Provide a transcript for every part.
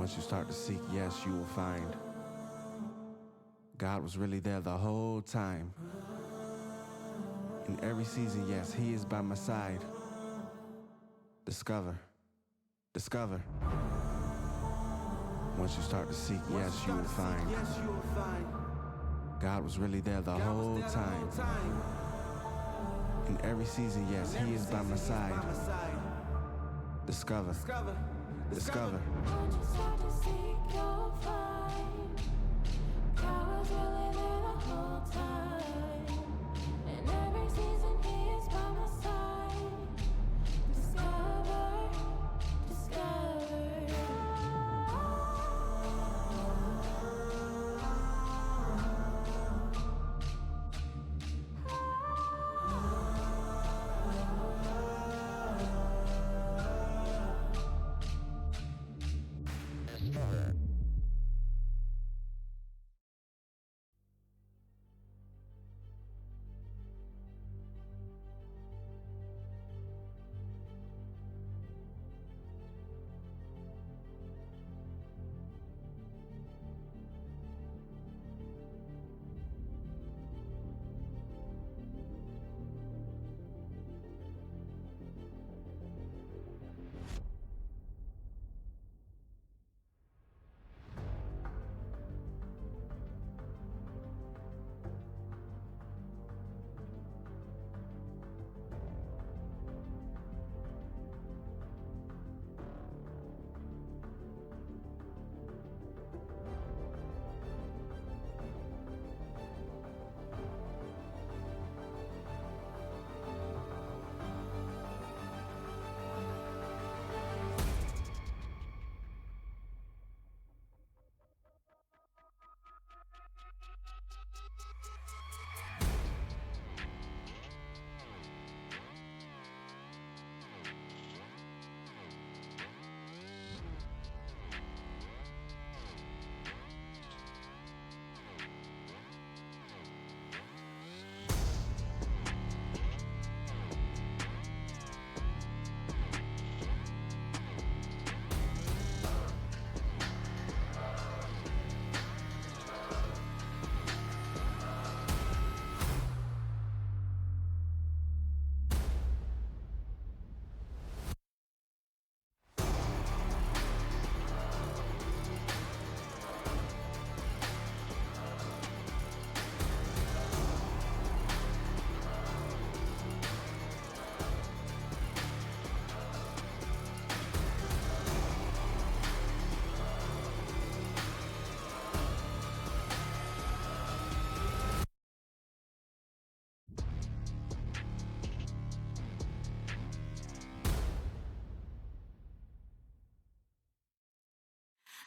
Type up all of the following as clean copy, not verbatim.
Once you start to seek, yes, you will find God was really there the whole time. In every season, yes, He is by my side. Discover, discover. Once you start to seek, yes, you will find God was really there the whole time. In every season, yes, He is by my side. Discover, discover. Once you start to seek, you'll find God was really there the whole time. In every season, He is by my side. Discover, discover.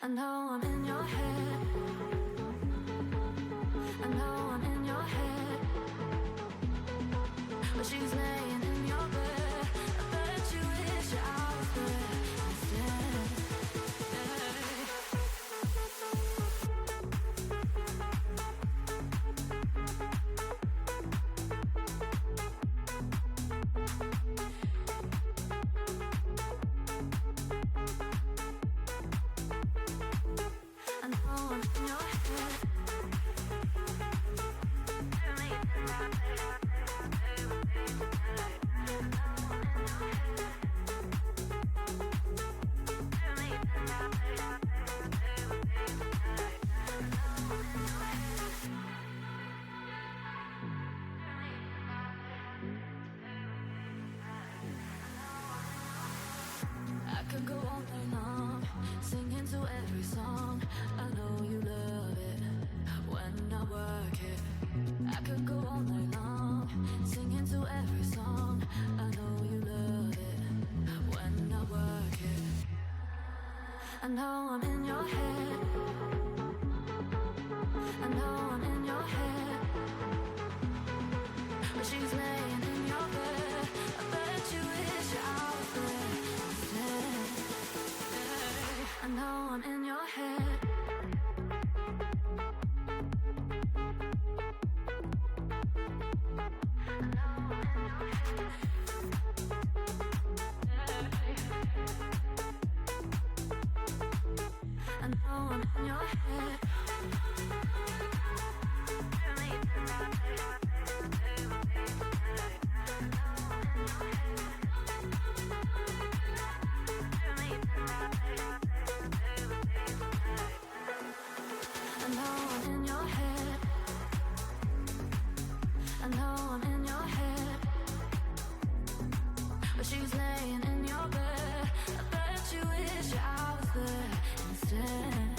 I know I'm in your head. I know I'm in your head. But she's laying in your bed. I bet you wish you're out of bed instead. I know I'm in your head. I could go all night long, singing to every song. I know you love it when I work it. I could go all night long, singing to every song. I know you love it when I work it. I know I'm in your head. I know I'm in your head. But she's laying in your bed. I bet you wish you're out of bed instead. I know I'm in your head. I I know I'm in your head. I know I'm in your head. I know I'm in your head. But she's laying in your bed. I bet you wish I was there instead.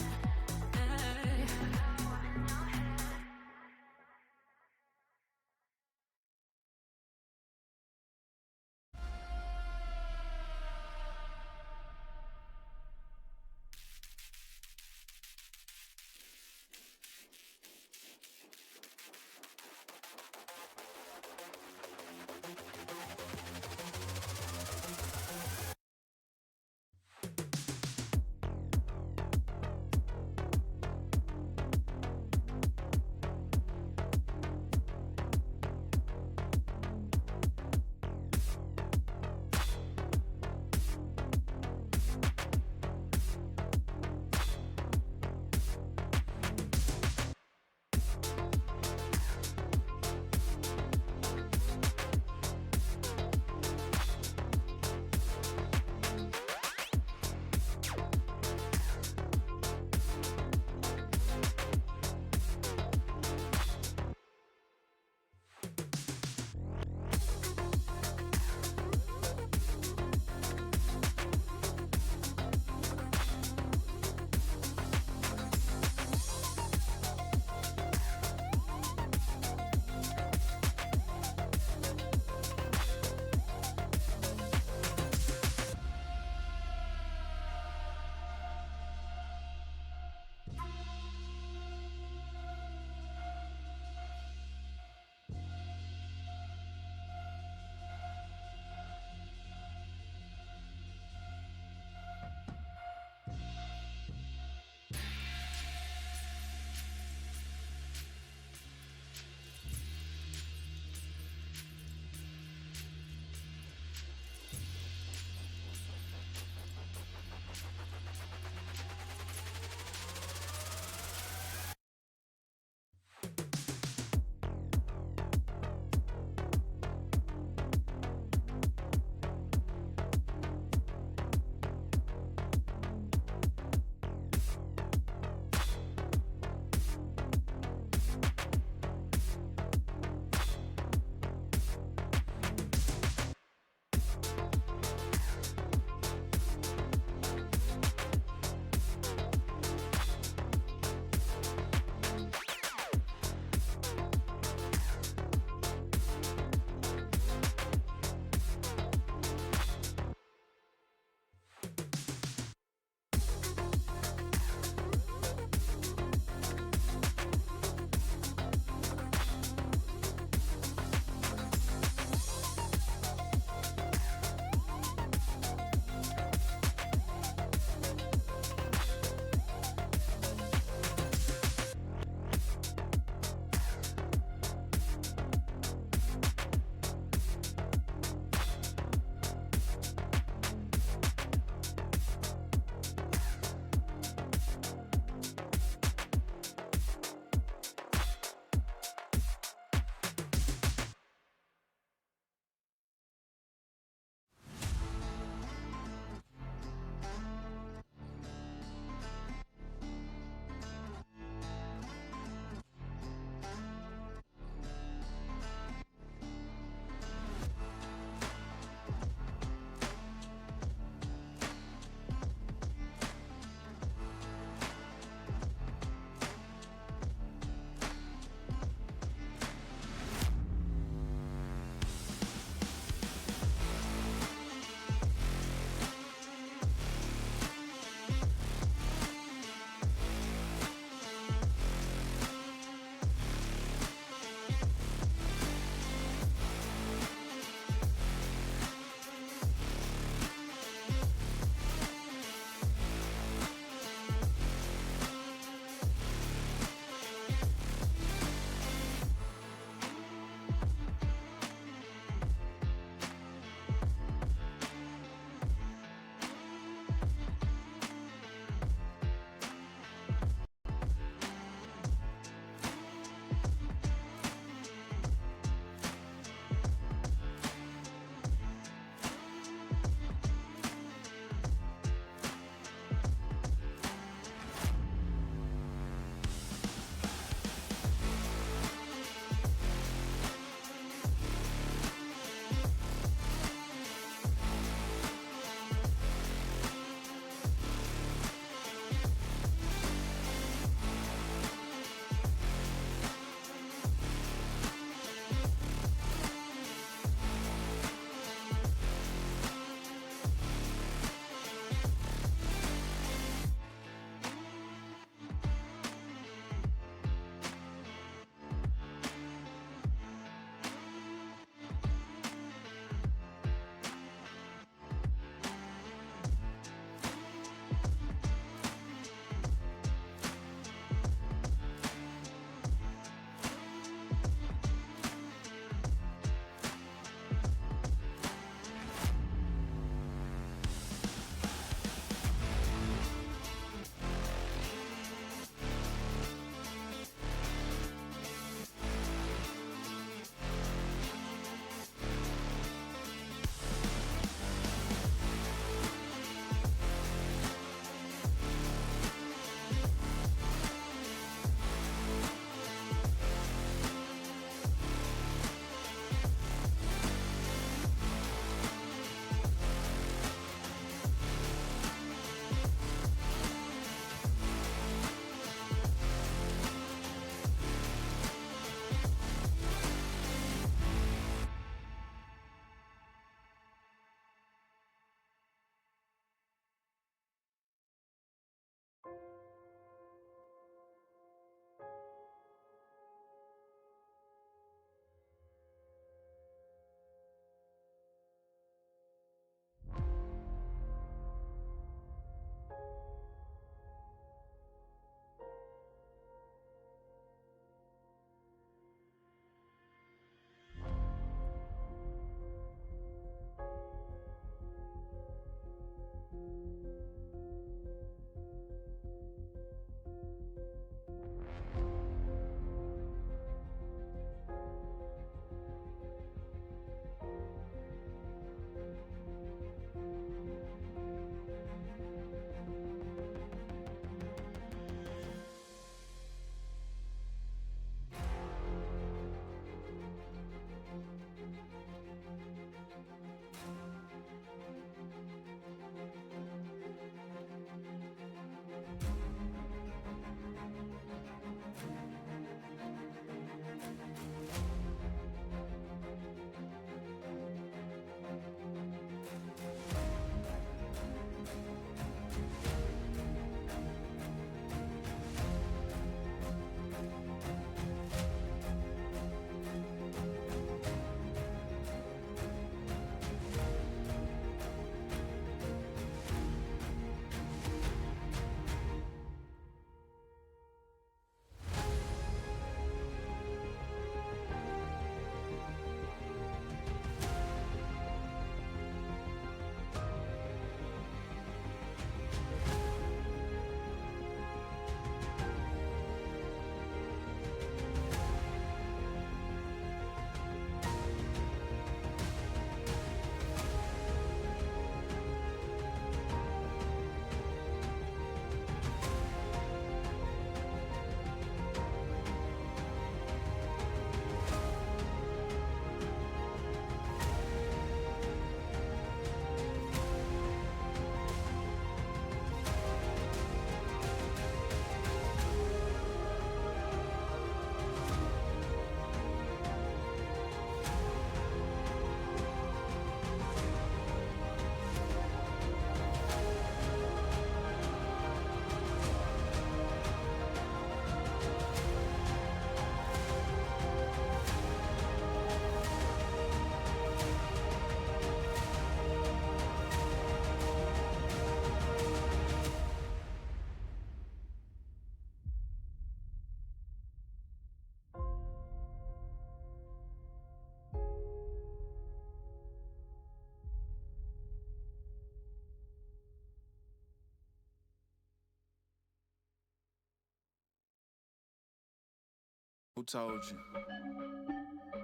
Who told you?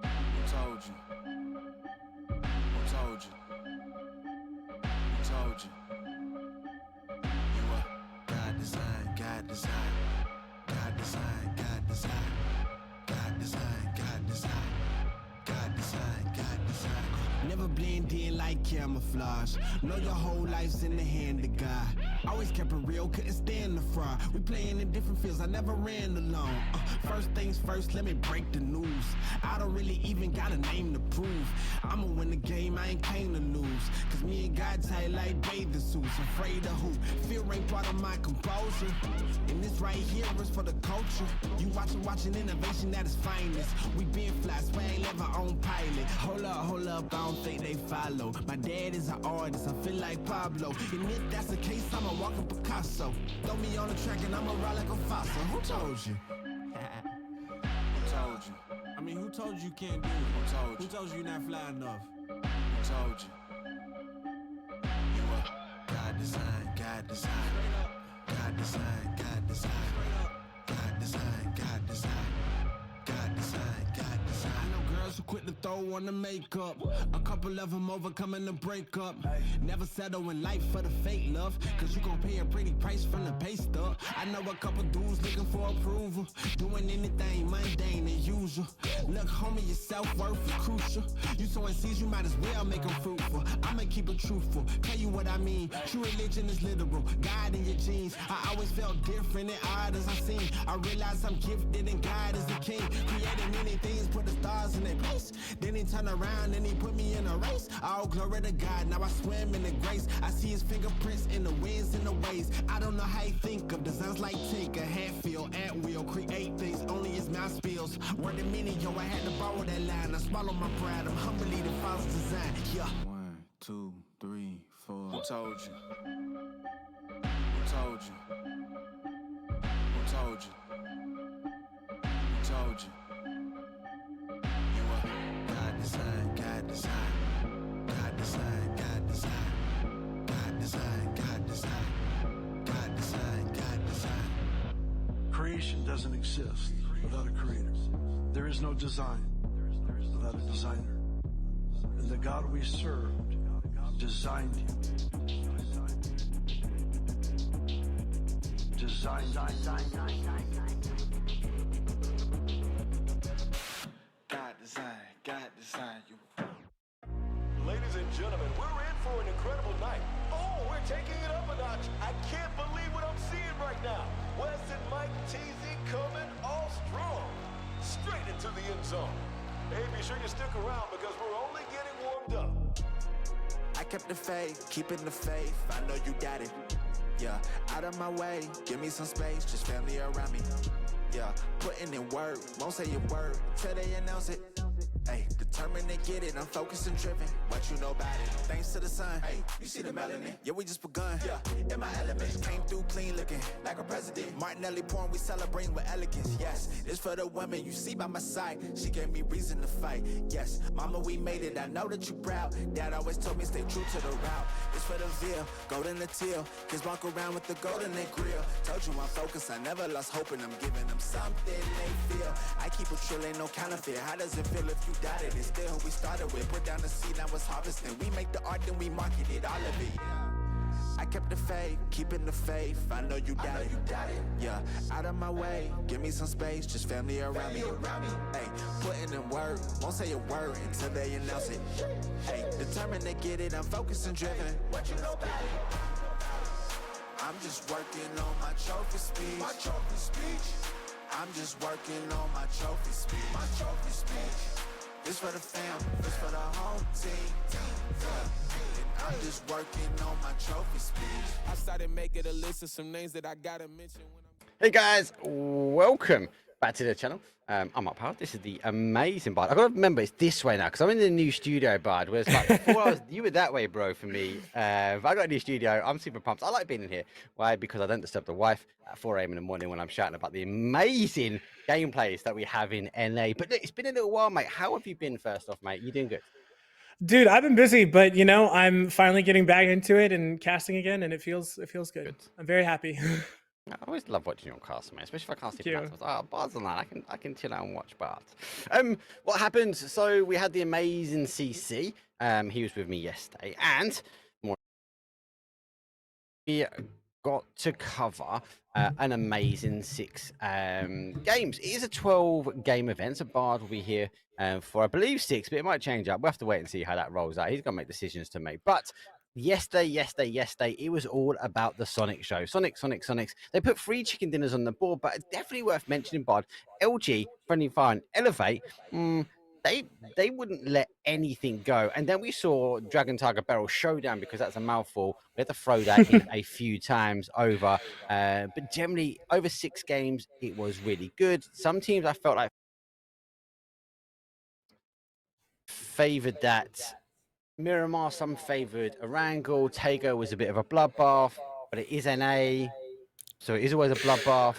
Who told you? Who told you? Who told you? You are God design, God design, God design, God design, God design, God design, God design, God design. Never blend in like camouflage. Know your whole life's in the hand of God. Always kept it real, couldn't stand the fraud. We playing in different fields, I never ran alone. First things first, let me break the news. I don't really even got a name to prove. I'ma win the game, I ain't came to lose. Cause me and God tight like bathing suits. Afraid of who? Fear ain't part of my composure. And this right here is for the culture. You watching innovation at its finest. We been fly, swag, never on pilot. Hold up, I don't think they follow. My dad is an artist, I feel like Pablo. And if that's the case, I'm a walking Picasso. Throw me on the track and I'ma ride like a fossil. Who told you? Who told you? I mean, who told you can't do it? Who told you? Who told you you're not fly enough? Who told you? You are God design, God design, God design, God design, God design, God design, God design, God design. I know girls who quit to throw on the makeup. A couple of them overcoming the breakup. Never settle in life for the fake love, cause you gon' pay a pretty price from the pay stub. I know a couple dudes looking for approval, doing anything mundane and usual. Look, homie, your self-worth is crucial. You sowing seeds, you might as well make them fruitful. I'ma keep it truthful, tell you what I mean. True religion is literal, God in your genes. I always felt different and odd as I seen. I realized I'm gifted and God is the king. Created many things, put the stars in their place. Then he turned around and he put me in a race. All glory to God, now I swim in the grace. I see his fingerprints in the winds and the waves. I don't know how he think of designs like Tinker, Hatfield, at will. Create things, only his mouth spills. Word to many, yo, I had to borrow that line. I swallow my pride, I'm humbly the false design. Yeah. 1, 2, 3, 4. Who told you? Who told you? Who told you? Who told you? You are God design, God design, God design, God design, God design, God design, God design, God design. Creation doesn't exist without a creator. There is no design without a designer. And the God we served designed you. Designed God design you. Ladies and gentlemen, we're in for an incredible night. Oh, we're taking it up a notch. I can't believe what I'm seeing right now. Wes and Mike TZ coming all strong. Straight into the end zone. Hey, be sure you stick around because we're only getting warmed up. I kept the faith, keeping the faith. I know you got it. Yeah, out of my way, give me some space, just family around me. Yeah, putting in work, won't say a word till they announce it. Hey, determined to get it, I'm focused and driven. What you know about it? Thanks to the sun. Hey, you see the melanin? Yeah, we just begun. Yeah, in my element. Came through clean looking like a president. Martinelli porn, we celebrating with elegance. Yes, it's for the women you see by my side. She gave me reason to fight. Yes, mama, we made it. I know that you proud. Dad always told me stay true to the route. It's for the veal, golden the teal. Kids walk around with the gold in their grill. Told you I'm focused, I never lost hope, and I'm giving them something they feel. I keep it trill, ain't no counterfeit. How does it feel if you doubted it? Still who we started with. Put down the seed, now it's harvesting. We make the art, then we market it, all of it. I kept the faith, keeping the faith. I know you got it. Yeah, out of my way, give me some space, just family around me. Hey, putting in work, won't say a word until they announce it. Hey, determined to get it, I'm focused and driven. What you know about it? I'm just working on my trophy speech. My trophy speech. I'm just working on my trophy speech. My trophy speech. This for the fam, this for the home team. Yeah. I'm just working on my trophy speech. I started making a list of some names that I gotta mention when I'm... Hey guys, welcome back to the channel. I'm up, pal. This is the amazing Bard. I gotta remember it's this way now because I'm in the new studio, Bard. Where it's like before you were that way, bro. For me, but I got a new studio. I'm super pumped. I like being in here. Why? Because I don't disturb the wife at 4 a.m. in the morning when I'm shouting about the amazing gameplays that we have in NA. But look, it's been a little while, mate. How have you been? First off, mate, you doing good? Dude, I've been busy, but you know, I'm finally getting back into it and casting again, and it feels good. I'm very happy. I always love watching your cast, man, especially if I can't see Thank you. Bart. Oh, Bart's online. I can chill out and watch Bart. What happened? So we had the amazing CC. He was with me yesterday, and more we got to cover an amazing 6 games. It is a 12-game event, so Bard will be here for, I believe, 6, but it might change up. We'll have to wait and see how that rolls out. He's going to make decisions to make. But yesterday, it was all about the Sonic show. Sonics. They put 3 chicken dinners on the board, but it's definitely worth mentioning, Bard. LG, Friendly Fire, and Elevate. They wouldn't let anything go. And then we saw Dragon Tiger Barrel Showdown, because that's a mouthful. We had to throw that in a few times over. But generally, over 6 games, it was really good. Some teams I felt like favored that. Miramar, some favored Erangel. Tago was a bit of a bloodbath, but it is NA, so it is always a bloodbath.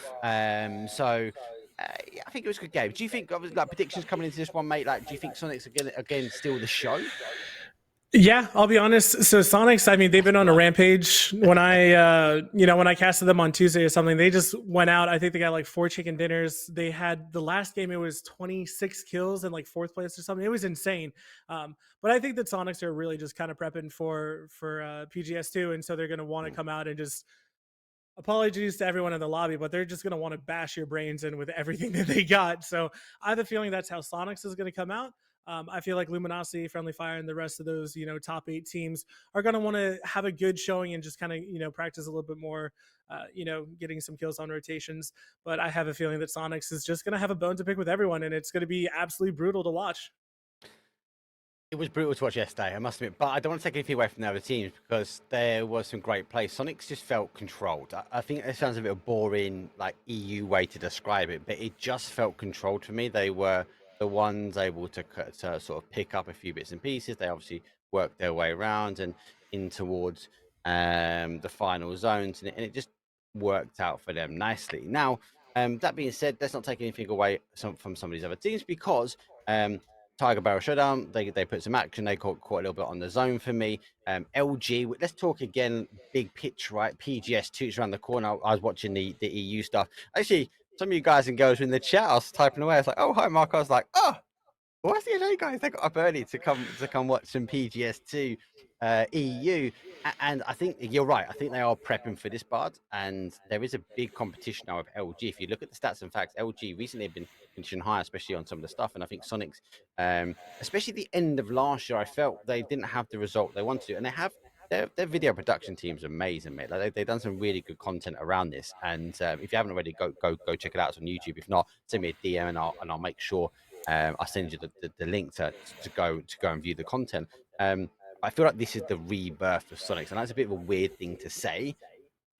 Yeah, I think it was a good game. Do you think, like, predictions coming into this one, mate? Like, do you think Sonic's again steal the show? Yeah, I'll be honest. So Sonics, I mean, they've been on a rampage. When I casted them on Tuesday or something, they just went out. I think they got like 4 chicken dinners. They had the last game, it was 26 kills and like 4th place or something. It was insane. But I think that Sonics are really just kind of prepping for PGS2, and so they're going to want to come out and just, apologies to everyone in the lobby, but they're just going to want to bash your brains in with everything that they got. So I have a feeling that's how Sonics is going to come out. I feel like Luminosity, Friendly Fire, and the rest of those, top 8 teams are going to want to have a good showing and just kind of, practice a little bit more, getting some kills on rotations. But I have a feeling that Sonics is just going to have a bone to pick with everyone, and it's going to be absolutely brutal to watch. It was brutal to watch yesterday, I must admit, but I don't want to take anything away from the other teams because there was some great play. Sonics just felt controlled. I think it sounds a bit boring, like EU way to describe it, but it just felt controlled for me. They were the ones able to sort of pick up a few bits and pieces. They obviously worked their way around and in towards the final zones, and it just worked out for them nicely. Now, that being said, let's not take anything away from some of these other teams because Tiger Barrel Showdown, they put some action. They caught a little bit on the zone for me. LG, let's talk again, big pitch, right? PGS2 is around the corner. I was watching the EU stuff. Actually, some of you guys and girls were in the chat. I was typing away. I was like, oh, hi, Mark. I was like, oh, what's the LA guys? They got up early to come watch some PGS2 EU. And I think you're right. I think they are prepping for this, Bard. And there is a big competition now with LG. If you look at the stats and facts, LG recently have been finishing high, especially on some of the stuff. And I think Sonics, especially the end of last year, I felt they didn't have the result they wanted to. And they have their video production team's amazing, mate. Like they've done some really good content around this. And if you haven't already, go check it out. It's on YouTube. If not, send me a DM and I'll make sure I'll send you the link to go and view the content. I feel like this is the rebirth of Sonics, and that's a bit of a weird thing to say.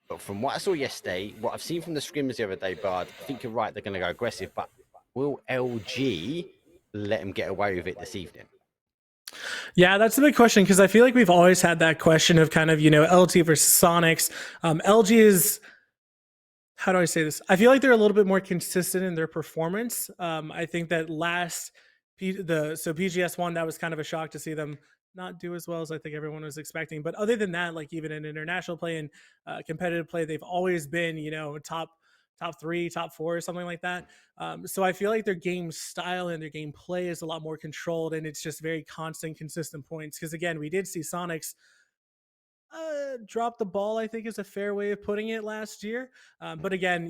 But from what I saw yesterday, what I've seen from the scrimmers the other day, Bard, I think you're right. They're going to go aggressive, but will LG let them get away with it this evening? Yeah, that's a big question because I feel like we've always had that question of kind of, LG versus Sonics. LG is, how do I say this? I feel like they're a little bit more consistent in their performance. I think that PGS1, that was kind of a shock to see them not do as well as I think everyone was expecting. But other than that, like even in international play and competitive play, they've always been, top 3, top 4, or something like that. So I feel like their game style and their game play is a lot more controlled, and it's just very constant, consistent points. Because again, we did see Sonics drop the ball, I think is a fair way of putting it, last year. But again,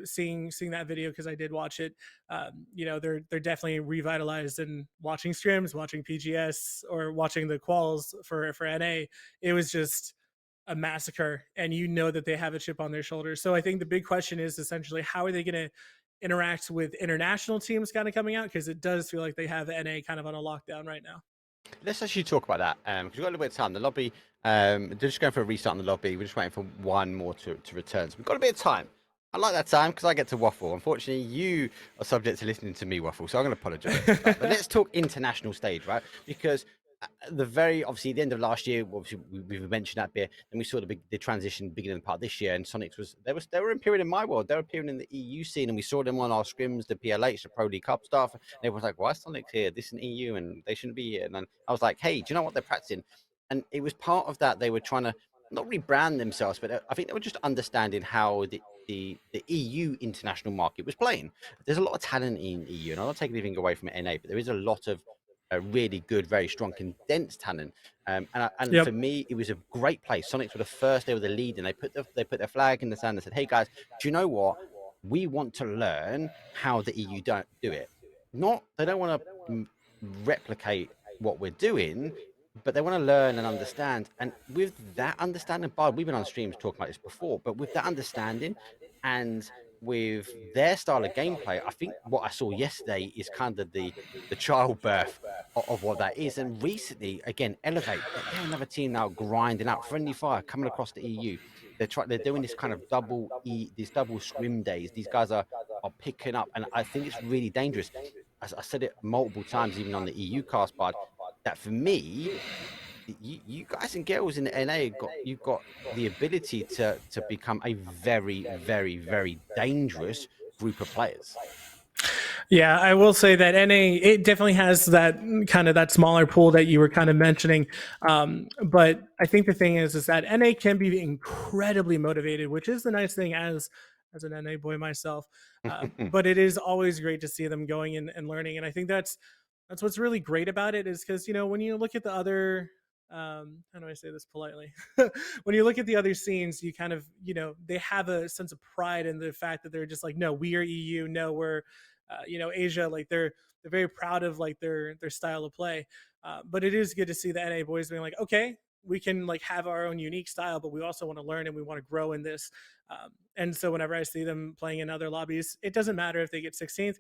seeing that video, because I did watch it, they're definitely revitalized. And watching scrims, watching PGS, or watching the quals for NA, it was just a massacre, and that they have a chip on their shoulders. So I think the big question is essentially, how are they going to interact with international teams kind of coming out, because it does feel like they have NA kind of on a lockdown right now. Let's actually talk about that because we've got a little bit of time. The lobby, they're just going for a restart in the lobby. We're just waiting for one more to return. So we've got a bit of time. I like that time because I get to waffle. Unfortunately, you are subject to listening to me waffle, so I'm going to apologise. But let's talk international stage, right? Because obviously the end of last year, obviously we've mentioned that bit, and we saw the transition beginning of the part this year, and Sonics they were appearing in my world, they were appearing in the EU scene, and we saw them on our scrims, the PLH, the Pro League Cup stuff, and everyone's like, why is Sonics here? This is an EU, and they shouldn't be here. And then I was like, hey, do you know what they're practicing? And it was part of that. They were trying to not rebrand themselves, but I think they were just understanding how the EU international market was playing. There's a lot of talent in EU, and I'm not taking anything away from NA, but there is a lot of really good, very strong, condensed talent. And Yep. for me, it was a great place. Sonics were the first; they were the lead, and they put their flag in the sand and said, "Hey guys, do you know what? We want to learn how the EU don't do it. Not they don't want to replicate what we're doing, but they want to learn and understand. And with that understanding, Bud, we've been on streams talking about this before, but with that understanding and with their style of gameplay, I think what I saw yesterday is kind of the childbirth of what that is. And recently, again, Elevate, they're another team now grinding out friendly fire coming across the EU. They're doing this kind of these double scrim days. These guys are picking up, and I think it's really dangerous. As I said it multiple times, even on the EU cast, Bud, that for me, you guys and girls in the NA you've got the ability to become a very, very, very dangerous group of players. Yeah, I will say that NA, it definitely has that kind of that smaller pool that you were kind of mentioning. But I think the thing is that NA can be incredibly motivated, which is the nice thing as an NA boy myself. But it is always great to see them going and learning. And I think that's what's really great about it, is because, you know, when you look at the other, how do I say this politely? When you look at the other scenes, you kind of, you know, they have a sense of pride in the fact that they're just like, no, we are EU, no, we're you know, Asia. Like they're very proud of like their style of play. But it is good to see the NA boys being like, okay, we can like have our own unique style, but we also want to learn and we want to grow in this. And so whenever I see them playing in other lobbies, it doesn't matter if they get 16th.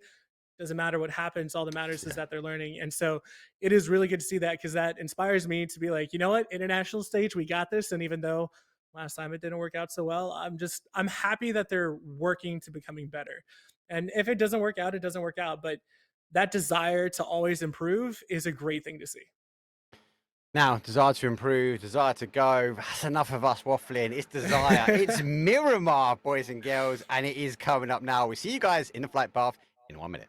Doesn't matter what happens. All that matters is that they're learning. And so it is really good to see that, because that inspires me to be like, you know what, international stage, we got this. And even though last time it didn't work out so well, I'm happy that they're working to becoming better. And if it doesn't work out, it doesn't work out. But that desire to always improve is a great thing to see. Now, desire to improve, desire to go. That's enough of us waffling. It's desire. It's Miramar, boys and girls, and it is coming up now. We see you guys in the flight path in 1 minute.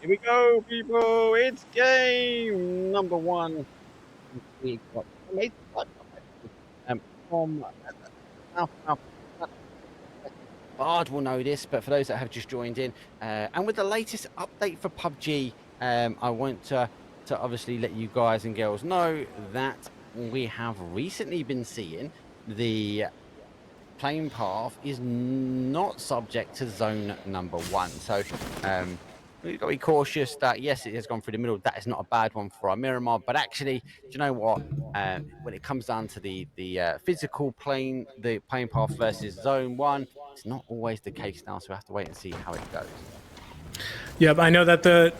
Here we go, people. It's game number 1. We got from Bard will know this, but for those that have just joined in, and with the latest update for PUBG, I want to obviously let you guys and girls know that we have recently been seeing the playing path is not subject to zone number 1. So we've got to be cautious that, yes, it has gone through the middle. That is not a bad one for our Miramar. But actually, do you know what? When it comes down to the physical plane, the playing path versus zone 1, it's not always the case now. So we have to wait and see how it goes. Yep, I know that that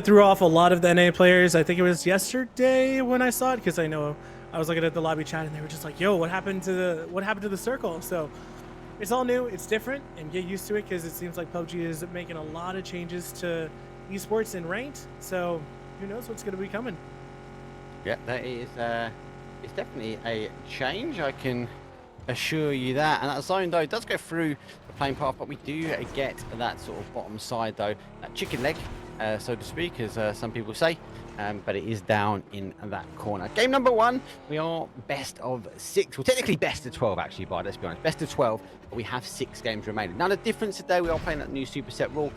threw off a lot of the NA players. I think it was yesterday when I saw it, because I know I was looking at the lobby chat and they were just like, "Yo, what happened to the circle?" So it's all new, it's different, and get used to it, because it seems like PUBG is making a lot of changes to esports and ranked. So who knows what's going to be coming? Yeah, that is it's definitely a change. I can assure you that. And that zone though does go through the playing path, but we do get that sort of bottom side though, that chicken leg, so to speak, as some people say. But it is down in that corner. Game number 1, we are best of 6. Well, technically best of 12, actually, but let's be honest, best of 12. But we have 6 games remaining. Now, the difference today, we are playing that new superset rule.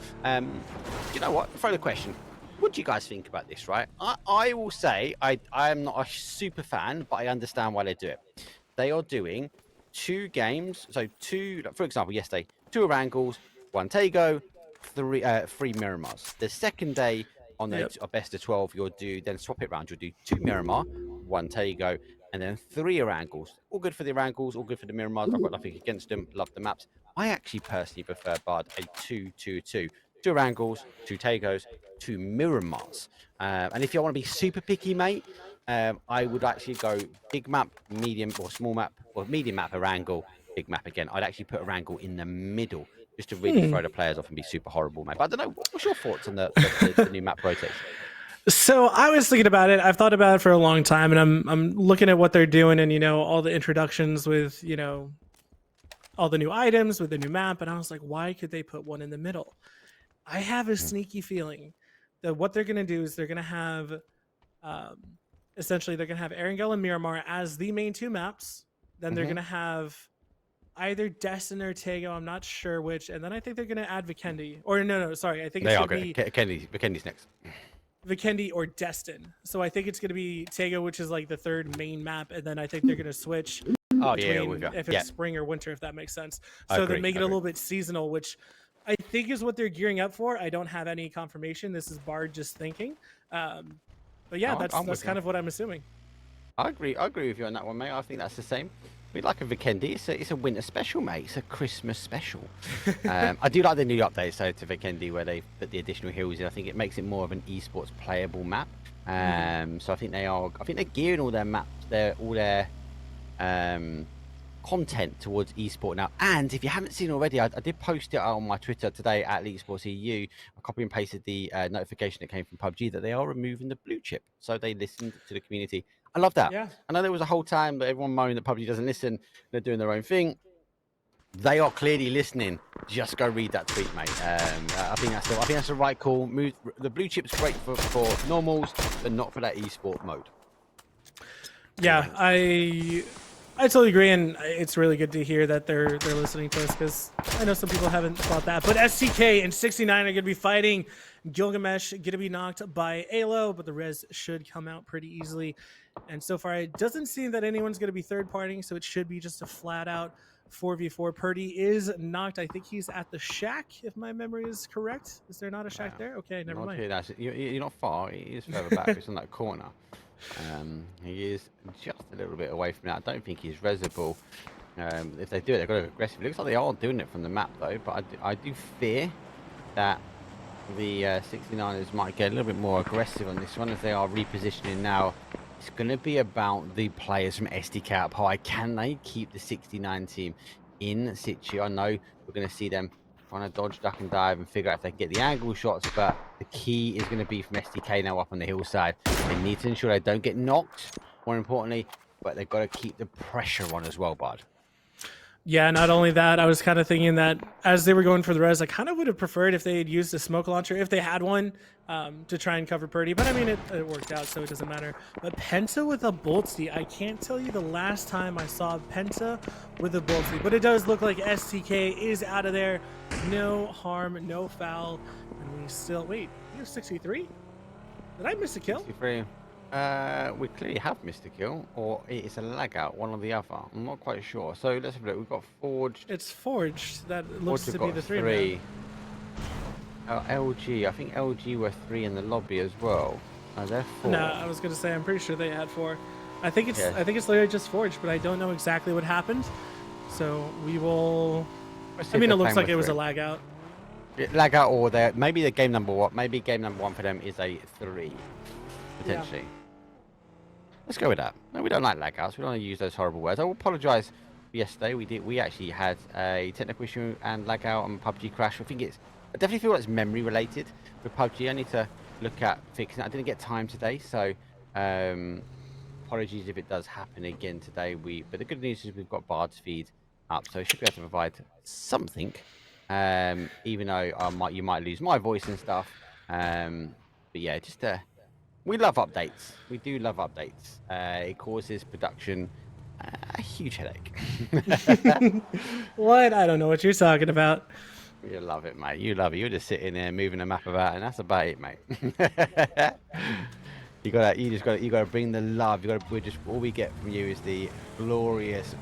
You know what? Throw the question. What do you guys think about this, right? I will say I am not a super fan, but I understand why they do it. They are doing 2 games. So 2, for example, yesterday, 2 Orangles, 1 Tego, 3 Miramars. The second day on the best of 12, you'll do, then swap it around. You'll do 2 Miramar, 1 Tego, and then 3 Orangles. All good for the Orangles, all good for the Miramars. I've got nothing against them. Love the maps. I actually personally prefer, Bard, a 2-2-2. 2 Orangles, 2 Tegos, 2 Miramars. And if you want to be super picky, mate, I would actually go big map, medium, or small map, or medium map, Orangle, big map again. I'd actually put Orangle in the middle just to really throw the players off and be super horrible, mate. But I don't know, what's your thoughts on the new map rotation? So I was thinking about it. I've thought about it for a long time, and I'm looking at what they're doing, and all the introductions with all the new items with the new map, and I was like, why could they put one in the middle? I have a sneaky feeling that what they're going to do is they're going to have, essentially, they're going to have Erangel and Miramar as the main 2 maps. Then they're going to have either Destin or Tego, I'm not sure which, and then I think they're going to add Vikendi. Or no, sorry, I think it's going to be Vikendi's next. Vikendi or Destin. So I think it's going to be Tego, which is like the 3rd main map, and then I think they're going to switch. Oh yeah, we go. If it's spring or winter, if that makes sense. I So agree, they make it a little bit seasonal, which I think is what they're gearing up for. I don't have any confirmation. This is Bard just thinking. But yeah, that's kind of what I'm assuming. I agree with you on that one, mate. I think that's the same. We like a Vikendi. It's a winter special, mate. It's a Christmas special. I do like the new updates though to Vikendi where they put the additional hills in. I think it makes it more of an esports playable map. So I think they're gearing all their maps, all their content towards esport now. And if you haven't seen already, I did post it on my Twitter today at Elite Sports EU. I copy and pasted the notification that came from PUBG that they are removing the blue chip. So they listened to the community. I love that. Yeah. I know there was a whole time that everyone moaned that PUBG doesn't listen. They're doing their own thing. They are clearly listening. Just go read that tweet, mate. I think that's the right call. The blue chip's great for normals, but not for that esport mode. Yeah, I totally agree, and it's really good to hear that they're listening to us, because I know some people haven't thought that. But STK and 69 are going to be fighting. Gilgamesh going to be knocked by Alo, but the res should come out pretty easily. And so far, it doesn't seem that anyone's going to be third-partying, so it should be just a flat-out 4v4. Purdy is knocked. I think he's at the shack, if my memory is correct. Is there not a shack there? Okay, never mind. You're not far. He is further back. It's on that corner. He is just a little bit away from that. I don't think he's resable. If they do it, they've got to go aggressive. It looks like they are doing it from the map, though. But I do fear that the 69ers might get a little bit more aggressive on this one as they are repositioning now. It's going to be about the players from SDK up high. Can they keep the 69 team in situ? I know we're going to see them trying to dodge, duck and dive and figure out if they can get the angle shots, but the key is going to be from SDK now up on the hillside. They need to ensure they don't get knocked, more importantly, but they've got to keep the pressure on as well, Bud. Yeah, not only that, I was kind of thinking that as they were going for the res, I kind of would have preferred if they had used a smoke launcher, if they had one, to try and cover Purdy. But I mean, it worked out, so it doesn't matter. But Penta with a Boltsy, I can't tell you the last time I saw Penta with a Boltsy. But it does look like STK is out of there. No harm, no foul. And we still... Wait, you have 63? Did I miss a kill? 63. We clearly have missed a kill, or it's a lag out, one or the other. I'm not quite sure. So let's have a look. We've got Forged. It's Forged. That looks to be the 3. LG. I think LG were 3 in the lobby as well. They're 4. No, I was gonna say I'm pretty sure they had 4. I think it's literally just Forged, but I don't know exactly what happened. So we will. I mean, it looks like it was a lag out. Lag out, or maybe the game number one. Maybe game number 1 for them is a 3, potentially. Yeah. Let's go with that. No, we don't like lag outs. We don't want to use those horrible words. I will apologise for yesterday. We actually had a technical issue and lag out on PUBG crash. I definitely feel like it's memory related with PUBG. I need to look at fixing it. I didn't get time today, so apologies if it does happen again today. But the good news is we've got Bard's feed up, so we should be able to provide something. Even though you might lose my voice and stuff. But yeah, just we love updates. We do love updates. It causes production a huge headache. What? I don't know what you're talking about. You love it, mate. You love it. You're just sitting there moving the map about, and that's about it, mate. you gotta bring the love. All we get from you is the glorious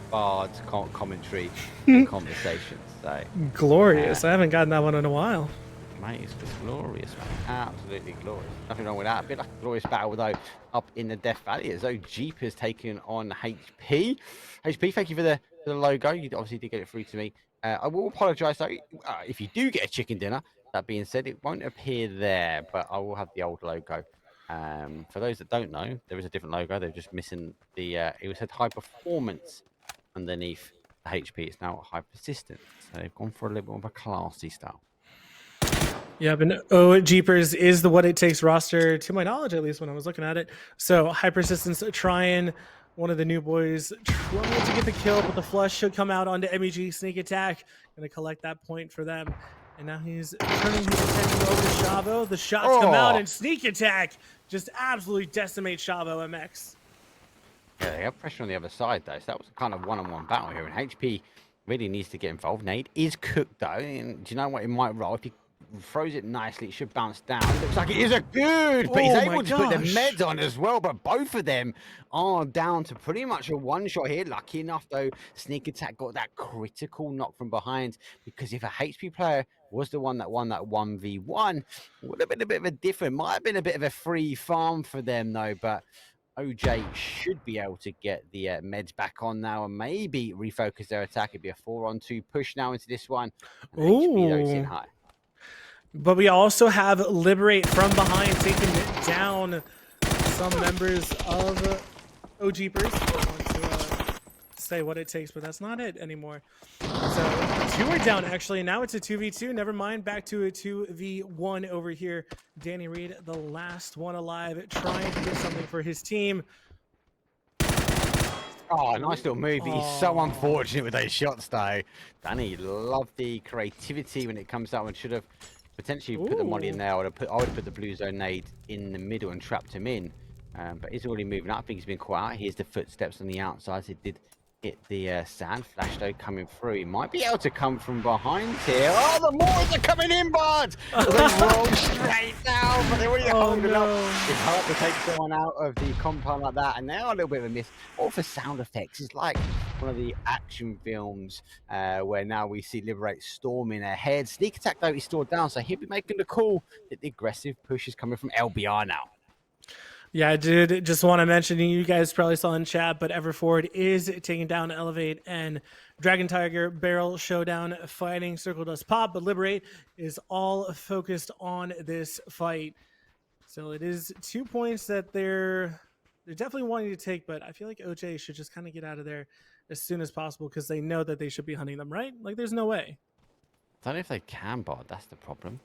Bard's commentary and conversations. So, Glorious. I haven't gotten that one in a while. mate, it's glorious, man. Absolutely glorious. Nothing wrong with that. A bit like a glorious battle, though, up in the Death Valley as though Jeep has taken on HP. HP, thank you for the logo. You obviously did get it through to me. I will apologise, though, if you do get a chicken dinner. That being said, it won't appear there, but I will have the old logo. For those that don't know, there is a different logo. They're just missing the, it said high performance underneath the HP. It's now high persistence. So they've gone for a little bit of a classy style. Yeah, but Jeepers is the what it takes roster, to my knowledge, at least when I was looking at it. So high persistence trying, one of the new boys trying to get the kill, but the flush should come out onto MEG. Sneak attack, gonna collect that point for them. And now he's turning his attention over to Shavo. The shots come out, and sneak attack just absolutely decimates Shavo MX. Yeah, they have pressure on the other side, though. So that was kind of one-on-one battle here. And HP really needs to get involved. Nade is cooked, though. And do you know what? It might roll. If he throws it nicely, it should bounce down. Looks like it is a good, but he's able to put the med on as well. But both of them are down to pretty much a one-shot here. Lucky enough, though, Sneak Attack got that critical knock from behind. Because if a HP player was the one that won that 1v1, it would have been a bit of a different. Might have been a bit of a free farm for them, though. But OJ should be able to get the meds back on now and maybe refocus their attack. It'd be a 4-on-2 push now into this one. HP, though, sitting high. But we also have Liberate from behind, taking down some members of OGpers. I want to say what it takes, but that's not it anymore. So 2 are down, actually. Now it's a 2v2. Never mind. Back to a 2v1 over here. Danny Reed, the last one alive, trying to get something for his team. Oh, nice little move. He's so unfortunate with those shots, though. Danny loved the creativity when it comes out and should have potentially put the molly in there. I would have put the blue zone nade in the middle and trapped him in. But he's already moving up. I think he's been caught out. Here's the footsteps on the outside. It did hit the sand flash, though, coming through. He might be able to come from behind here. Oh, the Moors are coming in, bud! They roll straight down, but they're already holding up. It's hard to take someone out of the compound like that, and now a little bit of a miss. All for sound effects. It's like one of the action films where now we see Liberate storming ahead. Sneak Attack, though, he's stored down, so he'll be making the call that the aggressive push is coming from LBR now. Yeah, dude, just want to mention, you guys probably saw in chat, but Everford is taking down Elevate, and Dragon Tiger Barrel Showdown fighting Circle Dust Pop, but Liberate is all focused on this fight. So it is 2 points that they're definitely wanting to take, but I feel like OJ should just kind of get out of there as soon as possible because they know that they should be hunting them, right? Like, there's no way. I don't know if they can, but that's the problem.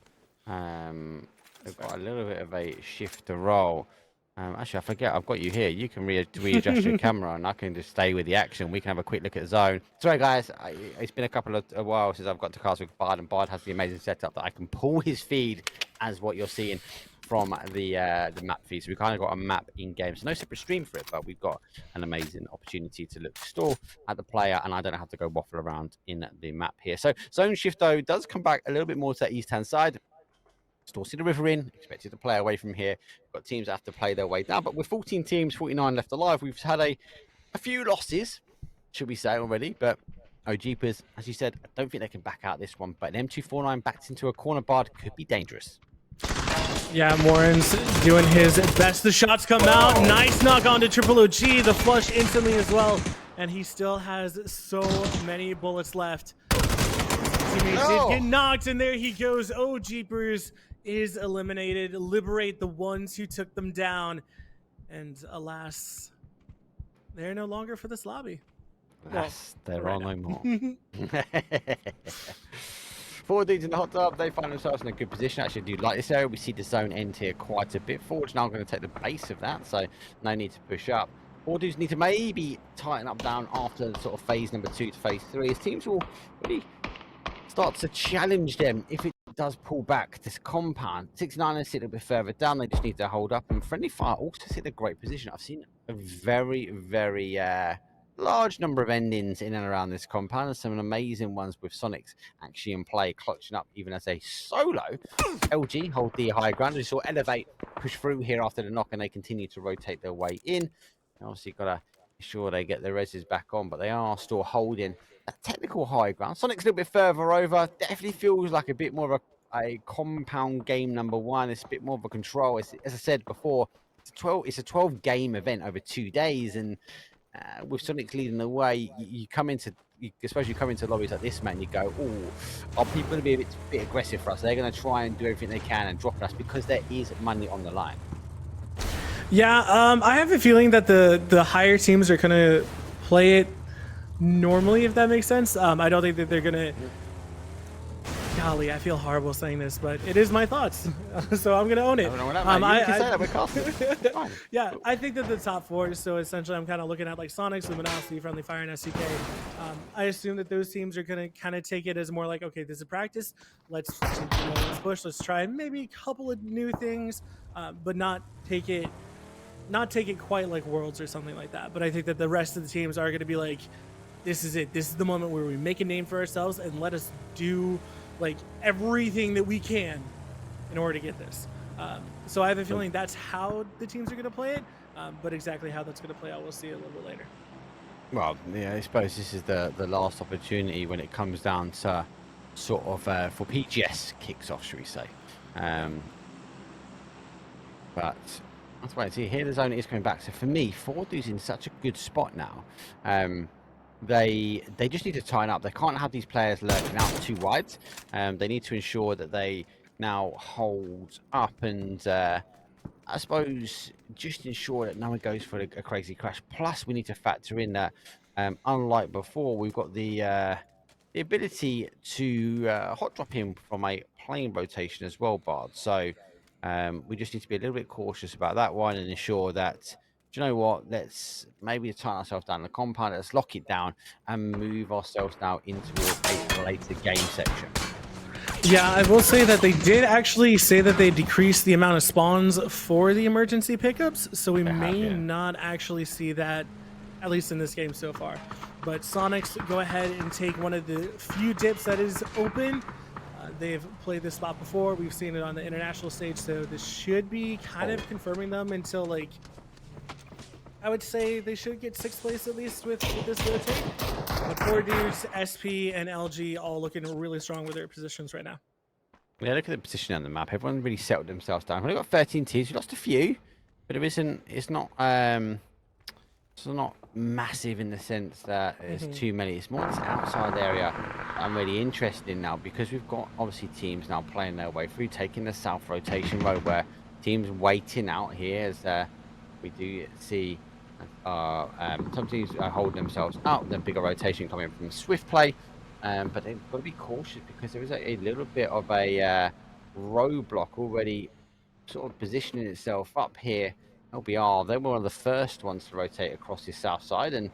They've got a little bit of a shift to roll. Actually, I forget, I've got you here. You can readjust your camera, and I can just stay with the action. We can have a quick look at the zone. Sorry, guys, it's been a while since I've got to cast with Bard, and Bard has the amazing setup that I can pull his feed as what you're seeing from the map feed. So we kind of got a map in game. So no separate stream for it, but we've got an amazing opportunity to look store at the player, and I don't have to go waffle around in the map here. So zone shift, though, does come back a little bit more to that east-hand side. Still see the river in, expected to play away from here. Got teams that have to play their way down, but with 14 teams, 49 left alive, we've had a few losses, should we say, already. But OGpers, as you said, I don't think they can back out this one. But an M249 backed into a corner, Bard could be dangerous. Yeah, Morin's doing his best. The shots come out. Nice knock onto Triple OG. The flush instantly as well. And he still has so many bullets left. Teammates did get knocked, and there he goes. OGpers is eliminated. Liberate the ones who took them down. And alas, they're no longer for this lobby. Alas, there are no more. 4 dudes in the hot tub, they find themselves in a good position. Actually, I do like this area. We see the zone end here quite a bit. Forge now going to take the base of that, so no need to push up. 4 dudes need to maybe tighten up down after sort of phase number 2 to phase 3. As teams will really start to challenge them if it does pull back this compound. 69ers sit a bit further down. They just need to hold up. And Friendly Fire also sit in a great position. I've seen a very, very large number of endings in and around this compound, and some amazing ones with Sonics actually in play, clutching up even as a solo. LG hold the high ground. We saw Elevate push through here after the knock, and they continue to rotate their way in. And obviously got to sure they get their reses back on, but they are still holding that technical high ground. Sonic's a little bit further over. Definitely feels like a bit more of a compound game number one. It's a bit more of a control. It's, as I said before, it's a 12 game event over 2 days, and with Sonic leading the way, you come into, I suppose you come into lobbies like this, man, you go, oh, are people going to be a bit aggressive for us? They're going to try and do everything they can and drop us because there is money on the line. Yeah, I have a feeling that the higher teams are gonna play it normally, if that makes sense. I don't think that they're gonna. Golly, I feel horrible saying this, but it is my thoughts, so I'm gonna own it. I don't know what that means. You can say that we're casting. Fine. Yeah, I think that the top four. So essentially, I'm kind of looking at like Sonics, Luminosity, Friendly Fire, and SCK. I assume that those teams are gonna kind of take it as more like, okay, this is practice. Let's push. Let's try maybe a couple of new things, but not take it quite like Worlds or something like that. But I think that the rest of the teams are going to be like, this is it. This is the moment where we make a name for ourselves and let us do like everything that we can in order to get this. So I have a feeling that's how the teams are going to play it. But exactly how that's going to play out, we'll see a little bit later. Well, yeah, I suppose this is the last opportunity when it comes down to sort of for PGS kicks off, should we say. But that's why I see here the zone is coming back. So for me, Fordu's in such a good spot now. They just need to tighten up. They can't have these players lurking out too wide. They need to ensure that they now hold up and I suppose just ensure that no one goes for a crazy crash. Plus, we need to factor in that unlike before, we've got the ability to hot drop him from a plane rotation as well, Bard. So we just need to be a little bit cautious about that one and ensure that, do you know what, let's maybe tighten ourselves down in the compound, let's lock it down and move ourselves now into a later game section. Yeah, I will say that they did actually say that they decreased the amount of spawns for the emergency pickups, so we may not actually see that, at least in this game so far. But Sonics go ahead and take one of the few dips that is open. They've played this spot before. We've seen it on the international stage, so this should be kind of confirming them until, like, I would say they should get 6th place at least with this rotate. But 4 dudes, SP and LG all looking really strong with their positions right now. Yeah, look at the position on the map. Everyone really settled themselves down. We've only got 13 teams. We lost a few, but it's not massive in the sense that there's too many. It's more this outside area I'm really interested in now, because we've got obviously teams now playing their way through, taking the south rotation road, where teams waiting out here as we do see some teams are holding themselves out, the bigger rotation coming from Swift play, but they've got to be cautious because there is a little bit of a roadblock already sort of positioning itself up here. LBR, they were one of the first ones to rotate across the south side, and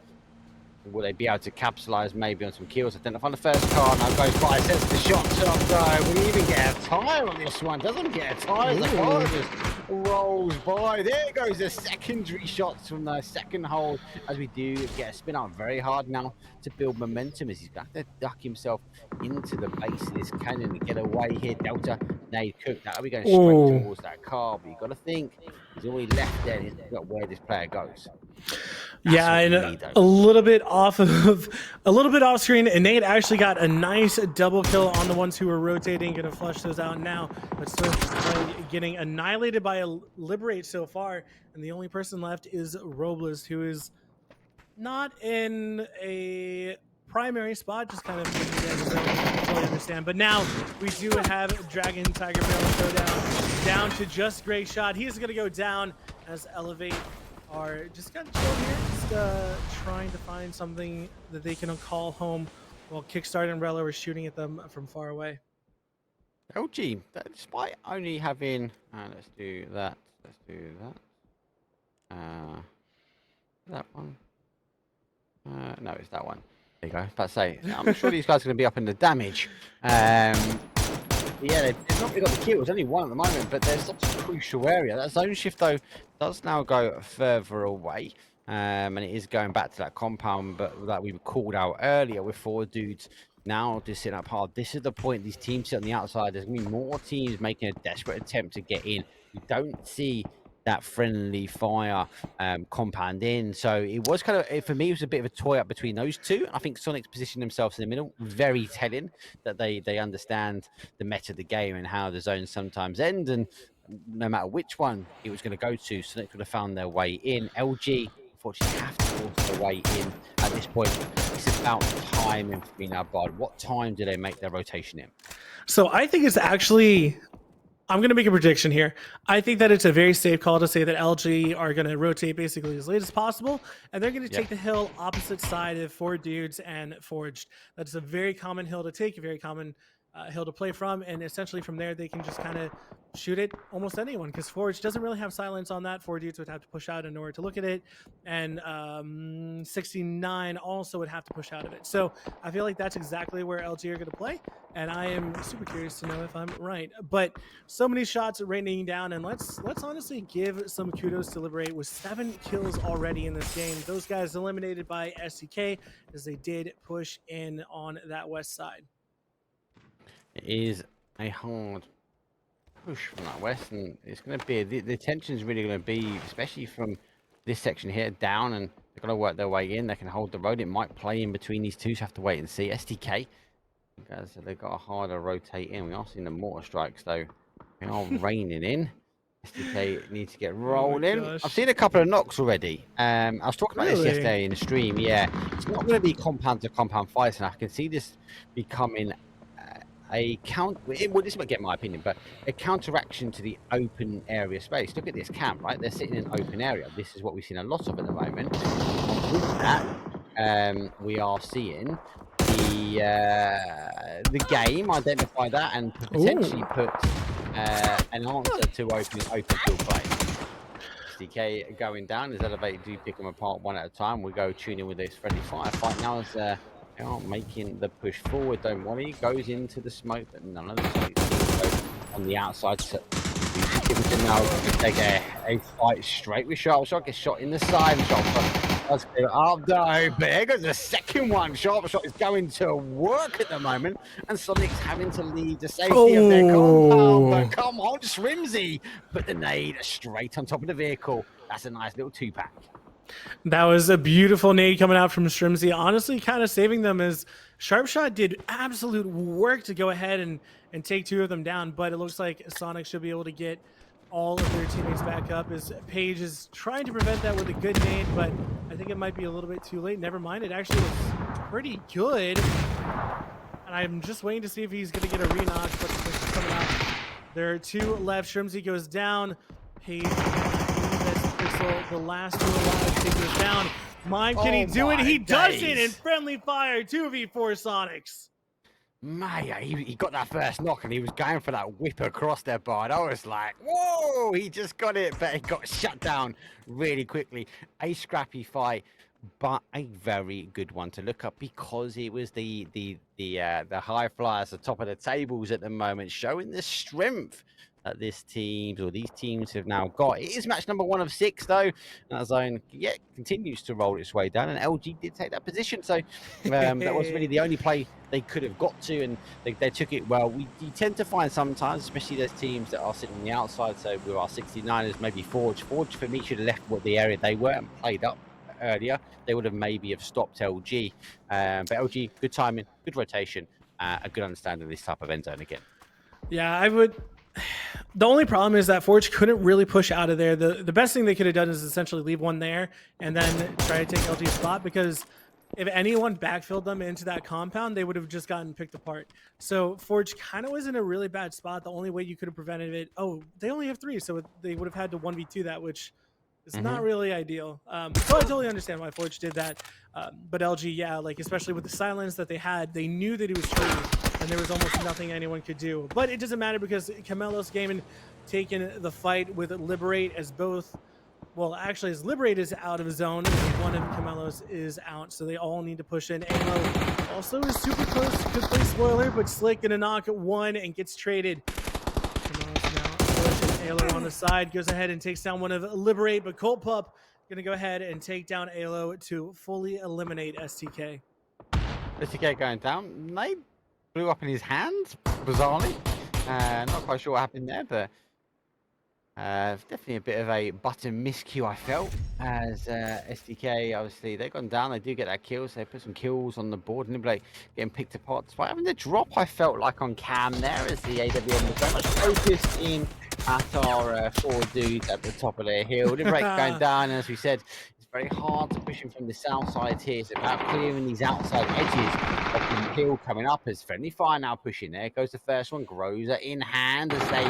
will they be able to capitalize maybe on some kills? Identify the first car, now goes by, sets the shots up, though. Will he even get a tire on this one? Doesn't get a tire, the car just rolls by. There goes the secondary shots from the second hold, as we do get a spin out very hard now to build momentum, as he's got to duck himself into the base of this canyon and get away here. Delta, NAE Cook, that'll be going straight towards that car, but you've got to think he's already left there, he's got where this player goes. Yeah, and a little bit off screen, and Nate actually got a nice double kill on the ones who were rotating. Gonna flush those out now, but Swift getting annihilated by a Liberate so far, and the only person left is Robles, who is not in a primary spot, just kind of fully understand. But now we do have Dragon Tiger Barrel go down to just Great Shot. He's gonna go down as Elevate are just kind of chill here, just trying to find something that they can call home while Kickstart and Rella were shooting at them from far away. LG, despite only having, let's do that, that one, no, it's that one. There you go. About to say, I'm sure these guys are going to be up in the damage. Yeah, they've not really got the kill. There's only one at the moment, but there's such a crucial area. That zone shift, though, does now go further away. And it is going back to that compound but that we called out earlier with 4 dudes now just sitting up hard. This is the point. These teams sit on the outside. There's going to be more teams making a desperate attempt to get in. You don't see that friendly fire compound in. So it was kind of, for me, it was a bit of a toy up between those two. I think Sonic's positioned themselves in the middle, very telling that they understand the meta of the game and how the zones sometimes end. And no matter which one it was going to go to, Sonic would have found their way in. LG, unfortunately, have to force their way in at this point. It's about timing for me now, Bard. What time do they make their rotation in? So I think it's actually, I'm going to make a prediction here. I think that it's a very safe call to say that LG are going to rotate basically as late as possible, and they're going to take the hill opposite side of Four Dudes and Forged. That's a very common hill to take, a very common hill to play from, and essentially from there they can just kind of shoot at almost anyone, because Forged doesn't really have silence on that. Four Dudes would have to push out in order to look at it, and 69 also would have to push out of it. So I feel like that's exactly where LG are going to play, and I am super curious to know if I'm right. But so many shots raining down, and let's honestly give some kudos to Liberate with 7 kills already in this game. Those guys eliminated by STK as they did push in on that west side. It is a hard push from that west, and it's going to be the tension's really going to be, especially from this section here down, and they're going to work their way in. They can hold the road. It might play in between these two, so have to wait and see. STK, guys, they've got a harder rotate in. We are seeing the mortar strikes though. They are raining in. STK needs to get rolling. I've seen a couple of knocks already. I was talking about this yesterday in the stream. Yeah, it's not going to be compound to compound fights, and I can see this becoming a this might get my opinion, but a counteraction to the open area space. Look at this camp, right? They're sitting in an open area. This is what we've seen a lot of at the moment. And with that, we are seeing the game identify that and potentially put an answer to open field play. STK going down as Elevate do pick them apart one at a time. We go tune in with this friendly firefight now as they are making the push forward. Don't worry, goes into the smoke, but none of the smoke goes on the outside. So now take a fight straight with Sharp Shot, gets shot in the side. Sharp Shot does clear it up though. But there goes the second one. Sharp Shot is going to work at the moment, and Sonic's having to leave the safety of their compound. But come on, Shrimzy, put the nade straight on top of the vehicle. That's a nice little 2-pack. That was a beautiful nade coming out from Shrimzy. Honestly, kind of saving them, as Sharpshot did absolute work to go ahead and take 2 of them down. But it looks like Sonic should be able to get all of their teammates back up, as Paige is trying to prevent that with a good nade, but I think it might be a little bit too late. Never mind, it actually looks pretty good. And I'm just waiting to see if he's going to get a re-notch, but it's coming out. There are 2 left. Shrimzy goes down. Paige, the last 2 alive, take this down. Mime, can he do it? He does it in friendly fire. 2v4 Sonics. Maya, he got that first knock and he was going for that whip across their bar. And I was like, whoa, he just got it, but it got shut down really quickly. A scrappy fight, but a very good one to look up, because it was the high flyers, the top of the tables at the moment, showing the strength that these teams have now got. It is match number 1 of 6 though. That zone continues to roll its way down, and LG did take that position. So that was really the only play they could have got to, and they took it well. You tend to find sometimes, especially those teams that are sitting on the outside, so with our 69ers, maybe Forge for me should have left what the area they were and played up earlier. They would have maybe stopped LG, but LG, good timing, good rotation, a good understanding of this type of end zone again. Yeah, I would. The only problem is that Forge couldn't really push out of there. The best thing they could have done is essentially leave one there and then try to take LG's spot, because if anyone backfilled them into that compound, they would have just gotten picked apart. So Forge kind of was in a really bad spot. The only way you could have prevented it, they only have 3, so they would have had to 1v2 that, which is not really ideal. So I totally understand why Forge did that. But LG, yeah, like especially with the silence that they had, they knew that it was free, and there was almost nothing anyone could do. But it doesn't matter, because Camelo's Gaming taking the fight with Liberate, as both, well, actually, as Liberate is out of zone, and one of Camelo's is out, so they all need to push in. Alo also is super close, could play spoiler, but Slick gonna knock 1 and gets traded. Camelo's now pushing Alo on the side, goes ahead and takes down one of Liberate, but Colt Pup gonna go ahead and take down Alo to fully eliminate STK. STK going down. They blew up in his hand, bizarrely. Not quite sure what happened there, but Definitely a bit of a button miscue, I felt, as SDK, obviously, they've gone down. They do get that kill, so they put some kills on the board. And like getting picked apart despite having the drop, I felt like on cam there, as the AWM was very much focused in at our 4 dudes at the top of their hill. Liberate going down, and as we said, it's very hard to push him from the south side here. It's about clearing these outside edges of the hill coming up. As Friendly Fire now pushing there. Goes the first one, Groza in hand as they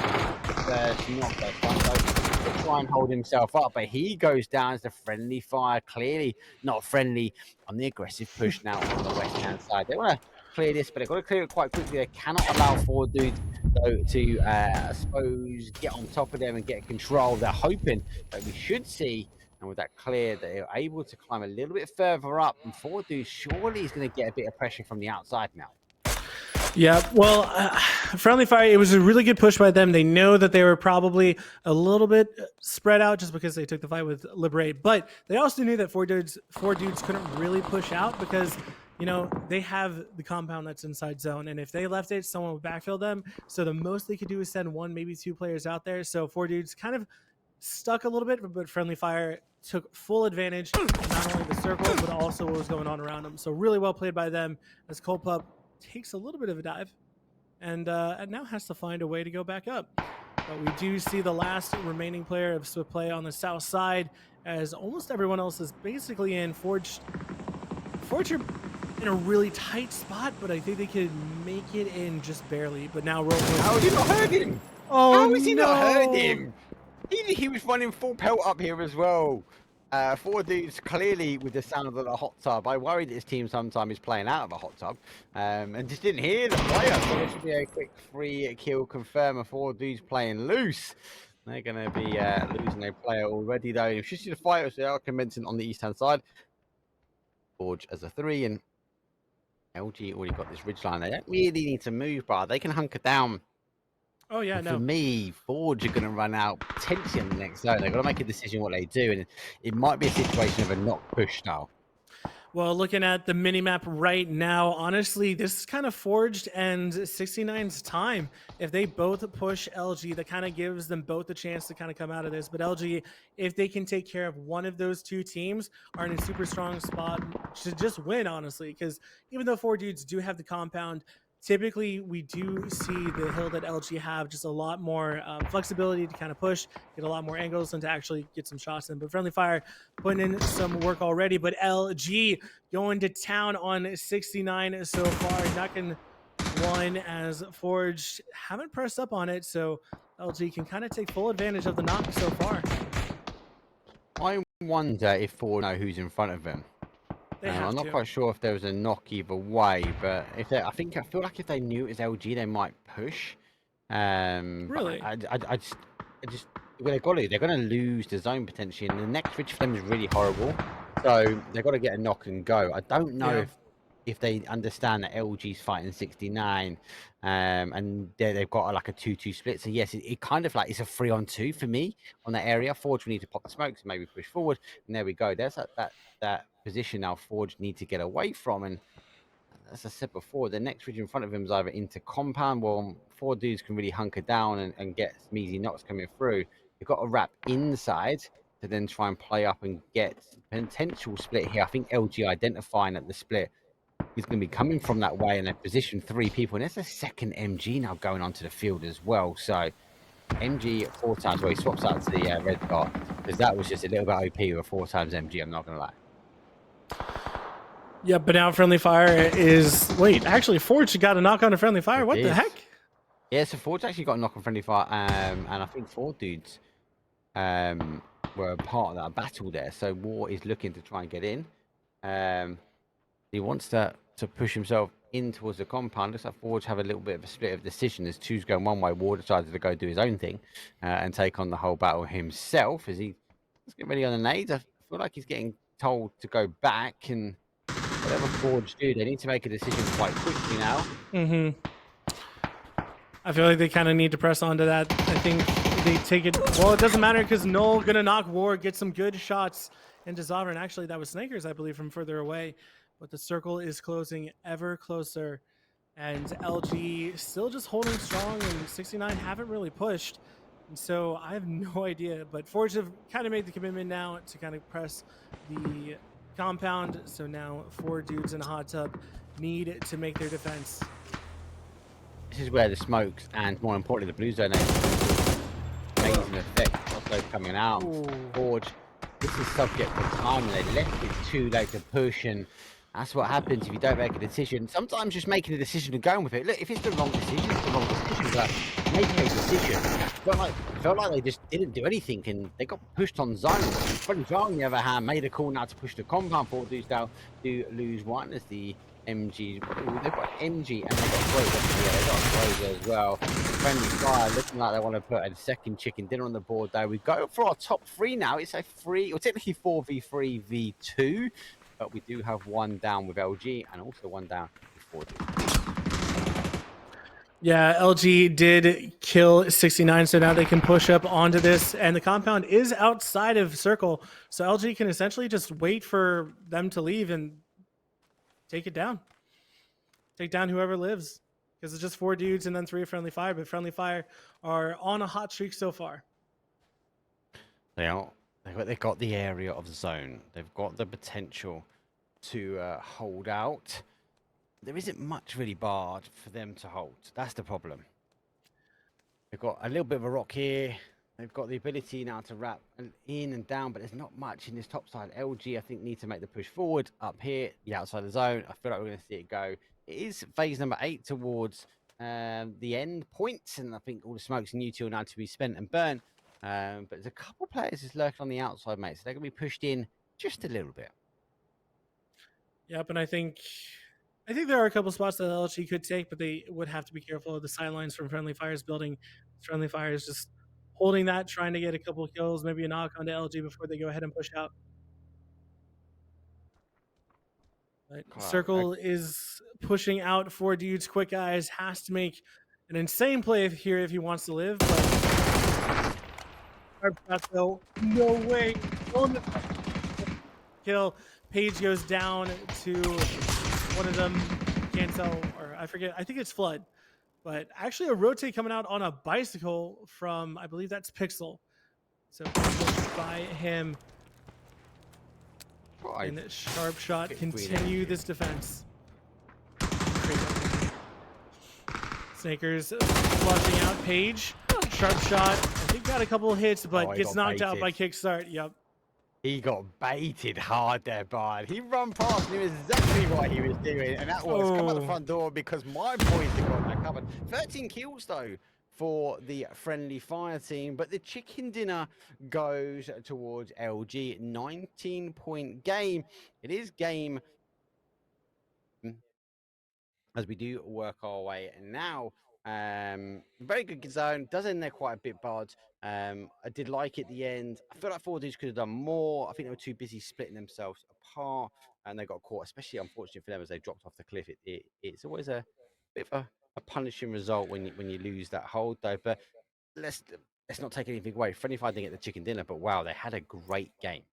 first knock that one to try and hold himself up, but he goes down as the Friendly Fire, clearly not friendly on the aggressive push now on the west hand side. They want to clear this, but they've got to clear it quite quickly. They cannot allow 4 dudes though to I suppose get on top of them and get control. They're hoping that we should see, and with that clear, they're able to climb a little bit further up, and 4 dudes surely is going to get a bit of pressure from the outside now. Yeah, well, Friendly Fire, it was a really good push by them. They know that they were probably a little bit spread out just because they took the fight with Liberate, but they also knew that 4 dudes couldn't really push out because, you know, they have the compound that's inside zone, and if they left it, someone would backfill them. So the most they could do is send 1, maybe 2 players out there. So 4 dudes kind of stuck a little bit, but Friendly Fire took full advantage of not only the circle, but also what was going on around them. So really well played by them as Cold Pup takes a little bit of a dive and now has to find a way to go back up. But we do see the last remaining player of Swift Play on the south side, as almost everyone else is basically in. Forge are in a really tight spot, but I think they could make it in just barely. But now Roll. How did he not hurt him? Oh, how has he no. not hurt him? He was running full pelt up here as well. 4 dudes clearly with the sound of the hot tub. I worried that his team sometimes is playing out of a hot tub and just didn't hear the player. So there should be a quick 3 kill confirmer. 4 dudes playing loose. They're going to be losing a player already though. You should see the fighters they are commencing on the east hand side. Forge as a 3 and LG already got this ridge line. They don't really need to move, but they can hunker down. Oh, yeah, And no. for me, Forge are going to run out potentially in the next zone. They've got to make a decision what they do, and it might be a situation of a knock push style. Well, looking at the minimap right now, honestly, this is kind of Forged and 69's time. If they both push LG, that kind of gives them both a chance to kind of come out of this. But LG, if they can take care of one of those 2 teams, are in a super strong spot to just win, honestly. Because even though 4 dudes do have the compound, typically we do see the hill that LG have just a lot more flexibility to kind of push, get a lot more angles, and to actually get some shots in. But Friendly Fire putting in some work already, but LG going to town on 69 so far, knocking 1 as Forge haven't pressed up on it, so LG can kind of take full advantage of the knock so far. I wonder if Forge know who's in front of them. I'm not quite sure if there was a knock either way, but if they, I feel like if they knew it was LG, they might push. Really? I just well, they've got to. They're going to lose the zone potentially, and the next ridge for them is really horrible. So they've got to get a knock and go. I don't know if they understand that LG's fighting 69, and they've got like a 2-2 split. So yes, it kind of like it's a 3-on-2 for me on that area. Forge we need to pop the smokes and maybe push forward, and there we go. There's that position now Forge need to get away from, and as I said before, the next ridge in front of him is either into compound. Well, 4 dudes can really hunker down and get some easy knocks coming through. You've got to wrap inside to then try and play up and get potential split here. I think LG identifying that the split is going to be coming from that way, and they position 3 people, and there's a second MG now going onto the field as well. So MG 4 times, well, he swaps out to the red dot, because that was just a little bit OP with a 4 times MG, I'm not going to lie. Yeah, but now Friendly Fire is... Wait, actually, Forge got a knock on a Friendly Fire? What the heck? Yeah, so Forge actually got a knock on Friendly Fire, and I think 4 dudes were part of that battle there. So War is looking to try and get in. He wants to push himself in towards the compound. Looks like Forge have a little bit of a split of decision as 2's going one way. War decided to go do his own thing and take on the whole battle himself. As he's getting ready on the nades, I feel like he's getting told to go back, and whatever Forge do, they need to make a decision quite quickly now. I feel like they kind of need to press onto that. I think they take it... Well, it doesn't matter because Null gonna knock War, get some good shots into Sovereign. Actually, that was Snakers, I believe, from further away. But the circle is closing ever closer. And LG still just holding strong, and 69 haven't really pushed. And so I have no idea, but Forge have kind of made the commitment now to kind of press the compound. So now 4 dudes in a hot tub need to make their defense. This is where the smokes and, more importantly, the blue zone amazing effect also coming out. Ooh. Forge, this is subject to time, and they left it too late to push, and that's what happens if you don't make a decision. Sometimes just making a decision and going with it. Look, if it's the wrong decision, it's the wrong decision, but making a decision. Felt like they just didn't do anything, and they got pushed on zone. Friendly Fire, on the other hand, made a call now to push the compound. Forward dudes down to lose one as the MG. They've got MG and they've got Grover. Yeah, they've got Grover as well. Friendly Fire looking like they want to put a second chicken dinner on the board, though. We go for our top 3 now. It's a 3, or technically 4v3 v2, but we do have 1 down with LG and also 1 down with 4D. Yeah, LG did kill 69, so now they can push up onto this, and the compound is outside of circle, so LG can essentially just wait for them to leave and take it down. Take down whoever lives, because it's just 4 dudes and then 3 Friendly Fire, but Friendly Fire are on a hot streak so far. They've got the area of the zone. They've got the potential to hold out. There isn't much really barred for them to hold. That's the problem. They've got a little bit of a rock here. They've got the ability now to wrap in and down, but there's not much in this top side. LG, I think, need to make the push forward up here, the outside the zone. I feel like we're going to see it go. It is phase number 8 towards the end points, and I think all the smokes and util now to be spent and burnt. But there's a couple players just lurking on the outside, mate, so they're going to be pushed in just a little bit. Yep, and I think there are a couple spots that LG could take, but they would have to be careful of the sidelines from Friendly Fire's building. Friendly Fire is just holding that, trying to get a couple kills, maybe a knock onto LG before they go ahead and push out. But Circle is pushing out 4 dudes. Quick Eyes has to make an insane play here if he wants to live, but hard shot though. No way. Kill. Page goes down to one of them. Can't tell, or I forget. I think it's Flood, but actually a rotate coming out on a bicycle from, I believe that's Pixel. So by him. And that sharp shot continue this defense. Snakers flushing out Page. Sharp shot. I think got a couple of hits, but gets knocked out by Kickstart. Yep. He got baited hard there, Bard. He run past and knew exactly what he was doing, and that was come out the front door because my boys have got that covered. 13 kills though for the Friendly Fire team, but the chicken dinner goes towards LG. 19-point game. It is game as we do work our way now. Very good zone. Does end there quite a bit, Bard. I did like it at the end. I feel like 4 dudes could have done more. I think they were too busy splitting themselves apart, and they got caught, especially unfortunately for them as they dropped off the cliff. It's always a bit of a punishing result when you lose that hold, though. But let's not take anything away. Friendly Fire didn't get the chicken dinner, but wow, they had a great game.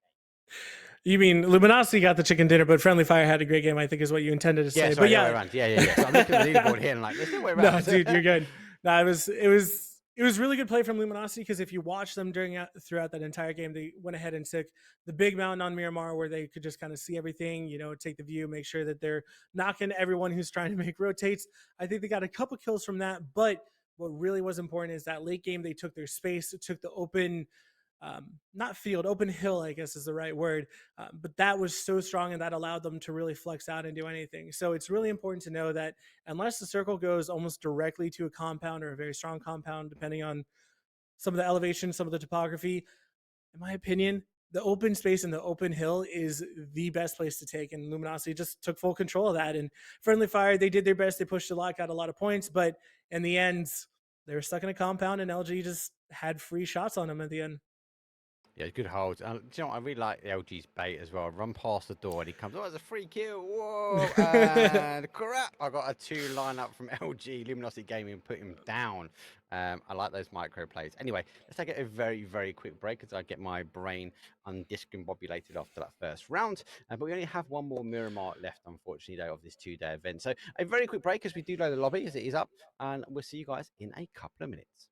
You mean Luminosity got the chicken dinner, but Friendly Fire had a great game, I think is what you intended to say. Sorry, but yeah. Yeah. So I'm looking at the leaderboard here and like, there's no way around. No, dude, you're good. No, it was really good play from Luminosity, because if you watch them throughout that entire game, they went ahead and took the big mountain on Miramar where they could just kind of see everything, take the view, make sure that they're knocking everyone who's trying to make rotates. I think they got a couple kills from that, but what really was important is that late game, they took their space, took the open, not field, open hill, I guess is the right word. But that was so strong, and that allowed them to really flex out and do anything. So it's really important to know that unless the circle goes almost directly to a compound or a very strong compound, depending on some of the elevation, some of the topography, in my opinion, the open space and the open hill is the best place to take. And Luminosity just took full control of that. And Friendly Fire, they did their best. They pushed a lot, got a lot of points, but in the end, they were stuck in a compound, and LG just had free shots on them at the end. Yeah, good hold. Do you know what? I really like the LG's bait as well. Run past the door and he comes, it's a free kill. Whoa. And crap. I got a 2 lineup from LG. Luminosity Gaming put him down. I like those micro plays. Anyway, let's take a very, very quick break as I get my brain undiscombobulated after that first round. But we only have 1 more Miramar left, unfortunately, though, of this 2-day event. So a very quick break as we do load the lobby as it is up. And we'll see you guys in a couple of minutes.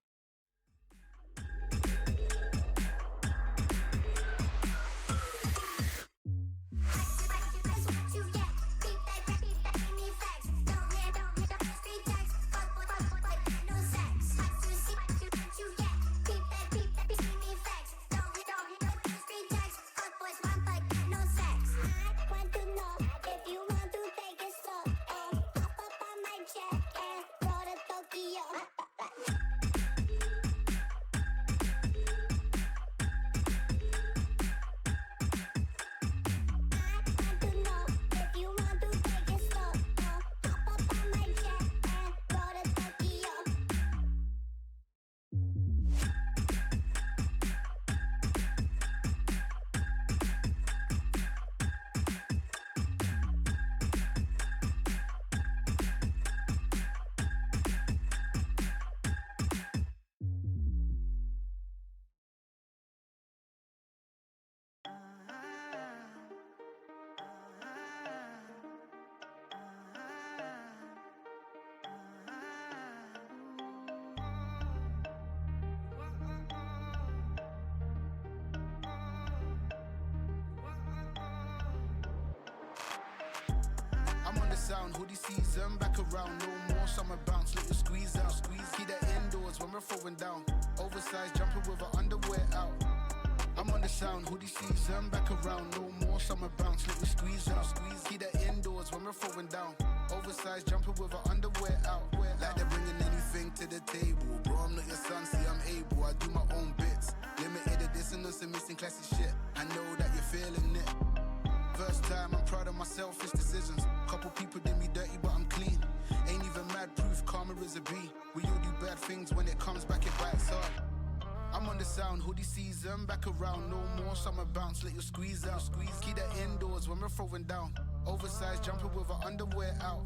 sound, hoodie season, back around, no more summer bounce, let you squeeze out, keep that indoors when we're throwing down, oversized jumper with her underwear out. I'm on the sound, hoodie season, back around, no more summer bounce, let you squeeze out, keep that indoors when we're throwing down, oversized jumper with her underwear out. Like they're bringing anything to the table, bro, I'm not your son, see I'm able, I do my own bits, limited edition and some missing classic shit, I know that you're feeling it. First time, I'm proud of my selfish decisions. Couple people did me dirty, but I'm clean. Ain't even mad proof, karma is a B. We all do bad things, when it comes back, it bites hard. I'm on the sound, hoodie season, back around, no more summer bounce, let you squeeze out, keep that indoors when we're throwing down, oversized jumper with her underwear out.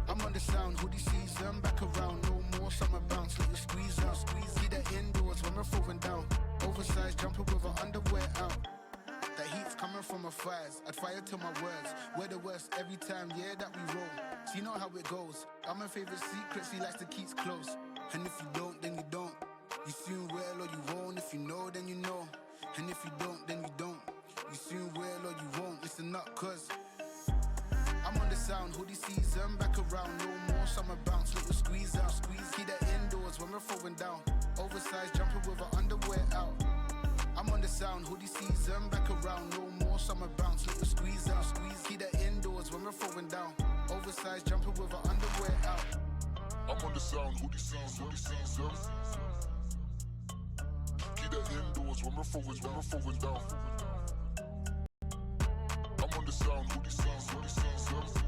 I'm on the sound, hoodie season, back around, no more summer bounce, let you squeeze out, keep that indoors when we're throwing down, oversized jumper with her underwear out. That heat's coming from my thighs, I'd fire to my words, we're the worst every time, yeah, that we roll. So you know how it goes, I'm my favorite secrets, he likes to keep close. And if you don't, then you don't. You soon will or you won't, if you know, then you know. And if you don't, then you don't. You soon will or you won't, listen up, cause I'm on the sound, hoodie season, back around, no more summer bounce, let you squeeze out, keep that indoors when we're throwing down, oversized jumper with her underwear out. I'm on the sound, hoodie season, back around, no more summer bounce, let you squeeze out, keep that indoors when we're throwing down, oversized jumper with her underwear out. I'm on the sound, hoodie season, keep that indoors when we're throwing down. I'm on the sound, hoodie season,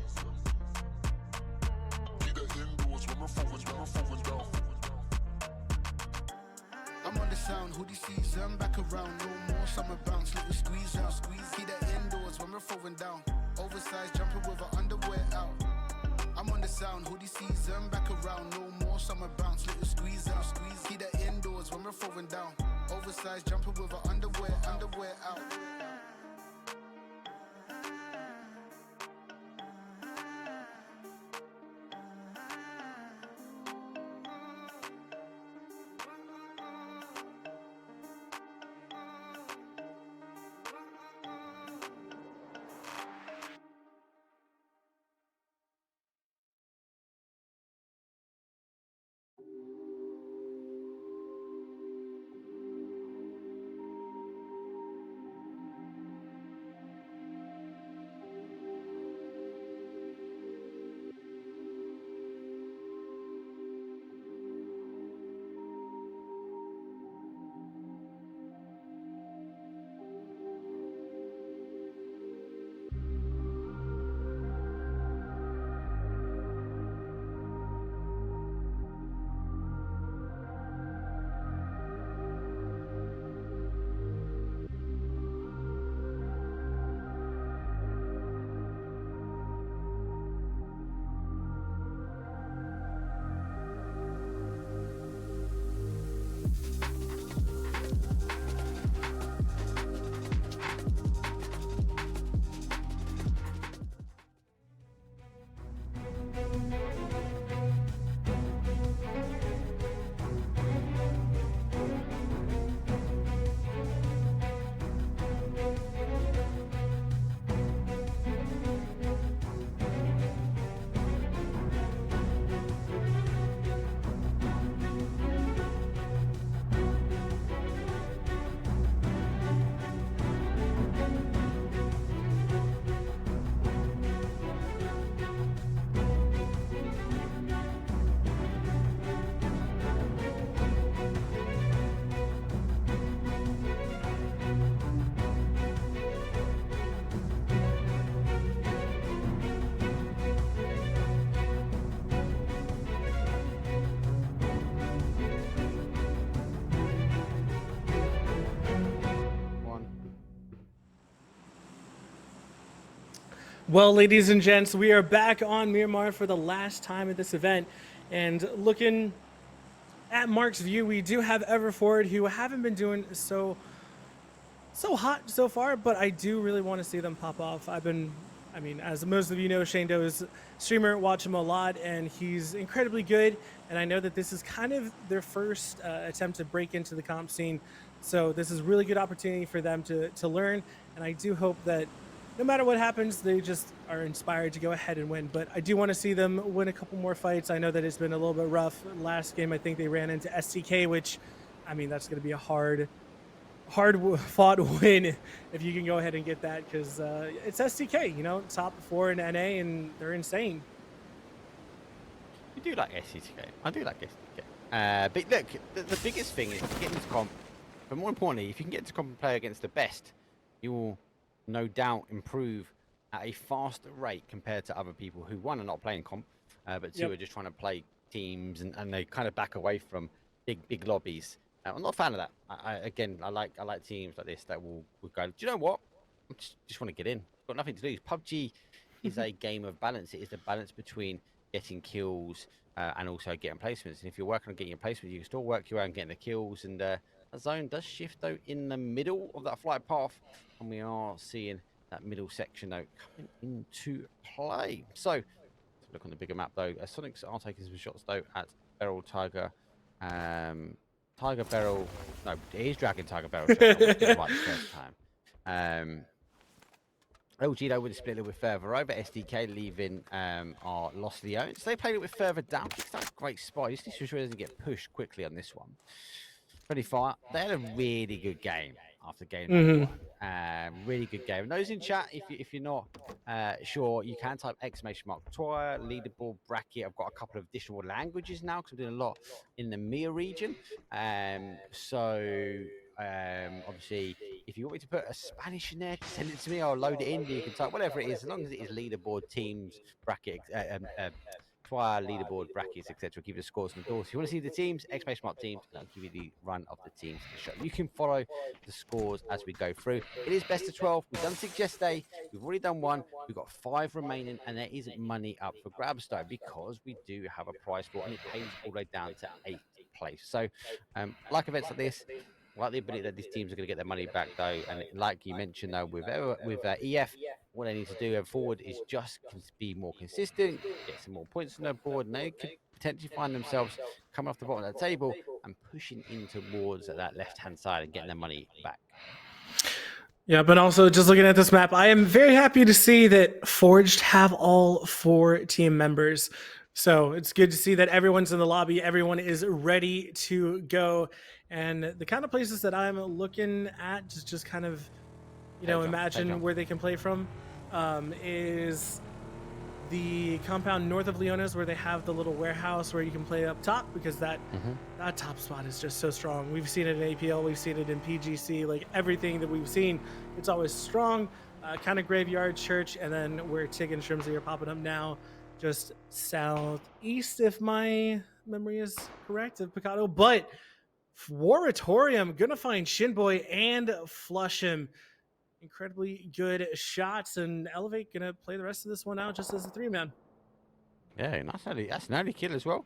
keep that indoors when we're throwing down. I'm on the sound, hoodie season, back around, no more summer bounce, let you squeeze out, keep that indoors when we're throwing down, oversized jumper with her underwear out. I'm on the sound, hoodie season, back around, no more summer bounce, let you squeeze out, keep that indoors when we're throwing down, oversized jumper with her underwear out. Well, ladies and gents, we are back on Miramar for the last time at this event. And looking at Mark's view, we do have Everford, who haven't been doing so hot so far, but I do really want to see them pop off. As most of you know, Shane Doe is a streamer, watch him a lot, and he's incredibly good. And I know that this is kind of their first attempt to break into the comp scene. So this is a really good opportunity for them to learn. And I do hope that no matter what happens, they just are inspired to go ahead and win. But I do want to see them win a couple more fights. I know that it's been a little bit rough. Last game, I think they ran into STK, which, I mean, that's going to be a hard fought win if you can go ahead and get that, because it's STK, you know, top 4 in NA, and they're insane. You do like SCK. I do like SCK. But look, the biggest thing is getting into comp. But more importantly, if you can get into comp and play against the best, you will no doubt improve at a faster rate compared to other people who, one, are not playing comp, but two, are just trying to play teams, and they kind of back away from big lobbies. I'm not a fan of that. I like teams like this that will go, do you know what? I just want to get in. Got nothing to lose. PUBG is a game of balance. It is the balance between getting kills and also getting placements. And if you're working on getting your placements, you can still work your way on getting the kills. And the zone does shift though in the middle of that flight path, and we are seeing that middle section though coming into play. So look on the bigger map though. Sonics are taking some shots though at Beryl Tiger. Tiger Beryl. No, it is Dragon Tiger Beryl. I did it right the first time. LG though would split a little bit further over. SDK leaving our Lost Leones. They played it with further down. It's not a great spot. You just need to ensure it doesn't get pushed quickly on this one. Friendly Fire, they had a really good game after game number 1. Really good game. And those in chat, if you're not sure, you can type !Twire, leaderboard bracket. I've got a couple of additional languages now because I'm doing a lot in the MEA region. Obviously, if you want me to put a Spanish in there, send it to me. I'll load it in. You can type whatever it is, as long as it is leaderboard, teams, bracket, Twire, leaderboard, brackets, etc. Give you the scores on the door. So if you want to see the teams, teams, and I'll give you the run of the teams in the show. You can follow the scores as we go through. It is best of 12. We've done 6 yesterday. We've already done 1. We've got 5 remaining, and there is money up for grabs though, because we do have a prize for, and it pays all the way down to 8th place. So, like events like this, like the ability that these teams are going to get their money back though, and like you mentioned though, with EF, what they need to do forward is just be more consistent, get some more points on their board, and they could potentially find themselves coming off the bottom of the table and pushing in towards that left-hand side and getting their money back. Yeah, but also just looking at this map, I am very happy to see that Forged have all 4 team members. So it's good to see that everyone's in the lobby, everyone is ready to go. And the kind of places that I'm looking at, just kind of, you know, imagine where they can play from, is the compound north of Leona's, where they have the little warehouse where you can play up top, because that top spot is just so strong. We've seen it in APL, we've seen it in PGC, like everything that we've seen, it's always strong. Kind of graveyard church, and then where Tig and Shrimsy are popping up now, just southeast, if my memory is correct, of Picado. But Waratorium gonna find Shinboy and flush him. Incredibly good shots, and Elevate gonna play the rest of this one out just as a 3-man. Yeah, that's an early kill as well.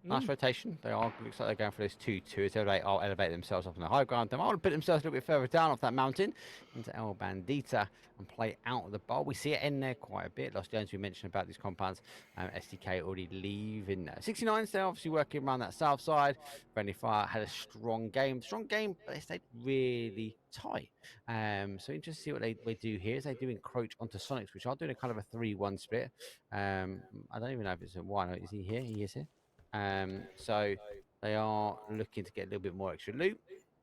Nice rotation. They are, looks like they're going for this 2-2. So they are elevate themselves up on the high ground. They might put themselves a little bit further down off that mountain into El Bandita and play out of the bowl. We see it in there quite a bit. Lost Jones, we mentioned about these compounds. SDK already leaving. 69s, they're obviously working around that south side. Friendly Fire had a strong game. But they stayed really tight. So interesting to see what they do here. Is they do encroach onto Sonics, which are doing a kind of a 3-1 split. I don't even know if it's a 1. Is he here? He is here. So they are looking to get a little bit more extra loot.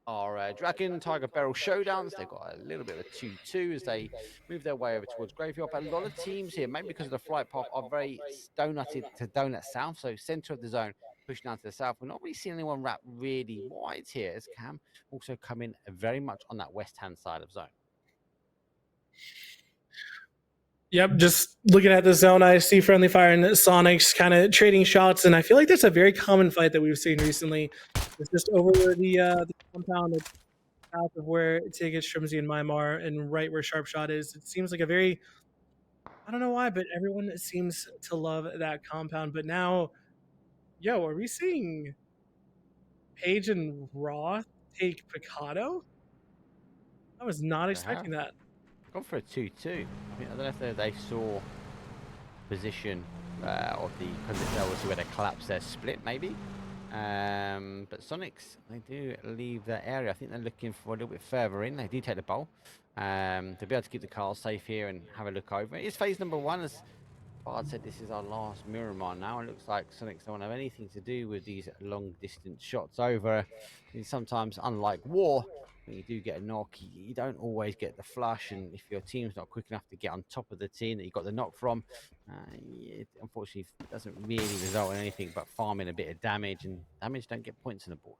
Our Dragon Tiger Beryl showdowns, they've got a little bit of a 2-2 as they move their way over towards Graveyard. But a lot of teams here, maybe because of the flight path, are very donutted to donut south, so center of the zone, pushing down to the south. We're not really seeing anyone wrap really wide here, as Cam also come in very much on that west-hand side of zone. Yep, just looking at the zone, I see Friendly Fire and Sonics kind of trading shots, and I feel like that's a very common fight that we've seen recently. It's just over the compound south of where Tigit, Shrimsy, and Mymar, and right where Sharpshot is. It seems like a very, I don't know why, but everyone seems to love that compound. But now, are we seeing Paige and Roth take Picado? I was not expecting that. Gone for a 2-2. I don't know if they saw position of the, because it's obviously where they collapse their split, maybe. But Sonics, they do leave that area. I think they're looking for a little bit further in. They do take the bowl. To be able to keep the cars safe here and have a look over. It's phase number 1. As Bard said, this is our last Miramar now. It looks like Sonics don't have anything to do with these long distance shots over. And sometimes, unlike war, when you do get a knock, you don't always get the flush. And if your team's not quick enough to get on top of the team that you got the knock from, it unfortunately doesn't really result in anything but farming a bit of damage. And damage don't get points on the board.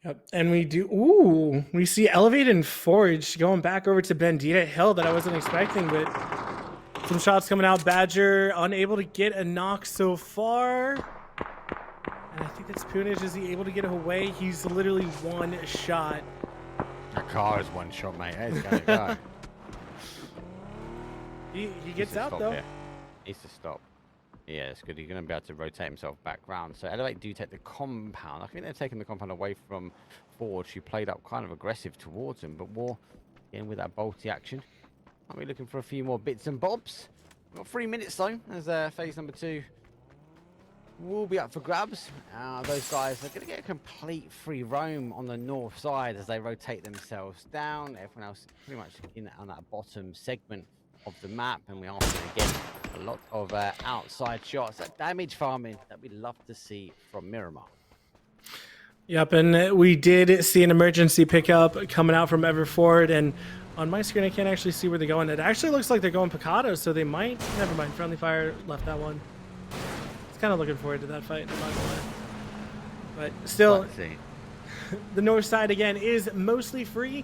Yep. And we do. Ooh, we see Elevate and Forge going back over to Bandita Hill that I wasn't expecting, but some shots coming out. Badger unable to get a knock so far. And I think that's Punage. Is he able to get away? He's literally one shot. That car is one shot, mate. It's gonna go. He gets out though. Here. Needs to stop. Yeah, it's good. He's going to be able to rotate himself back round. So Elevate do take the compound. I think they're taking the compound away from Forge, who played up kind of aggressive towards him. But War, again, with that bolty action. I'll be looking for a few more bits and bobs. We've got 3 minutes, though, as phase number 2 will be up for grabs. Those guys are going to get a complete free roam on the north side as they rotate themselves down. Everyone else pretty much in on that bottom segment of the map, and we are going to get a lot of outside shots, that damage farming that we love to see from Miramar. Yep, and we did see an emergency pickup coming out from Everford, and on my screen I can't actually see where they're going. It actually looks like they're going Picado, so they might. Never mind, friendly fire left that one. I was kind of looking forward to that fight, I'm not gonna lie. But still, the north side again is mostly free.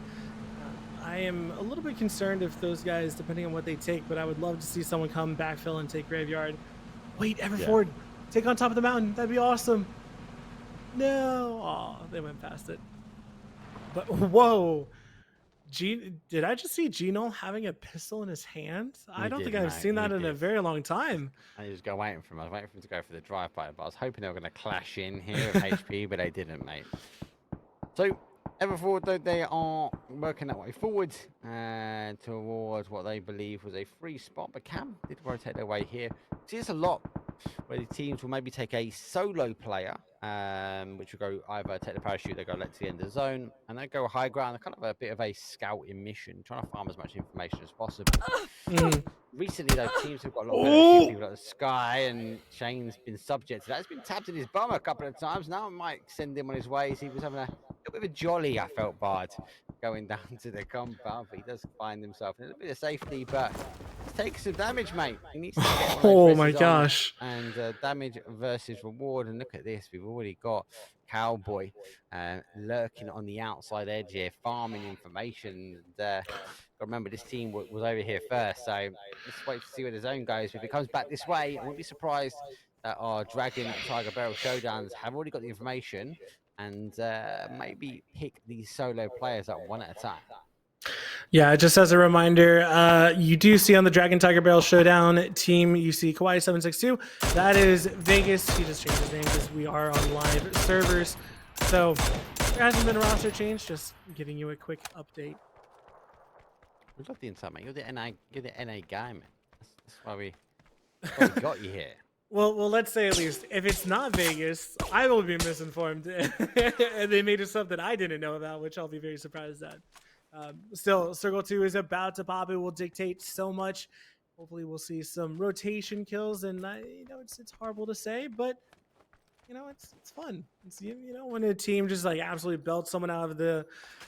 I am a little bit concerned if those guys, depending on what they take, but I would love to see someone come backfill and take Graveyard. Wait, Everford, take on top of the mountain. That'd be awesome. No, oh, they went past it. But whoa, did I just see Gino having a pistol in his hand? I don't think I've seen that in a very long time. I was waiting for him. I was waiting for him to go for the drive-by, but I was hoping they were going to clash in here with HP, but they didn't, mate. So Everford, though, they are working that way forward towards what they believe was a free spot, but Cam did rotate their way here. See, there's a lot where the teams will maybe take a solo player, which will go either take the parachute, they go left to the end of the zone, and they go high ground, kind of a bit of a scouting mission, trying to farm as much information as possible. Recently, though, teams have got a lot of people like the Sky, and Shane's been subject to that. He's been tapped in his bum a couple of times. Now I might send him on his way. He was having a little bit of a jolly, I felt, Bard, going down to the compound, but he does find himself in a little bit of safety, but he's taking some damage, mate. He needs to get oh my gosh. And damage versus reward, and look at this, we've already got Cowboy lurking on the outside edge here, farming information. And remember, this team was over here first, so let's wait to see where the zone goes. If it comes back this way, I won't be surprised that our Dragon and Tiger Barrel showdowns have already got the information and maybe pick these solo players up one at a time. Yeah, just as a reminder, you do see on the Dragon Tiger Barrel Showdown team, you see Kawhi762. That is Vegas. He just changed his name because we are on live servers. So there hasn't been a roster change, just giving you a quick update. We love the insight, mate. You're the NA guy, man. That's why we got you here. Well, let's say at least if it's not Vegas, I will be misinformed, and they made it something I didn't know about, which I'll be very surprised at. Still, Circle 2 is about to pop. It will dictate so much. Hopefully, we'll see some rotation kills, and it's horrible to say, but it's fun. It's when a team just like absolutely belts someone out of the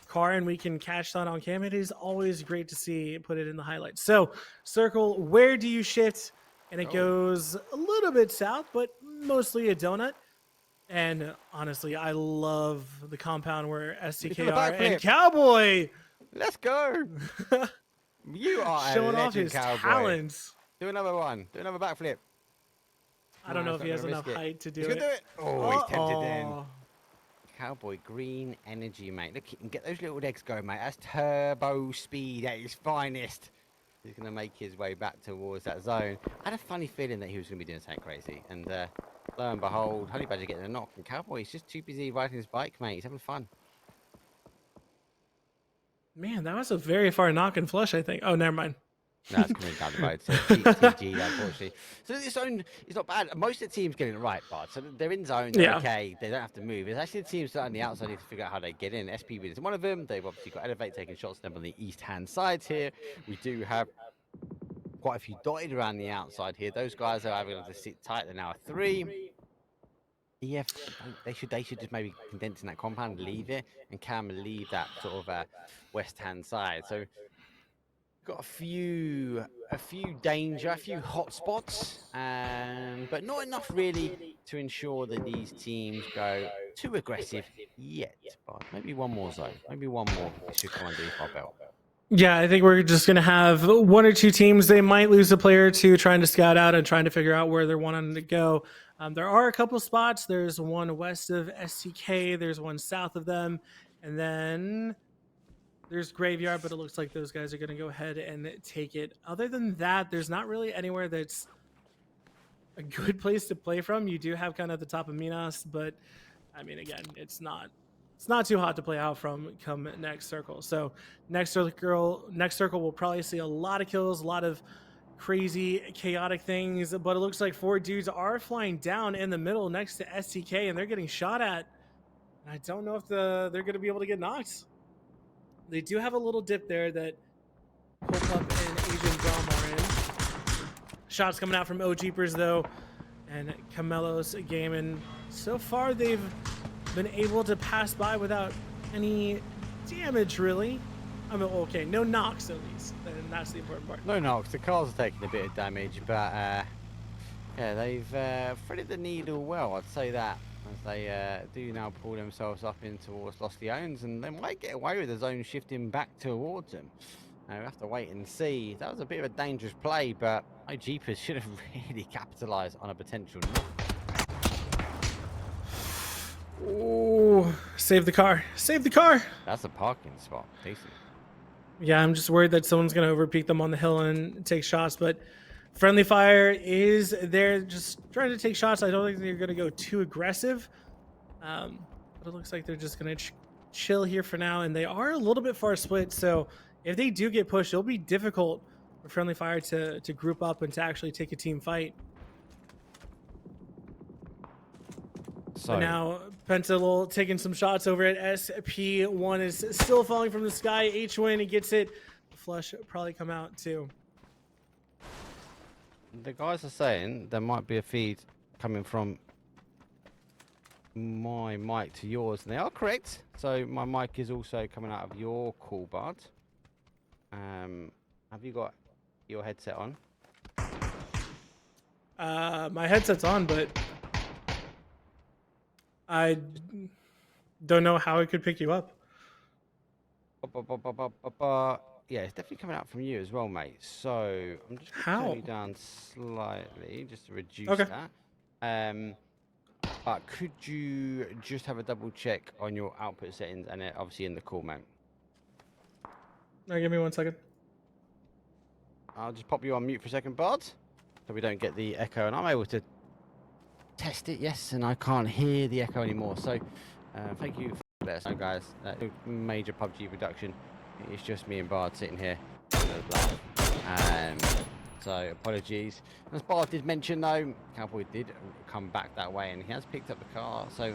car and we can catch that on cam, it is always great to see. Put it in the highlights. So Circle, where do you shift? And it goes a little bit south, but mostly a donut. And honestly, I love the compound where STKR and Cowboy. Let's go. You are showing a off his Cowboy. talents. Do another one. Do another backflip. I don't know if he has enough height to do it. He's gonna do it. Oh, he's tempted in. Cowboy, green energy, mate. Look, he can get those little legs going, mate. That's turbo speed at its finest. He's going to make his way back towards that zone. I had a funny feeling that he was going to be doing something crazy. And lo and behold, Honey Badger getting a knock. And Cowboy is just too busy riding his bike, mate. He's having fun. Man, that was a very far knock and flush, I think. Oh, never mind. No, it's coming down the road. So TG, unfortunately. So this zone is not bad. Most of the teams getting it right, but so they're in zone. They're Yeah. okay. They don't have to move. It's actually the teams that are on the outside need to figure out how they get in. SP is one of them. They've obviously got Elevate taking shots at them on the east-hand side here. We do have quite a few dotted around the outside here. Those guys are able to sit tight. They're now a 3. EF, they should just maybe condense in that compound, leave it, and Cam leave that sort of west-hand side. So got a few hot spots, but not enough really to ensure that these teams go too aggressive yet. But maybe one more zone, maybe one more should come underneath our belt. Yeah, I think we're just going to have 1 or 2 teams. They might lose a player or 2 trying to scout out and trying to figure out where they're wanting to go. There are a couple spots. There's one west of STK. There's one south of them. And then there's Graveyard, but it looks like those guys are going to go ahead and take it. Other than that, there's not really anywhere that's a good place to play from. You do have kind of the top of Minas, but I mean, again, it's not too hot to play out from come next circle. So next circle will probably see a lot of kills, a lot of crazy chaotic things, but it looks like 4 dudes are flying down in the middle next to STK and they're getting shot at. And I don't know if they're going to be able to get knocked. They do have a little dip there that Pull Up and Asian Drum are in. Shots coming out from OGpers though, and Camelo's gaming. So far they've been able to pass by without any damage, really. I mean, okay, no knocks at least, and that's the important part. No knocks. The cars are taking a bit of damage, but yeah, they've threaded the needle well. I'd say that as they do now pull themselves up in towards Los Leones, and they might get away with the zone shifting back towards them. We have to wait and see. That was a bit of a dangerous play, but OGpers should have really capitalized on a potential knock. Oh, save the car. Save the car. That's a parking spot. Decent. Yeah, I'm just worried that someone's going to overpeak them on the hill and take shots, but friendly fire is there just trying to take shots. I don't think they're going to go too aggressive, but it looks like they're just going to chill here for now, and they are a little bit far split, so if they do get pushed, it'll be difficult for friendly fire to group up and to actually take a team fight. So but now Pentalol taking some shots over at SP1 is still falling from the sky. H-Win, he gets it. The flush probably come out too. The guys are saying there might be a feed coming from my mic to yours, and they are correct. So my mic is also coming out of your call, Bard. Have you got your headset on? My headset's on, but I don't know how it could pick you up. Yeah, it's definitely coming out from you as well, mate. So I'm just going to turn you down slightly just to reduce that. But could you just have a double check on your output settings and obviously in the call, mate? Now, give me 1 second. I'll just pop you on mute for a second, Bard, so we don't get the echo, and I'm able to test it, yes, and I can't hear the echo anymore. So thank you for that. So guys, major PUBG reduction. It's just me and Bard sitting here. So apologies. As Bard did mention though, Cowboy did come back that way and he has picked up the car. So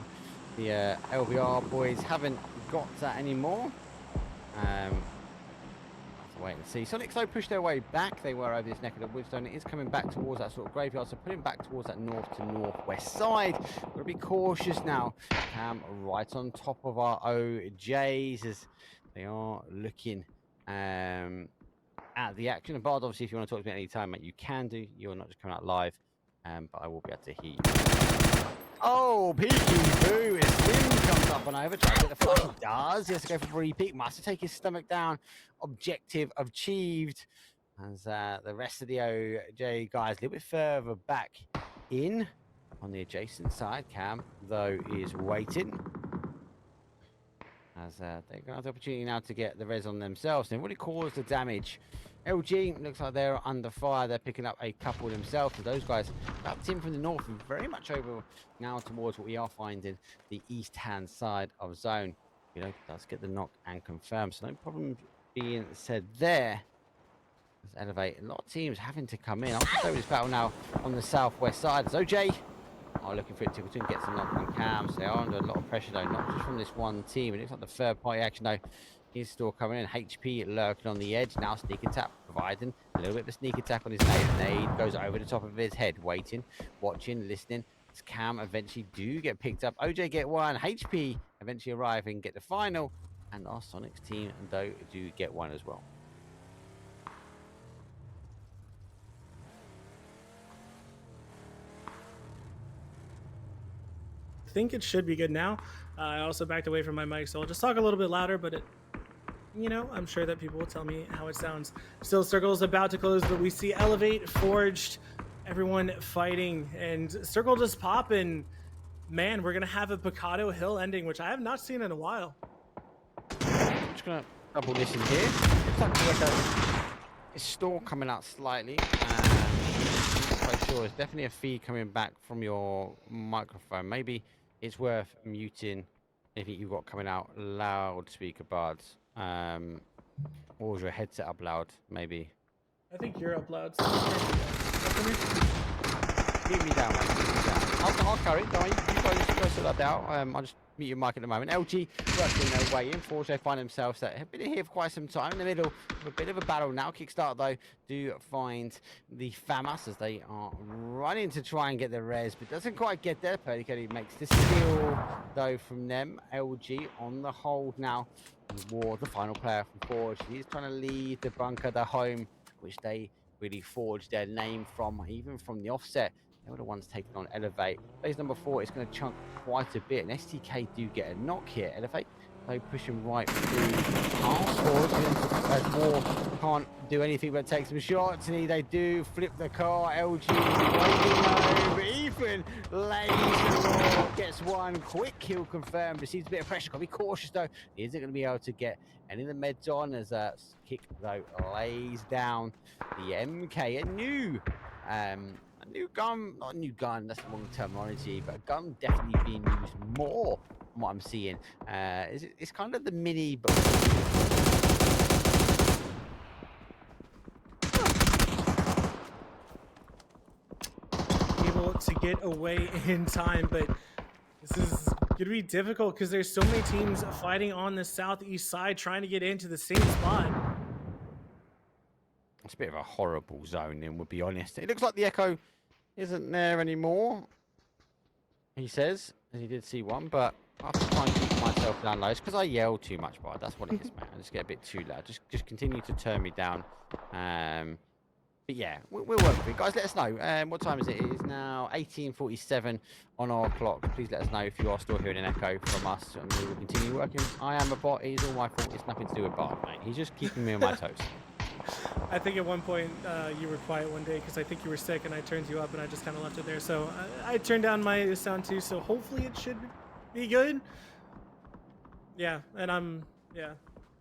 the LVR boys haven't got that anymore. Wait and see. Sonic so pushed their way back. They were over this neck of the Woodstone. It is coming back towards that sort of graveyard, so putting back towards that north to northwest side. Got to be cautious now. Right on top of our OJs as they are looking at the action. And Bard, obviously, if you want to talk to me at any time, mate, you can do. You're not just coming out live, but I will be able to hear you. Oh, Peeky-Boo is Slim comes up and over, tries to get the flush. He does. He has to go for a repeat. Must take his stomach down. Objective achieved. As the rest of the OJ guys a little bit further back in on the adjacent side. Cam, though, is waiting. As they're going to have the opportunity now to get the res on themselves. They've already caused the damage. LG looks like they're under fire. They're picking up a couple themselves. And those guys, that team from the north, are very much over now towards what we are finding the east-hand side of zone. You know, does get the knock and confirm. So no problem being said there. Let's elevate. A lot of teams having to come in. I'll just over this battle now on the southwest side. As OJ are looking for it to get some knock on cams. They are under a lot of pressure though, not just from this one team. It looks like the third party action though is still coming in. HP lurking on the edge. Now sneak attack providing a little bit of a sneak attack on his nade. Nade goes over the top of his head, waiting, watching, listening. As Cam eventually do get picked up. OJ get one. HP eventually arrive and get the final. And our Sonics team though do get one as well. I think it should be good now. I also backed away from my mic, so I'll just talk a little bit louder, but it, you know, I'm sure that people will tell me how it sounds. Still, Circle is about to close, but we see Elevate, Forged, everyone fighting, and Circle just popping. Man, we're gonna have a Picado Hill ending, which I have not seen in a while. I'm just gonna double this in here. Looks like it's still coming out slightly. I'm not quite sure. It's definitely a feed coming back from your microphone. Maybe it's worth muting anything you've got coming out loudspeaker buds. Or is your headset up loud? Maybe. I think you're up loud. So Keep me down, mate. Keep me down. I'll carry it. Don't worry. You guys just go sort that out. I'll just mute your mic at the moment. LG working their way in. Forge, they find themselves that have been here for quite some time in the middle of a bit of a battle now. Kickstart though do find the FAMAS as they are running to try and get the res, but doesn't quite get there. Purdy makes the steal though from them. LG on the hold now. Ward, the final player from Forge. He's trying to leave the bunker, the home, which they really forged their name from, even from the offset. They were the ones taking on Elevate. Phase number 4 is going to chunk quite a bit, and STK do get a knock here. Elevate, they pushing right through past Forge, as War can't do anything but take some shots, and they do flip the car. LG is waiting over. Ethan lays the War, gets one quick kill confirmed. Receives a bit of pressure. Got to be cautious though. He isn't going to be able to get any of the meds on as a kick though lays down the MK. A new gun, not a new gun, that's the wrong terminology, but a gun definitely being used more from what I'm seeing. It's kind of the mini, but able to get away in time, but this is gonna be difficult because there's so many teams fighting on the southeast side trying to get into the same spot. it's a bit of a horrible zone, and we'll be honest. It looks like the Echo isn't there anymore, he says, as he did see one, but I have to try and keep myself down low. It's because I yell too much, but that's what it is, man. I just get a bit too loud. Just continue to turn me down. But yeah, we'll work with it. Guys, let us know. What time is it? It is now 18:47 on our clock. Please let us know if you are still hearing an echo from us, and we will continue working. I am a bot. It is all my fault. It's nothing to do with Bart, mate. He's just keeping me on my toes. I think at one point you were quiet one day because I think you were sick, and I turned you up and I just kind of left it there. So I turned down my sound too, so hopefully it should be good. Yeah, and yeah.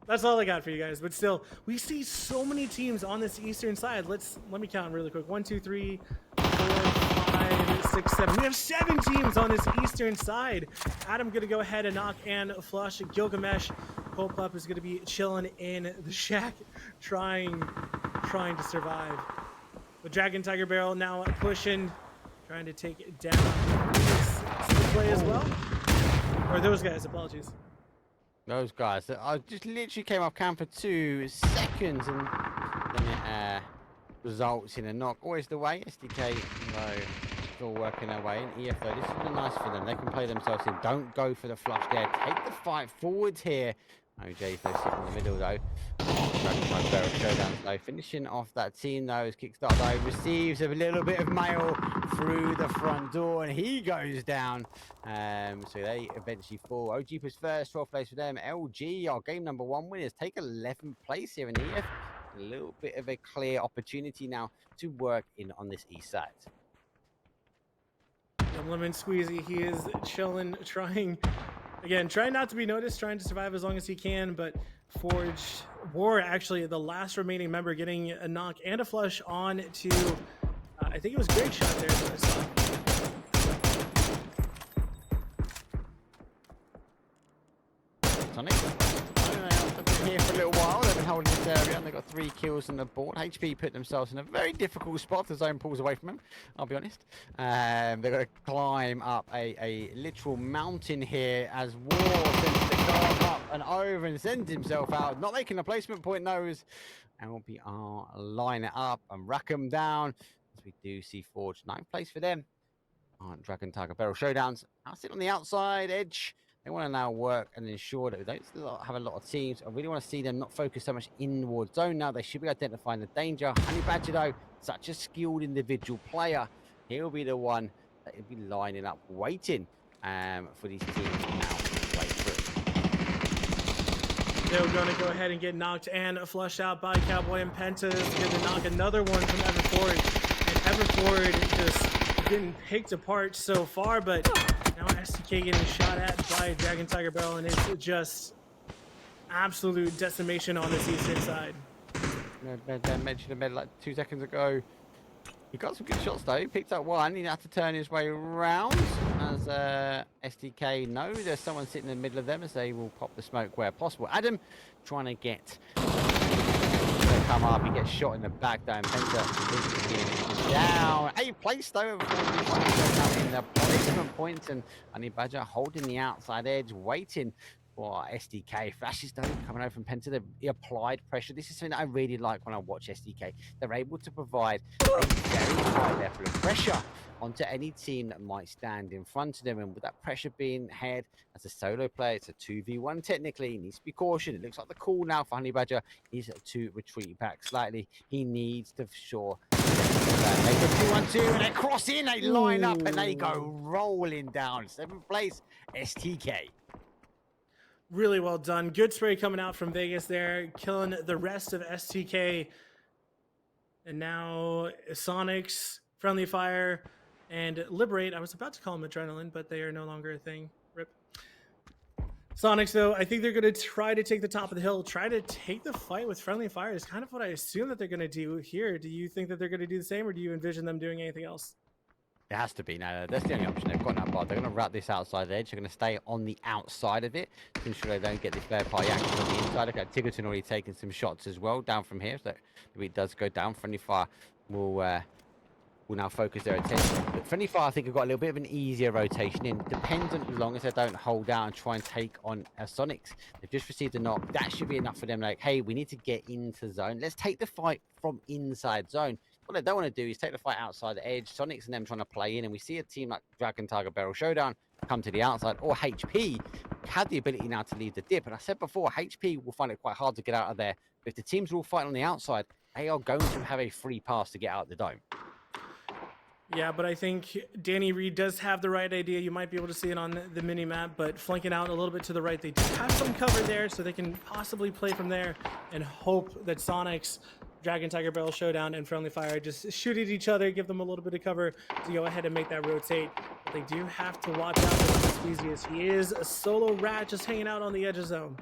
That's all I got for you guys, but still, we see so many teams on this eastern side. Let me count really quick. 1, 2, 3, 4, 5, 6, 7. We have 7 teams on this eastern side. Adam gonna go ahead and knock and flush. Gilgamesh, Coldplop is gonna be chilling in the shack, trying to survive. The Dragon Tiger Barrel now pushing, trying to take down this play as well. Or those guys, apologies. Those guys that I just literally came off cam for 2 seconds, and then it results in a knock. Always the way. SDK though still working their way. And EF though, this is really nice for them. They can play themselves in. Don't go for the flush there. Take the fight forward here. OJ's though sitting in the middle though. Showdown though. Finishing off that team though as Kickstart though receives a little bit of mail through the front door, and he goes down. So they eventually fall. OG was first, 12th place for them. LG, our game number 1 winners, take 11th place here in EF. A little bit of a clear opportunity now to work in on this east side. Lemon Squeezy, he is chilling, trying not to be noticed, trying to survive as long as he can, but Forge War, actually the last remaining member, getting a knock and a flush on to, I think it was Great Shot there that I saw. Sonic. They've been here for a little while. They've been holding this area and they've got 3 kills on the board. HP put themselves in a very difficult spot if the zone pulls away from them, I'll be honest. They've got to climb up a literal mountain here as War sends the car up and over and sends himself out. Not making a placement point, knows. LBR line it up and rack them down. As we do see Forge 9th place for them. Dragon Tiger Barrel Showdowns. I'll sit on the outside edge. They want to now work and ensure that we don't have a lot of teams. I really want to see them not focus so much inward zone now. They should be identifying the danger. Honey Badger, though, such a skilled individual player. He'll be the one that will be lining up, waiting for these teams now to play through. They're going to go ahead and get knocked and flushed out by Cowboy and Penta. Going to knock another one from Everford. And Everford just getting picked apart so far, but now STK getting shot at by Dragon Tiger Barrel, and it's just absolute decimation on this eastern side. I mentioned him like 2 seconds ago. He got some good shots though. He picked up one. He had to turn his way around as STK know there's someone sitting in the middle of them as they will pop the smoke where possible. Adam trying to get come up. He gets shot in the back though. And Penta is down. A place though. In the placement point, and Honey Badger holding the outside edge, waiting for SDK. Flashes though coming over from Penta. The applied pressure. This is something that I really like when I watch SDK. They're able to provide a very high level of pressure onto any team that might stand in front of them, and with that pressure being had as a solo player, it's a 2v1 technically. He needs to be cautioned. It looks like the call now for Honey Badger is to retreat back slightly. He needs to sure they go 2-1-2 and they cross in, they line up and they go rolling down. 7th place, STK. Really well done. Good spray coming out from Vegas there, killing the rest of STK. And now Sonics, Friendly Fire, and Liberate. I was about to call them Adrenaline, but they are no longer a thing. RIP. Sonics, though, I think they're going to try to take the top of the hill, try to take the fight with Friendly Fire is kind of what I assume that they're going to do here. Do you think that they're going to do the same, or do you envision them doing anything else? It has to be. No, that's the only option they've got now, but they're going to wrap this outside edge. They're going to stay on the outside of it to ensure they don't get this third party action on the inside. Okay, Tiggerton already taking some shots as well down from here. So if it does go down, Friendly Fire will now focus their attention. But Friendly Fire, I think, have got a little bit of an easier rotation in, dependent as long as they don't hold down and try and take on Sonics. They've just received a knock. That should be enough for them. Like, hey, we need to get into zone. Let's take the fight from inside zone. What they don't want to do is take the fight outside the edge. Sonics and them trying to play in, and we see a team like Dragon Tiger Barrel Showdown come to the outside, or HP had the ability now to leave the dip. And I said before, HP will find it quite hard to get out of there. But if the teams are all fighting on the outside, they are going to have a free pass to get out of the dome. Yeah, but I think Danny Reed does have the right idea. You might be able to see it on the mini map, but flanking out a little bit to the right, they do have some cover there, so they can possibly play from there and hope that Sonics, Dragon Tiger Barrel Showdown, and Friendly Fire just shoot at each other, give them a little bit of cover to go ahead and make that rotate. But they do have to watch out for Squeezius. He is a solo rat just hanging out on the edge of zone.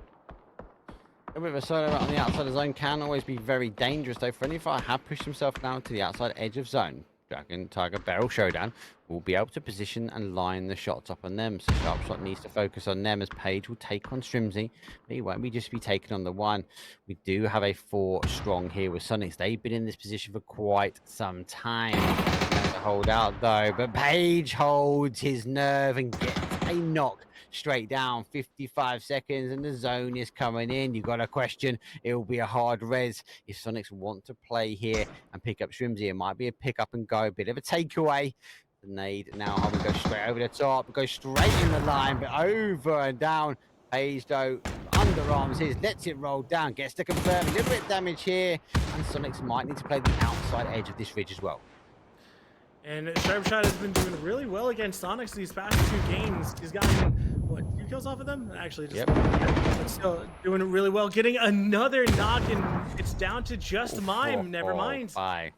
A bit of a solo rat on the outside of zone can always be very dangerous, though. Friendly Fire have pushed himself down to the outside edge of zone. Dragon Tiger Barrel Showdown will be able to position and line the shots up on them. So Sharpshot needs to focus on them as Page will take on Strimsy. But he won't be just be taken on the one. We do have a 4 strong here with Sonics. They've been in this position for quite some time. To hold out though, but Page holds his nerve and gets a knock straight down. 55 seconds and the zone is coming in. You've got a question. It will be a hard res. If Sonics want to play here and pick up Strimsy, it might be a pick up and go, bit of a takeaway. The nade now having to go straight over the top, go straight in the line, but over and down. Page though underarms his, lets it roll down, gets to confirm a little bit of damage here, and Sonics might need to play the outside edge of this ridge as well. And Sharpshot has been doing really well against Sonics these past 2 games. He's gotten, what, 2 kills off of them? Actually, just but still doing really well. Getting another knock, and it's down to just Mime. Never mind. Bye.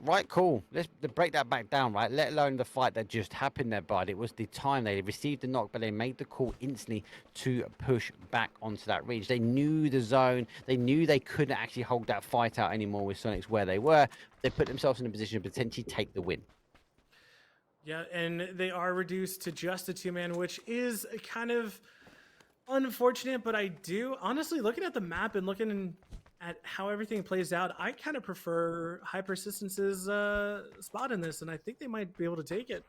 Right, cool. Let's break that back down, right? Let alone the fight that just happened there, bud. It was the time they received the knock, but they made the call instantly to push back onto that ridge. They knew the zone. They knew they couldn't actually hold that fight out anymore with Sonics where they were. They put themselves in a position to potentially take the win. Yeah, and they are reduced to just a 2-man, which is kind of Unfortunate, but I do honestly looking at the map and looking at how everything plays out. I kind of prefer High Persistence's spot in this, and I think they might be able to take it.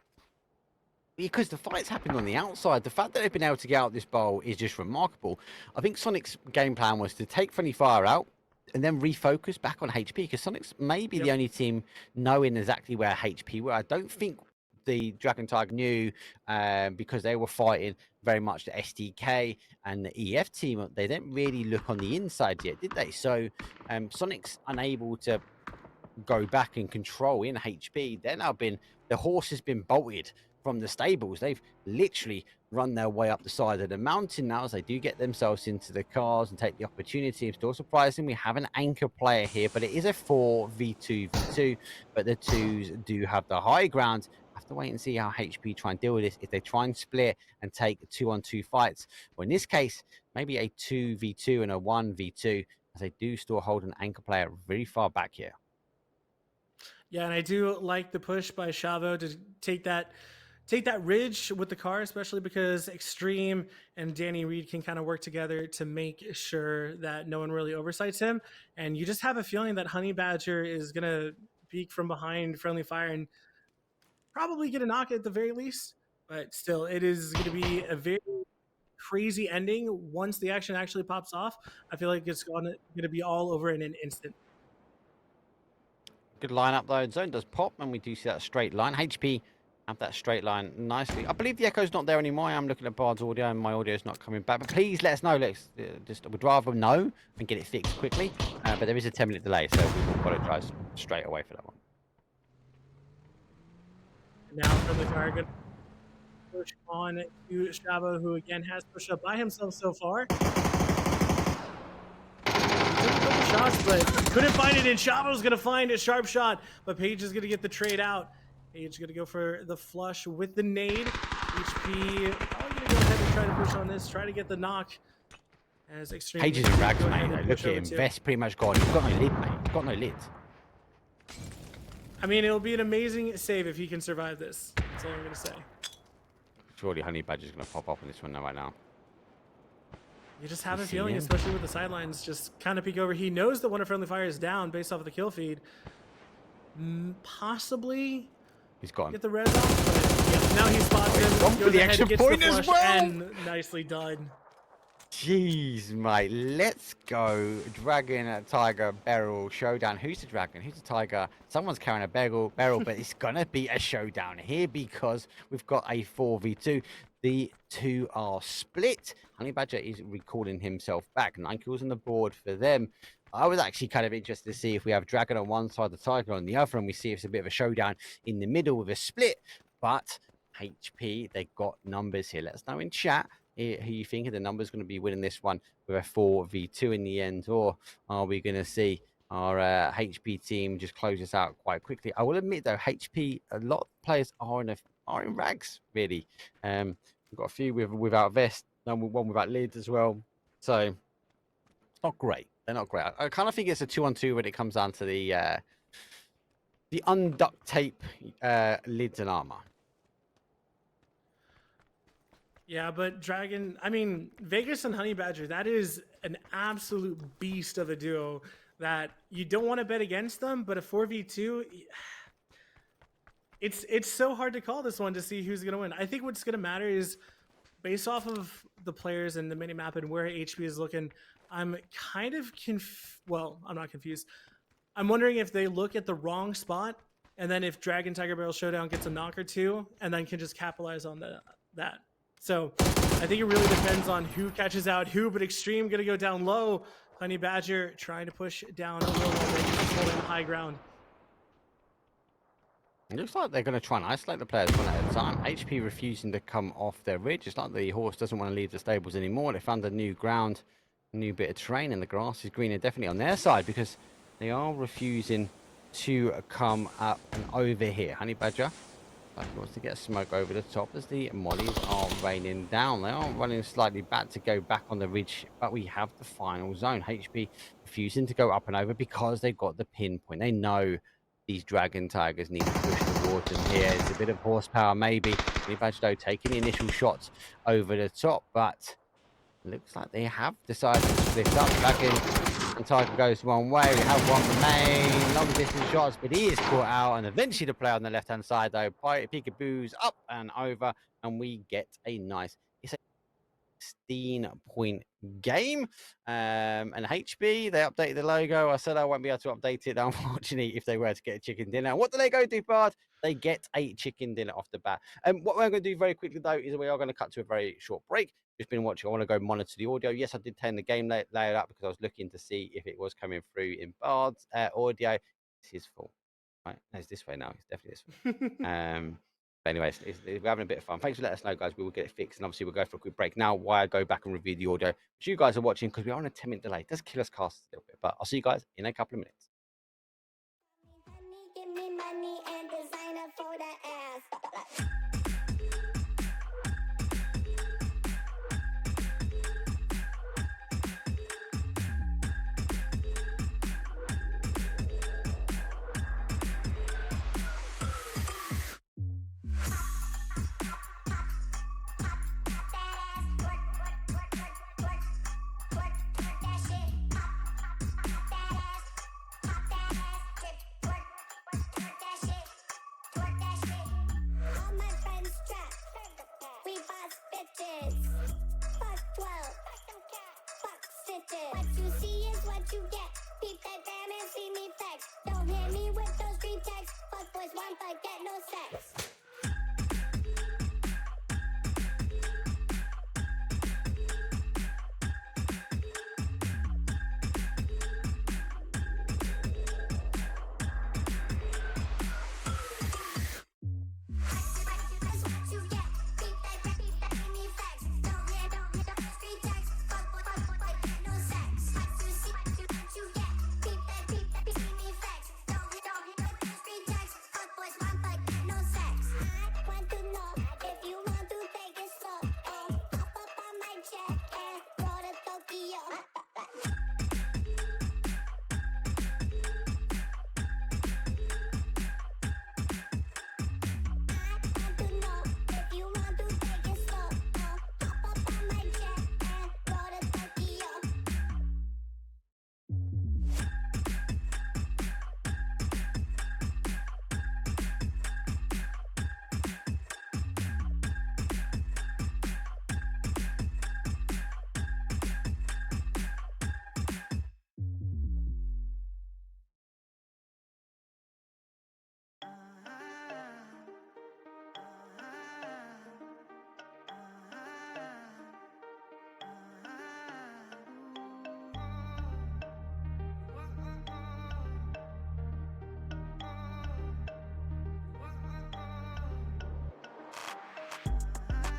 Because the fight's happening on the outside. The fact that they've been able to get out this bowl is just remarkable. I think Sonic's game plan was to take Friendly Fire out and then refocus back on HP, because Sonic's maybe the only team knowing exactly where HP were. I don't think the Dragon Tiger knew, because they were fighting very much the SDK and the EF team. They didn't really look on the inside yet, did they? So Sonic's unable to go back and control in HP. The horse has been bolted from the stables. They've literally run their way up the side of the mountain now, as they do get themselves into the cars and take the opportunity. It's still surprising we have an anchor player here, but it is a 4v2v2, but the twos do have the high ground. Have to wait and see how HP try and deal with this. If they try and split and take 2-on-2 fights, or in this case maybe a 2v2 and a 1v2, as they do still hold an anchor player very far back here. Yeah, and I do like the push by Chavo to take that ridge with the car, especially because Extreme and Danny Reed can kind of work together to make sure that no one really oversights him. And you just have a feeling that Honey Badger is going to peek from behind Friendly Fire and probably get a knock at the very least. But still, it is going to be a very crazy ending once the action actually pops off. I feel like it's going to be all over in an instant. Good lineup though. Zone does pop, and we do see that straight line. HP have that straight line nicely. I believe the echo's not there anymore. I'm looking at Bard's audio, and my audio is not coming back. But please let us know. We'd rather know and get it fixed quickly. But there is a 10-minute delay, so we apologise straight away for that one. Now from the target, push on to Chavo, who again has pushed up by himself so far. He took a couple shots, but couldn't find it, and Chavo's going to find a sharp shot, but Paige is going to get the trade out. Paige going to go for the flush with the nade. HP probably going to go ahead and try to push on this, try to get the knock. As Extreme Paige is in rags, mate. Look at him. Vest pretty much gone. He's got no lid, mate. He's got no lid. I mean, it'll be an amazing save if he can survive this. That's all I'm going to say. Surely Honey Badger's going to pop up on this one right now. You just have a feeling, especially with the sidelines, just kind of peek over. He knows that one of Friendly Fire is down based off of the kill feed. Possibly he's got him. Get the res off, but yeah, now he spots him. Gone for the extra point as well. And nicely done. Jeez, mate. Let's go. Dragon, Tiger, Beryl, showdown. Who's the dragon? Who's the tiger? Someone's carrying a Beryl, but it's going to be a showdown here because we've got a 4v2. The two are split. Honey Badger is recalling himself back. 9 kills on the board for them. I was actually kind of interested to see if we have Dragon on one side, the Tiger on the other, and we see if it's a bit of a showdown in the middle with a split. But HP, they got numbers here. Let us know in chat who you think the numbers going to be winning this one with a 4v2 in the end, or are we going to see our HP team just close this out quite quickly? I will admit though, HP, a lot of players are in rags really. We've got a few without vest, one without lids as well. So it's not great. They're not great. I kind of think it's a 2-on-2 when it comes down to the unduct tape lids and armor. Yeah, but Dragon, I mean, Vegas and Honey Badger, that is an absolute beast of a duo that you don't want to bet against them, but a 4v2, it's so hard to call this one to see who's going to win. I think what's going to matter is based off of the players and the minimap and where HP is looking, I'm kind of well, I'm not confused. I'm wondering if they look at the wrong spot, and then if Dragon Tiger Barrel Showdown gets a knock or two, and then can just capitalize on that. So I think it really depends on who catches out who, but Extreme going to go down low. Honey Badger trying to push down a little bit, just holding the high ground. It looks like they're going to try and isolate the players one at a time. HP refusing to come off their ridge. It's like the horse doesn't want to leave the stables anymore. They found a new ground, a new bit of terrain, and the grass is greener definitely on their side because they are refusing to come up and over here. Honey Badger wants to get a smoke over the top as the mollies are raining down. They are running slightly back to go back on the ridge, but we have the final zone. HP refusing to go up and over because they've got the pinpoint. They know these Dragon Tigers need to push towards them here. It's a bit of horsepower maybe. Honey Badger though taking the initial shots over the top, but Looks like they have decided to split up. Back in, and Tiger goes one way. We have one remain. Long distance shots, but he is caught out. And eventually the player on the left-hand side, though, Peekaboo's up and over. And we get a nice, it's a 16-point game. And HB, they updated the logo. I said I won't be able to update it, unfortunately, if they were to get a chicken dinner. And what do they go do, Bard? They get a chicken dinner off the bat. And what we're going to do very quickly, though, is we are going to cut to a very short break. Just been watching. I want to go monitor the audio. Yes, I did turn the game layout up because I was looking to see if it was coming through in Bard's audio. This is full. Right, no, it's this way now. It's definitely this way. But anyways, we're having a bit of fun. Thanks for letting us know, guys. We will get it fixed, and obviously we'll go for a quick break now while I go back and review the audio, which you guys are watching because we are on a 10-minute delay. It does kill us cast a little bit, but I'll see you guys in a couple of minutes. Give me money and designer for the ass. What you see is what you get. Peep that bam and see me flex. Don't hit me with those street texts. Fuck boys want but get no sex.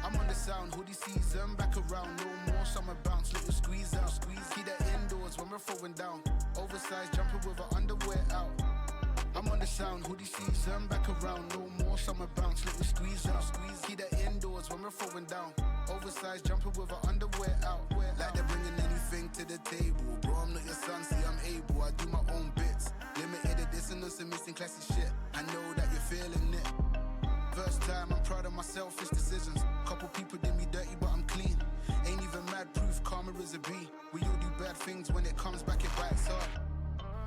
I'm on the sound, hoodie season, back around, no more summer bounce, little squeeze out, keep that indoors when we're throwing down, oversized jumper with her underwear out. I'm on the sound, hoodie season, back around, no more summer bounce, little squeeze out, keep that indoors when we're throwing down, oversized jumper with her underwear out. Like they're bringing anything to the table, bro, I'm not your son, see I'm able, I do my own bits, limited edition, some missing classic shit, I know that you're feeling it. First time, I'm proud of my selfish decisions. Couple people did me dirty, but I'm clean. Ain't even mad proof, karma is a B. We all do bad things, when it comes back, it bites hard.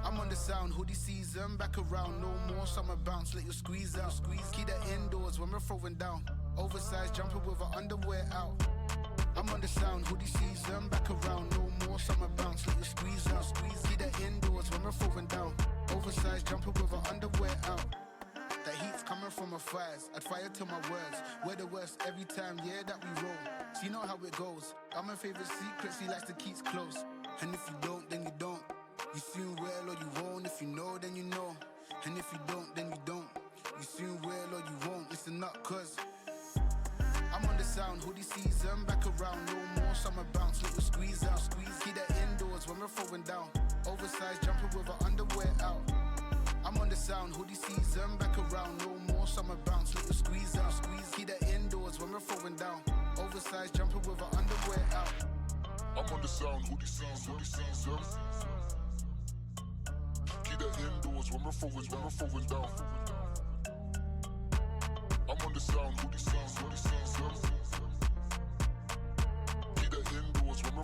I'm on the sound, hoodie season, back around, no more summer bounce, let you squeeze out. Keep that indoors when we're throwing down. Oversized jumper with her underwear out. I'm on the sound, hoodie season, back around, no more summer bounce, let you squeeze out. Keep that indoors when we're throwing down. Oversized jumper with her underwear out. The heat's coming from my thighs, I'd fire to my words. We're the worst every time, yeah, that we roll. See, know how it goes. I'm my favorite secrets, he likes to keep close. And if you don't, then you don't. You soon will or you won't. If you know, then you know. And if you don't, then you don't. You soon will or you won't. Listen up, cause I'm on the sound, hoodie season, back around, no more summer bounce, little squeeze out. Keep that indoors when we're throwing down. Oversized jumper with her underwear out. I'm on the sound, hoodie season, back around, no more summer bounce, little squeeze out. Keep that indoors when we're throwing down. Oversized jumper with her underwear out. I'm on the sound, hoodie season. Keep that indoors when we're throwing down. I'm on the sound, hoodie season. Keep that indoors when I'm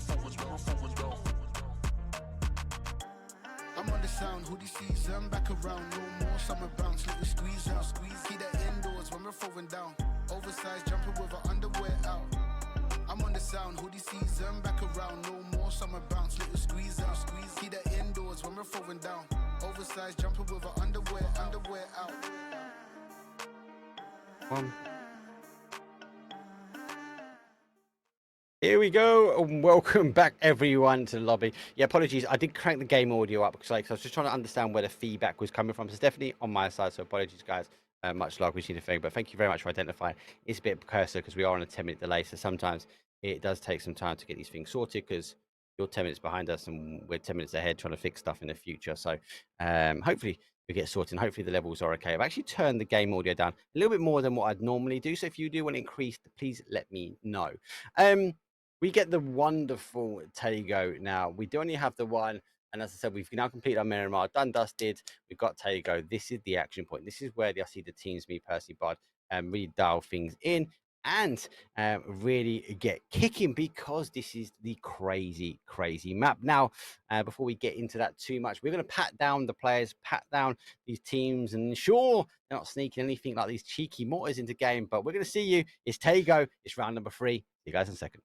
on the sound, hoodie season, back around, no more summer bounce, little squeeze out, keep that indoors when we're throwing down, oversized jumping with our underwear out. I'm on the sound, hoodie season, back around, no more summer bounce, little squeeze out, keep that indoors when we're throwing down, oversized jumping with our underwear out. Here we go, and welcome back everyone to the lobby. Yeah, apologies, I did crank the game audio up because I was just trying to understand where the feedback was coming from. So it's definitely on my side, so apologies guys. Much like we've seen the thing, but thank you very much for identifying. It's a bit precursor because we are on a 10-minute delay, so sometimes it does take some time to get these things sorted because you're 10 minutes behind us and we're 10 minutes ahead trying to fix stuff in the future. So hopefully we get sorted and hopefully the levels are okay. I've actually turned the game audio down a little bit more than what I'd normally do, so if you do want it increased, please let me know. We get the wonderful Tago now. We do only have the one, and as I said, we've now completed our Miramar, done dusted. We've got Tago. This is the action point. This is where I see the teams, me personally, Bud, really dial things in and really get kicking because this is the crazy map. Now, before we get into that too much, we're going to pat down the players, pat down these teams, and ensure they're not sneaking anything like these cheeky mortars into game. But we're going to see you. It's Tago. It's round number 3. See you guys in a second.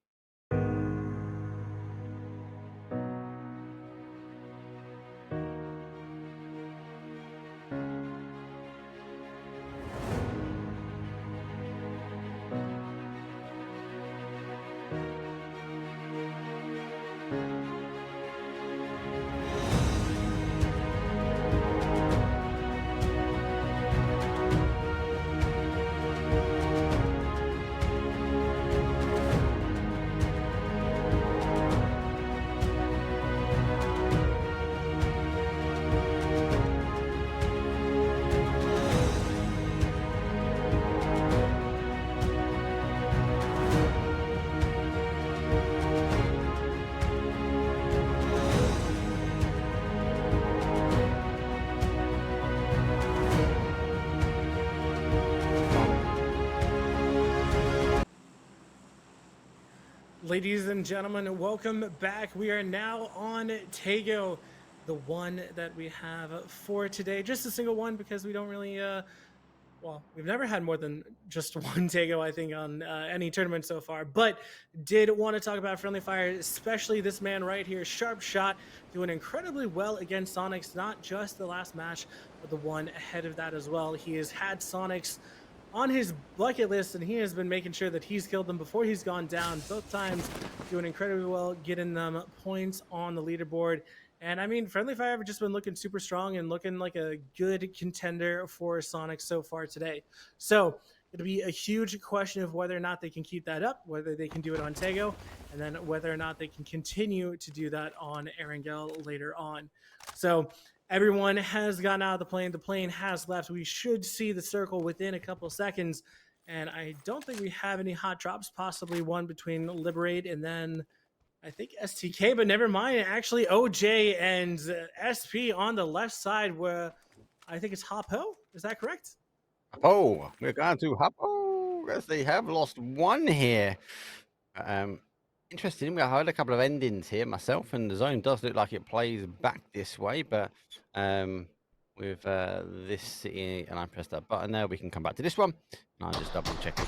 Ladies and gentlemen, welcome back. We are now on Tago, the one that we have for today. Just a single one because we don't really, well, we've never had more than just one Tago, I think, on any tournament so far. But did want to talk about Friendly Fire, especially this man right here, Sharp Shot, doing incredibly well against Sonics, not just the last match, but the one ahead of that as well. He has had Sonics on his bucket list, and he has been making sure that he's killed them before he's gone down. Both times doing incredibly well, getting them points on the leaderboard. And I mean, Friendly Fire have just been looking super strong and looking like a good contender for Sonic so far today. So it'll be a huge question of whether or not they can keep that up, whether they can do it on Tago, and then whether or not they can continue to do that on Erangel later on. So everyone has gotten out of the plane. The plane has left. We should see the circle within a couple seconds. And I don't think we have any hot drops, possibly one between Liberate and then I think STK, but never mind. Actually, OJ and SP on the left side where I think it's Hoppo. Is that correct? Oh, we're going to Hoppo. Yes, they have lost one here. Interesting. I heard a couple of endings here myself, and the zone does look like it plays back this way, but with this sitting, and I pressed that button there, we can come back to this one. And I'll just double check it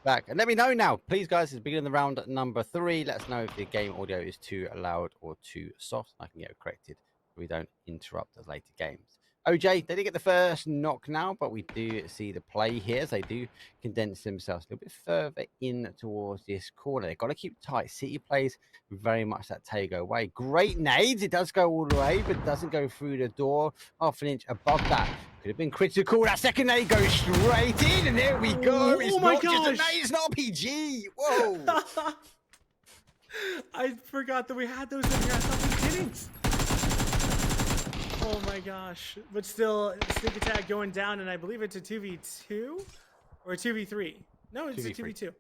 back. And let me know now, please, guys, it's beginning the round number 3. Let us know if the game audio is too loud or too soft. I can get it corrected so we don't interrupt the later games. OJ, they did get the first knock now, but we do see the play here as they do condense themselves a little bit further in towards this corner. They've got to keep tight. City plays very much that Tago way. Great nades. It does go all the way, but doesn't go through the door. Half an inch above that. Could have been critical. That second nade goes straight in, and there we go. It's not just a nade, it's not PG. Whoa. I forgot that we had those in here. I thought we didn't. Oh my gosh. But still, sneak attack going down, and I believe it's a 2v2 or a 2v3. No, it's 2v3. A 2v2.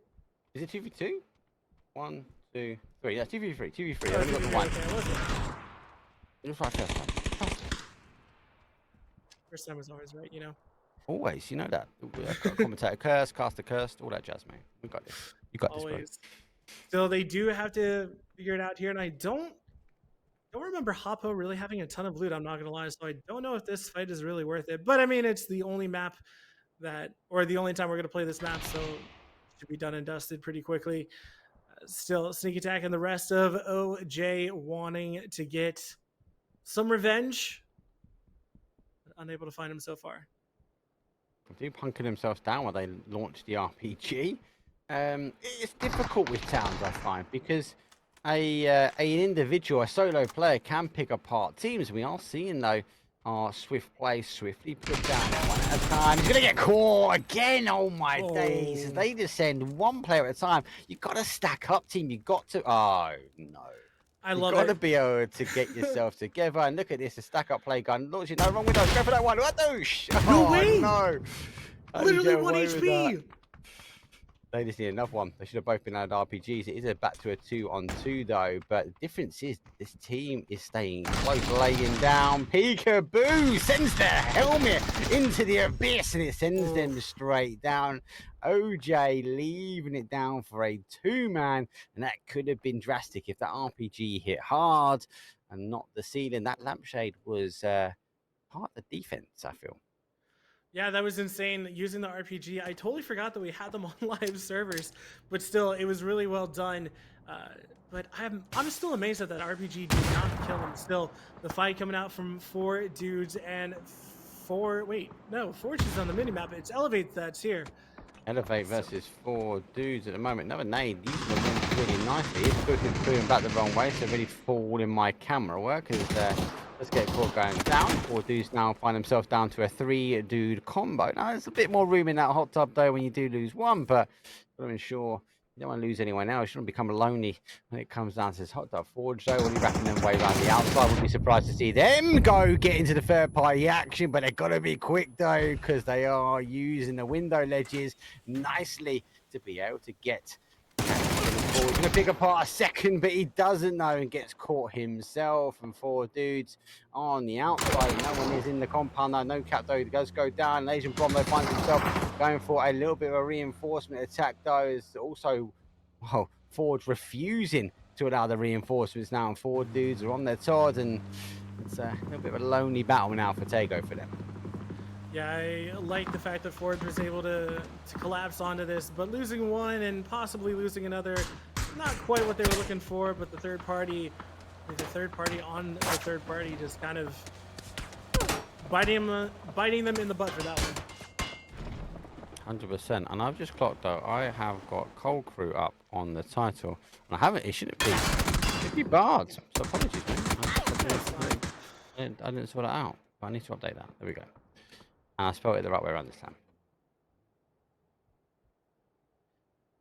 Is it 2v2? 1, 2, 3. Yeah, 2v3. 2v3. Oh, I've only got the one. Okay, It was right first time. first time was always right, you know. Always, you know that. I've got a commentator curse, caster cursed, all that jazz, mate. We got this. You got this, bro. Always. So they do have to figure it out here, and I don't remember Hoppo really having a ton of loot. I'm not gonna lie, so I don't know if this fight is really worth it. But I mean, it's the only map or the only time we're gonna play this map, so it should be done and dusted pretty quickly. Still, Sneak Attack and the rest of OJ wanting to get some revenge, but unable to find him so far. They punking themselves down while they launch the RPG. It's difficult with towns, I find, because an individual, a solo player, can pick apart teams. We are seeing though our Swift play swiftly put down one at a time. He's gonna get caught again. Oh my days! They just send one player at a time. You got to stack up, team. You got to. Oh no. I love You've got to it. be able to get yourself together. And look at this, a stack up play gun. Launching no wrong window. Go for that one. What douche? No Oh, way! no. How do you Literally get 1 away with HP. that? They just need another one. They should have both been out RPGs. It is a back to a 2-on-2 though. But the difference is this team is staying close, laying down. Peekaboo sends the helmet into the abyss and it sends them straight down. OJ leaving it down for a 2-man. And that could have been drastic if that RPG hit hard and not the ceiling. That lampshade was part of the defense, I feel. Yeah, that was insane using the RPG. I totally forgot that we had them on live servers, but still, it was really well done. But I'm still amazed that RPG did not kill him. Still, the fight coming out from 4 dudes and 4. Wait, no, Forge is on the minimap. It's Elevate that's here. Elevate versus 4 dudes at the moment. Another nade using the wind really nicely. It's putting back the wrong way, so really falling my camera work as let's get caught going down. 4 dudes now find themselves down to a 3-dude combo. Now there's a bit more room in that hot tub though when you do lose one, but I'm sure you don't want to lose anyone else. You don't become lonely when it comes down to this hot tub. Forge though, really wrapping them way around the outside. Wouldn't be surprised to see them go get into the third party action, but they've got to be quick though, because they are using the window ledges nicely to be able to get. He's going to pick apart a second, but he doesn't know and gets caught himself. And 4 dudes on the outside. No one is in the compound now. No cap though. He does go down. Asian Brombo finds himself going for a little bit of a reinforcement attack though. Is also, well, Forge refusing to allow the reinforcements now. And 4 dudes are on their Todd. And it's a little bit of a lonely battle now for Tego for them. Yeah, I like the fact that Forge was able to collapse onto this, but losing one and possibly losing another, not quite what they were looking for, but the third party on the third party just kind of biting them in the butt for that one. 100%. And I've just clocked though, I have got Cold Crew up on the title. And I haven't, it shouldn't be. It should be barred. So apologies, man. I didn't sort it out. But I need to update that. There we go. And I spelled it the right way around this time.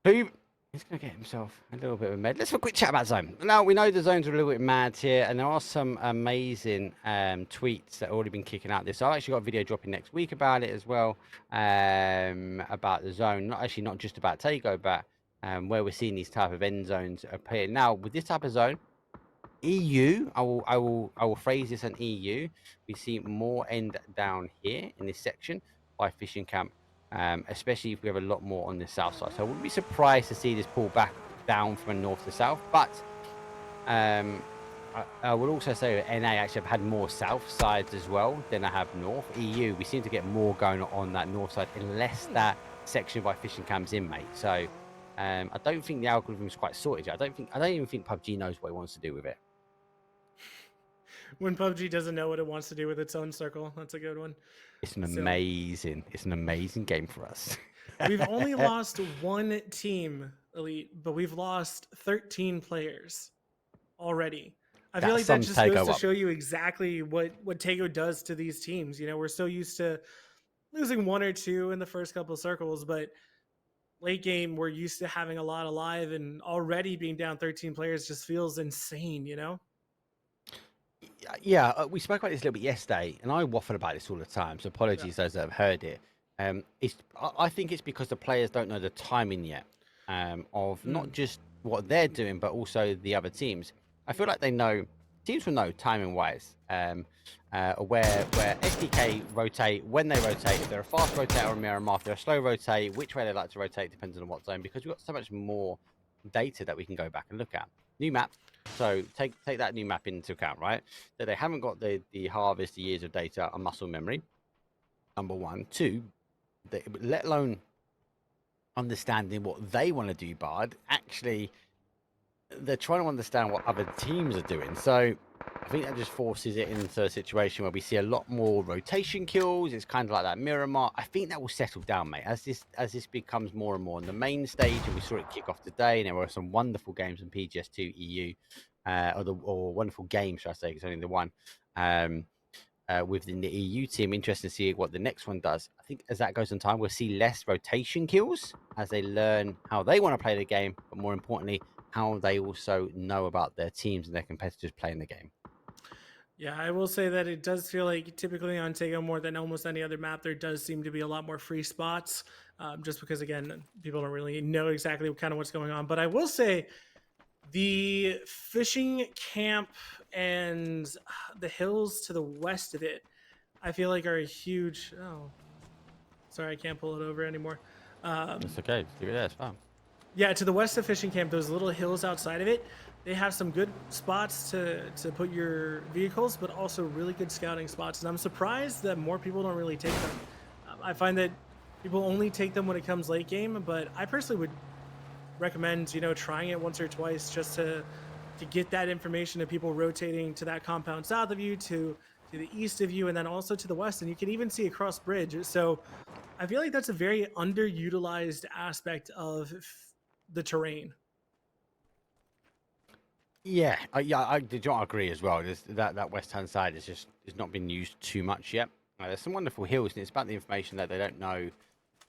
He's going to get himself a little bit of a med. Let's have a quick chat about Zone. Now, we know the Zones are a little bit mad here, and there are some amazing tweets that have already been kicking out this. I've actually got a video dropping next week about it as well, about the Zone. Not just about Tego, but where we're seeing these type of end zones appear. Now, with this type of zone, EU, I will phrase this an EU. We see more end down here in this section by fishing camp, especially if we have a lot more on the south side. So I wouldn't be surprised to see this pull back down from north to south. But I would also say that NA actually have had more south sides as well than I have north. EU, we seem to get more going on that north side, unless that section by fishing camp's in, mate. So I don't think the algorithm is quite sorted yet. I don't even think PUBG knows what it wants to do with it. When PUBG doesn't know what it wants to do with its own circle, that's a good one. It's an amazing game for us. We've only lost 1 team, Elite, but we've lost 13 players already. I feel like that just goes to show you exactly what Tego does to these teams. You know, we're so used to losing 1 or 2 in the first couple of circles, but late game, we're used to having a lot alive, and already being down 13 players just feels insane, you know? Yeah, we spoke about this a little bit yesterday, and I waffle about this all the time, so apologies those that have heard it. I think it's because the players don't know the timing yet of not just what they're doing, but also the other teams. I feel like teams will know timing-wise, where SDK rotate, when they rotate, if they're a fast rotate or a Miramar, if they're a slow rotate, which way they like to rotate depends on what zone, because we've got so much more data that we can go back and look at. new map. So take that new map into account, right? That they haven't got the harvest, the years of data, and muscle memory. Number one, two, let alone understanding what they want to do, Bard. Actually, they're trying to understand what other teams are doing. So I think that just forces it into a situation where we see a lot more rotation kills. It's kind of like that Miramar. I think that will settle down, mate, as this becomes more and more on the main stage. And we saw it kick off today, and there were some wonderful games in PGS2 EU, or wonderful games, should I say? It's only the one. Within the EU team. Interesting to see what the next one does. I think as that goes on time, we'll see less rotation kills as they learn how they want to play the game, but more importantly, how they also know about their teams and their competitors playing the game. Yeah, I will say that it does feel like typically on Tego more than almost any other map, there does seem to be a lot more free spots, just because, again, people don't really know exactly kind of what's going on. But I will say the fishing camp and the hills to the west of it, I feel like are a huge... Oh, sorry, I can't pull it over anymore. It's okay. Just leave it there. It's fine. Yeah, to the west of fishing camp, those little hills outside of it, they have some good spots to put your vehicles, but also really good scouting spots. And I'm surprised that more people don't really take them. I find that people only take them when it comes late game, but I personally would recommend, trying it once or twice just to get that information of people rotating to that compound south of you, to the east of you, and then also to the west. And you can even see across bridge. So I feel like that's a very underutilized aspect of the terrain. Yeah, I do agree as well. That west hand side is not been used too much yet. There's some wonderful hills, and it's about the information that they don't know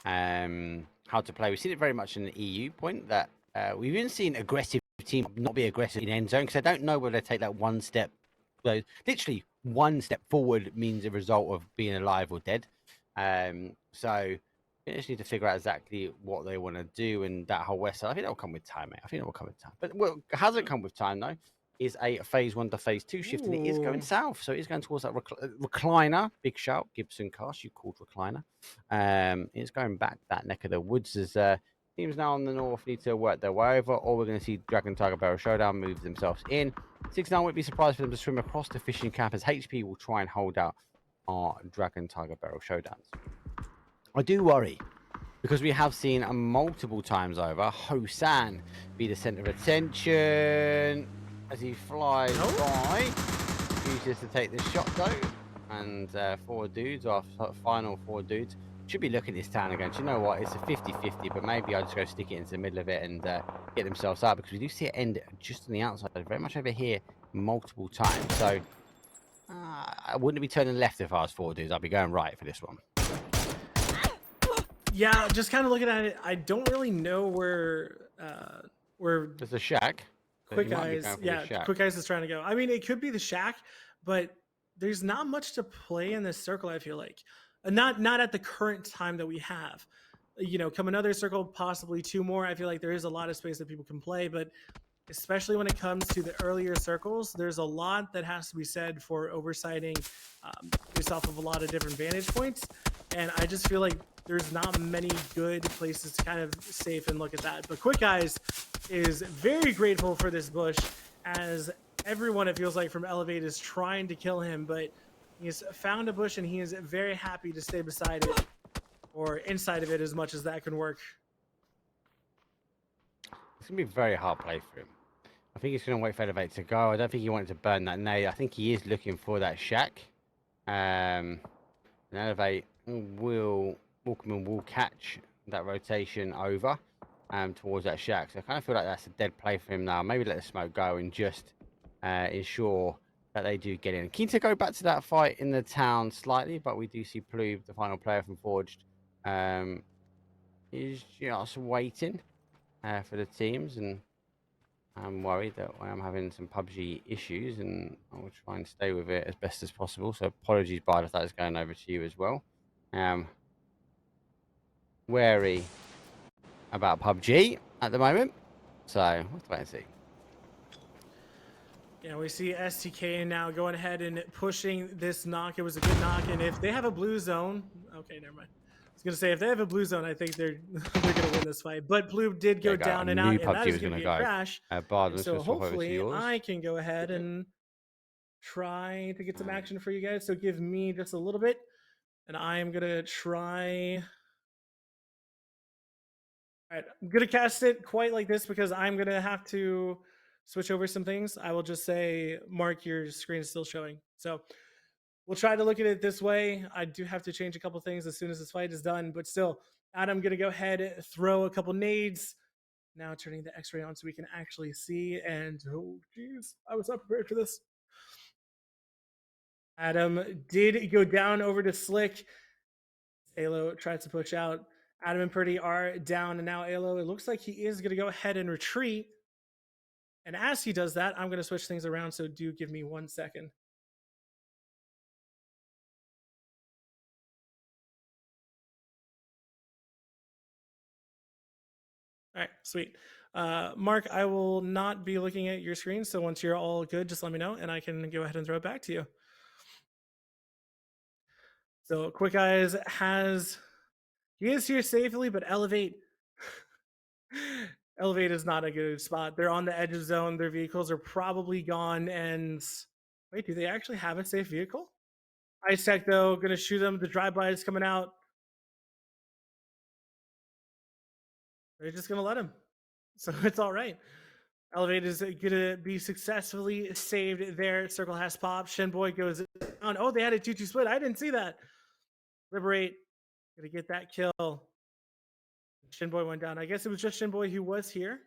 how to play. We've seen it very much in the EU point that we've even seen aggressive teams not be aggressive in end zone because they don't know whether they take that one step. So literally one step forward means a result of being alive or dead. So they just need to figure out exactly what they want to do, and that whole west side. I think that will come with time, mate. I think that will come with time. But what hasn't come with time though is a phase 1 to phase 2 shift, and it is going south. So it's going towards that recliner. Big shout, Gibson Cast, you called recliner. It's going back that neck of the woods as teams now on the north need to work their way over, or we're going to see Dragon Tiger Barrel Showdown move themselves in. 6-9 wouldn't be surprised for them to swim across the fishing camp as HP will try and hold out our Dragon Tiger Barrel Showdowns. I do worry because we have seen multiple times over Hosan be the center of attention as he flies by. Chooses to take the shot though, and 4 dudes, our final 4 dudes, should be looking at this town again. Do you know what? It's a 50-50, but maybe I'll just go stick it into the middle of it and get themselves out because we do see it end just on the outside, very much over here multiple times. So I wouldn't be turning left if I was 4 dudes. I'd be going right for this one. Yeah, just kind of looking at it, I don't really know where there's a shack. Quick Eyes, Quick Eyes is trying to go. I mean, it could be the shack, but there's not much to play in this circle. I feel like not at the current time that we have. Come another circle, possibly 2 more. I feel like there is a lot of space that people can play, but especially when it comes to the earlier circles, there's a lot that has to be said for oversighting based off of a lot of different vantage points. And I just feel like there's not many good places to kind of safe and look at that. But Quick Eyes is very grateful for this bush, as everyone, it feels like, from Elevate is trying to kill him, but he's found a bush and he is very happy to stay beside it, or inside of it, as much as that can work. It's going to be a very hard play for him. I think he's going to wait for Elevate to go. I don't think he wanted to burn that NAE. I think he is looking for that shack. And Elevate will catch that rotation over towards that shack. So I kind of feel like that's a dead play for him now. Maybe let the smoke go and just ensure that they do get in. Keen to go back to that fight in the town slightly, but we do see Plube, the final player from Forged, is just waiting for the teams, and I'm worried that I am having some PUBG issues, and I will try and stay with it as best as possible. So apologies, Bard, if that is going over to you as well. Wary about PUBG at the moment, so we'll wait and see. Yeah, we see STK now going ahead and pushing this knock. It was a good knock, and if they have a blue zone, okay, never mind. was gonna say if they have a blue zone, I think they're they're gonna win this fight. But blue did go Yeah, down I and out, knew and that PUBG is was gonna gonna be a go. crash. Bard, I'm So just gonna swap over to hopefully yours. I can go ahead and try to get some action for you guys. So give me just a little bit, and I am gonna try. All right, I'm gonna cast it quite like this because I'm gonna have to switch over some things. I will just say, Mark, your screen is still showing. So we'll try to look at it this way. I do have to change a couple things as soon as this fight is done, but still, Adam, gonna go ahead and throw a couple nades. Now turning the X-ray on so we can actually see. And oh, geez, I was not prepared for this. Adam did go down over to Slick. Alo tries to push out. Adam and Purdy are down, and now Alo, it looks like he is going to go ahead and retreat. And as he does that, I'm going to switch things around, so do give me 1 second. All right, sweet. Mark, I will not be looking at your screen, so once you're all good, just let me know, and I can go ahead and throw it back to you. So Quick Eyes he is here safely, but Elevate is not a good spot. They're on the edge of zone. Their vehicles are probably gone. And wait, do they actually have a safe vehicle? Ice Tech, though, going to shoot them. The drive-by is coming out. They're just going to let him. So it's all right. Elevate is going to be successfully saved there. Circle has popped. Shenboy goes down. Oh, they had a 2-2 split. I didn't see that. Liberate. Going to get that kill. Shinboy went down. I guess it was just Shinboy who was here.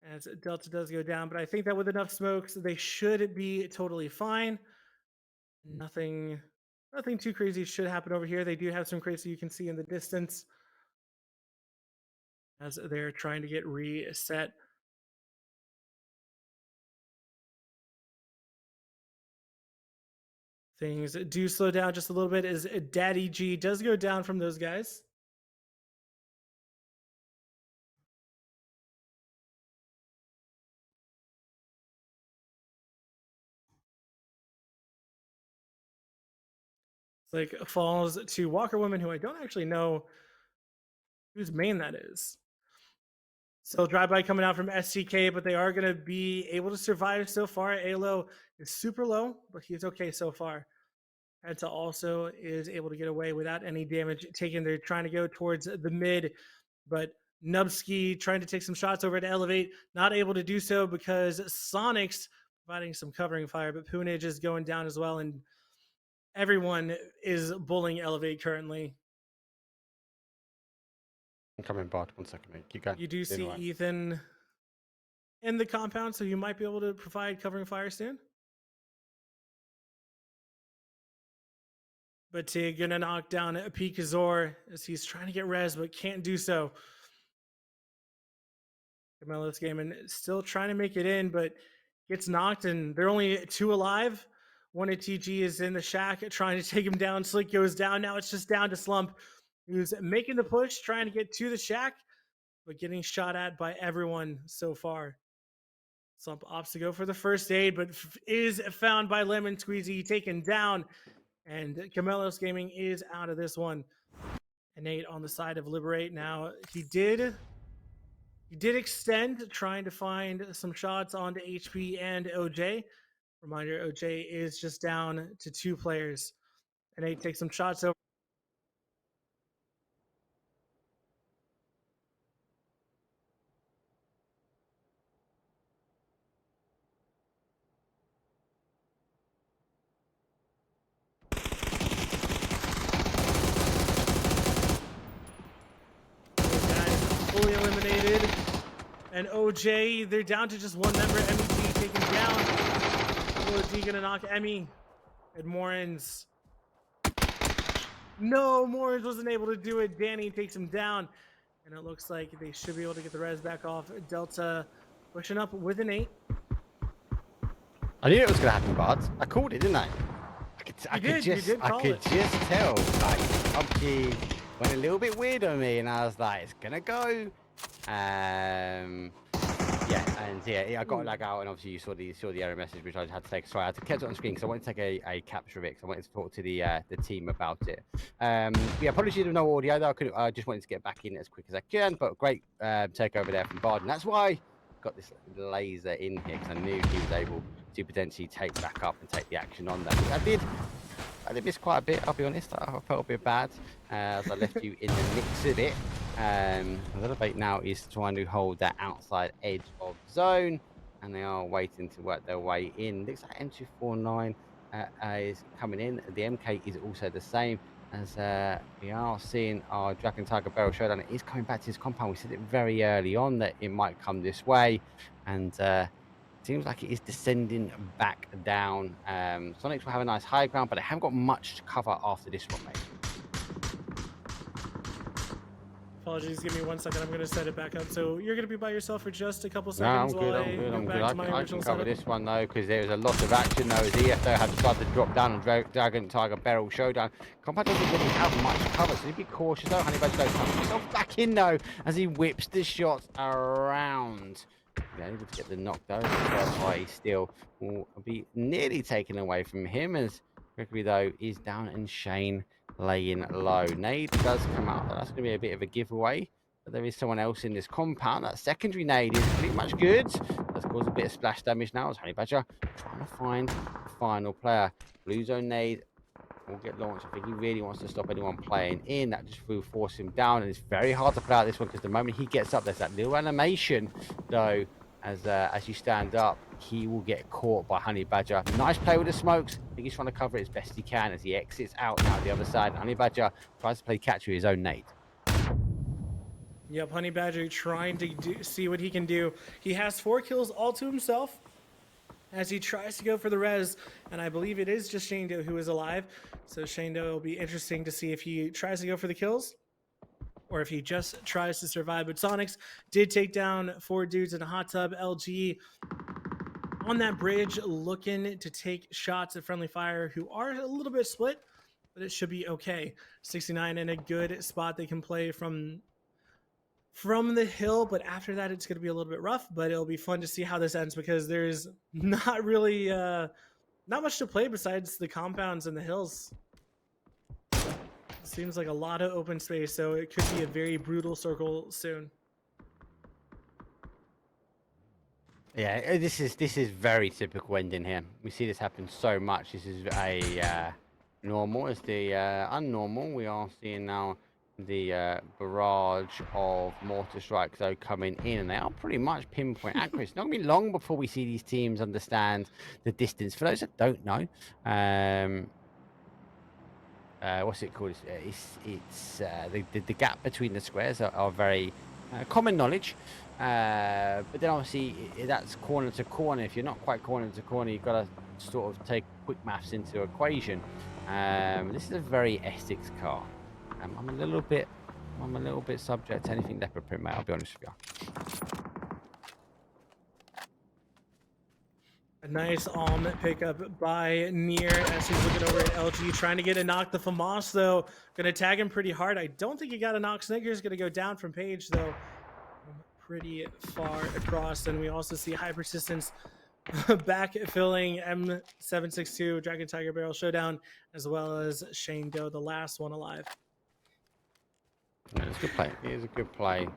As Delta does go down, but I think that with enough smokes, they should be totally fine. Nothing too crazy should happen over here. They do have some crates that you can see in the distance as they're trying to get reset. Things do slow down just a little bit as Daddy G does go down from those guys. Like falls to Walker Woman, who I don't actually know whose main that is. So drive-by coming out from STK, but they are going to be able to survive so far. Alo is super low, but he's okay so far. Penta also is able to get away without any damage taken. They're trying to go towards the mid, but Nubsky trying to take some shots over to Elevate, not able to do so because Sonic's providing some covering fire, but Poonage is going down as well, and everyone is bullying Elevate currently. I'm coming, Bard. 1 second, mate. Keep going. You do see right. Ethan in the compound, so you might be able to provide covering fire soon. But Tig gonna knock down Pikazor as he's trying to get res, but can't do so. Camelo's game and still trying to make it in, but gets knocked, and they're only 2 alive. One of TG is in the shack trying to take him down. Slick goes down. Now it's just down to Slump, who's making the push, trying to get to the shack, but getting shot at by everyone so far. Slump opts to go for the first aid, but is found by Lemon Squeezy, taken down. And Camelos Gaming is out of this one. And Nate on the side of Liberate. Now, he did extend, trying to find some shots onto HP and OJ. Reminder, OJ is just down to 2 players. And Nate takes some shots over. Fully eliminated. And OJ, they're down to just 1 member. MEG taken down. OG gonna knock Emmy. And Morans. No, Morans wasn't able to do it. Danny takes him down. And it looks like they should be able to get the res back off. Delta pushing up with an 8. I knew it was going to happen, Bard. I called it, didn't I? I could just tell. Like, PUBG went a little bit weird on me, and I was like, it's going to go. Yeah, and yeah, I got lag out, and obviously you saw the error message, which I had to take. Sorry, I had to catch it on screen because I wanted to take a capture of it. Because I wanted to talk to the team about it. Yeah, apologies with no audio though. I just wanted to get back in as quick as I can. But great takeover there from Bard, and that's why I got this laser in here because I knew he was able to potentially take back up and take the action on that. I did miss quite a bit, I'll be honest. I felt a bit bad as I left you in the mix of it. The debate now is trying to hold that outside edge of zone, and they are waiting to work their way in. Looks like M249 is coming in. The MK is also the same, as we are seeing our Dragon Tiger Barrel Showdown. It is coming back to his compound. We said it very early on that it might come this way, and seems like it is descending back down. Sonics will have a nice high ground, but they haven't got much to cover after this one, mate. Apologies, give me 1 second. I'm going to set it back up. So you're going to be by yourself for just a couple No, I'm seconds good, while I'm good, I I'm go good. back to my I can original cover setup. this one, though, because there was a lot of action, though, as EFO had started to drop down on Dragon Tiger Barrel Showdown. Combat doesn't really have much cover, so you be cautious, though. Honey Badger don't come himself back in, though, as he whips the shots around. Yeah, able to get the knockdown. First party still will be nearly taken away from him, as Gregory, though, is down, and Shane laying low. Nade does come out. That's going to be a bit of a giveaway. But there is someone else in this compound. That secondary nade is pretty much good. That's caused a bit of splash damage now as Honey Badger trying to find the final player. Blue zone nade will get launched. I think he really wants to stop anyone playing in. That just will force him down, and it's very hard to play out this one because the moment he gets up, there's that little animation, though, as you stand up, he will get caught by Honey Badger. Nice play with the smokes. I think he's trying to cover it as best he can as he exits out now the other side. Honey Badger tries to play catch with his own nade. Yep, Honey Badger trying to see what he can do. He has 4 kills all to himself as he tries to go for the res, and I believe it is just Shane Doe who is alive. So Shane Doe will be interesting to see if he tries to go for the kills or if he just tries to survive. But Sonics did take down 4 dudes in a hot tub. LG on that bridge looking to take shots at friendly fire who are a little bit split, but it should be okay. 69 in a good spot they can play from the hill, but after that it's going to be a little bit rough, but it'll be fun to see how this ends because there's not really not much to play besides the compounds and the hills. It seems like a lot of open space, so it could be a very brutal circle soon. Yeah, this is very typical ending here. We see this happen so much. This is a normal. It's the unnormal. We are seeing now the barrage of mortar strikes though coming in, and they are pretty much pinpoint accurate. It's not gonna be long before we see these teams understand the distance. For those that don't know, what's it called? It's the gap between the squares are very common knowledge. But then obviously that's corner to corner. If you're not quite corner to corner, you've got to sort of take quick maths into equation. This is a very Essex car. I'm a little bit subject to anything leopard print, mate. I'll be honest with you. A nice pickup by Near as he's looking over at LG, trying to get a knock. The FAMAS, though, going to tag him pretty hard. I don't think he got a knock. Snickers going to go down from Page, though, pretty far across. And we also see High Persistence back filling M762 Dragon Tiger Barrel Showdown, as well as Shane Doe, the last one alive. Yeah, it's a good play. It is a good play.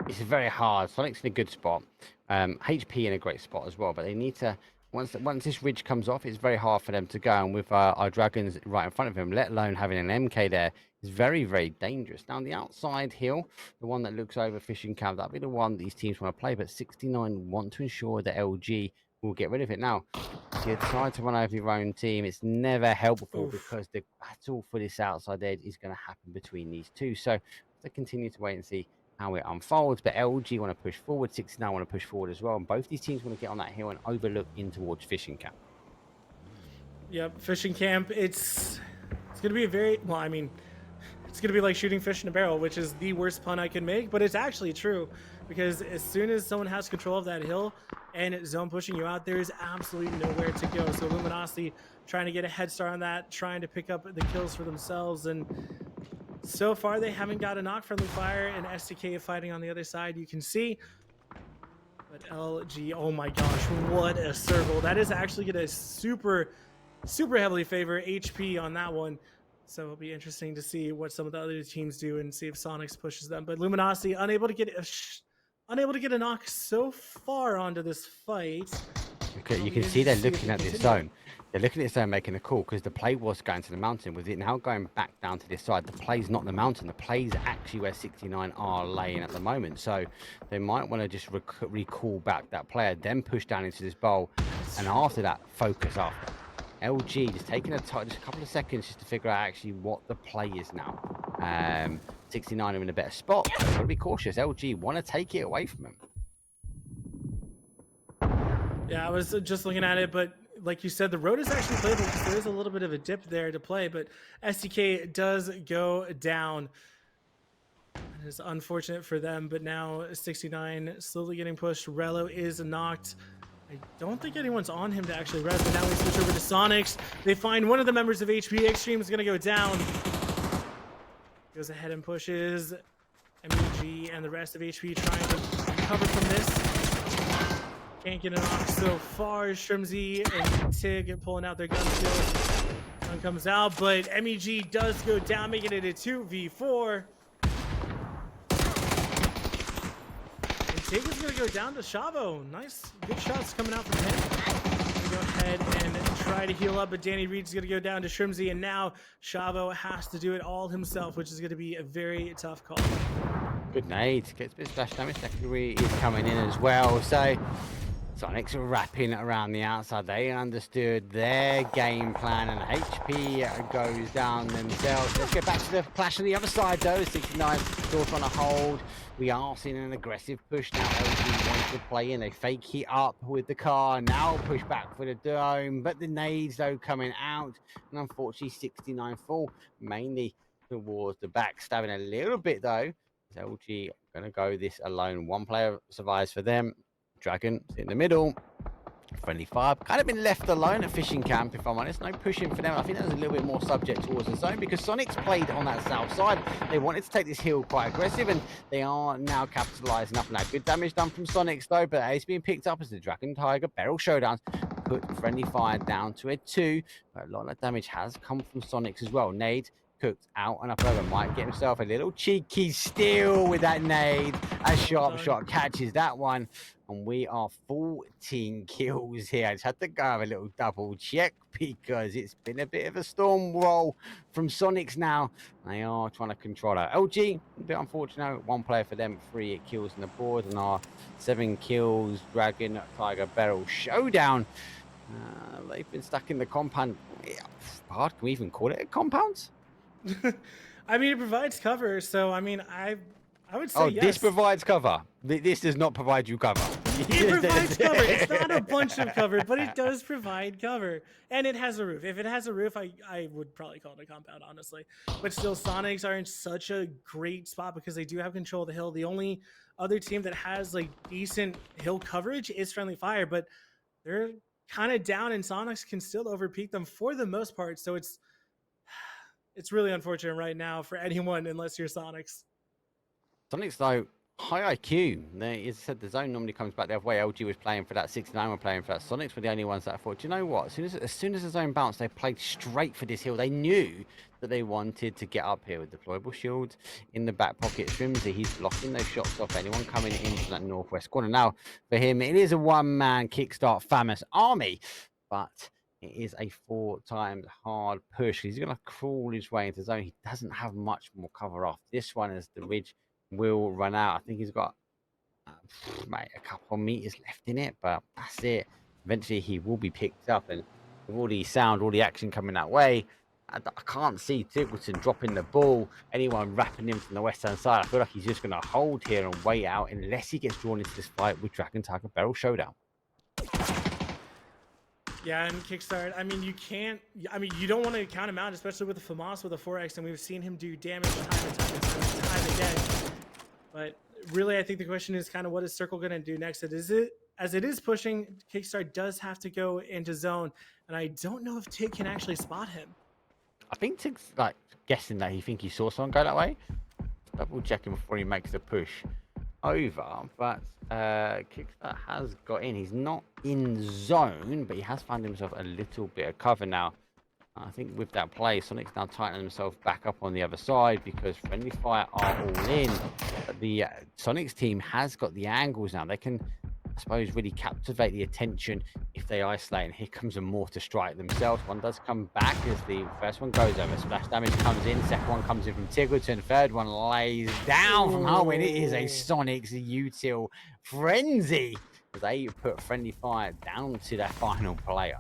It's very hard. Sonic's in a good spot. HP in a great spot as well. But they need to once this ridge comes off, it's very hard for them to go. And with our dragons right in front of him, let alone having an MK there, is very, very dangerous. Now, on the outside hill, the one that looks over fishing camp, that'll be the one these teams want to play. But 69 want to ensure that LG will get rid of it. Now, if you try to run over your own team, it's never helpful because the battle for this outside edge is going to happen between these two. So they continue to wait and see how it unfolds. But LG want to push forward, 69 want to push forward as well. And both these teams want to get on that hill and overlook in towards fishing camp. Yep, fishing camp. It's going to be a very, well, I mean, it's going to be like shooting fish in a barrel, which is the worst pun I can make, but it's actually true because as soon as someone has control of that hill and zone pushing you out, there is absolutely nowhere to go. So Luminosity trying to get a head start on that, trying to pick up the kills for themselves. And so far they haven't got a knock. Friendly fire and SDK fighting on the other side. You can see But LG, oh my gosh, what a circle. That is actually going to super heavily favor HP on that one. So it'll be interesting to see what some of the other teams do and see if Sonics pushes them. But Luminosity unable to get a knock so far onto this fight. Okay, you can see they're looking at this zone. They're looking at this zone making a call because the play was going to the mountain. With it now going back down to this side, the play's not the mountain. The play's actually where 69 are laying at the moment. So they might want to just recall back that player, then push down into this bowl, and after that, focus after. LG just taking just a couple of seconds just to figure out actually what the play is now. 69 are in a better spot. Got to be cautious. LG want to take it away from him. Yeah, I was just looking at it, but like you said, the road is actually playable because there is a little bit of a dip there to play, but SDK does go down. It is unfortunate for them, but now 69 slowly getting pushed. Rello is knocked. I don't think anyone's on him to actually rest, but now we switch over to Sonics. They find one of the members of HP. Extreme is going to go down. Goes ahead and pushes MEG and the rest of HP trying to recover from this. Can't get it off so far. Shrimsy and Tig pulling out their gun skills. Gun comes out, but MEG does go down, making it a 2v4. And Tig is going to go down to Shavo. Nice, good shots coming out from him. Go ahead and try to heal up, but Danny Reed's going to go down to Shrimsy, and now Shavo has to do it all himself, which is going to be a very tough call. Good nade. Gets a bit of splash damage. Secondary is coming in as well. So Sonics are wrapping around the outside. They understood their game plan, and HP goes down themselves. Let's get back to the clash on the other side, though. 69 still trying to hold. We are seeing an aggressive push now. LG wants to play in. They fake it up with the car. Now push back for the dome, but the nades, though, coming out. And unfortunately, 69 fall mainly towards the back. Stabbing a little bit, though. LG going to go this alone. One player survives for them. Dragon in the middle. Friendly fire. Kind of been left alone at fishing camp, if I'm honest. No pushing for them. I think that was a little bit more subject towards the zone because Sonics played on that south side. They wanted to take this hill quite aggressive, and they are now capitalizing up on that. Good damage done from Sonics, though, but it's being picked up as the Dragon Tiger barrel showdowns put friendly fire down to a 2. But a lot of damage has come from Sonics as well. Nade cooked out and up over. Might get himself a little cheeky steal with that nade. A sharp shot catches that one. And we are 14 kills here. I just had to go have a little double check because it's been a bit of a storm roll from Sonics now. They are trying to control that. LG, a bit unfortunate. One player for them, 3 kills on the board, and our 7 kills Dragon Tiger Barrel showdown. They've been stuck in the compound. Hard, can we even call it a compound? I mean, it provides cover, so I mean, I would say yes. This provides cover. This does not provide you cover. It provides cover. It's not a bunch of cover, but it does provide cover. And it has a roof. If it has a roof, I would probably call it a compound, honestly. But still, Sonics are in such a great spot because they do have control of the hill. The only other team that has like decent hill coverage is Friendly Fire, but they're kind of down, and Sonics can still overpeak them for the most part. So it's really unfortunate right now for anyone unless you're Sonics. Sonics, though, high IQ. As I said, the zone normally comes back the other way. LG was playing for that, 69 were playing for that. Sonics were the only ones that I thought, do you know what? As soon as the zone bounced, they played straight for this hill. They knew that they wanted to get up here with deployable shields in the back pocket. Shrimsy, he's blocking those shots off anyone coming into that northwest corner. Now, for him, it is a one-man kickstart famous army, but it is a 4 times hard push. He's going to crawl his way into the zone. He doesn't have much more cover off this one as the ridge will run out. I think he's got mate, a couple of meters left in it, but that's it. Eventually he will be picked up, and with all the sound, all the action coming that way, I can't see Tiggleton dropping the ball, anyone wrapping him from the west hand side. I feel like he's just going to hold here and wait out unless he gets drawn into this fight with Dragon Tiger Barrel Showdown. Yeah, and Kickstart, I mean, you don't want to count him out, especially with the FAMAS with a 4X, and we've seen him do damage time again. But really, I think the question is kind of what is Circle going to do next? As it is pushing, Kickstart does have to go into zone, and I don't know if Tig can actually spot him. I think Tig's like guessing that he saw someone go that way. Double checking before he makes the push. over, but Kickstart has got in. He's not in zone, but he has found himself a little bit of cover now. I think with that play, Sonic's now tightening himself back up on the other side because Friendly Fire are all in. But the Sonic's team has got the angles now. They can, I suppose, really captivate the attention if they isolate. And here comes a mortar strike themselves. One does come back as the first one goes over. Splash damage comes in. Second one comes in from Tiggleton. Third one lays down from Harwin. It is a Sonic's util frenzy as they put Friendly Fire down to their final player.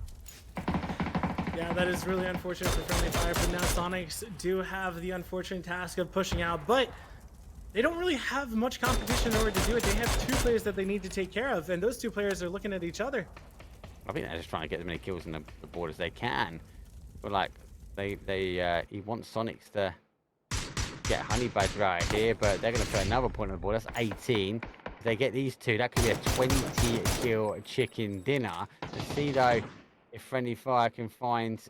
Yeah, that is really unfortunate for Friendly Fire, but now Sonics do have the unfortunate task of pushing out, but they don't really have much competition in order to do it. They have two players that they need to take care of, and those two players are looking at each other. I think they're just trying to get as many kills on the board as they can. But like, he wants Sonics to get Honey Badger out of here, but they're going to put another point on the board. That's 18. If they get these two, that could be a 20 kill chicken dinner. Let's see though if Friendly Fire can find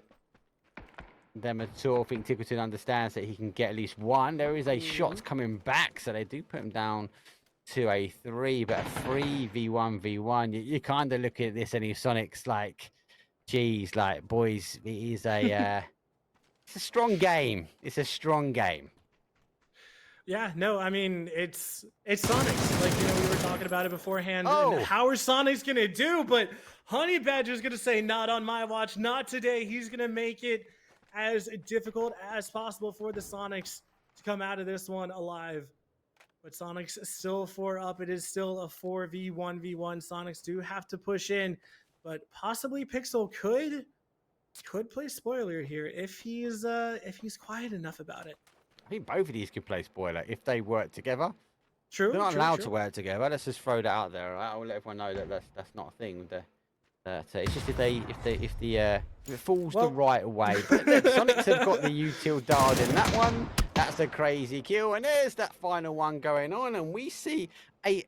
them at all. I think Tickleton understands that he can get at least one. There is a shot coming back, so they do put him down to a 3, but a 3v1v1. You kind of look at this and Sonics like, geez, like, boys, it is a it's a strong game. It's a strong game. Yeah, no, I mean, it's Sonics. Like, you know, we were talking about it beforehand. Oh. And how are Sonics going to do? But Honey Badger's going to say, not on my watch, not today. He's going to make it as difficult as possible for the Sonics to come out of this one alive. But Sonics still 4 up. It is still a 4v1v1. Sonics do have to push in, but possibly Pixel could play spoiler here if he's quiet enough about it. I think both of these could play spoiler if they work together. True. They're not allowed to work together. Let's just throw that out there. Right? I'll let everyone know that that's not a thing. It's just if it falls the right way. But look, Sonics have got the util dialed in that one. That's a crazy kill, and there's that final one going on, and we see a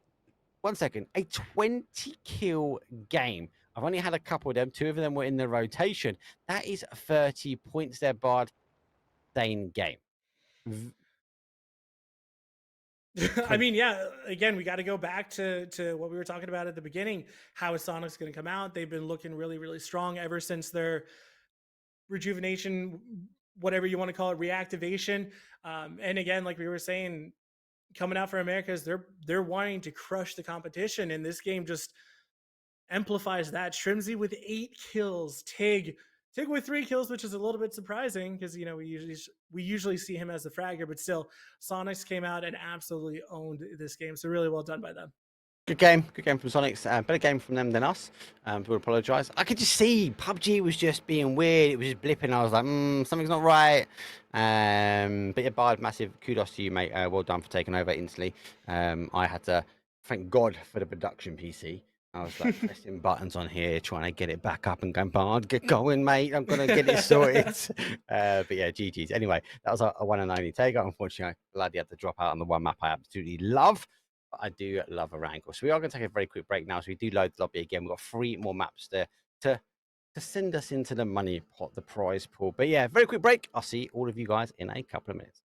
20 kill game. I've only had a couple of them. 2 of them were in the rotation. That is 30 points there, Bard. Same game. I mean, yeah, again, we got to go back to what we were talking about at the beginning. How is Sonics going to come out? They've been looking really, really strong ever since their rejuvenation, whatever you want to call it, reactivation. And again, like we were saying, coming out for Americas, they're wanting to crush the competition, and this game just amplifies that. Shrimsy with 8 kills, Tig with 3 kills, which is a little bit surprising because, you know, we usually see him as the fragger, but still, Sonics came out and absolutely owned this game. So really well done by them. Good game from Sonics. Better game from them than us. We apologise. I could just see PUBG was just being weird. It was just blipping. I was like, something's not right. But yeah, Bard, massive kudos to you, mate. Well done for taking over instantly. I had to thank God for the production PC. I was like pressing buttons on here, trying to get it back up and going, Bard, get going, mate. I'm going to get it sorted. But yeah, GG's. Anyway, that was a 1-and-only takeout. Unfortunately, I'm glad he had to drop out on the one map I absolutely love. But I do love a wrangle. So we are going to take a very quick break now. So we do load the lobby again. We've got 3 more maps there to send us into the money pot, the prize pool. But yeah, very quick break. I'll see all of you guys in a couple of minutes.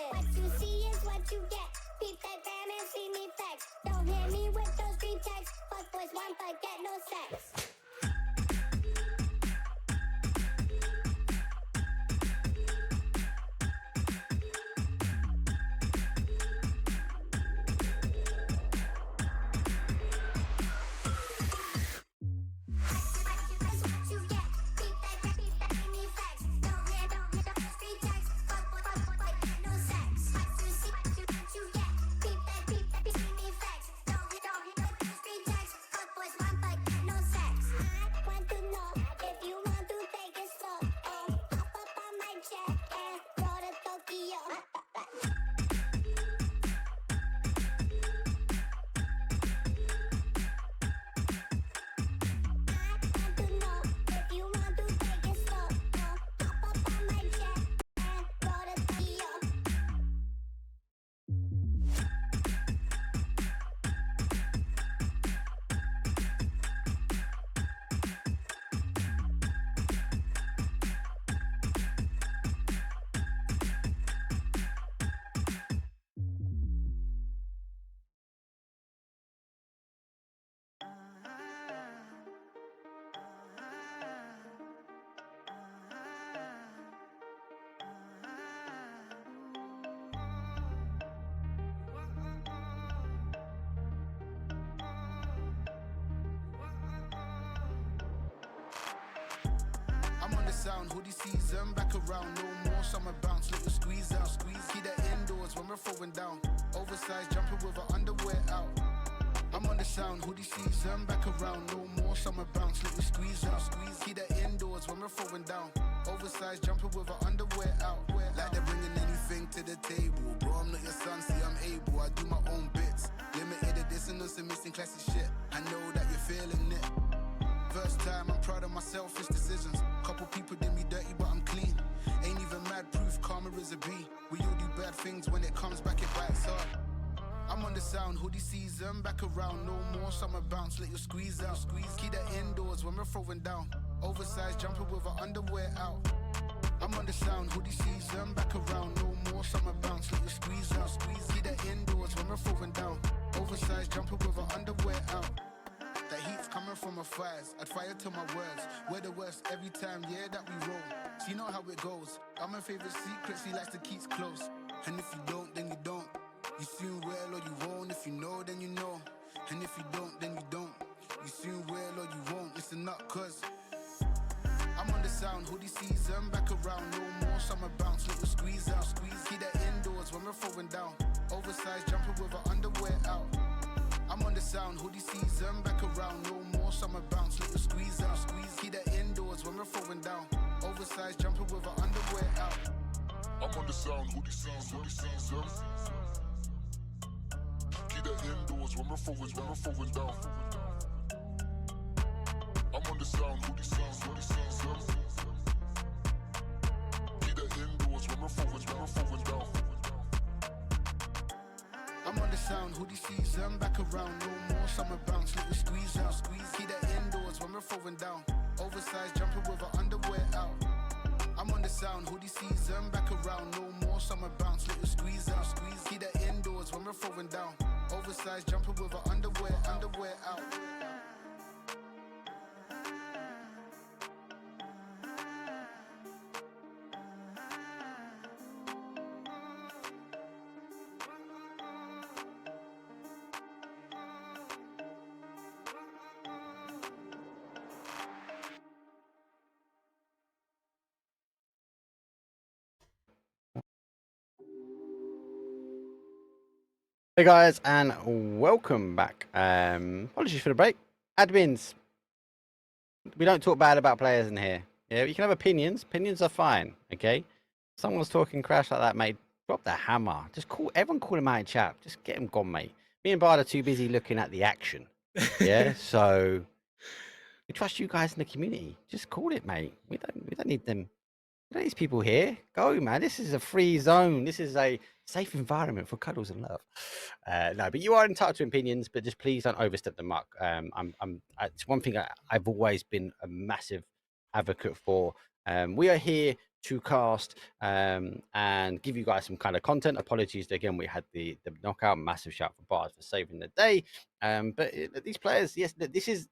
What you see is what you get. Peep that bam and see me flex. Don't hit me with those street texts. Fuck boys want but get no sex. sound, hoodie season, back around, no more summer bounce, let you squeeze out, keep that indoors when we're throwing down, oversized jumper with her underwear out. I'm on the sound, hoodie season, back around, no more summer bounce, let you squeeze out, keep that indoors when we're throwing down, oversized jumper with her underwear out. Like they're bringing anything to the table, bro, I'm not your son, see I'm able, I do my own bits, limited edition, some missing classic shit, I know that you're feeling it. First time, I'm proud of my selfish decisions. Couple people did me dirty, but I'm clean. Ain't even mad proof, karma is a B. We all do bad things, when it comes back, it bites hard. I'm on the sound, hoodie season, back around, no more summer bounce, let you squeeze out, keep that indoors when we're throwing down, oversized jumper with her underwear out. I'm on the sound, hoodie season, back around, no more summer bounce, let you squeeze out, keep that indoors when we're throwing down, oversized jumper with her underwear out. That heat's coming from my thighs, I'd fire to my words, we're the worst every time, yeah, that we roll. See, you know how it goes, I'm my favorite secrets, he likes to keep close. And if you don't, then you don't. You soon will or you won't, if you know, then you know. And if you don't, then you don't. You soon will or you won't, listen up, cause I'm on the sound, hoodie season, back around, no more summer bounce, let you squeeze out, keep that indoors when we're throwing down, oversized jumper with her underwear out. I'm on the sound, hoodie season, back around, no more summer bounce, let you squeeze out, keep that indoors when we're throwing down, oversized jumper with her underwear out. I'm on the sound, hoodie season. Keep that indoors when we're throwing down. I'm on the sound, hoodie season. Keep that indoors when we're throwing down. I'm on the sound, hoodie season, back around, no more summer bounce, let you squeeze out, keep that indoors when we're throwing down, oversized jumper with her underwear out. I'm on the sound, hoodie season, back around, no more summer bounce, let you squeeze out, keep that indoors when we're throwing down, oversized jumper with her underwear out. Hey guys, and welcome back. Apologies for the break. Admins, we don't talk bad about players in here. Yeah, you can have opinions. Opinions are fine. Okay. Someone's talking crash like that, mate. Drop the hammer. Just everyone call him out in chat. Just get him gone, mate. Me and Bard are too busy looking at the action. Yeah. So we trust you guys in the community. Just call it, mate. We don't need them. We don't need these people here. Go, man. This is a free zone. This is a safe environment for cuddles and love. No, but you are entitled to opinions, but just please don't overstep the mark. It's one thing I've always been a massive advocate for. We are here to cast and give you guys some kind of content. Apologies again, we had the knockout. Massive shout for Bard for saving the day. But these players, yes, it's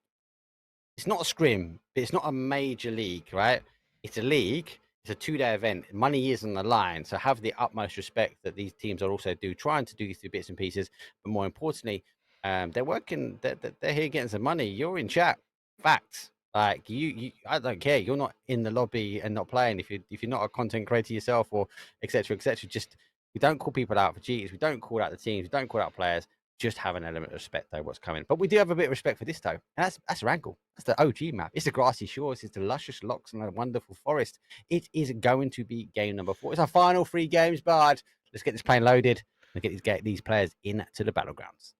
not a scrim, but it's not a major league, right? It's a league. It's a 2-day event. Money is on the line, so have the utmost respect that these teams are also trying to do through bits and pieces. But more importantly, they're working. They're here getting some money. You're in chat. Facts. Like you, I don't care. You're not in the lobby and not playing. If you're not a content creator yourself, or etc. Just we don't call people out for cheaters. We don't call out the teams. We don't call out players. Just have an element of respect though what's coming. But we do have a bit of respect for this though. And that's Wrangle. That's the OG map. It's the grassy shores, it's the luscious locks and a wonderful forest. It is going to be game number 4. It's our final 3 games, Bard. Let's get this plane loaded and get these players into the battlegrounds.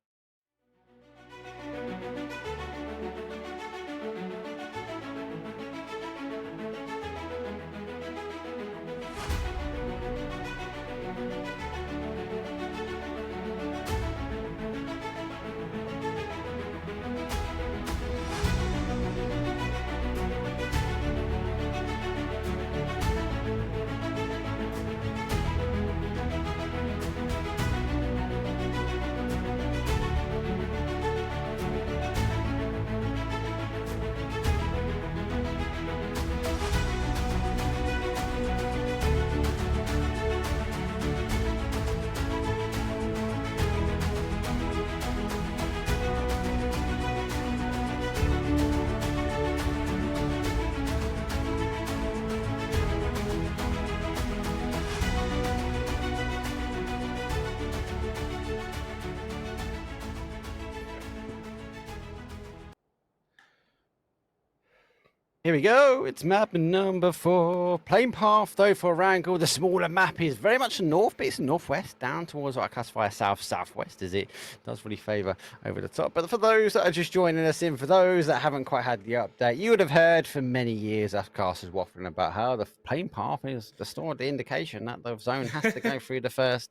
Here we go. It's map number 4. Plain path, though, for Wrangle. The smaller map is very much north, but it's northwest, down towards what I classify as southwest, as it does really favour over the top. But for those that are just joining us in, for those that haven't quite had the update, you would have heard for many years us casters waffling about how the plain path is the indication that the zone has to go through the first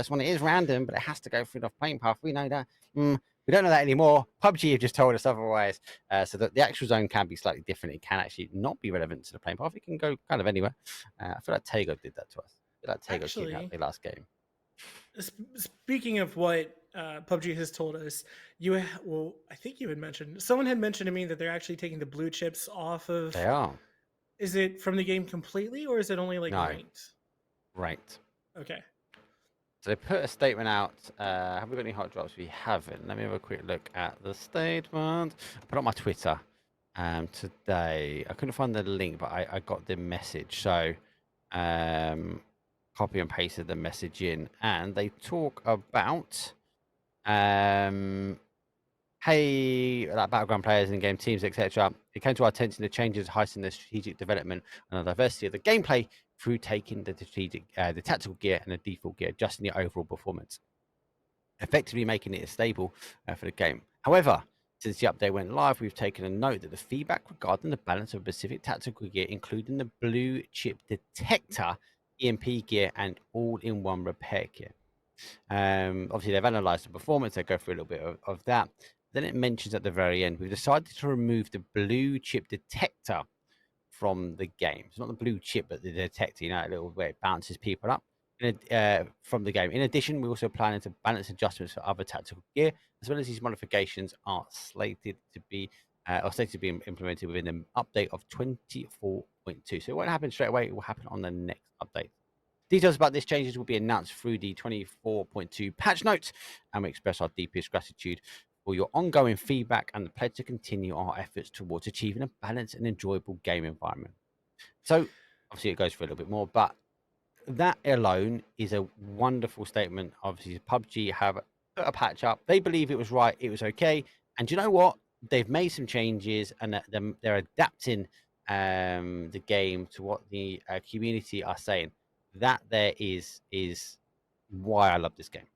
one. It is random, but it has to go through the plain path. We know that. We don't know that anymore. PUBG have just told us otherwise. So that the actual zone can be slightly different. It can actually not be relevant to the plane path. It can go kind of anywhere. I feel like Tego did that to us. I feel like Tego did that the last game. Speaking of what PUBG has told us, I think you had mentioned, someone had mentioned to me that they're actually taking the blue chips off of. They are. Is it from the game completely, or is it only like ranked? Ranked. Okay. So they put a statement out. Have we got any hot drops? We haven't. Let me have a quick look at the statement. I put on my Twitter today. I couldn't find the link, but I got the message. So copy and pasted the message in. And they talk about, hey, like battleground players and game teams, etc. It came to our attention the changes heightening the strategic development and the diversity of the gameplay through taking the tactical gear and the default gear, adjusting the overall performance, effectively making it stable for the game. However, since the update went live, we've taken a note that the feedback regarding the balance of specific tactical gear, including the blue chip detector, EMP gear, and all-in-one repair gear. Obviously, they've analysed the performance. They go through a little bit of that. Then it mentions at the very end, we've decided to remove the blue chip detector from the game. It's not the blue chip, but the detector, a little way it bounces people up from the game. In addition, we're also planning to balance adjustments for other tactical gear, as well as these modifications are slated to be implemented within the update of 24.2. So it won't happen straight away. It will happen on the next update. Details about these changes will be announced through the 24.2 patch notes, and we express our deepest gratitude for your ongoing feedback and the pledge to continue our efforts towards achieving a balanced and enjoyable game environment. So, obviously, it goes for a little bit more, but that alone is a wonderful statement. Obviously, PUBG have put a patch up. They believe it was right, it was okay. And you know what? They've made some changes, and they're adapting the game to what the community are saying. That there is why I love this game.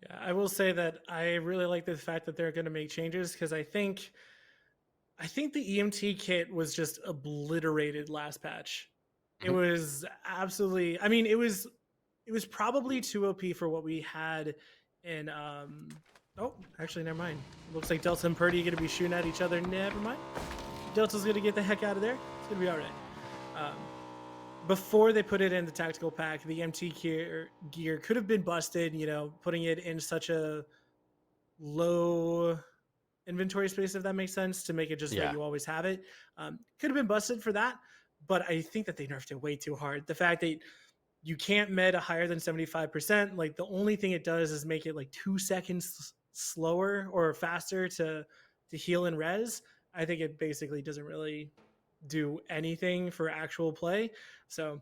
Yeah, I will say that I really like the fact that they're going to make changes, because I think the EMT kit was just obliterated last patch. It was absolutely, I mean, it was probably too OP for what we had in oh, actually never mind. Looks like Delta and Purdy are going to be shooting at each other. Never mind. Delta's going to get the heck out of there. It's going to be all right. Before they put it in the tactical pack, the MT gear could have been busted, putting it in such a low inventory space, if that makes sense, to make it just that you always have it. Could have been busted for that, but I think that they nerfed it way too hard. The fact that you can't med a higher than 75%, like the only thing it does is make it like 2 seconds slower or faster to heal and res. I think it basically doesn't really do anything for actual play. So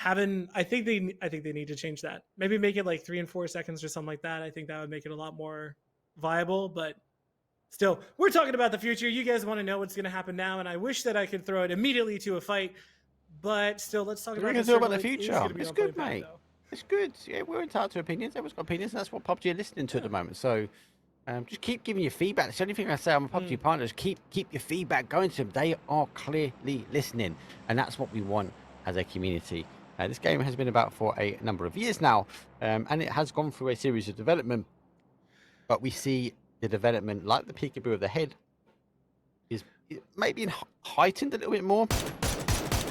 I think they need to change that. Maybe make it like 3 and 4 seconds or something like that. I think that would make it a lot more viable, but still, we're talking about the future. You guys want to know what's going to happen now, and I wish that I could throw it immediately to a fight, but still, let's talk about the future. It's good, mate. It's good. Yeah, we're entitled to opinions. Everyone's got opinions, and that's what PUBG are listening to at the moment. So just keep giving your feedback. It's the only thing I say. I'm a PUBG partner. Just keep your feedback going to them. They are clearly listening, and that's what we want as a community. This game has been about for a number of years now, and it has gone through a series of development, but we see the development, like the peekaboo of the head, is maybe heightened a little bit more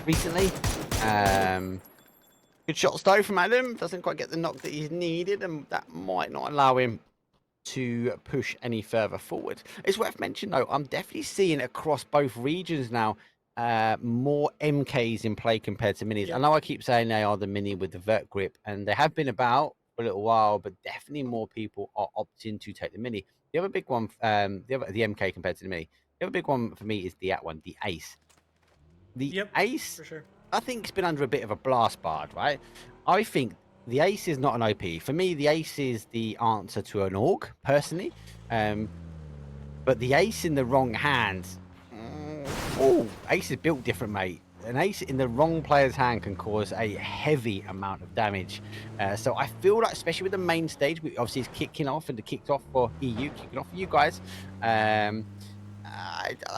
recently. Good shots though from Adam. Doesn't quite get the knock that he's needed, and that might not allow him to push any further forward. It's worth mentioning though, I'm definitely seeing across both regions now more MKs in play compared to minis. I know I keep saying they are the mini with the vert grip, and they have been about for a little while, but definitely more people are opting to take the mini. The other big one, the MK compared to the mini, the other big one for me is the Ace. The Ace, for sure. I think it's been under a bit of a blast bard, right? I think the Ace is not an OP. For me, the Ace is the answer to an AUG, personally. But the Ace in the wrong hands, Oh, ace is built different, mate. An ace in the wrong player's hand can cause a heavy amount of damage. So I feel like, especially with the main stage, we obviously it's kicking off and it kicked off for EU, kicking off for you guys. I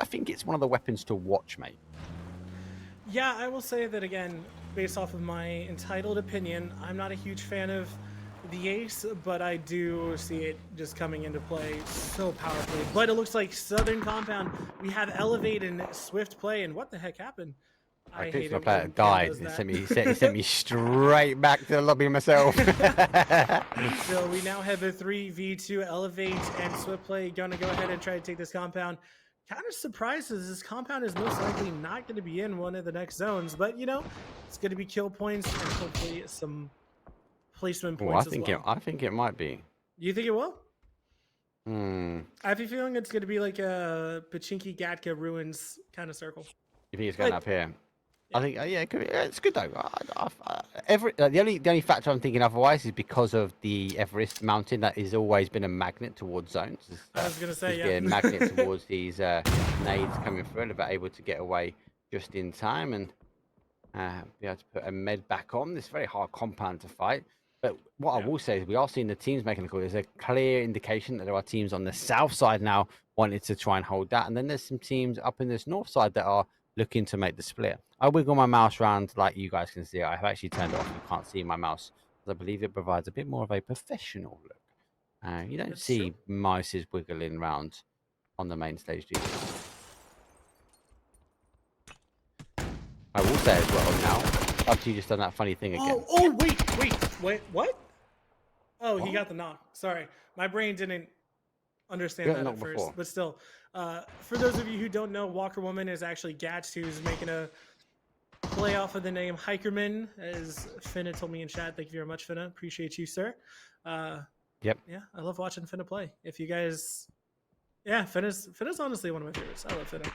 think it's one of the weapons to watch, mate. Yeah, I will say that again, based off of my entitled opinion, I'm not a huge fan of the ace, but I do see it just coming into play so powerfully. But it looks like Southern Compound, we have Elevate and Swift play, and what the heck happened? I hate think my it player when Ken died. does It that. sent me straight back to the lobby myself. So we now have a 3v2. Elevate and Swift play gonna go ahead and try to take this compound. Kind of surprised as this compound is most likely not going to be in one of the next zones, but you know, it's going to be kill points and hopefully some placement points as well. I think it might be. You think it will? Hmm. I have a feeling it's going to be like a Pachinki Gatka Ruins kind of circle. You think it's going But- up here? Yeah. I think, yeah, it could be. It's good though. The only factor I'm thinking otherwise is because of the Everest mountain that has always been a magnet towards zones. I was gonna say, Just be yeah. a magnet towards these nades coming through, and they're able to get away just in time and be able to put a med back on. This very hard compound to fight. But what I will say is we are seeing the teams making the call. There's a clear indication that there are teams on the south side now wanting to try and hold that, and then there's some teams up in this north side that are looking to make the split. I wiggle my mouse around like you guys can see. I've actually turned it off. You can't see my mouse, because I believe it provides a bit more of a professional look. You don't That's see true. mices wiggling around on the main stage, do you? I will say as well now, after you just done that funny thing again. Oh, wait, what? Oh, he got the knock. Sorry, my brain didn't understand You got that the at knock first. before. But still, for those of you who don't know, Walker Woman is actually Gats, who's making a play off of the name Hikerman, as Finna told me in chat. Thank you very much, Finna. Appreciate you, sir. Yep. Yeah, I love watching Finna play. If you guys, yeah, Finna's honestly one of my favorites. I love Finna.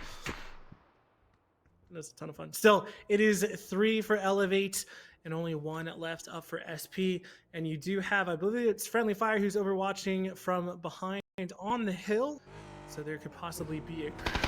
That's a ton of fun. Still, it is 3 for Elevate and only 1 left up for SP. And you do have, I believe it's Friendly Fire who's overwatching from behind on the hill. So there could possibly be a crash.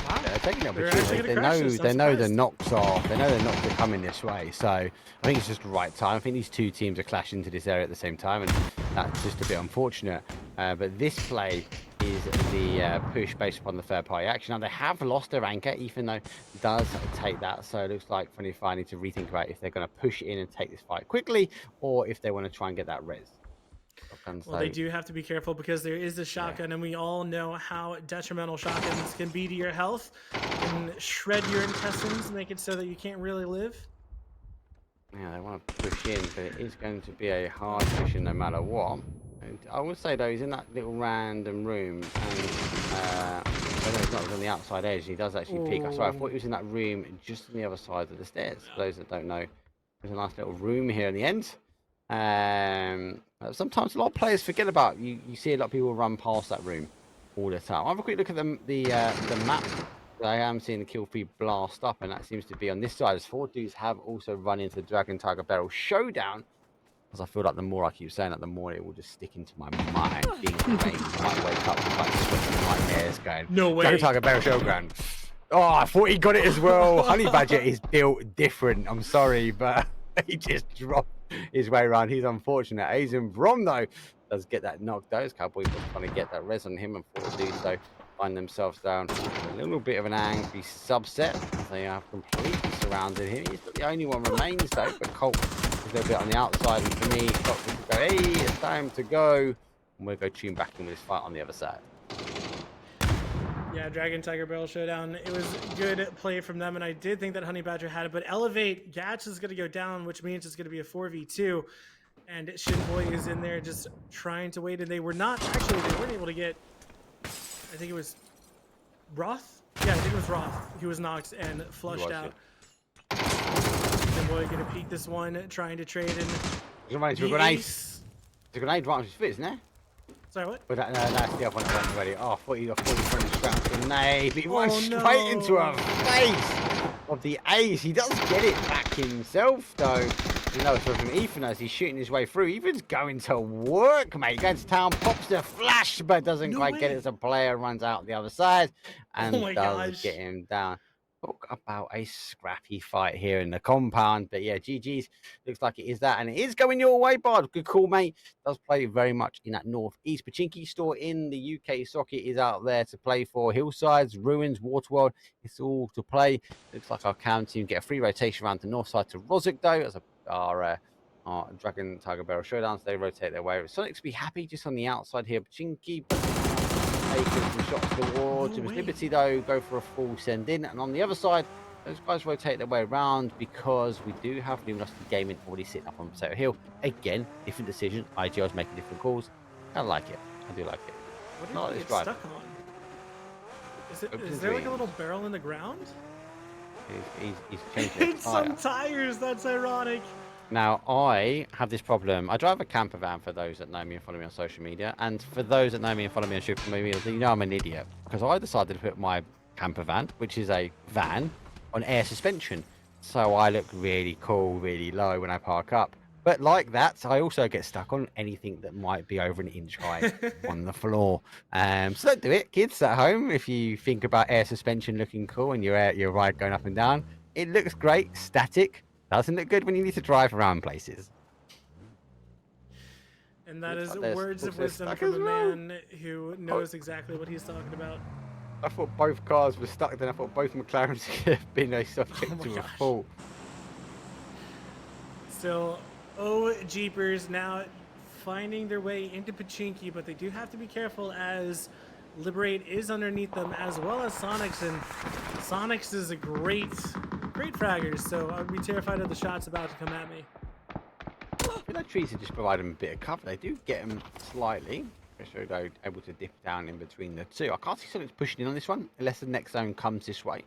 Wow. They're taking the They're actually opportunity. gonna They crash know this, I'm they know the surprised. knocks are coming this way. So I think it's just the right time. I think these two teams are clashing into this area at the same time, and that's just a bit unfortunate. But this play is the push based upon the third party action. Now they have lost their anchor, even though it does take that. So it looks like Friendly Fire need to rethink about if they're going to push in and take this fight quickly, or if they want to try and get that res. Well, they do have to be careful because there is a shotgun, and we all know how detrimental shotguns can be to your health. Can shred your intestines, make it so that you can't really live. Yeah, they want to push in, but it is going to be a hard push in no matter what. And I would say though, he's in that little random room, and I know he's not on the outside edge. He does actually peek. Sorry, I thought he was in that room just on the other side of the stairs. For those that don't know, there's a nice little room here in the end. Sometimes a lot of players forget about you. You see a lot of people run past that room all the time. I'll have a quick look at the map. I am seeing the kill feed blast up, and that seems to be on this side. As 4 dudes have also run into the Dragon Tiger Barrel showdown. As I feel like the more I keep saying that, the more it will just stick into my mind. Being great, I might wake up with like sweating my hairs going. No way. Dragon Tiger Barrel showdown. Oh, I thought he got it as well. Honey Badger is built different. I'm sorry, but he just dropped his way around. He's unfortunate. Aizen Brom though does get that knock. Those Cowboys are trying to get that res on him, and 4 do so find themselves down a little bit of an angry subset. They have completely surrounded him. He's the only one remains though, but Colt is a little bit on the outside, and for me, Colt will go, hey, it's time to go, and we'll go tune back in with this fight on the other side. Yeah, Dragon Tiger Barrel Showdown. It was good play from them, and I did think that Honey Badger had it. But Elevate, Gats is going to go down, which means it's going to be a 4v2. And Shinboy is in there just trying to wait, and they were not, actually, they weren't able to get, I think it was Roth? Yeah, I think it was Roth. He was knocked and flushed out. Shinboy going to peek this one, trying to trade in the Grenade. ace. The grenade right on his foot, isn't it? Sorry, what? But that's the other one that went already. Oh, I thought he was trying to strap the grenade. He went Oh, straight into no. a face of the ace. He does get it back himself, though. You know, so from Ethan as he's shooting his way through. Ethan's going to work, mate. Going to town, pops the flash, but doesn't No quite get it way. as a player runs out the other side and my does gosh. get him down. Talk about a scrappy fight here in the compound, but yeah, GG's looks like it is that, and it is going your way, Bard. Good call, mate. Does play very much in that northeast. Pachinki store in the UK socket is out there to play for. Hillsides, Ruins, Waterworld, it's all to play. Looks like our cam team get a free rotation around the north side to Rosic, though, as our Dragon Tiger Barrel Showdowns. They rotate their way. Sonic's be happy just on the outside here. Pachinki taking some shots towards No way. Liberty, though, go for a full send in. And on the other side, those guys rotate their way around because we do have Luminosity Gaming already sitting up on Potato Hill. Again, different decision. IGL's making different calls. I like it. I do like it. What Not did this it get drive. stuck on? Open Is there like a green. little barrel in the ground? He's changed it. It's some tires. That's ironic. Now, I have this problem. I drive a camper van, for those that know me and follow me on social media. And for those that know me and follow me on social media, you know I'm an idiot. Because I decided to put my camper van, which is a van, on air suspension. So I look really cool, really low when I park up. But like that, I also get stuck on anything that might be over an inch high on the floor. So don't do it, kids at home. If you think about air suspension looking cool and your ride going up and down, it looks great, static. Doesn't look good when you need to drive around places. And that Looks is like there's words of also wisdom stuck from as a well. man who knows exactly what he's talking about. I thought both cars were stuck, then I thought both McLarens have been a subject Oh my to a gosh. fault. Still, Jeepers now finding their way into Pachinki, but they do have to be careful as Liberate is underneath them, as well as Sonics, and Sonics is a great fragger, so I would be terrified of the shots about to come at me. I feel like trees are just providing a bit of cover. They do get them slightly, so they're able to dip down in between the two. I can't see Sonic's pushing in on this one, unless the next zone comes this way.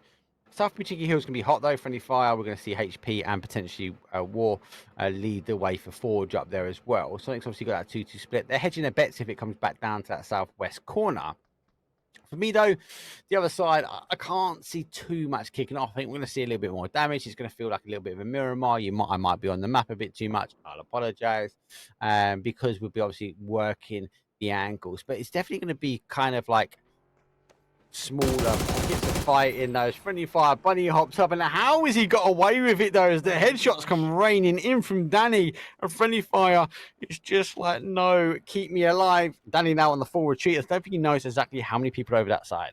South Pachinki Hill is going to be hot, though. Friendly fire. We're going to see HP and potentially War lead the way for Forge up there as well. Sonic's obviously got that 2-2 split. They're hedging their bets if it comes back down to that southwest corner. For me, though, the other side, I can't see too much kicking off. I think we're going to see a little bit more damage. It's going to feel like a little bit of a Miramar. I might be on the map a bit too much. I'll apologize, because we'll be obviously working the angles. But it's definitely going to be kind of like smaller pockets of fight in those. Friendly fire. Bunny hops up, and how has he got away with it, though, as the headshots come raining in from Danny? And friendly fire, it's just like, no, keep me alive. Danny now on the full retreat. I don't think he knows exactly how many people are over that side.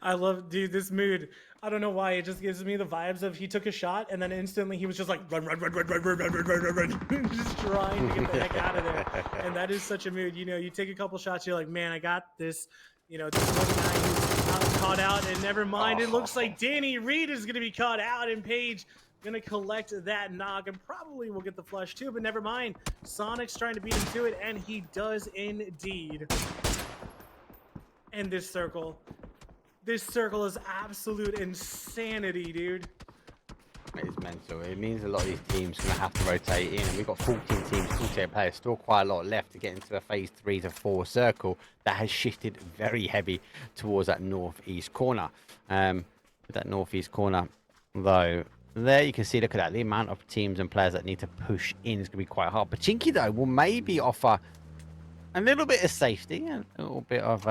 I love, dude, this mood. I don't know why, it just gives me the vibes of he took a shot and then instantly he was just like run, just trying to get the heck out of there. And that is such a mood. You know, you take a couple shots, you're like, man, I got this. You know, this one guy who's caught out, and never mind, it looks like Danny Reed is going to be caught out, and Paige going to collect that knock, and probably will get the flush too, but never mind. Sonic's trying to beat him to it, and he does indeed. And this circle is absolute insanity, dude. It's mental. It means a lot of these teams are going to have to rotate in, and we've got 14 teams, 48 players, still quite a lot left to get into a phase 3 to 4 circle that has shifted very heavy towards that northeast corner. With that northeast corner, though, there you can see, look at that, the amount of teams and players that need to push in is going to be quite hard. Pachinki, though, will maybe offer a little bit of safety, a little bit of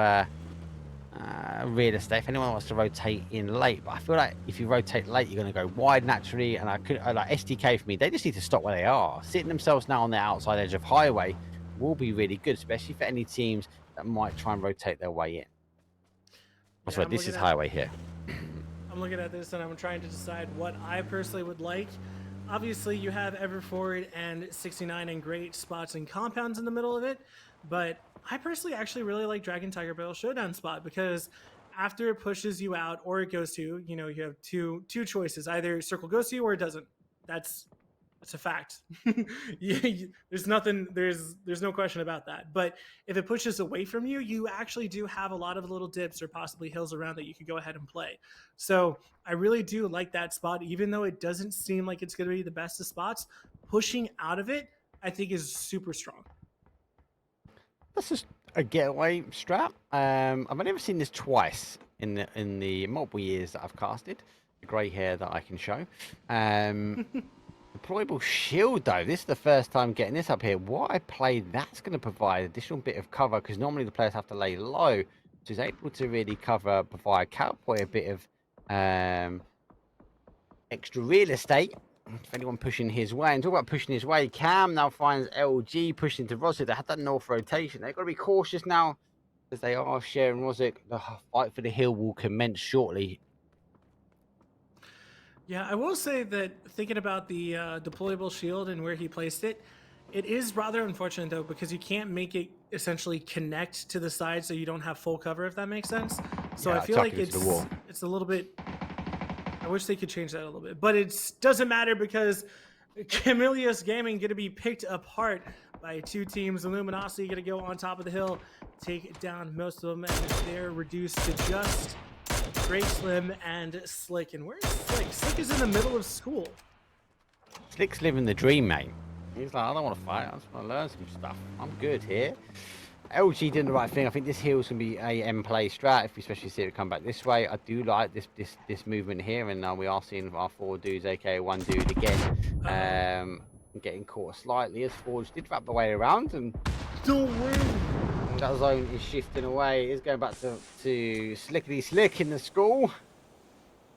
real estate if anyone wants to rotate in late. But I feel like if you rotate late, you're going to go wide naturally, and I like SDK for me, they just need to stop where they are. Sitting themselves now on the outside edge of highway will be really good, especially for any teams that might try and rotate their way in. Yeah, Sorry, this is highway here. I'm looking at this and I'm trying to decide what I personally would like. Obviously, you have Everforward and 69 in great spots and compounds in the middle of it, but I personally actually really like Dragon Tiger Barrel Showdown spot, because after it pushes you out or it goes to, you know, you have two choices. Either circle goes to you or it doesn't. That's a fact. There's no question about that. But if it pushes away from you, you actually do have a lot of little dips or possibly hills around that you could go ahead and play. So I really do like that spot, even though it doesn't seem like it's going to be the best of spots. Pushing out of it, I think, is super strong. That's just a getaway strap. I've only ever seen this twice in the multiple years that I've casted. The grey hair that I can show. Deployable shield, though. This is the first time getting this up here. What I played, that's going to provide additional bit of cover because normally the players have to lay low. So he's able to really provide Cowboy a bit of extra real estate. If anyone pushing his way, and talk about pushing his way, Cam now finds LG pushing to Rosic. They had that north rotation. They've got to be cautious now as they are sharing Rosic. The fight for the hill will commence shortly. Yeah, I will say that thinking about the deployable shield and where he placed it, it is rather unfortunate though because you can't make it essentially connect to the side, so you don't have full cover. If that makes sense. So Yeah, I feel tuck like it into the wall. it's a little bit. I wish they could change that a little bit, but it doesn't matter because Camillus Gaming going to be picked apart by two teams. Luminosity going to go on top of the hill, take down most of them, and they're reduced to just Great Slim and Slick. And where's Slick? Slick is in the middle of school. Slick's living the dream, mate. He's like, I don't want to fight. I just want to learn some stuff. I'm good here. LG doing the right thing. I think this heal's going to be a end play strat, if we especially see it come back this way. I do like this movement here, and we are seeing our 4 dudes, aka 1 dude again, getting caught slightly as Forge did wrap the way around, and that zone is shifting away. It's going back to Slickety Slick in the school.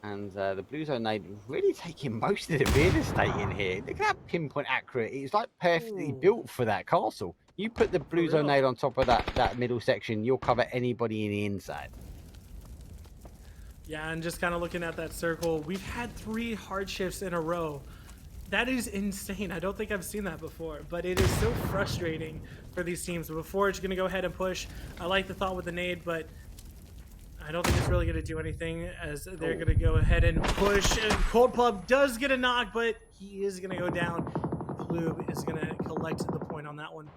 And the blue zone nade really taking most of the real estate in here. Look at that pinpoint accurate. It's like perfectly built for that castle. You put the blue zone nade on top of that middle section, you'll cover anybody in the inside. Yeah, and just kind of looking at that circle, we've had 3 hardships in a row. That is insane. I don't think I've seen that before, but it is so frustrating for these teams. Before it's going to go ahead and push. I like the thought with the nade, but I don't think it's really going to do anything as they're going to go ahead and push. And Cold Plug does get a knock, but he is going to go down. Plube is going to collect the point on that one.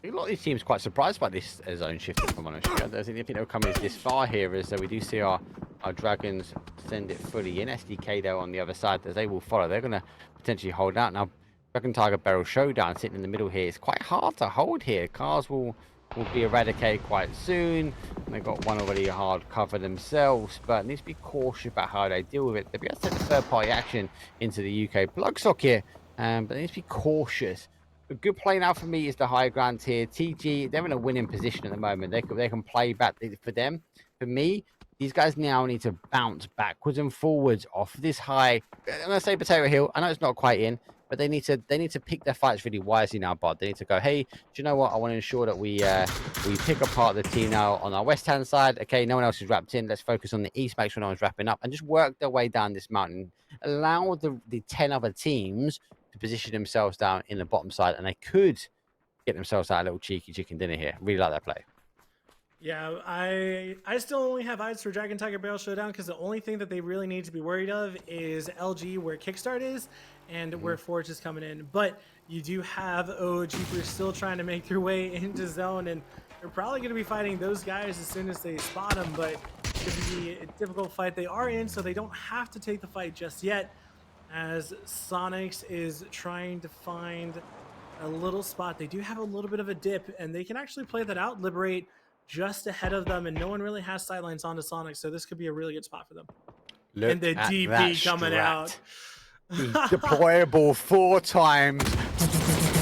A lot of these teams quite surprised by this zone shift, if I'm honest. I don't think they'll come in this far here, as we do see our Dragons send it fully in. SDK, though, on the other side, as they will follow. They're going to potentially hold out. Now, Dragon Tiger Barrel Showdown sitting in the middle here. It's quite hard to hold here. Cars will be eradicated quite soon. And they've got one already hard cover themselves, but needs to be cautious about how they deal with it. They'll be able to send third-party action into the UK plug socket, but they need to be cautious. A good play now for me is the high ground here. TG, they're in a winning position at the moment. They can play back for them. For me, these guys now need to bounce backwards and forwards off this high. I'm gonna say potato hill. I know it's not quite in, but they need to pick their fights really wisely now, Bod. They need to go, hey, do you know what? I want to ensure that we pick apart the team now on our west hand side. Okay, no one else is wrapped in. Let's focus on the east, make sure no one's wrapping up, and just work their way down this mountain. Allow the 10 other teams to position themselves down in the bottom side, and they could get themselves out a little cheeky chicken dinner here. Really like that play. Yeah, I still only have eyes for Dragon Tiger Barrel Showdown because the only thing that they really need to be worried of is LG, where Kickstart is, and where Forge is coming in. But you do have OG who's still trying to make their way into zone, and they're probably going to be fighting those guys as soon as they spot them, but it's going to be a difficult fight. They are in, so they don't have to take the fight just yet, as Sonics is trying to find a little spot. They do have a little bit of a dip, and they can actually play that out, Liberate just ahead of them, and no one really has sightlines onto Sonic, so this could be a really good spot for them. Look and the at DP coming out. Deployable 4 times.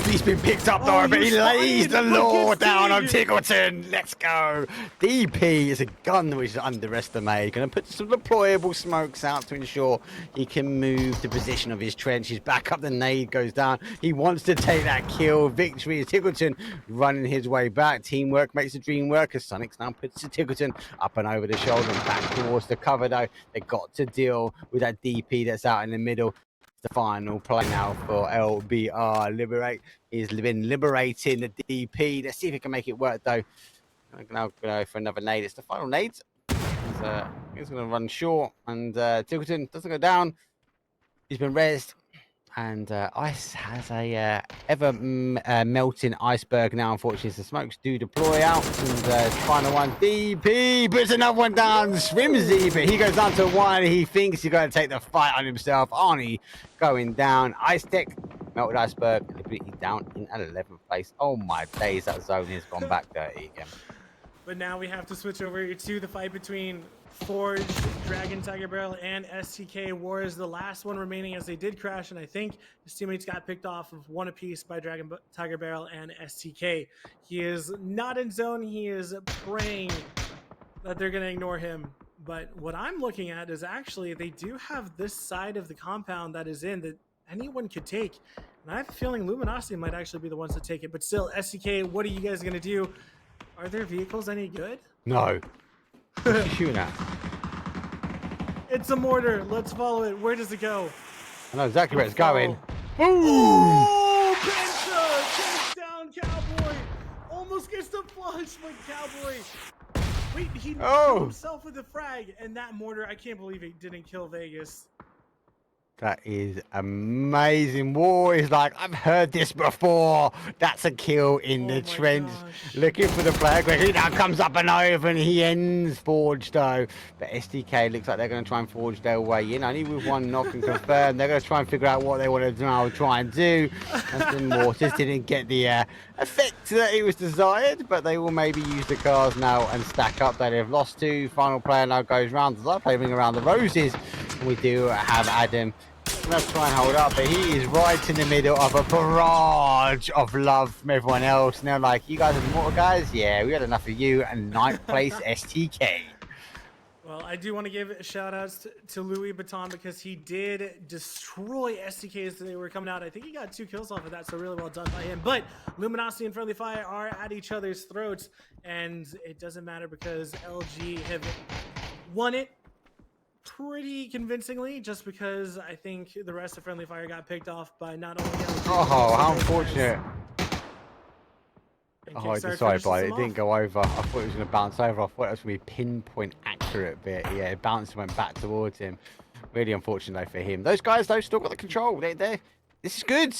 He's been picked up though, but he lays the law down on Tiggleton. Let's go. DP is a gun which is underestimated. Going to put some deployable smokes out to ensure he can move the position of his trench. He's back up, the nade goes down. He wants to take that kill. Victory is Tiggleton running his way back. Teamwork makes the dream work as Sonics now puts Tiggleton up and over the shoulder and back towards the cover though. They got to deal with that DP that's out in the middle. The final play now for LBR. Liberate is been liberating the DP. Let's see if he can make it work though. I'm now go for another nade. It's the final nade. He's going to run short, and Tiggleton doesn't go down. He's been rezzed, and Ice has a ever melting iceberg now. Unfortunately, the smokes do deploy out, and final one. DP puts another one down. Swimsy, but he goes down to 1. He thinks he's going to take the fight on himself. Arnie going down. Ice Tech, melted iceberg, completely down in 11th place. Oh my days, that zone has gone back dirty again. But now we have to switch over to the fight between Forge, Dragon, Tiger Barrel, and STK. War is the last one remaining as they did crash, and I think his teammates got picked off of one apiece by Dragon, Tiger Barrel, and STK. He is not in zone. He is praying that they're going to ignore him. But what I'm looking at is actually they do have this side of the compound that is in that anyone could take. And I have a feeling Luminosity might actually be the ones to take it. But still, STK, what are you guys going to do? Are their vehicles any good? No. What's he shooting at? It's a mortar. Let's follow it. Where does it go? I know exactly where it's going. Oh, Penta! Takes down Cowboy. Almost gets the flush, but Cowboy. Wait, he killed himself with a frag, and that mortar, I can't believe it didn't kill Vegas. That is amazing. War is like, I've heard this before. That's a kill in the trench. Gosh. Looking for the flag. He now comes up and over, and he ends Forge though. But SDK looks like they're going to try and forge their way in. Only with one knock and confirm. They're going to try and figure out what they want to now try and do. As the mortars didn't get the effect that it was desired, but they will maybe use the cars now and stack up. That they've lost two. Final player now goes round. As I play ring around the roses. And we do have Adam. Let's try and hold up, but he is right in the middle of a barrage of love from everyone else. And they're like, you guys are the mortal guys? Yeah, we had enough of you. And 9th place STK. Well, I do want to give shout outs to Louis Vuitton because he did destroy STK as they were coming out. I think he got 2 kills off of that, so really well done by him. But Luminosity and Friendly Fire are at each other's throats, and it doesn't matter because LG have won it pretty convincingly, just because I think the rest of Friendly Fire got picked off by not only LG. Oh, how unfortunate. Oh, sorry, but it didn't go over. I thought it was going to bounce over. I thought it was going to be pinpoint accurate, but yeah, it bounced and went back towards him. Really unfortunate though for him. Those guys though still got the control. This is good.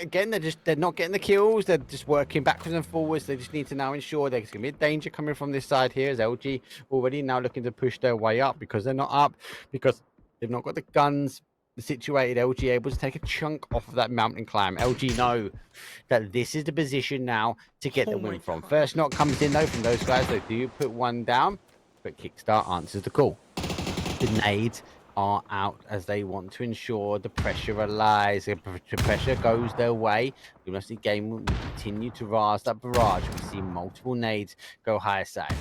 Again, they're not getting the kills. They're just working backwards and forwards. They just need to now ensure there's going to be danger coming from this side here. As LG already now looking to push their way up because they're not up, because they've not got the guns situated. LG able to take a chunk off of that mountain climb. LG know that this is the position now to get the win from. First knock comes in though from those guys. They do put one down, but Kickstart answers the call. The nades are out as they want to ensure the pressure allies. The pressure goes their way. The rest of the game will continue to rise that barrage. We see multiple nades go higher side.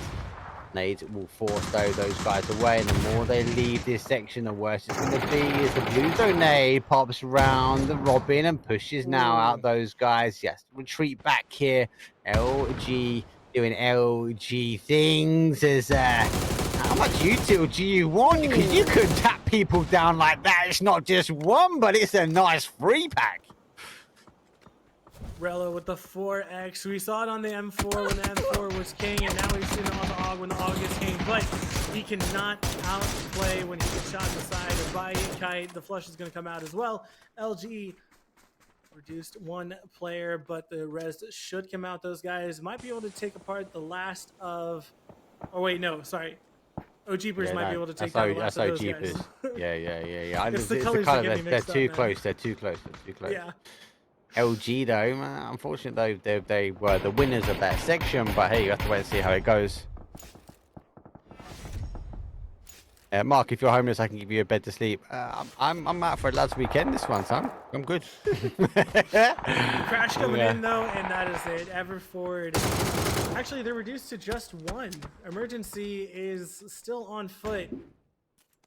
Nades will force those guys away, and the more they leave this section, the worse it's going to be. As the blue zone nade pops around the Robin and pushes now out those guys. Yes, retreat back here. LG doing LG things. As how much util do you want? Because you could tap people down like that. It's not just one, but it's a nice 3-pack. Rella with the 4X. We saw it on the M4 when the M4 was king, and now we've seen it on the AUG when the AUG is king. But he cannot outplay when he gets shot in the side by Kite. The flush is going to come out as well. LG reduced 1 player, but the res should come out. Those guys might be able to take apart the last of... Oh, wait, no, sorry. OGpers might be able to take down the last of those guys. Yeah. It's the colors that get me they're mixed up, too man. close. They're too close. Yeah. LG though, unfortunately though, they were the winners of that section, but hey, you have to wait and see how it goes. Mark, if you're homeless, I can give you a bed to sleep. I'm out for a lads weekend this one, son. I'm good. Crash coming in though, and that is it. Everford. Actually, they're reduced to just 1. Emergency is still on foot.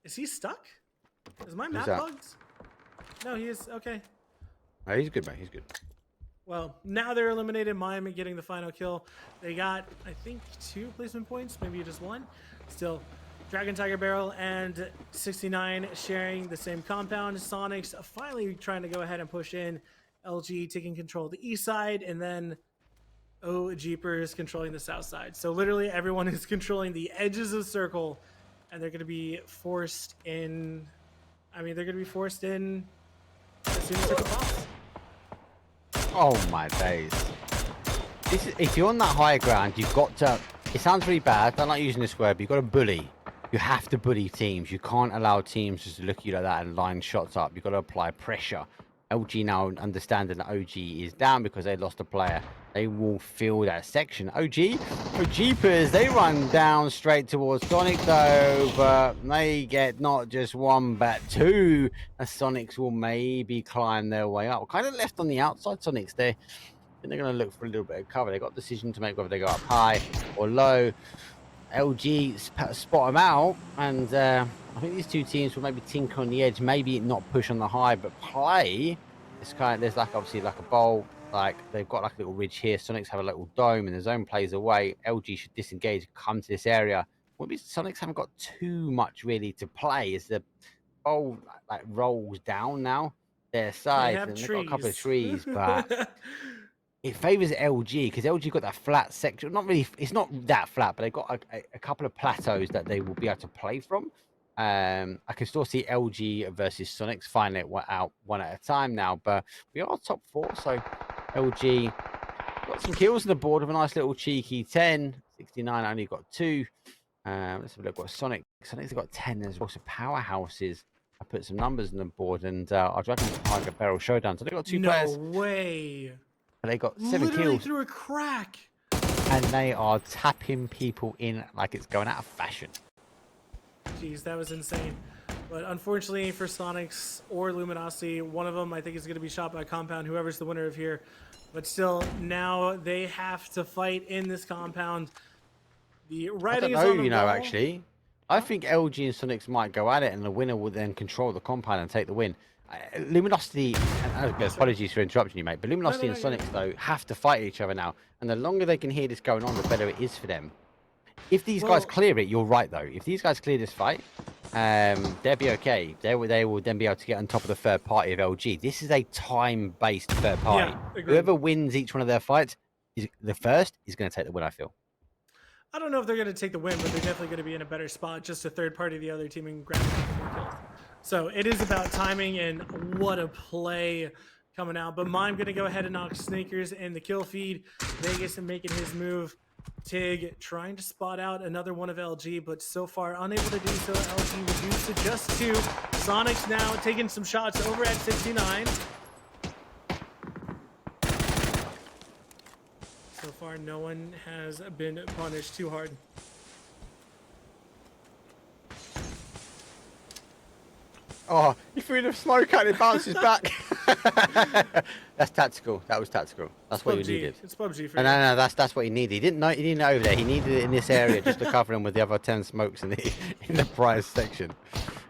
Is he stuck? Is my map bugged? No, he is. Okay. No, he's good, mate. He's good. Well, now they're eliminated. Miami getting the final kill. They got, I think, 2 placement points, maybe just 1. Still, Dragon, Tiger Barrel, and 69 sharing the same compound. Sonics finally trying to go ahead and push in. LG taking control of the east side, and then Jeepers controlling the south side. So literally everyone is controlling the edges of the circle, and they're going to be forced in. I mean, they're going to be forced in as soon as it pops. Oh my days. If you're on that higher ground, you've got to... It sounds really bad. I don't like using this word, but you've got to bully. You have to bully teams. You can't allow teams just to look at you like that and line shots up. You've got to apply pressure. LG now understanding that OG is down because they lost a player. they will fill that section. Oh Jeepers, they run down straight towards Sonic though, but they get not just one but two. The Sonics will maybe climb their way up. Kind of left on the outside Sonics there. I think they're going to look for a little bit of cover. They got a decision to make whether they go up high or low. LG spot them out, and I think these two teams will maybe tinker on the edge, maybe not push on the high, but play. It's kind of, there's like obviously like a bowl, like they've got like a little ridge here. Sonics have a little dome, and the zone plays away. LG should disengage, come to this area. Maybe Sonics haven't got too much really to play as the bowl like rolls down now their side, and they've got a couple of trees, but. It favors LG because LG got that flat section. Not really, it's not that flat, but they've got a couple of plateaus that they will be able to play from. I can still see LG versus Sonics find it out one at a time now, but we are top 4, so LG got some kills on the board with a nice little cheeky 10. 69 only got 2. Let's have a look what Sonic's got 10 as well. So powerhouses. I put some numbers on the board, and our Dragon Tiger Barrel Showdown. So they got 2 players. No way. And they got 7 Literally kills. through a crack. And they are tapping people in like it's going out of fashion. Jeez, that was insane. But unfortunately for Sonics or Luminosity, one of them I think is going to be shot by Compound, whoever's the winner of here. But still, now they have to fight in this compound. The writing is on the wall. Actually. I think LG and Sonics might go at it, and the winner will then control the compound and take the win. Luminosity, and apologies for interrupting you, mate, but Luminosity and Sonics, though, have to fight each other now. And the longer they can hear this going on, the better it is for them. If these guys clear it, you're right, though. If these guys clear this fight, they'll be okay. They will then be able to get on top of the third party of LG. This is a time-based third party. Yeah, whoever wins each one of their fights, the first is going to take the win, I feel. I don't know if they're going to take the win, but they're definitely going to be in a better spot. Just a third party, the other team, and grab more kills. So it is about timing, and what a play coming out. But Mime going to go ahead and knock Snakers in the kill feed. Vegas and making his move. Tig trying to spot out another one of LG, but so far unable to do so. LG reduced to just 2. Sonics now taking some shots over at 69. So far, no one has been punished too hard. Oh, you threw the smoke out and it bounces back. That's tactical. That was tactical. That's what you needed. It's PUBG for No, that's what he needed. He didn't know over there. He needed it in this area just to cover him with the other 10 smokes in the prize section.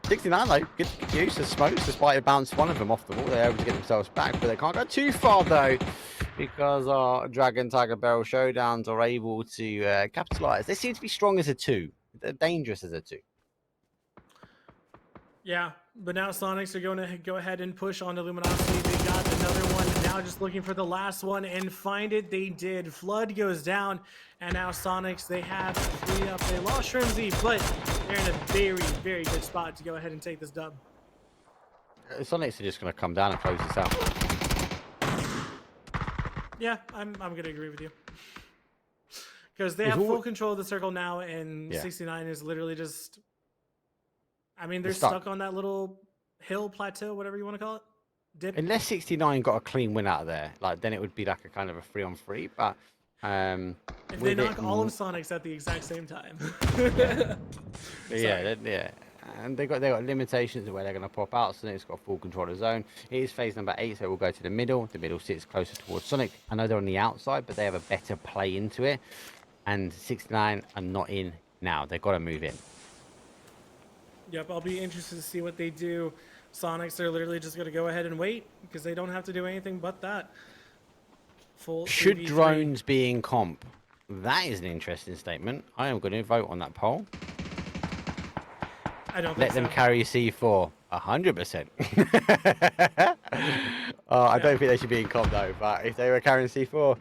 69 though, good use of smokes despite it bounced one of them off the wall. They're able to get themselves back, but they can't go too far though because our Dragon Tiger Barrel Showdowns are able to capitalize. They seem to be strong as a 2. They're dangerous as a 2. Yeah, but now Sonics are going to go ahead and push on to Luminosity. They got another one, now just looking for the last one and find it. They did. Flood goes down, and now Sonics, they have freed up. They lost Shrimsy, but they're in a very, very good spot to go ahead and take this dub. Sonics are just going to come down and close this out. Yeah, I'm going to agree with you. Because they have full control of the circle now, and 69 is literally just... I mean, they're stuck on that little hill, plateau, whatever you want to call it. Dip. Unless 69 got a clean win out of there, like then it would be like a kind of a 3-on-3. But if they knock all of Sonics at the exact same time. yeah. And they got limitations of where they're going to pop out. Sonic's got full control of the zone. It is phase number 8, so we'll go to the middle. The middle sits closer towards Sonic. I know they're on the outside, but they have a better play into it. And 69 are not in now. They've got to move in. Yep, I'll be interested to see what they do. Sonics are literally just going to go ahead and wait because they don't have to do anything but that. Should 3v3. drones be in comp? That is an interesting statement. I am going to vote on that poll. I don't Let think them carry C4. 100%. I don't think they should be in comp though, but if they were carrying C4,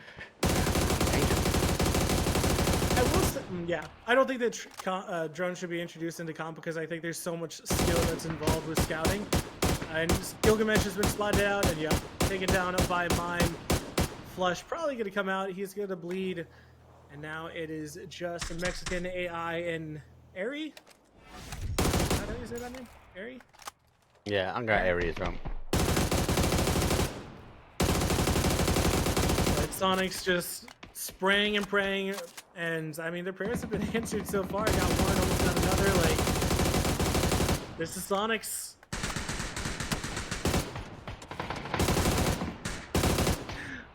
yeah, I don't think that drones should be introduced into comp because I think there's so much skill that's involved with scouting. And Gilgamesh has been spotted out and taken down by Mime. Flush probably going to come out. He's going to bleed. And now it is just a Mexican AI and Airy. How do you say that name? Airy? yeah, I'm going Airy as well. Sonics just spraying and praying, and I mean their prayers have been answered so far. Got one, almost got another. Like, this is Sonics.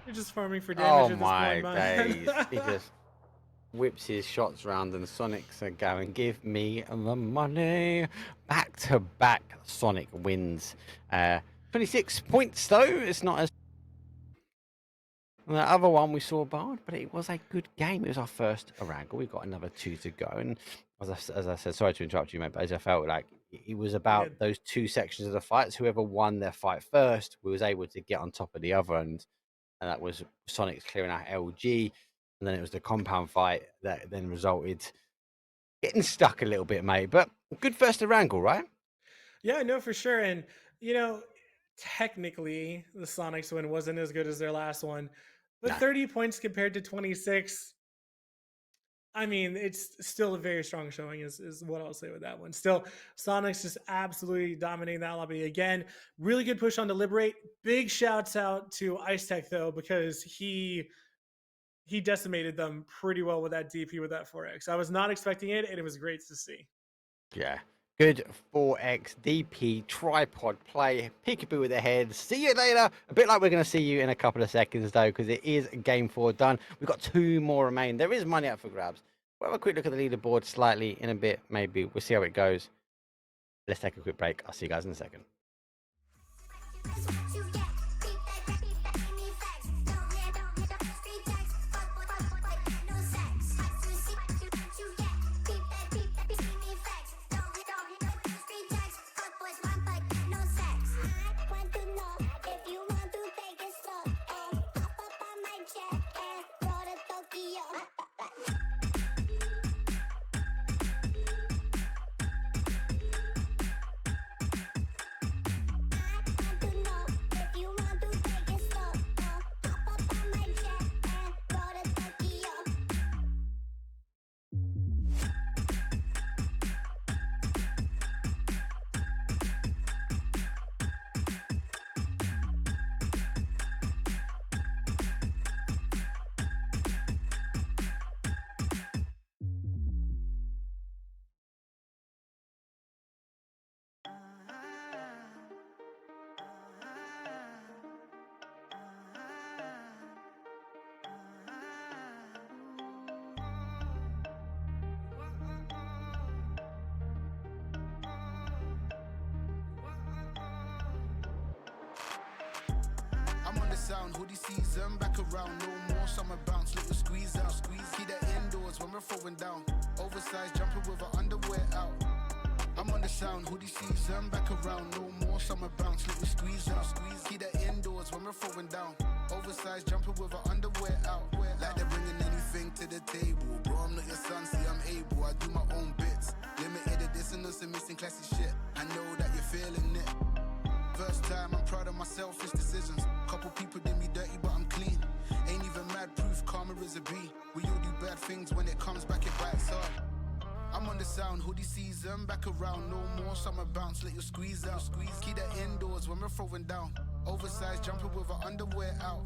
They're just farming for damage Oh at this my point, man. days. He just whips his shots around and Sonics are going, give me the money. Back to back Sonic wins. 26 points though. It's not as the other one we saw, Bard, but it was a good game. It was our first Orangle. We got another 2 to go. And as I said, sorry to interrupt you, mate, but as I felt like it was about those 2 sections of the fights. Whoever won their fight first, we was able to get on top of the other. And that was Sonic's clearing out LG. And then it was the compound fight that then resulted getting stuck a little bit, mate. But good first Orangle, right? Yeah, no, for sure. And, you know, technically the Sonics win wasn't as good as their last one, but 30 points compared to 26. I mean, it's still a very strong showing is what I'll say with that one. Still, Sonics just absolutely dominating that lobby again. Really good push on Deliberate. Big shouts out to Ice Tech, though, because he decimated them pretty well with that DP with that 4X. I was not expecting it, and it was great to see. Yeah. Good 4X DP tripod play. Peekaboo with the head. See you later. A bit like we're going to see you in a couple of seconds, though, because it is game 4 done. We've got 2 more remaining. There is money up for grabs. We'll have a quick look at the leaderboard slightly in a bit, maybe. We'll see how it goes. Let's take a quick break. I'll see you guys in a second. Sound hoodie season back around, no more summer bounce, little squeeze out, squeeze. Keep that indoors when we're throwing down. Oversized jumper with our underwear out. I'm on the sound hoodie season back around, no more summer bounce, little squeeze out, squeeze. Keep that indoors when we're throwing down. Oversized jumper with our underwear out. Like they're bringing anything to the table. Bro, I'm not your son, see I'm able. I do my own bits. Limited edition and some missing classic shit. I know that you're feeling it. First time, I'm proud of my selfish decisions. Couple people did me dirty, but I'm clean. Ain't even mad proof, karma is a B. We all do bad things, when it comes back, it bites hard. I'm on the sound, hoodie season, back around. No more summer bounce, let you squeeze out, squeeze. Keep that indoors when we're throwing down. Oversized jumper with our underwear out.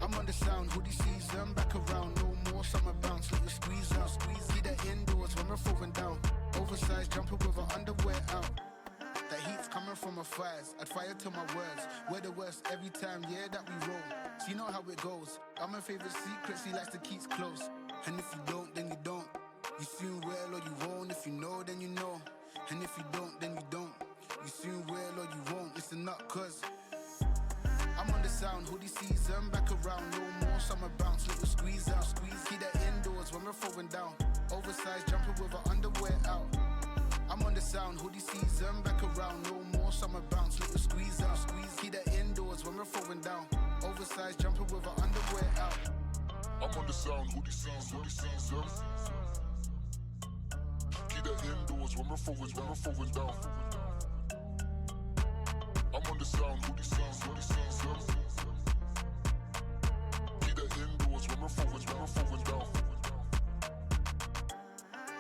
I'm on the sound, hoodie season, back around. No more summer bounce, let you squeeze out, squeeze. Keep that indoors when we're throwing down. Oversized jumper with our underwear out. That heat's coming from my fires. I'd fire to my words. We're the worst every time, yeah, that we roll. So you know how it goes. I'm my favorite secret, she likes to keep close. And if you don't, then you don't. You soon will or you won't. If you know, then you know. And if you don't, then you don't. You soon will or you won't. Listen up, cause I'm on the sound, hoodie season, back around. No more summer bounce, little squeeze out, squeeze. Keep that indoors when we're throwing down. Oversized jumper with our underwear out. I'm on the sound, hoodie season, back around. No more summer bounce, little squeeze out, squeeze. Keep that indoors when we're throwing down. Oversized jumper with our underwear out. I'm on the sound, hoodie season, hoodie season. Keep that indoors when we're throwing down. I'm on the sound, hoodie season, hoodie season. Keep that indoors when we're throwing down.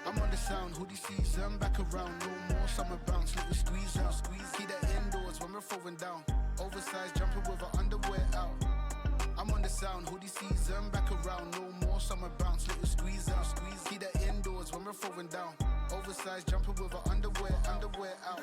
I'm on the sound, hoodie season, back around. No more summer bounce, little squeeze out, squeeze. Keep that indoors when we're throwing down. Oversized jumper with our underwear out. I'm I'm on the sound, hoodie season, back around, no more summer bounce, little squeeze out, squeeze. Keep that indoors when we're throwing down. Oversized jumper with her underwear out.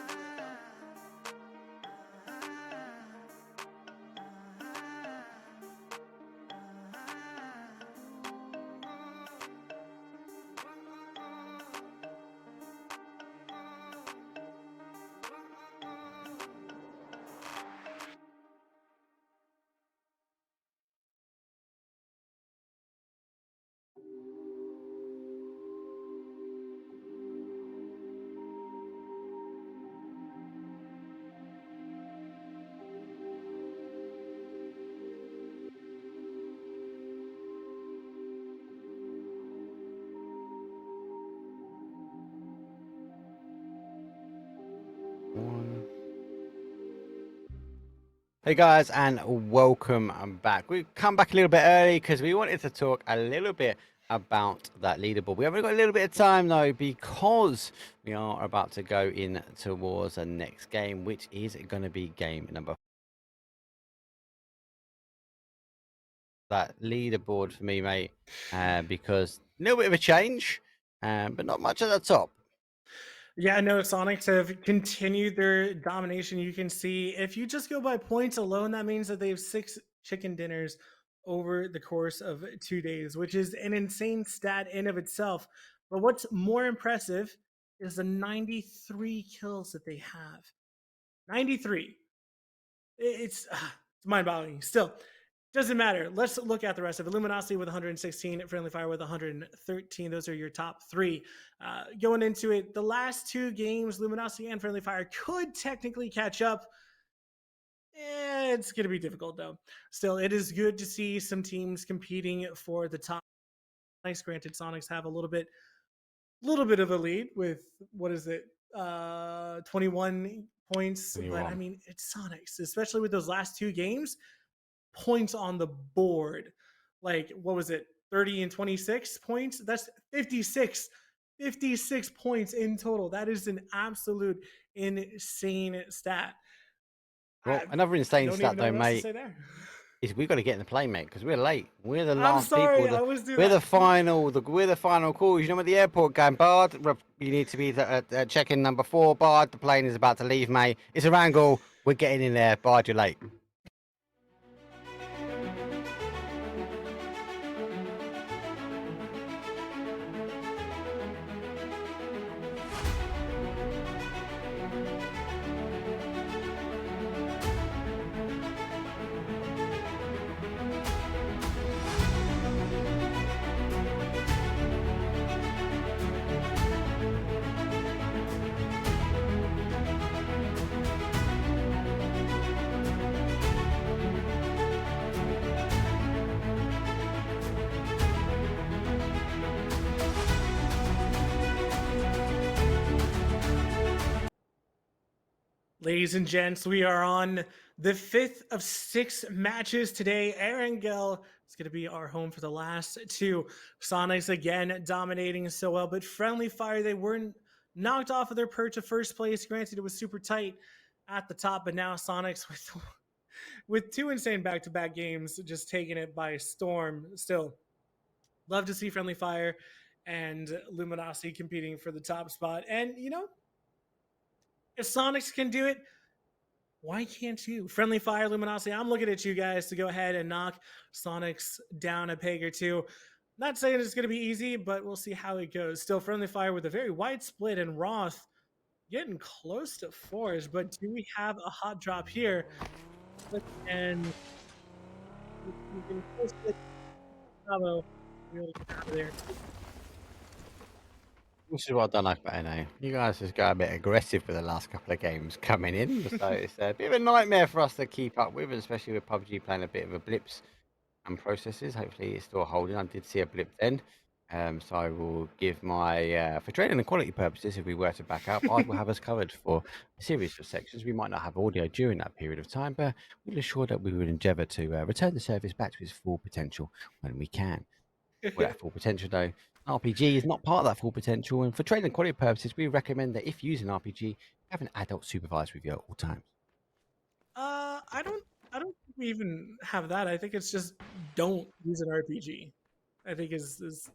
Hey guys, and welcome back. We've come back a little bit early because we wanted to talk a little bit about that leaderboard. We haven't got a little bit of time though because we are about to go in towards the next game, which is going to be game number. That leaderboard for me, mate, because a little bit of a change, but not much at the top. Yeah, no, Sonics have continued their domination. You can see if you just go by points alone, that means that they have 6 chicken dinners over the course of 2 days, which is an insane stat in of itself. But what's more impressive is the 93 kills that they have. 93. It's mind-boggling. Still, doesn't matter. Let's look at the rest of it. Luminosity with 116, Friendly Fire with 113. Those are your top 3. Going into it, the last 2 games, Luminosity and Friendly Fire could technically catch up. It's going to be difficult, though. Still, it is good to see some teams competing for the top. Nice, granted, Sonics have a little bit of a lead with, what is it, 21 points. 21. But, I mean, it's Sonics, especially with those last 2 games. Points on the board, like what was it, 30 and 26 points? That's 56 points in total. That is an absolute insane stat. Well, another insane stat though, mate, there. is we've got to get in the play, mate, because we're late. We're the I'm last sorry, people. I always do We're that. we're the final calls. You know, at the airport going, Bard, you need to be at check-in number 4. Bard, the plane is about to leave, mate. It's a wrangle. We're getting in there. Bard, you're late. Ladies and gents, we are on the 5th of 6 matches today. Erangel is going to be our home for the last 2. Sonics again dominating so well, but Friendly Fire, they weren't knocked off of their perch of first place. Granted, it was super tight at the top, but now Sonics with 2 insane back-to-back games just taking it by storm. Still, love to see Friendly Fire and Luminosity competing for the top spot. And, you know, if Sonics can do it, why can't you? Friendly Fire, Luminosity, I'm looking at you guys to go ahead and knock Sonics down a peg or 2. Not saying it's going to be easy, but we'll see how it goes. Still, Friendly Fire with a very wide split, and Roth getting close to 4s. But do we have a hot drop here? And we can post it. Bravo. We'll get out of there. This is what I don't like about NA. You guys just got a bit aggressive for the last couple of games coming in. So it's a bit of a nightmare for us to keep up with, especially with PUBG playing a bit of a blips and processes. Hopefully it's still holding. I did see a blip then. So I will give my, for training and quality purposes, if we were to back up, I will have us covered for a series of sections. We might not have audio during that period of time, but we'll ensure that we will endeavour to return the service back to its full potential when we can. For that full potential, though, RPG is not part of that full potential, and for training and quality purposes, we recommend that if using RPG, have an adult supervised with you at all times. I don't think we even have that. I think it's just don't use an RPG. I think is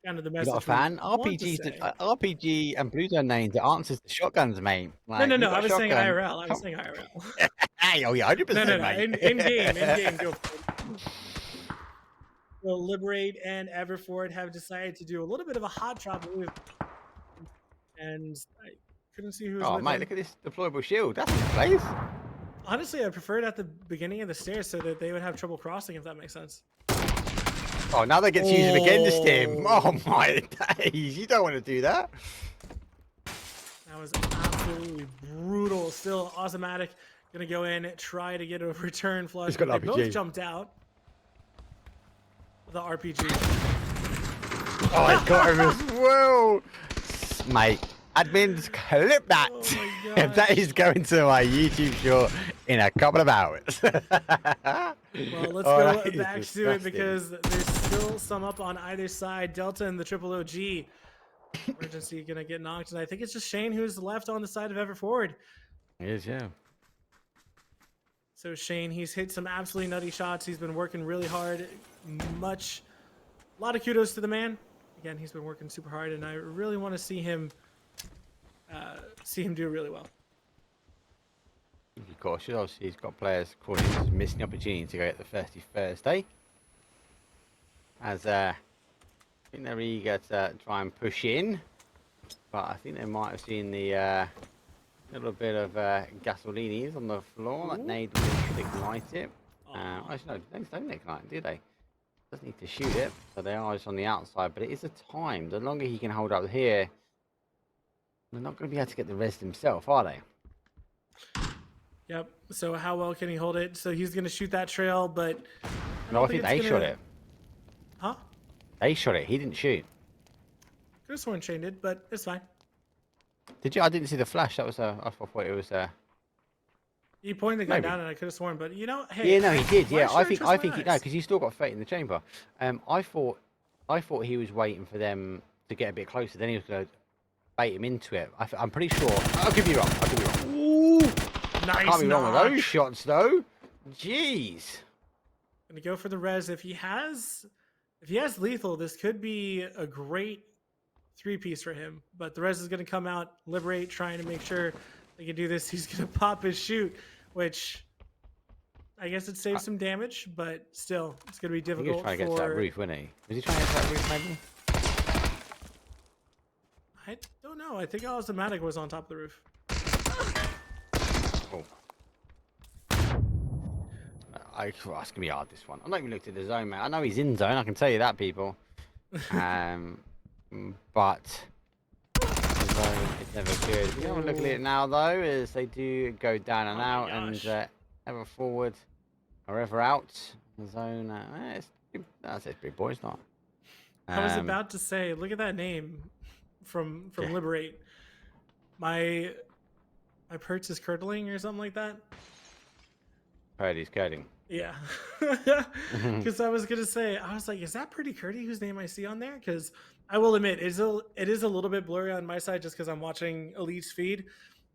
kind of the You're not a message we fan? want to RPGs, say. RPG and Blue Zone names the answers to shotguns, mate. No, Like, no, you no. got I a was saying shotgun. IRL. I was Come. saying IRL. Hey, oh yeah, No, 100%, no, no. mate. In game, go for it. So Liberate and Everford have decided to do a little bit of a hot drop move, and I couldn't see who was Oh, with mate, him. look at this deployable shield. That's in place. Honestly, I preferred at the beginning of the stairs so that they would have trouble crossing, if that makes sense. Oh, now that gets used against him. Oh my days, you don't want to do that. That was absolutely brutal. Still, Automatic gonna go in, try to get a return flush. He's got They an both RPG. jumped out. The RPG. Oh, I got him as well. Mate, admins, clip that. Oh my That is going to my YouTube short in a couple of hours. Well, let's Oh, go that is back to it disgusting. because there's still some up on either side. Delta and the Triple OG. Emergency gonna get knocked, and I think it's just Shane who's left on the side of Everforward. It is, yeah. So Shane, he's hit some absolutely nutty shots. He's been working really hard. A lot of kudos to the man. Again, he's been working super hard, and I really want to see him do really well. Of course, obviously he's got players calling his missing opportunity to go at the 31st day. As I think they're eager to try and push in, but I think they might have seen the little bit of gasolinis on the floor that NAE should ignite it. Actually, no, they don't ignite it, do they? Doesn't need to shoot it, so they are just on the outside. But it is a time. The longer he can hold up here, they're not going to be able to get the res himself, are they? Yep. So how well can he hold it? So he's gonna shoot that trail, but No, I think they shot it. Huh? They shot it. He didn't shoot. Could have sworn Shane did, but it's fine. Did you? I didn't see the flash. That was I thought it was. He pointed the gun Maybe. down, and I could have sworn, but you know, hey. Yeah, no, he did. why Yeah, should I think trust he my no, eyes? because you still got fate in the chamber. I thought he was waiting for them to get a bit closer. Then he was going to bait him into it. I'm pretty sure. I'll give you wrong. Ooh, Nice can't be wrong with knock. those shots though. Jeez. Gonna go for the res. If he has lethal, this could be a great 3-piece for him. But the res is gonna come out, Liberate, trying to make sure they can do this. He's gonna pop his shoot, which I guess it saves some damage, but still, it's gonna be I think he was difficult trying to get to that for. roof, wasn't he? Was he trying to get to that roof, maybe? I don't know. I think Automatic was on top of the roof. Oh. Well, it's gonna be hard, this one. I've not even looked at the zone, mate. I know he's in zone. I can tell you that, people. But the zone is never good. We don't look at it now, though, as they do go down and Oh my out, gosh. and ever forward or ever out. The zone, that's pretty boy. It's not. I was about to say, look at that name from Yeah. Liberate. My perch is curdling or something like that. Heard he's coding. Yeah, because I was gonna say, I was like, is that Pretty Curdy whose name I see on there? Because I will admit, it is a little bit blurry on my side just because I'm watching Elite's feed,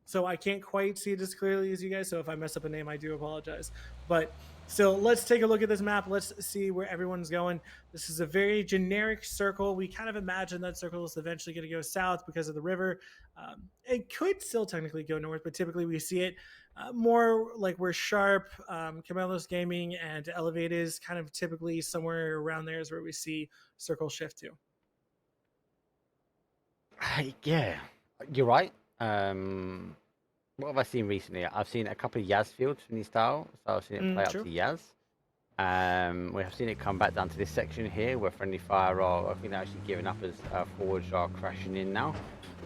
so I can't quite see it as clearly as you guys. So if I mess up a name, I do apologize. But still, let's take a look at this map. Let's see where everyone's going. This is a very generic circle. We kind of imagine that circle is eventually going to go south because of the river. It could still technically go north, but typically we see it more like where Sharp, Camelos Gaming, and Elevate is kind of typically somewhere around there is where we see circle shift to. Yeah, you're right. What have I seen recently? I've seen a couple of Yaz fields from this style, so I've seen it play up true. to Yaz. We have seen it come back down to this section here where friendly fire are, I think they're actually giving up as forwards are crashing in now.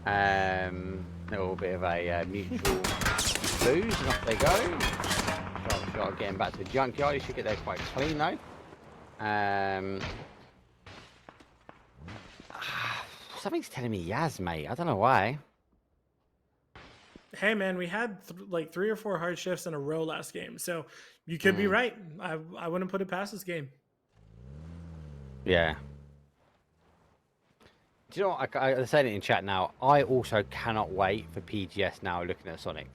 A little bit of a mutual lose, and off they go. Shot getting back to the junkyard. You should get there quite clean though. Something's telling me Yaz, mate. I don't know why. Hey man, we had like 3 or 4 hard shifts in a row last game, so you could be right. I wouldn't put it past this game. Yeah. Do you know what? I said it in chat now. I also cannot wait for PGS now looking at Sonics.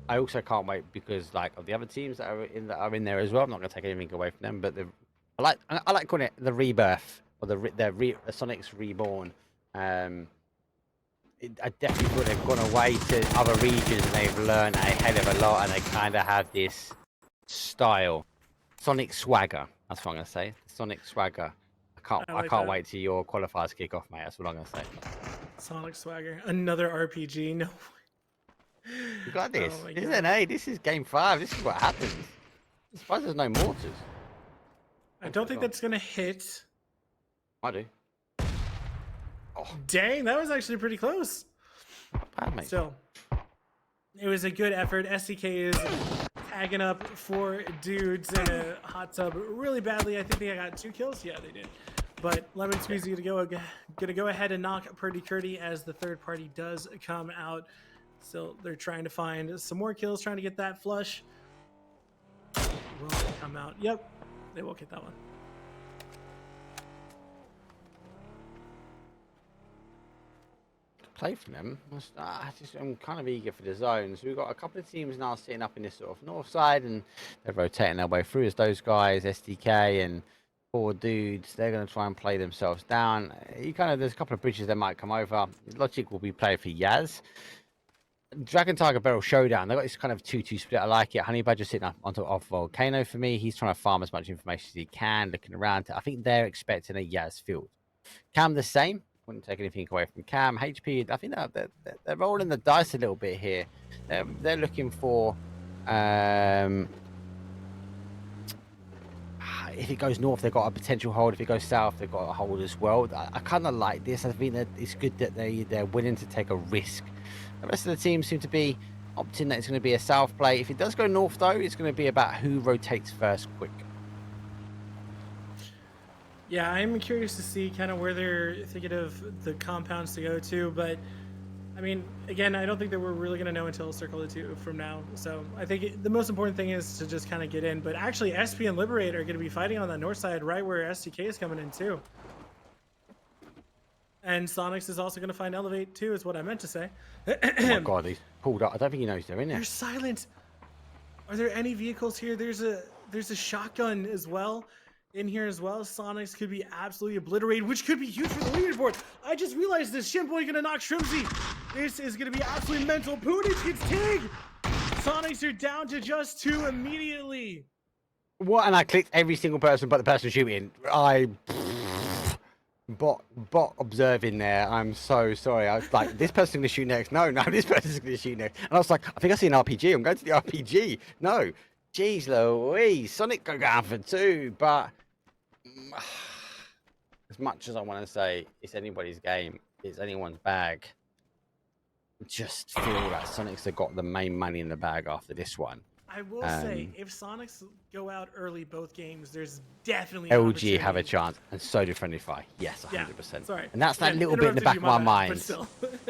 I also can't wait because like of the other teams that are in there as well. I'm not going to take anything away from them, but I like calling it the rebirth or the Sonic's reborn. I definitely feel they've gone away to other regions and they've learned a hell of a lot, and they kind of have this style, Sonic swagger. That's what I'm going to say. Sonic swagger. I can't wait till your qualifiers kick off, mate. That's what I'm going to say. Sonic swagger, another RPG. No. You got this. Oh my This God. is NA. This is game 5. This is what happens. I'm surprised there's no mortars. I don't think that's gonna hit. I do. Dang, that was actually pretty close. Not bad, mate. Still, it was a good effort. SDK is tagging up 4 dudes in a hot tub really badly. I think they got 2 kills. Yeah, they did. But Lemon Squeezy gonna go ahead and knock Purdy Curdy as the third party does come out. So they're trying to find some more kills, trying to get that flush. Will they come out? Yep, they will get that one. Play from them. I'm kind of eager for the zones. We've got a couple of teams now sitting up in this sort of north side, and they're rotating their way through as those guys, SDK and 4 dudes. They're going to try and play themselves down. There's a couple of bridges that might come over. Logic will be playing for Yaz. Dragon Tiger Barrel Showdown. They've got this kind of 2-2 split. I like it. Honey Badger sitting up on top of Volcano for me. He's trying to farm as much information as he can, looking around. I think they're expecting a Yaz field. Cam the same. Wouldn't take anything away from Cam. HP, I think they're rolling the dice a little bit here. They're looking for if it goes north, they've got a potential hold. If it goes south, they've got a hold as well. I kind of like this. I think that it's good that they're willing to take a risk. The rest of the team seem to be opting that it's going to be a south play. If it does go north, though, it's going to be about who rotates first quick. Yeah, I'm curious to see kind of where they're thinking of the compounds to go to, but I mean, again, I don't think that we're really going to know until Circle of 2 from now. So I think the most important thing is to just kind of get in. But actually, SP and Liberate are going to be fighting on the north side, right where STK is coming in too. And Sonics is also going to find Elevate too, is what I meant to say. Oh my God, he's pulled up. I don't think he knows they're in there. They're silent. Are there any vehicles here? There's a shotgun as well. In here as well, Sonics could be absolutely obliterated, which could be huge for the leaderboard. I just realized this. Shimboy gonna knock Shrimsy. This is gonna be absolutely mental. Poonage gets tagged. Sonics are down to just 2 immediately. What? And I clicked every single person but the person shooting. Bot observing there. I'm so sorry. I was like, this person's gonna shoot next. No, this person's gonna shoot next. And I was like, I think I see an RPG. I'm going to the RPG. No. Jeez Louise. Sonic go down for 2, but as much as I want to say it's anybody's game, it's anyone's bag, I just feel that Sonic's have got the main money in the bag after this one. I will say, if Sonics go out early both games, there's definitely LG have a chance, and so do Friendly Fire. Yes, 100%. Yeah, sorry. And that's that little bit in the back of my mind.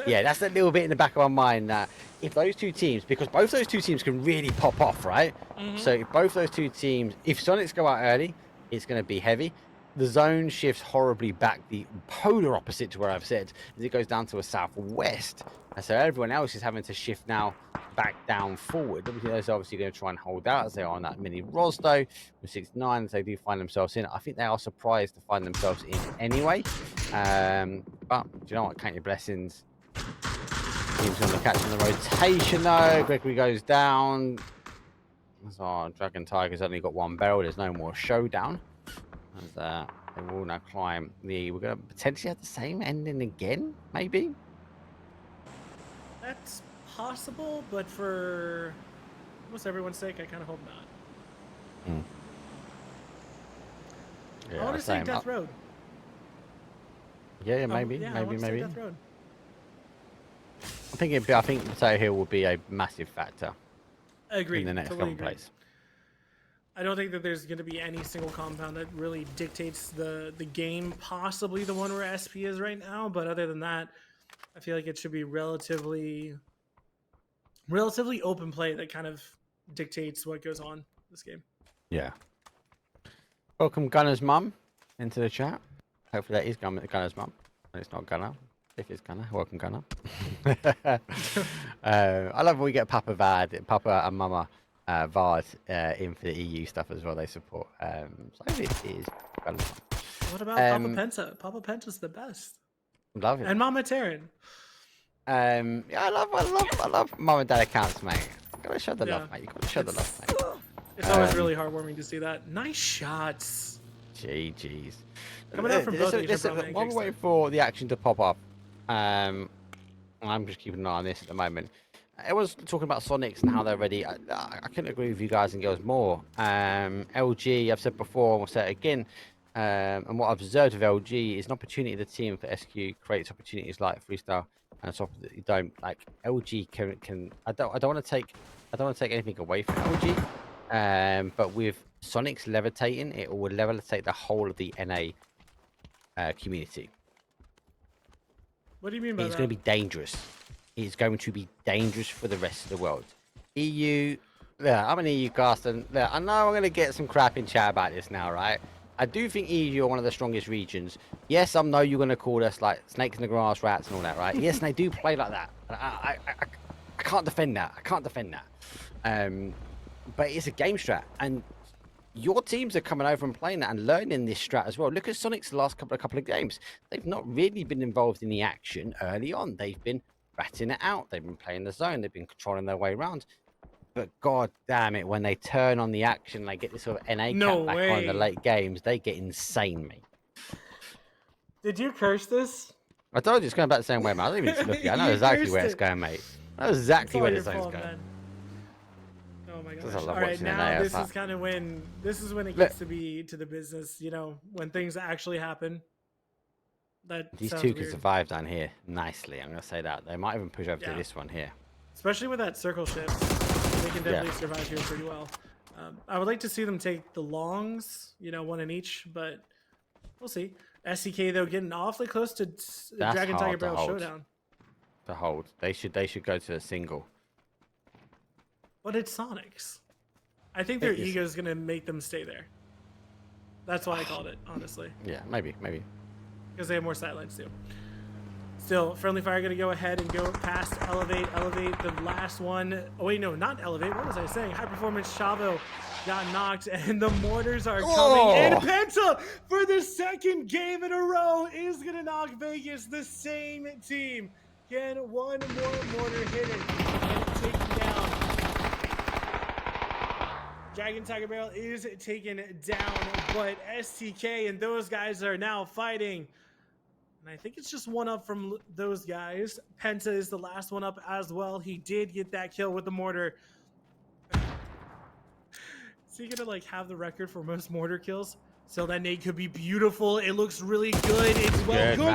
Yeah, that's that little bit in the back of my mind that if those 2 teams, because both those 2 teams can really pop off, right? So if both those 2 teams, if Sonics go out early, it's going to be heavy. The zone shifts horribly back the polar opposite to where I've said, as it goes down to a southwest. And so everyone else is having to shift now back down forward. They're obviously going to try and hold out as they are on that mini Rosdo with 6-9 as they do find themselves in. I think they are surprised to find themselves in anyway. But do you know what? Count your blessings. Team's on the catch on the rotation though. Gregory goes down. So Dragon Tiger's only got 1 barrel. There's no more showdown. As they will now climb the. We're going to potentially have the same ending again, maybe. That's possible, but for almost everyone's sake, I kind of hope not. Yeah, I want to say Death Road. Yeah, maybe, yeah, maybe. Death Road. I think Potato Hill will be a massive factor. Agreed. In the next couple plays. I don't think that there's going to be any single compound that really dictates the game. Possibly the one where SP is right now, but other than that, I feel like it should be relatively open play that kind of dictates what goes on in this game. Yeah. Welcome Gunner's mum into the chat. Hopefully that is Gunner's mum. And it's not Gunner. If it's Gunner, welcome Gunner. I love when we get Papa and Mama Vard in for the EU stuff as well. They support. So it is. What about Papa Um, Penta? Papa Penta's the best. Love it. And Mama Taryn. Yeah, I love mum and dad accounts, mate. You gotta show the Yeah. love, mate. You gotta show the love, mate. It's always really heartwarming to see that. Nice shots. GG's. Coming out from both Asian Listen, pro while pancakes we're waiting for the action to pop up, I'm just keeping an eye on this at the moment. Everyone's talking about Sonics and how they're ready. I couldn't agree with you guys and girls more. LG, I've said before, and I'll say it again. And what I've observed of LG is an opportunity the team for SQ creates opportunities like freestyle and top that you don't like. LG can I don't want to take anything away from LG. But with Sonics levitating, it will levitate the whole of the NA community. What do you mean by It's that? going to be dangerous. It's going to be dangerous for the rest of the world. EU, yeah, I'm an EU caster. And I know I'm going to get some crap in chat about this now, right? I do think EU are one of the strongest regions. Yes, I know you're going to call us like snakes in the grass, rats and all that, right? Yes, and they do play like that. I can't defend that. I can't defend that. But it's a game strat. And your teams are coming over and playing that and learning this strat as well. Look at Sonic's last couple of games. They've not really been involved in the action early on. They've been ratting it out. They've been playing the zone. They've been controlling their way around. But god damn it, when they turn on the action, they get this sort of NA No cap back on in the way. late games, they get insane, mate. Did you curse this? I told you it's going back the same way, mate. I don't even need to look at it. I know You exactly cursed where it's it. going, mate. I know exactly all where the your zone's fault, going. man. Oh my Just gosh. I love All right, watching NA, now I this was is kind of when it Look. gets to be to the business, you know, when things actually happen. That These sounds two can weird. survive down here nicely. I'm going to say that. They might even push over Yeah. to this one here. Especially with that circle shift, they can definitely survive here pretty well. I would like to see them take the longs, you know, one in each, but we'll see. SCK though getting awfully close to Dragon Tiger hard to Barrel hold. Showdown, To hold. They should go to a single. but it's Sonics. I think their It is. ego is gonna make them stay there. That's why I called it, honestly, Yeah, maybe. because they have more sidelines too. Still, Friendly Fire going to go ahead and go past Elevate. Elevate, the last one. Oh, wait, no, not Elevate. What was I saying? High Performance Chavo got knocked, and the mortars are coming. And Penta, for the second game in a row, is going to knock Vegas. The same team. Can one more mortar hit it and take him down. Dragon Tiger Barrel is taken down, but STK and those guys are now fighting. And I think it's just one up from those guys. Penta is the last one up as well. He did get that kill with the mortar. Is he gonna like have the record for most mortar kills? So that nade could be beautiful. It looks really good. It's well Good, cooked.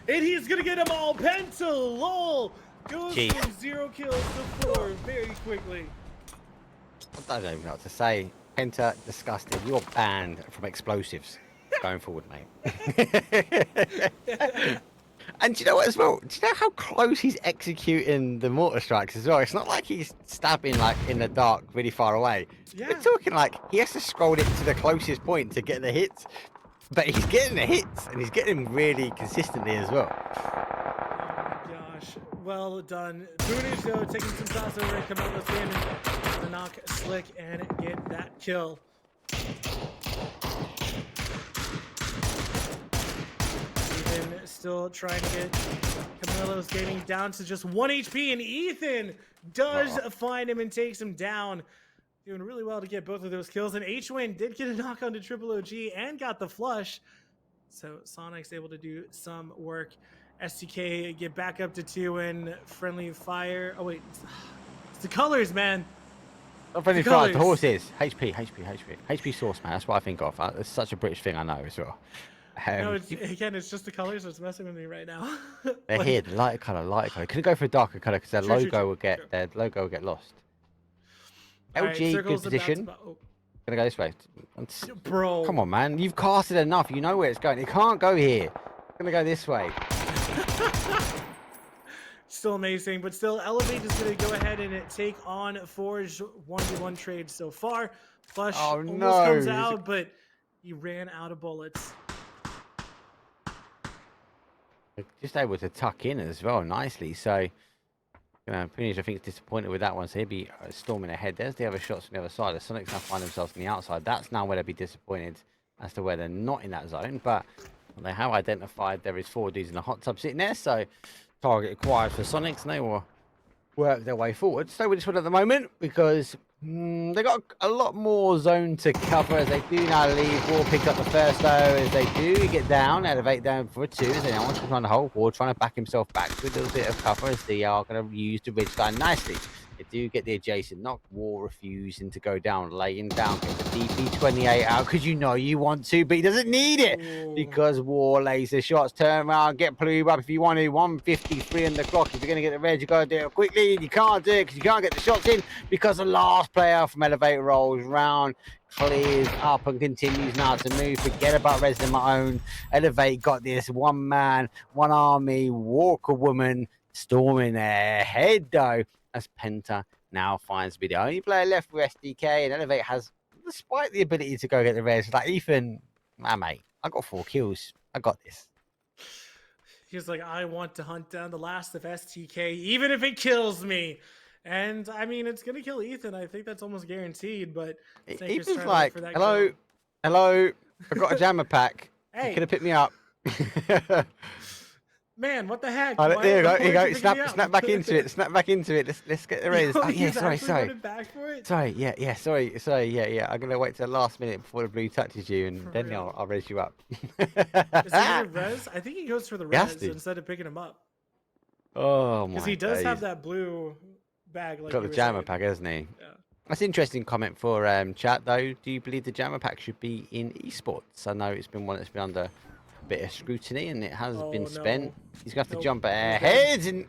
mate. And he's gonna get them all. Penta, lol, goes Jeez. from 0 kills to 4 very quickly. I don't even know what to say. Penta, disgusting. You're banned from explosives going forward, mate. And do you know what as well? Do you know how close he's executing the mortar strikes as well? It's not like he's stabbing like in the dark really far away. Yeah. We're talking like he has to scroll it to the closest point to get the hits. But he's getting the hits and he's getting them really consistently as well. Oh my gosh. Well done. Boonish though taking some shots over and come out with Shannon to knock Slick and get that kill. Ethan still trying to get Camilo's Gaming down to just 1 HP, and Ethan does find him and takes him down. Doing really well to get both of those kills, and H-Win did get a knock onto Triple OG and got the flush. So Sonic's able to do some work. STK get back up to 2 and Friendly Fire. Oh wait, it's the colors, man. Not friendly The fire, the colours. horses. HP source, man. That's what I think of. It's such a British thing I know as well. No, it's just the colors that's messing with me right now. They're Like, here, the lighter color. Couldn't go for a darker color because their True, true, logo true, will get true. lost. all right, LG, good Circle's about to position. oh, Gonna go this way. bro. Come on, man. You've casted enough. You know where it's going. It can't go here. It's gonna go this way. Still amazing, but still Elevate is going to go ahead and take on Forge 1v1 trade so far. Flush Oh, almost no. comes out, but he ran out of bullets. Just able to tuck in as well nicely. So Punish, I think, is disappointed with that one, so he'll be storming ahead. There's the other shots from the other side. The Sonics now find themselves on the outside. That's now where they'll be disappointed as to where they're not in that zone. But they have identified there is 4 dudes in the hot tub sitting there, so target acquired for Sonics, and they will work their way forward. Stay with this one at the moment because they got a lot more zone to cover as they do now leave. War picked up the first though as they do get down, elevate down for a 2 as they now want to try to hold. War trying to back himself back with a little bit of cover as they are going to use the ridge line nicely. They do get the adjacent knock. War refusing to go down, laying down, get the DP28 out because you know you want to, but he doesn't need it because War lays the shots. Turn around, get Plube up if you want to. 1:53 on the clock. If you're going to get the red, you got to do it quickly. You can't do it because you can't get the shots in because the last player from Elevate rolls round, clears up and continues now to move. Forget about Resident my own. Elevate got this. One man, one army, Walker woman storming ahead though. As Penta now finds to be the only player left with SDK, and Elevate has, despite the ability to go get the res, like Ethan, mate, I got 4 kills. I got this. He's like, I want to hunt down the last of STK, even if it kills me. And I mean, it's gonna kill Ethan. I think that's almost guaranteed. But Ethan's like, hello, I got a jammer pack. Hey, you could have picked me up. Man, what the heck? Here you go. Snap back into it. Snap back into it. Let's get the res. Oh, yeah, sorry. Back for it? Sorry, yeah. I'm gonna wait till the last minute before the blue touches you, and then I'll res you up. Is he gonna res? I think he goes for the res instead of picking him up. Oh my! Because he does have that blue bag. Like got the jammer pack, hasn't he? Yeah. That's an interesting comment for chat though. Do you believe the jammer pack should be in esports? I know it's been one that's been under bit of scrutiny and it has been spent. He's gonna have to jump ahead and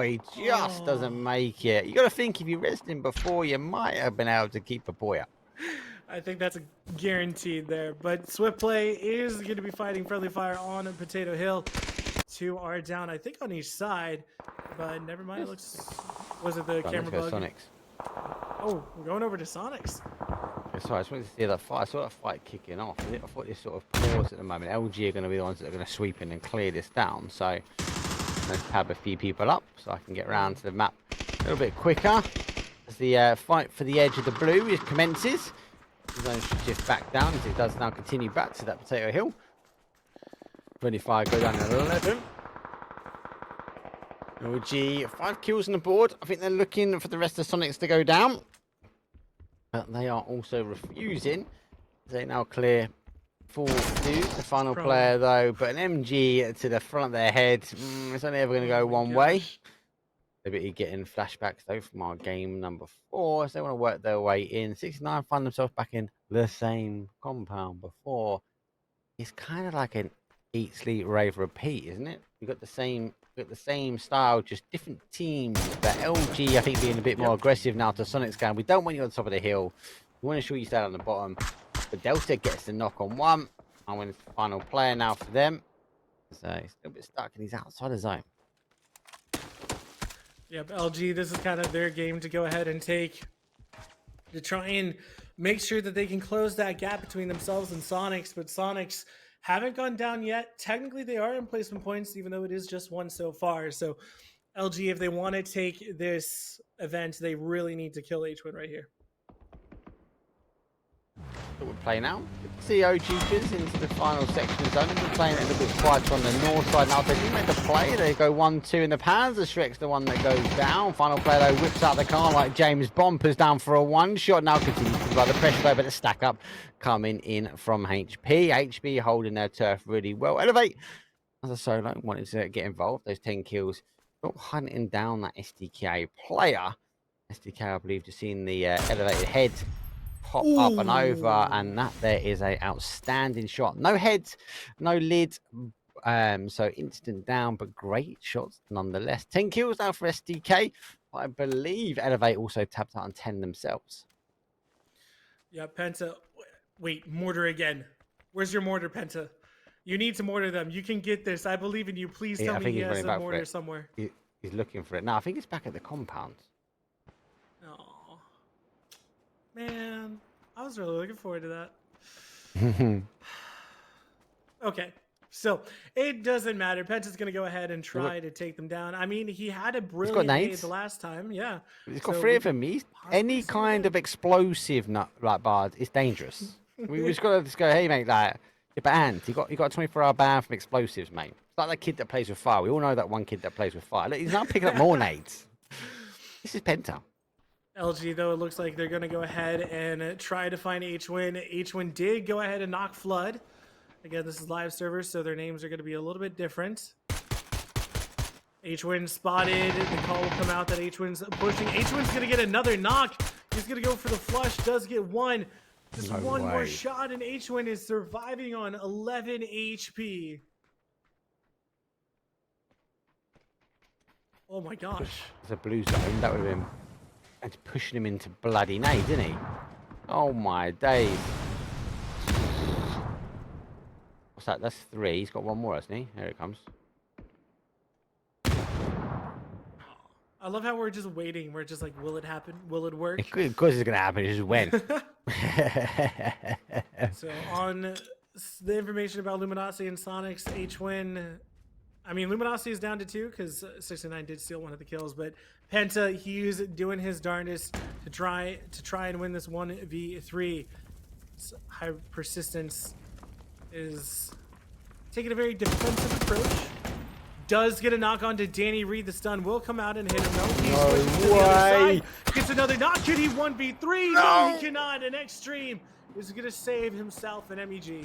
he just doesn't make it. You gotta think if you rested him before, you might have been able to keep a boy up. I think that's a guaranteed there. But Swift Play is going to be fighting friendly fire on Potato Hill. 2 are down, I think, on each side. But never mind. It looks. Was it the camera bug? Sonics. Oh, we're going over to Sonics. Sorry, I just wanted to see that fight. I saw that fight kicking off. I thought this sort of pause at the moment. LG are going to be the ones that are going to sweep in and clear this down. So let's tab a few people up so I can get around to the map a little bit quicker. As the fight for the edge of the blue commences. The zone should shift back down as it does now continue back to that Potato Hill. 25 go down to 11. LG 5 kills on the board. I think they're looking for the rest of Sonics to go down. But they are also refusing. They now clear 4 dudes. The final player though, but an MG to the front of their head. It's only ever going to go one way. Liberty getting flashbacks though from our game number 4. So they want to work their way in. 69 find themselves back in the same compound before. It's kind of like an eat, sleep, rave, repeat, isn't it? You've got the same style, just different teams. But LG, I think, being a bit more aggressive now to Sonic's game. We don't want you on top of the hill. We want to ensure you stay on the bottom. But Delta gets the knock on 1. I'm going to the final player now for them. So he's a little bit stuck and he's outside the zone. Yep, LG, this is kind of their game to go ahead and take. To try and make sure that they can close that gap between themselves and Sonics. But Sonics haven't gone down yet. Technically, they are in placement points, even though it is just 1 so far. So LG, if they want to take this event, they really need to kill H1 right here. That would play now. CO Jupiters into the final section of zone. They're playing it a little bit quieter on the north side. Now, if they do make the play, they go 1-2 in the Panzer. Shrek's the one that goes down. Final player, though, whips out the car like James Bompers down for a 1-shot. Now continues to provide the pressure, though, but the stack up coming in from HP. HP holding their turf really well. Elevate, as a solo, wanted to get involved. Those 10 kills. Not hunting down that SDK player. SDK, I believe, just seeing the elevated head pop up and over, and that there is a outstanding shot. No heads, no lid, so instant down, but great shots nonetheless. 10 kills now for SDK. I believe Elevate also tapped out on 10 themselves. Yeah, Penta. Wait, mortar again. Where's your mortar, Penta? You need to mortar them. You can get this. I believe in you. Please tell me he has a mortar somewhere. He's looking for it. No, I think it's back at the compound. Oh. Man, I was really looking forward to that. Okay, So it doesn't matter. Penta's going to go ahead and try to take them down. I mean, he had a got brilliant nade nades. the last time. Yeah. He's got So 3 we of them. could He's, possibly any see it kind of again. explosive like bard is dangerous. We just got to just go, hey mate, like, yeah, but and you got a 24-hour ban from explosives, mate. It's like that kid that plays with fire. We all know that one kid that plays with fire. Look, he's not picking up more nades. This is Penta. LG, though, it looks like they're going to go ahead and try to find H-Win. H-Win did go ahead and knock Flood. Again, this is live servers, so their names are going to be a little bit different. H-Win spotted. The call will come out that H-Win's pushing. H-Win's going to get another knock. He's going to go for the flush. Does get one. Just No one more way. shot, and H-Win is surviving on 11 HP. Oh my gosh. It's a blue zone. That would have been and pushing him into bloody nade, didn't he? Oh my days. What's that? That's 3. He's got one more, hasn't he? Here it comes. I love how we're just waiting. We're just like, will it happen? Will it work? Of course it's going to happen. It's just when. So on the information about Luminosity and Sonic's H-Win, I mean, Luminosity is down to 2 because 69 did steal one of the kills, but Penta, he's doing his darndest to try and win this 1v3. High Persistence is taking a very defensive approach. Does get a knock on to Danny Reed. The stun will come out and hit him. No, he switches to the other side. Gets another knock. Can he 1v3? No, he cannot. An Extreme is going to save himself an MEG.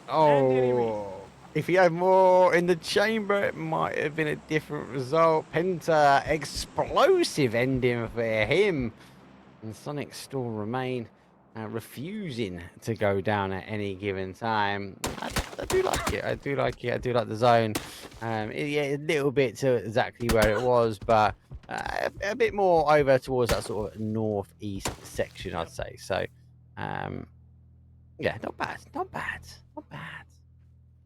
And Danny Reed. Oh, if he had more in the chamber, it might have been a different result. Penta, explosive ending for him. And Sonic still remain refusing to go down at any given time. I do like it. I do like it. I do like the zone. Yeah, a little bit to exactly where it was, but a bit more over towards that sort of northeast section, I'd say. So, yeah, not bad. Not bad. Not bad.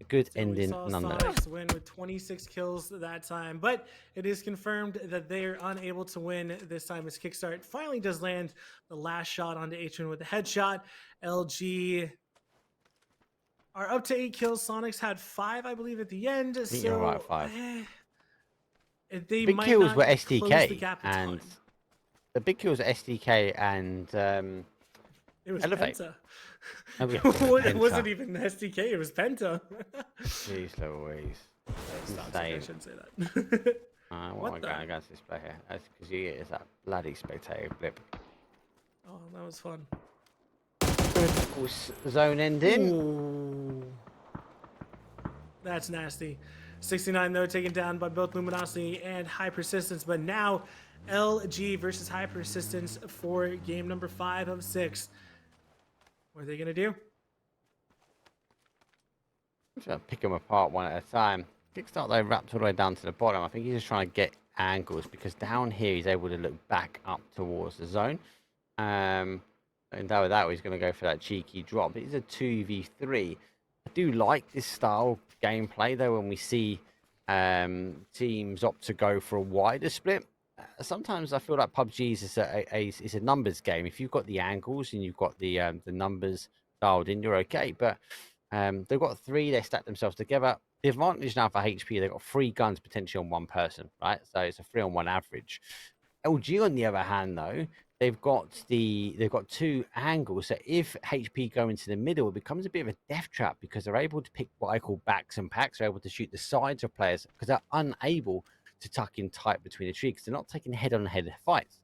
A good So we ending saw nonetheless. Sonics win with 26 kills that time, but it is confirmed that they are unable to win this time as Kickstart finally does land the last shot onto H-Win with a headshot. LG are up to 8 kills. Sonics had 5, I believe, at the end. think So you're right, 5. They Big might kills not were close the SDK gap a and ton. the big kills were SDK and It was Elevate. Penta. Oh, yeah, It wasn't Penta. even SDK, it was Penta. Jeez Louise. Stop saying I Insane. shouldn't say that. What What am I the- going against this player? That's because you get that bloody spectator blip. Oh, that was fun. Zone ending. Ooh. That's nasty. 69 though, taken down by both Luminosity and High Persistence, but now LG versus High Persistence for game number 5 of 6. What are they gonna do? I'm just going to pick them apart one at a time. Kickstart though wrapped all the way down to the bottom. I think he's just trying to get angles because down here he's able to look back up towards the zone. And with that, he's going to go for that cheeky drop. It's a 2v3. I do like this style of gameplay though when we see teams opt to go for a wider split. Sometimes I feel like PUBG is a numbers game. If you've got the angles and you've got the numbers dialed in, you're okay. But they've got 3. They stack themselves together. The advantage now for HP, they've got 3 guns potentially on 1 person, right? So it's a 3-on-1 average. LG, on the other hand, though, they've got 2 angles. So if HP go into the middle, it becomes a bit of a death trap because they're able to pick what I call backs and packs. They're able to shoot the sides of players because they're unable to tuck in tight between the trees because they're not taking head-on-head fights.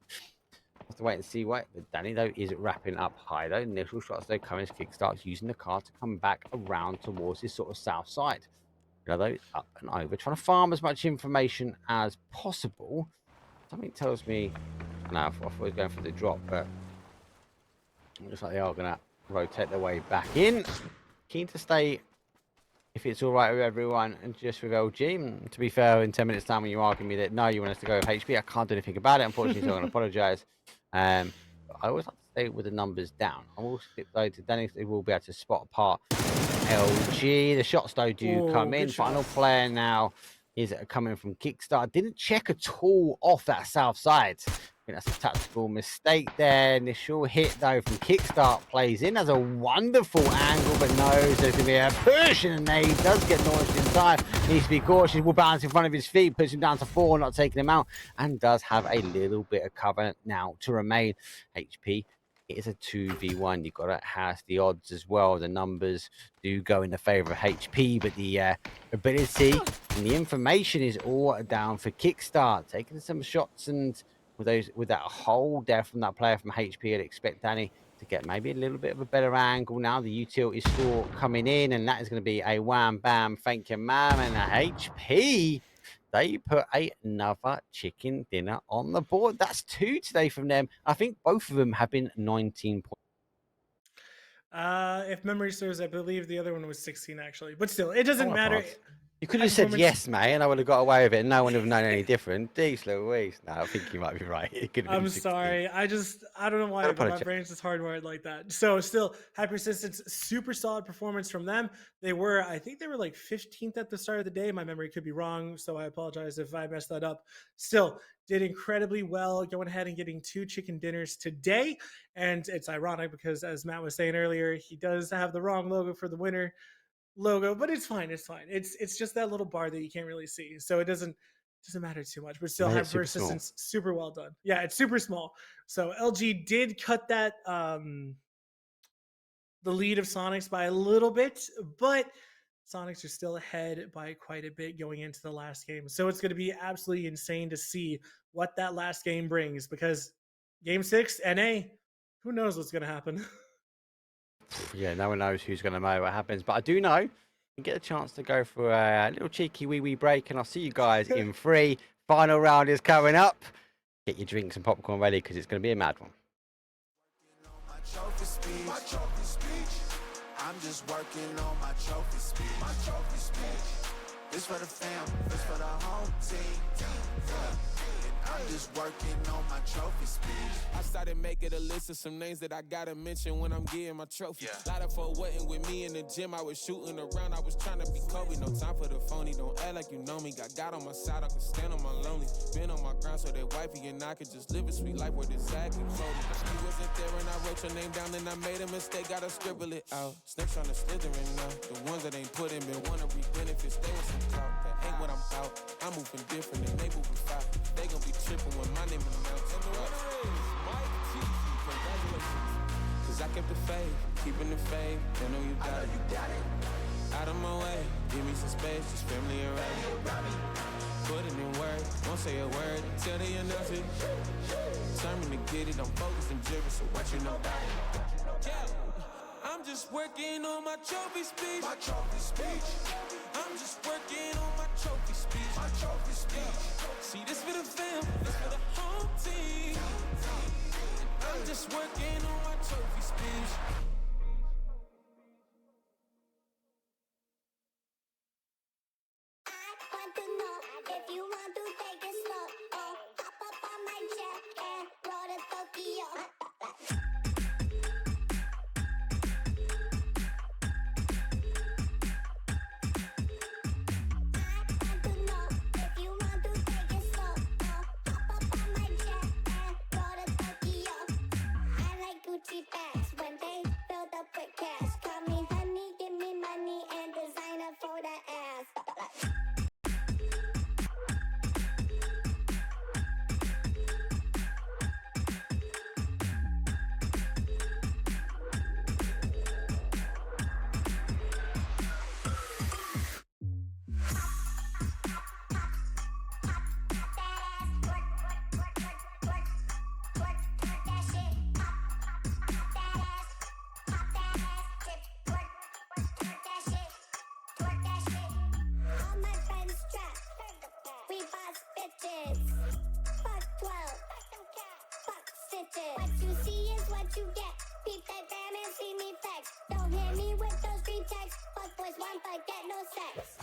Have to wait and see what Danny though is wrapping up high though. Initial shots though coming as Kickstart's using the car to come back around towards this sort of south side. You know, though, up and over, trying to farm as much information as possible. Something tells me, I know I thought he was going for the drop, but it looks like they are going to rotate their way back in. Keen to stay, if it's all right with everyone, and just with LG. And to be fair, in 10 minutes time when you argue me that no, you want us to go with HP, I can't do anything about it, unfortunately, so I'm going to apologise. I always like to stay with the numbers down. I will skip though to Dennis, they will be able to spot apart LG. The shots though do come in. Final player now is coming from Kickstart. Didn't check at all off that south side. think that's a tactical mistake there. Initial hit though from Kickstart plays in. Has a wonderful angle, but knows there's going to be a push, and NAE does get launched in time. Needs to be cautious. Will bounce in front of his feet, puts him down to 4, not taking him out, and does have a little bit of cover now to remain. HP. It is a 2v1. You've got to have the odds as well. The numbers do go in the favor of HP, but the ability and the information is all down for Kickstart. Taking some shots, and with that hold there from that player from HP, I'd expect Danny to get maybe a little bit of a better angle. Now the utility store coming in, and that is going to be a wham bam, thank you ma'am, and a HP. They put another chicken dinner on the board. That's 2 today from them. I think both of them have been 19 points. If memory serves, I believe the other one was 16 actually, but still, it doesn't matter. You could have said yes, mate, and I would have got away with it, and no one would have known any different. Jeez Louise. No, I think you might be right. It could have been I'm 16. sorry. I don't know why, but my brain's just hardwired like that. So still, high persistence, super solid performance from them. I think they were like 15th at the start of the day. My memory could be wrong, so I apologize if I messed that up. Still, did incredibly well, going ahead and getting 2 chicken dinners today. And it's ironic because, as Matt was saying earlier, he does have the wrong logo for the winner logo, but it's fine. It's fine. It's just that little bar that you can't really see, so it doesn't matter too much. But still, high persistence, super well done. Yeah, it's super small. So LG did cut that the lead of Sonics by a little bit, but Sonics are still ahead by quite a bit going into the last game. So it's going to be absolutely insane to see what that last game brings, because game 6 NA, who knows what's going to happen. Yeah, no one knows who's going to know what happens, but I do know you get a chance to go for a little cheeky wee break, and I'll see you guys in 3. Final round is coming up. Get your drinks and popcorn ready, because it's going to be a mad one. My trophy speech. I'm just working on my trophy speech. My trophy speech. This for the fam, this for the home team. Yeah. I'm just working on my trophy speech. I started making a list of some names that I gotta mention when I'm getting my trophy. Lot of folk wasn't with me in the gym. I was shooting around. I was trying to be Kobe. No time for the phony. Don't act like you know me. Got God on my side. I can stand on my lonely. Been on my ground so that wifey and I could just live a sweet life where the sad keeps holding. You wasn't there and I wrote your name down and I made a mistake. Gotta scribble it out. Snakes on the slithering now. The ones that ain't put in been wanna reap benefits. Stay with some clout. That ain't what I'm about. I'm moving different and they moving fast. They gon' be tripping when my name is announced. And the winner is Mike Teasy. Congratulations. Cause I kept the faith, keeping the faith. I know you got it. Out of my way, give me some space, just family around me. Put it in work, won't say a word until they announce it. Determined to get it, I'm focused and driven, so what you know about it? Yeah, I'm just working on my trophy speech. My trophy speech. I'm just working on my trophy speech. My trophy speech. See, this for the fam, this for the whole team. I'm just working on my trophy speech. I want to know if you want to take it slow. Oh, hop up on my jet and roll to Tokyo. Bags when they filled up with cash. Call me honey, give me money, and designer for the ass. What you see is what you get. Peep that damn and see me flex. Don't hit me with those street texts. Fuck boys want but get no sex.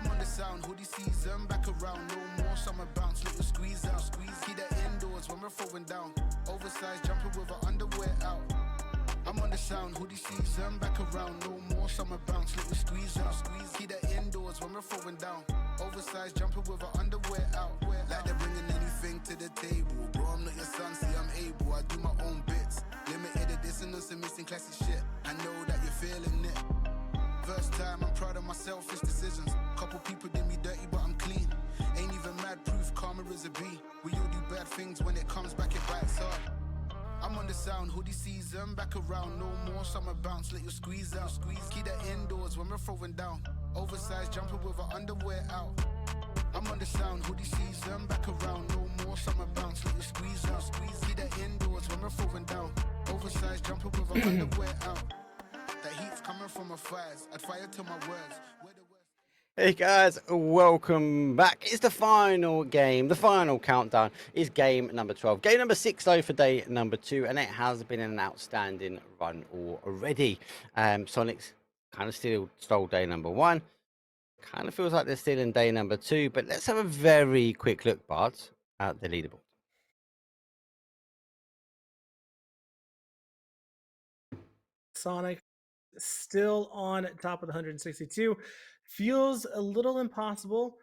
I'm on the sound, hoodie season, back around, no more summer bounce, little squeeze out, squeeze. Keep that indoors when we're throwing down. Oversized jumper with our underwear out. I'm on the sound, hoodie season, back around, no more summer bounce, little squeeze out, squeeze. Keep that indoors when we're throwing down. Oversized jumper with our underwear out. Like they're bringing anything to the table. Bro, I'm not your son, see I'm able, I do my own bits. Limited edition and some missing classic shit. I know that you're feeling it. First time, I'm proud of my selfish decisions. Couple people did me dirty, but I'm clean. Ain't even mad proof, karma is a B. We all do bad things, when it comes back, it bites hard. I'm on the sound, hoodie season, back around, no more summer bounce, let you squeeze out, squeeze. Keep that indoors when we're throwing down. Oversized jumper with our underwear out. I'm on the sound, hoodie season, back around, no more summer bounce, let you squeeze out, squeeze. Keep that indoors when we're throwing down. Oversized jumper with our underwear out. That heat's coming from my thighs. I'd fire to my words. Hey guys, welcome back. It's the final game, the final countdown is game number 12. Game number 6 though for day number 2, and it has been an outstanding run already. Sonic's kind of still stole day number 1. Kind of feels like they're still in day number 2, but let's have a very quick look, Bart, at the leaderboard. Sonic still on top of the 162. Feels a little impossible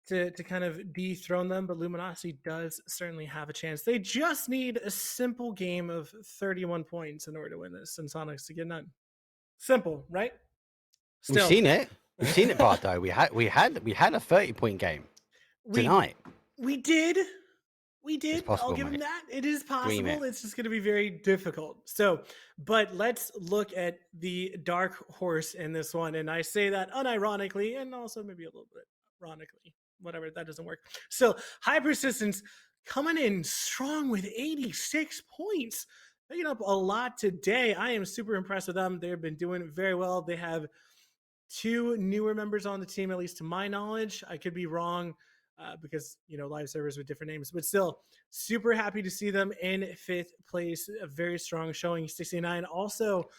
to kind of dethrone them, but Luminosity does certainly have a chance. They just need a simple game of 31 points in order to win this, and Sonic's to get none. Simple, right? We've seen it. We've seen it, Bart. Though we had a 30-point game tonight. We did. Possible, I'll give him mate. that. It is possible. It's just going to be very difficult. So, but let's look at the dark horse in this one. And I say that unironically and also maybe a little bit ironically. Whatever, that doesn't work. So, High Persistence coming in strong with 86 points. Picking up a lot today. I am super impressed with them. They've been doing very well. They have 2 newer members on the team, at least to my knowledge. I could be wrong. Because live servers with different names, but still super happy to see them in 5th place. A very strong showing, 69. Also,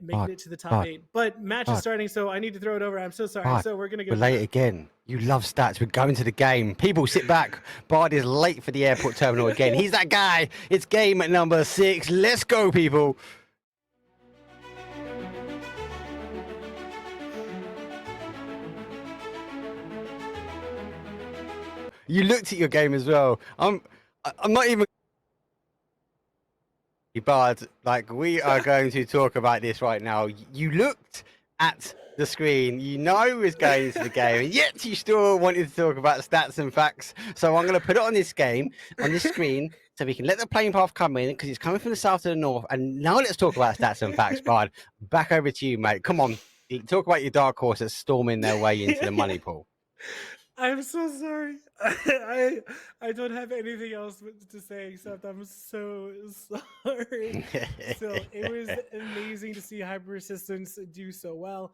making it to the top 8. But match is starting, so I need to throw it over. I'm so sorry. So we're gonna go late again. You love stats. We're going to the game. People sit back. Bard is late for the airport terminal again. He's that guy. It's game at number 6. Let's go, people. You looked at your game as well. I'm not even. Bard, like, we are going to talk about this right now. You looked at the screen. You know who is going to the game, and yet you still wanted to talk about stats and facts. So I'm going to put it on this screen, so we can let the plane path come in, because it's coming from the south to the north. And now let's talk about stats and facts, Bard. Back over to you, mate. Come on. Talk about your dark horse that's storming their way into the money pool. I'm so sorry. I don't have anything else to say except I'm so sorry. So it was amazing to see High Persistence do so well.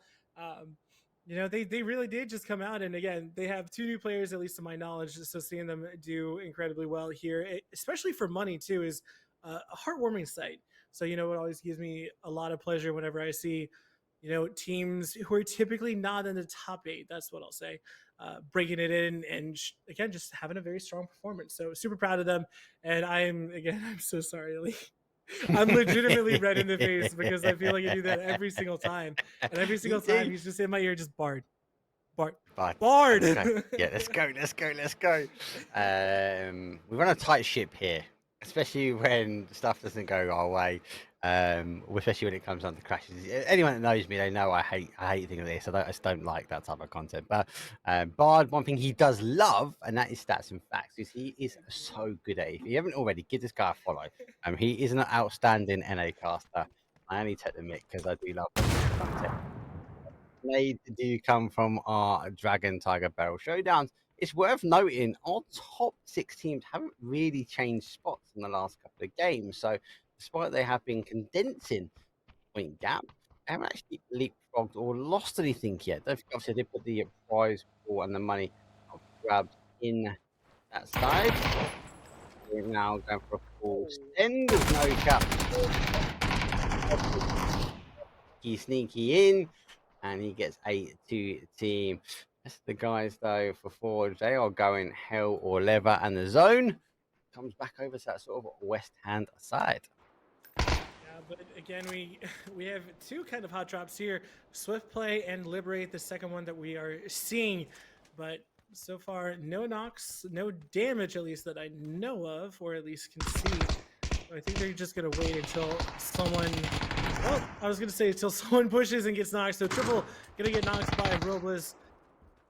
They really did just come out, and again, they have 2 new players, at least to my knowledge. So seeing them do incredibly well here, especially for money too, is a heartwarming sight. So it always gives me a lot of pleasure whenever I see teams who are typically not in the top 8. That's what I'll say. Breaking it in and again, just having a very strong performance. So super proud of them. And I'm so sorry, Lee. I'm legitimately red in the face because I feel like I do that every single time. And every single time he's just in my ear, just Bard. Bard. Bard. Bard. Let's go. Yeah, let's go. Let's go. Let's go. We run a tight ship here, especially when stuff doesn't go our way. Especially when it comes down to crashes. Anyone that knows me, they know I hate things like this. I just don't like that type of content. But Bard, one thing he does love, and that is stats and facts, is he is so good at it. If you haven't already, give this guy a follow. He is an outstanding NA caster. I only take the mic because I do love content. They do come from our Dragon Tiger Barrel Showdowns. It's worth noting our top 6 teams haven't really changed spots in the last couple of games. So despite they have been condensing point gap, they haven't actually leapfrogged or lost anything yet. Don't forget, obviously, they put the prize pool and the money grabbed in that side. We're now going for a full send. There's no cap. Sneaky in, and he gets 8-2 team. That's the guys, though, for Forge. They are going hell or leather, and the zone comes back over to that sort of west hand side. But again, we have 2 kind of hot drops here: Swift Play and Liberate, the second one that we are seeing. But so far, no knocks, no damage, at least that I know of, or at least can see. So I think they're just gonna wait until someone. Well, I was gonna say until someone pushes and gets knocked. So Triple gonna get knocked by Robles.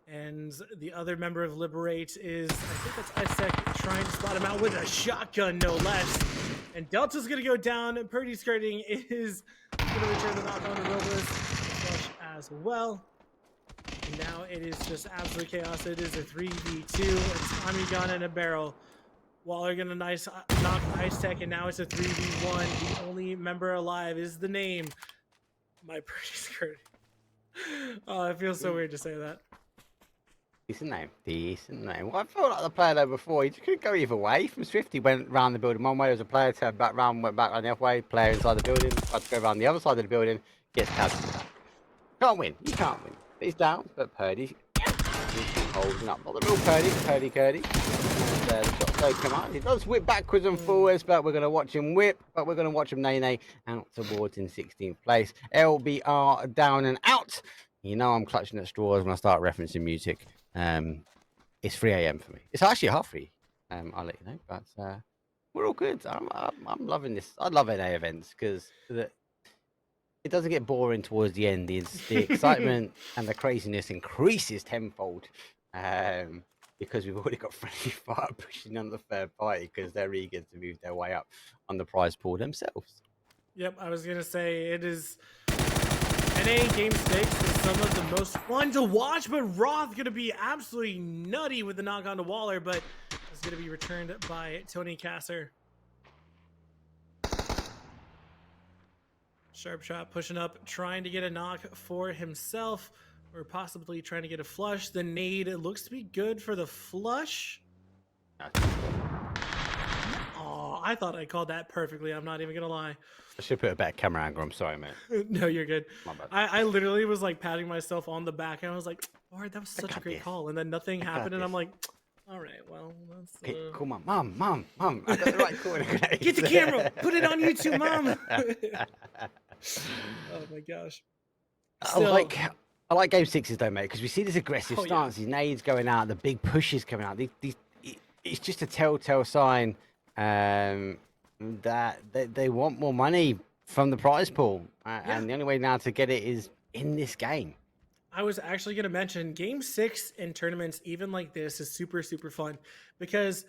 And the other member of Liberate is, I think that's Isaac, trying to spot him out with a shotgun, no less. And Delta's going to go down. Purdy skirting is going to return the knock on to Robles. Flush as well. And now it is just absolute chaos. It is a 3v2. A Tommy gun and a barrel. Waller going to knock Ice Tech, and now it's a 3v1. The only member alive is the name. My Purdy skirting. Oh, it feels so weird to say that. Decent name. Well, I felt like the player though before. He could go either way. From Swift, he went round the building one way. As a player turned back round, went back around the other way. Player inside the building, tried to go around the other side of the building, gets tabbed. Can't win. You can't win. He's down, but Purdy holding up. Not the real Purdy. And, the shots don't come out. He does whip backwards and forwards, but we're going to watch him whip. But we're going to watch him NAE out towards in 16th place. LBR down and out. You know I'm clutching at straws when I start referencing music. It's 3 a.m. for me. It's actually 3:30. I'll let you know, but we're all good. I'm loving this. I love NA events because it doesn't get boring towards the end. The excitement and the craziness increases tenfold because we've already got friendly fire pushing on the third party because they're eager to move their way up on the prize pool themselves. Yep, I was gonna say it is. NA Game 6 is some of the most fun to watch, but Roth gonna be absolutely nutty with the knock on to Waller, but it's gonna be returned by Tony Kasser. Sharp shot pushing up, trying to get a knock for himself, or possibly trying to get a flush. The nade looks to be good for the flush. Oh, I thought I called that perfectly. I'm not even gonna lie. I should put a better camera angle. I'm sorry, mate. No, you're good. My bad. I literally was like patting myself on the back, and I was like, "Lord, that was such a great call." And then nothing happened, and I'm like, "All right, well, that's." Okay, come on, mom. I got the right call. Get the camera. Put it on YouTube, mom. Oh my gosh. I like game 6s though, mate, because we see this aggressive stance. These nades going out, the big pushes coming out. It's just a telltale sign that they want more money from the prize pool, and the only way now to get it is in this game. I was actually going to mention game 6 in tournaments even like this is super fun, because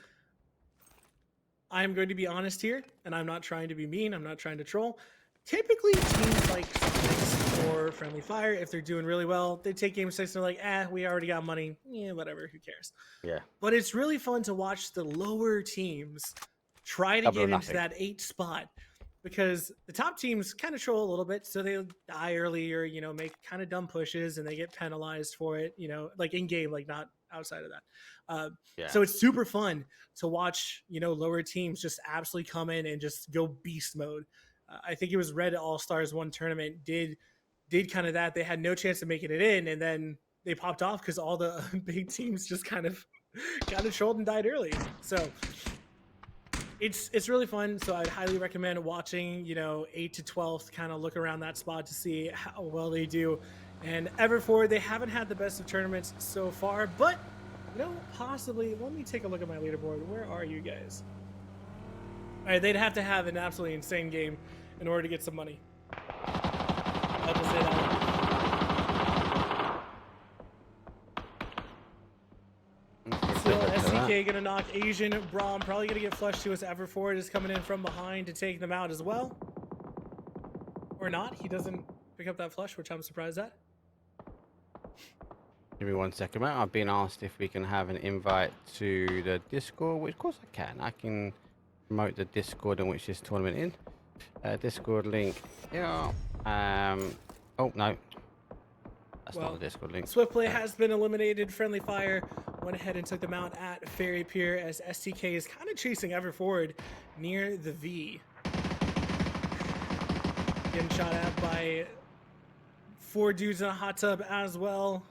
I'm going to be honest here, and I'm not trying to be mean, I'm not trying to troll. Typically teams like Sonics or Friendly Fire, if they're doing really well, they take game 6 and they're like, we already got money, whatever, who cares. Yeah, but it's really fun to watch the lower teams try to get into that 8 spot, because the top teams kind of troll a little bit, so they die early or make kind of dumb pushes and they get penalized for it, like in game, like not outside of that. So it's super fun to watch lower teams just absolutely come in and just go beast mode. I think it was Red All-Stars one tournament did kind of that. They had no chance of making it in, and then they popped off because all the big teams just kind of trolled and died early. So it's really fun. So I'd highly recommend watching 8 to 12th, kind of look around that spot to see how well they do. And Everford, they haven't had the best of tournaments so far, but possibly. Let me take a look at my leaderboard. Where are you guys? All right, they'd have to have an absolutely insane game in order to get some money. I'll just say that. Still, SCK gonna knock Asian. Braum probably gonna get flushed to as Everford is coming in from behind to take them out as well. Or not. He doesn't pick up that flush, which I'm surprised at. Give me 1 second, mate. I've been asked if we can have an invite to the Discord, which of course I can. I can promote the Discord in which this tournament in. Discord link. Yeah. Oh no. That's not the Discord link. Swiftplay has been eliminated. Friendly Fire went ahead and took them out at Ferry Pier as STK is kind of chasing Everford near the V. Getting shot at by 4 dudes in a hot tub as well.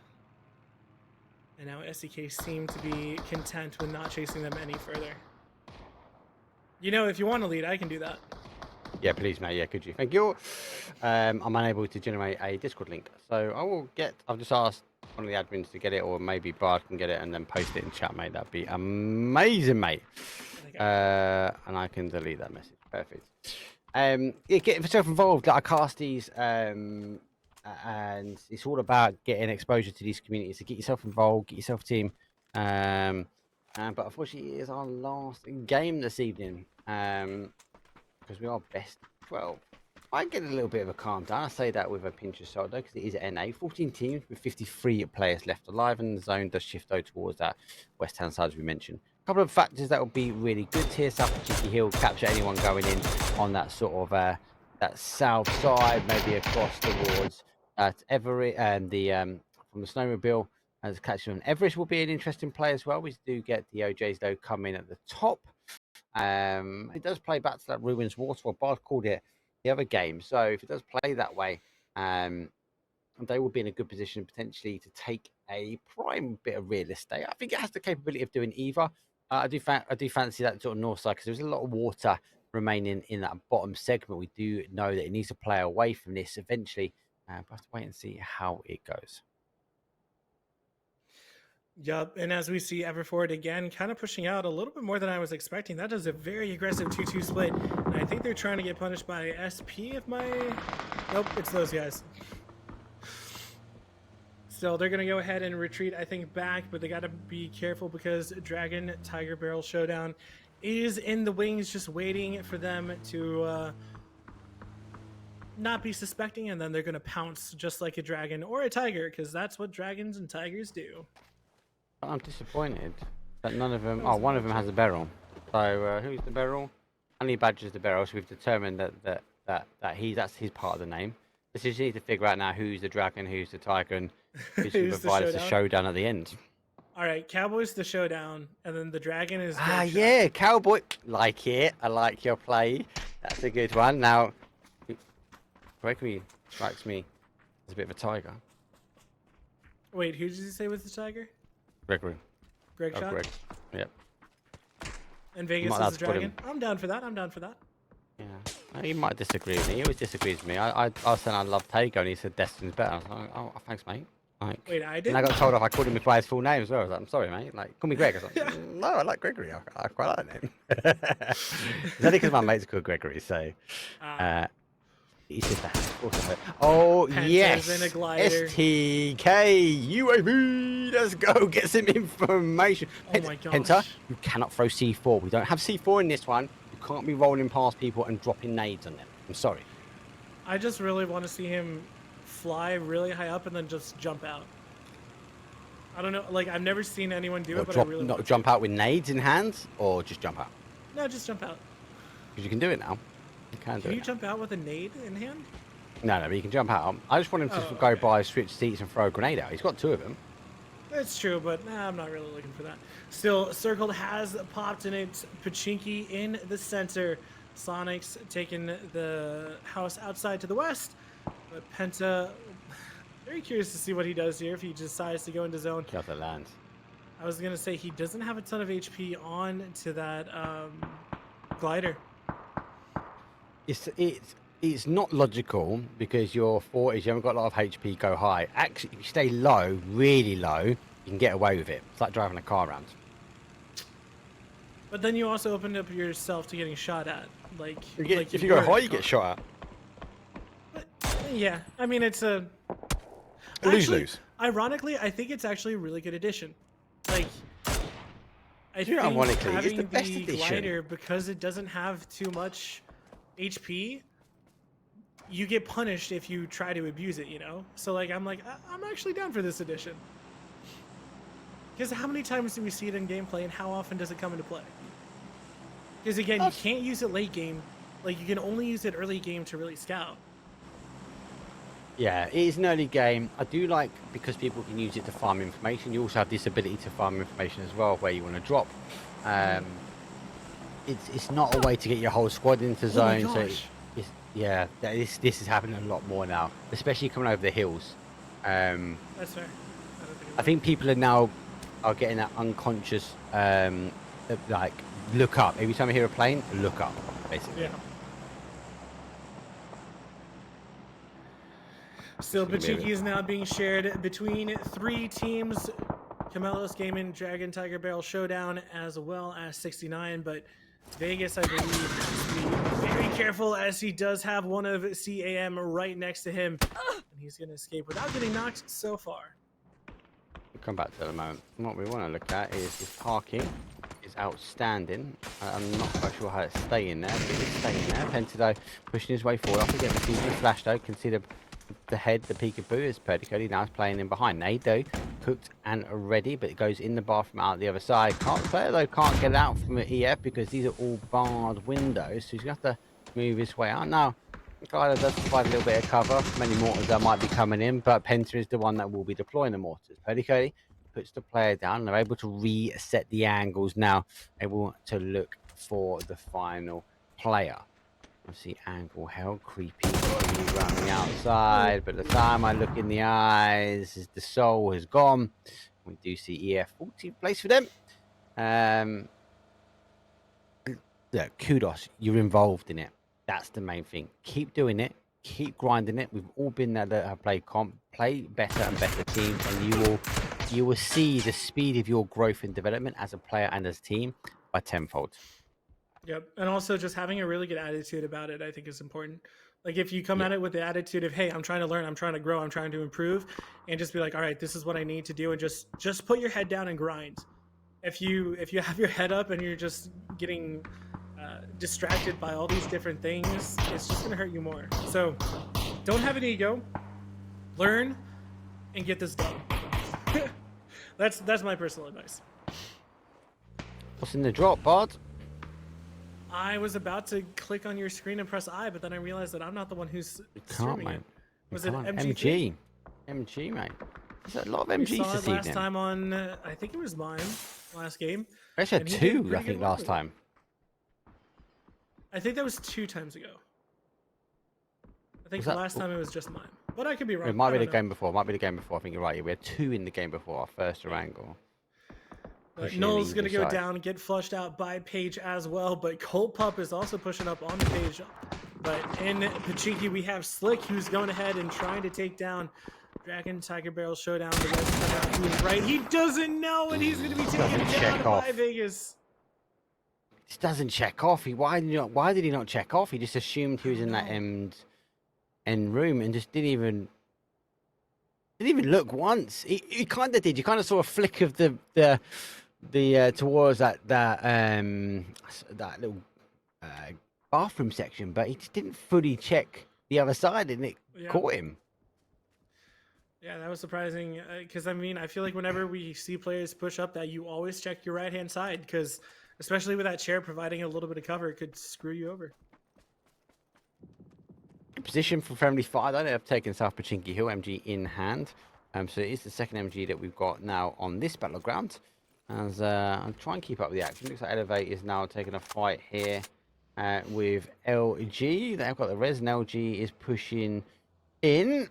And now SDK seem to be content with not chasing them any further. If you want to lead, I can do that. Yeah, please, mate. Yeah, could you? Thank you. I'm unable to generate a Discord link, so I've just asked one of the admins to get it, or maybe Bard can get it and then post it in chat, mate. That'd be amazing, mate. And I can delete that message. Perfect. Yeah, get yourself involved. Like, I cast these, and it's all about getting exposure to these communities. So get yourself involved, get yourself a team. But unfortunately, it is our last game this evening. Because we are best 12. I get a little bit of a calm down. I say that with a pinch of salt, though, because it is at NA. 14 teams with 53 players left alive, and the zone does shift though towards that west-hand side, as we mentioned. A couple of factors that will be really good here. South of Cheeky Hill, capture anyone going in on that sort of that south side, maybe across towards Everett and the from the snowmobile. As catching on Everest will be an interesting play as well. We do get the OJs though coming at the top. It does play back to that Ruins Waterfall. Bard called it the other game. So if it does play that way, they will be in a good position potentially to take a prime bit of real estate. I think it has the capability of doing either. I do fancy that sort of north side because there's a lot of water remaining in that bottom segment. We do know that it needs to play away from this eventually. We'll have to wait and see how it goes. Yup, and as we see Everford again, kind of pushing out a little bit more than I was expecting. That is a very aggressive 2-2 split, and I think they're trying to get punished by SP. Nope, it's those guys. Still, they're gonna go ahead and retreat, I think, back, but they gotta be careful because Dragon Tiger Barrel Showdown is in the wings, just waiting for them to not be suspecting, and then they're gonna pounce just like a dragon or a tiger, because that's what dragons and tigers do. I'm disappointed that none of them. Oh, one of them has a barrel. So who's the barrel? Honey Badger's the barrel. So we've determined that that's his part of the name. Let's just need to figure out now who's the dragon, who's the tiger, and who's going to provide us a showdown at the end. All right, Cowboy's the showdown, and then the dragon is. Yeah, Cowboy. Like it. I like your play. That's a good one. Now, Gregory strikes me as a bit of a tiger. Wait, who did you say was the tiger? Gregory. Greg shot? Greg. Yep. And Vegas is the dragon? I'm down for that. Yeah. He might disagree with me. He always disagrees with me. I said I love Tago, and he said Destin's better. I was like, oh, thanks, mate. Like, wait, I did? And I got told off. I called him by his full name as well. I was like, I'm sorry, mate. Like, call me Greg. I was like, no, I like Gregory. I quite like that name. It's only because my mate's called Gregory, so... He's just that. Oh, Pentas yes! In a glider. STK UAV! Let's go get some information. Oh my gosh. Penta, you cannot throw C4. We don't have C4 in this one. You can't be rolling past people and dropping nades on them. I'm sorry. I just really want to see him fly really high up and then just jump out. I don't know. Like, I've never seen anyone do it, but I really want to. Jump out with nades in hands, or just jump out? No, just jump out. Because you can do it now. Can you jump out with a nade in hand? No, but you can jump out. I just want him to go by, switch seats, and throw a grenade out. He's got 2 of them. That's true, but I'm not really looking for that. Still, Circled has popped in its Pachinki in the center. Sonic's taking the house outside to the west, but Penta, very curious to see what he does here if he decides to go into zone. Kill the land. I was going to say he doesn't have a ton of HP on to that glider. It's it's not logical because your 40s, you haven't got a lot of HP go high. Actually, if you stay low, really low, you can get away with it. It's like driving a car around. But then you also open up yourself to getting shot at. Like, If you go high, you get shot at. Yeah, I mean it's a Lose-lose. Ironically, I think it's actually a really good addition. Like, I think ironically, it's having the best the addition. glider, because it doesn't have too much HP, you get punished if you try to abuse it, you know? So like I'm actually down for this addition. Because how many times do we see it in gameplay, and how often does it come into play? Because again, you can't use it late game. Like, you can only use it early game to really scout. Yeah, it is an early game. I do like because people can use it to farm information. You also have this ability to farm information as well, where you want to drop. It's not a way to get your whole squad into zone. Oh my gosh. So yeah, this is happening a lot more now, especially coming over the hills. That's fair. I think people are getting that unconscious like look up. Every time I hear a plane, look up, basically. Yeah. Still, Pachinki is now being shared between 3 teams: Camellos Gaming, Dragon Tiger Barrel Showdown, as well as 69. But Vegas, I believe, has to be very careful, as he does have one of CAM right next to him, and he's going to escape without getting knocked so far. We'll come back to that in a moment. What we want to look at is this parking is outstanding. I'm not quite sure how it's staying there, but it's staying there. Pentido pushing his way forward. I think the season flash though. Can see the head, the peekaboo is Purdy now is playing in behind. NAE though, cooked and ready, but it goes in the bathroom out the other side. Player though can't get out from the EF because these are all barred windows, so he's going to have to move his way out. Now, Glider does provide a little bit of cover. Many mortars that might be coming in, but Penta is the one that will be deploying the mortars. Purdy puts the player down. They're able to reset the angles now, able to look for the final player. Obviously, angle held, creepy around the outside, but the time I look in the eyes, the soul has gone. We do see EF 14th place for them. Look, kudos, you're involved in it. That's the main thing. Keep doing it. Keep grinding it. We've all been there that have played comp. Play better and better teams, and you will see the speed of your growth and development as a player and as a team by tenfold. Yep, and also just having a really good attitude about it, I think, is important. Like, if you come at it with the attitude of, hey, I'm trying to learn, I'm trying to grow, I'm trying to improve, and just be like, all right, this is what I need to do, and just put your head down and grind. If you have your head up and you're just getting distracted by all these different things, it's just gonna hurt you more. So don't have an ego, learn, and get this done. That's my personal advice. What's in the drop, Bard? I was about to click on your screen and press I, but then I realized that I'm not the one who's streaming it. Was it MG? MG, mate. There's a lot of MGs we saw this it last evening. time on, I think it was mine, last game. I actually had and he did 2, I pretty think, good work last with it. time. I think that was 2 times ago. I think Was that- last time it was just mine, but I could be wrong. It might I be the don't know. game before. Might be the game before. I think you're right. Yeah, we had 2 in the game before our first Orangle. But Noel's going to go down, get flushed out by Page as well, but Colt Pup is also pushing up on the Page. But in Pachinki, we have Slick, who's going ahead and trying to take down Dragon Tiger Barrel Showdown. The rest of the who's right. He doesn't know, and he's going to be taken down by Vegas. This doesn't check off. Why did he not check off? He just assumed he was in that end room and just didn't even look once. He kind of did. You kind of saw a flick of the towards that little bathroom section, but he just didn't fully check the other side, and it caught him. Yeah, that was surprising because I mean, I feel like whenever we see players push up, that you always check your right hand side, because especially with that chair providing a little bit of cover, it could screw you over. Position for friendly fire. They have taken South Pachinki Hill, MG in hand. So it is the second MG that we've got now on this battleground. As I'm trying to keep up with the action. Looks like Elevate is now taking a fight here with LG. They've got the res, and LG is pushing in.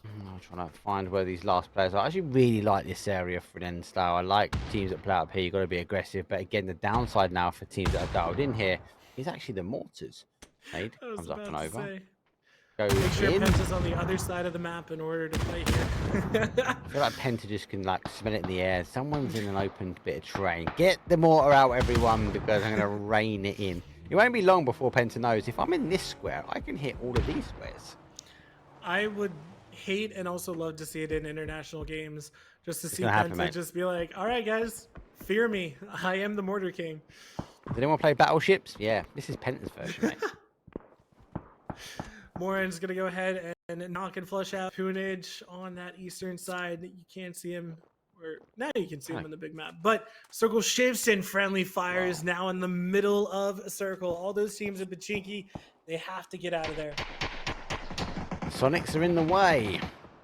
I'm trying to find where these last players are. I actually really like this area for an end style. I like teams that play up here. You've got to be aggressive. But again, the downside now for teams that are dialed in here is actually the mortars. Nade I was comes up about and to over. say. Goes Make sure in. Penta's on the other side of the map in order to play here. I feel like Penta just can like smell it in the air. Someone's in an open bit of terrain. Get the mortar out, everyone, because I'm going to rain it in. It won't be long before Penta knows if I'm in this square, I can hit all of these squares. I would hate and also love to see it in international games, just to see gonna happen, Penta mate. just be like, "All right, guys, fear me. I am the Mortar King." Does anyone play Battleships? Yeah, this is Penta's version, mate. Morin's gonna go ahead and knock and flush out Punage on that eastern side. You can't see him, or now you can see him on the big map. But circle shifts and friendly fire is now in the middle of a circle. All those teams at Pachinki, they have to get out of there. Sonics are in the way.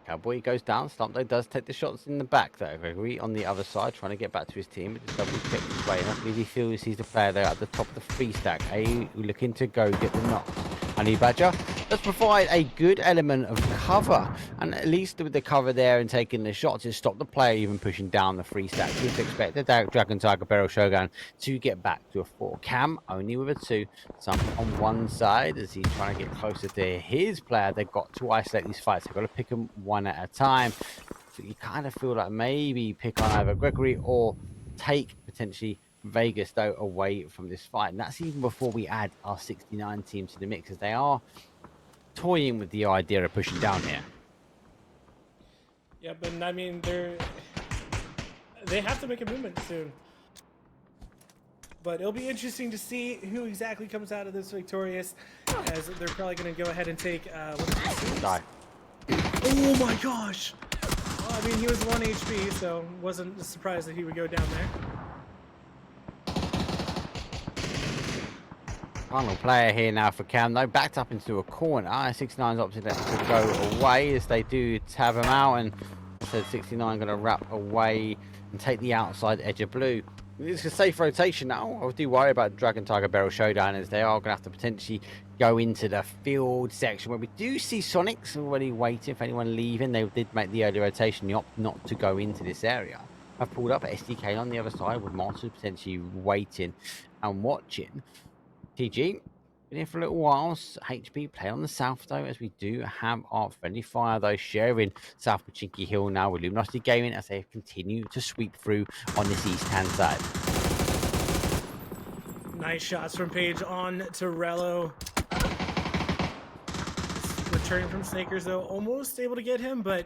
Cowboy goes down. Slumpdo does take the shots in the back, though. Gregory on the other side, trying to get back to his team, but just double checks his way. Not really feels he's the player there at the top of the free stack. Looking to go get the knocks. Honey Badger does provide a good element of cover, and at least with the cover there and taking the shots, it stopped the player even pushing down the free stack. You'd expect the Dragon Tiger Barrel Shogun to get back to a 4. Cam only with a 2. Some on one side as he's trying to get closer to his player. They've got to isolate these fights. They've got to pick them one at a time. So you kind of feel like maybe pick on either Gregory or take potentially Vegas though away from this fight, and that's even before we add our 69 team to the mix, as they are toying with the idea of pushing down here. Yep, and I mean they have to make a movement soon. But it'll be interesting to see who exactly comes out of this victorious, as they're probably going to go ahead and take Die. Oh my gosh! Well, I mean, he was 1 HP, so wasn't surprised that he would go down there. Final player here now for Cam, though, backed up into a corner. 69's opted to go away as they do tab him out, and said 69 going to wrap away and take the outside edge of blue. It's a safe rotation now. I do worry about Dragon Tiger Barrel Showdown, as they are going to have to potentially go into the field section where we do see Sonics already waiting for anyone leaving. They did make the early rotation, the opt not to go into this area. I've pulled up SDK on the other side with Monsters potentially waiting and watching. TG, been here for a little while. HP play on the south, though, as we do have our friendly fire, though, sharing South Pachinki Hill now with Luminosity Gaming as they continue to sweep through on this east-hand side. Nice shots from Page on to Rello. Returning from Snakers, though, almost able to get him, but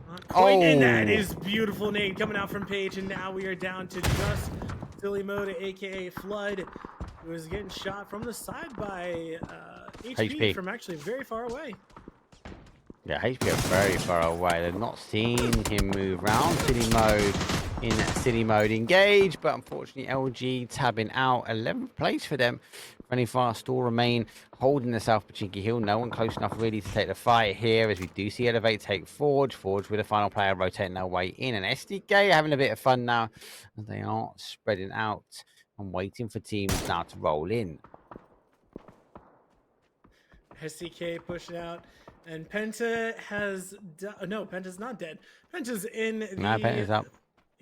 not quite. Oh. And that is beautiful nade coming out from Page, and now we are down to just Silly Mode, aka Flood, who was getting shot from the side by HP from actually very far away. Yeah, HP are very far away. They've not seen him move around. City mode engage, but unfortunately LG tabbing out. 11th place for them. Friendly fire still remain holding the South Pachinki Hill. No one close enough really to take the fight here, as we do see Elevate take Forge. Forge with the final player rotating their way in, and SDK having a bit of fun now as they are spreading out and waiting for teams now to roll in. SDK pushing out, and Penta has no, Penta's not dead. Penta's in the Penta's up.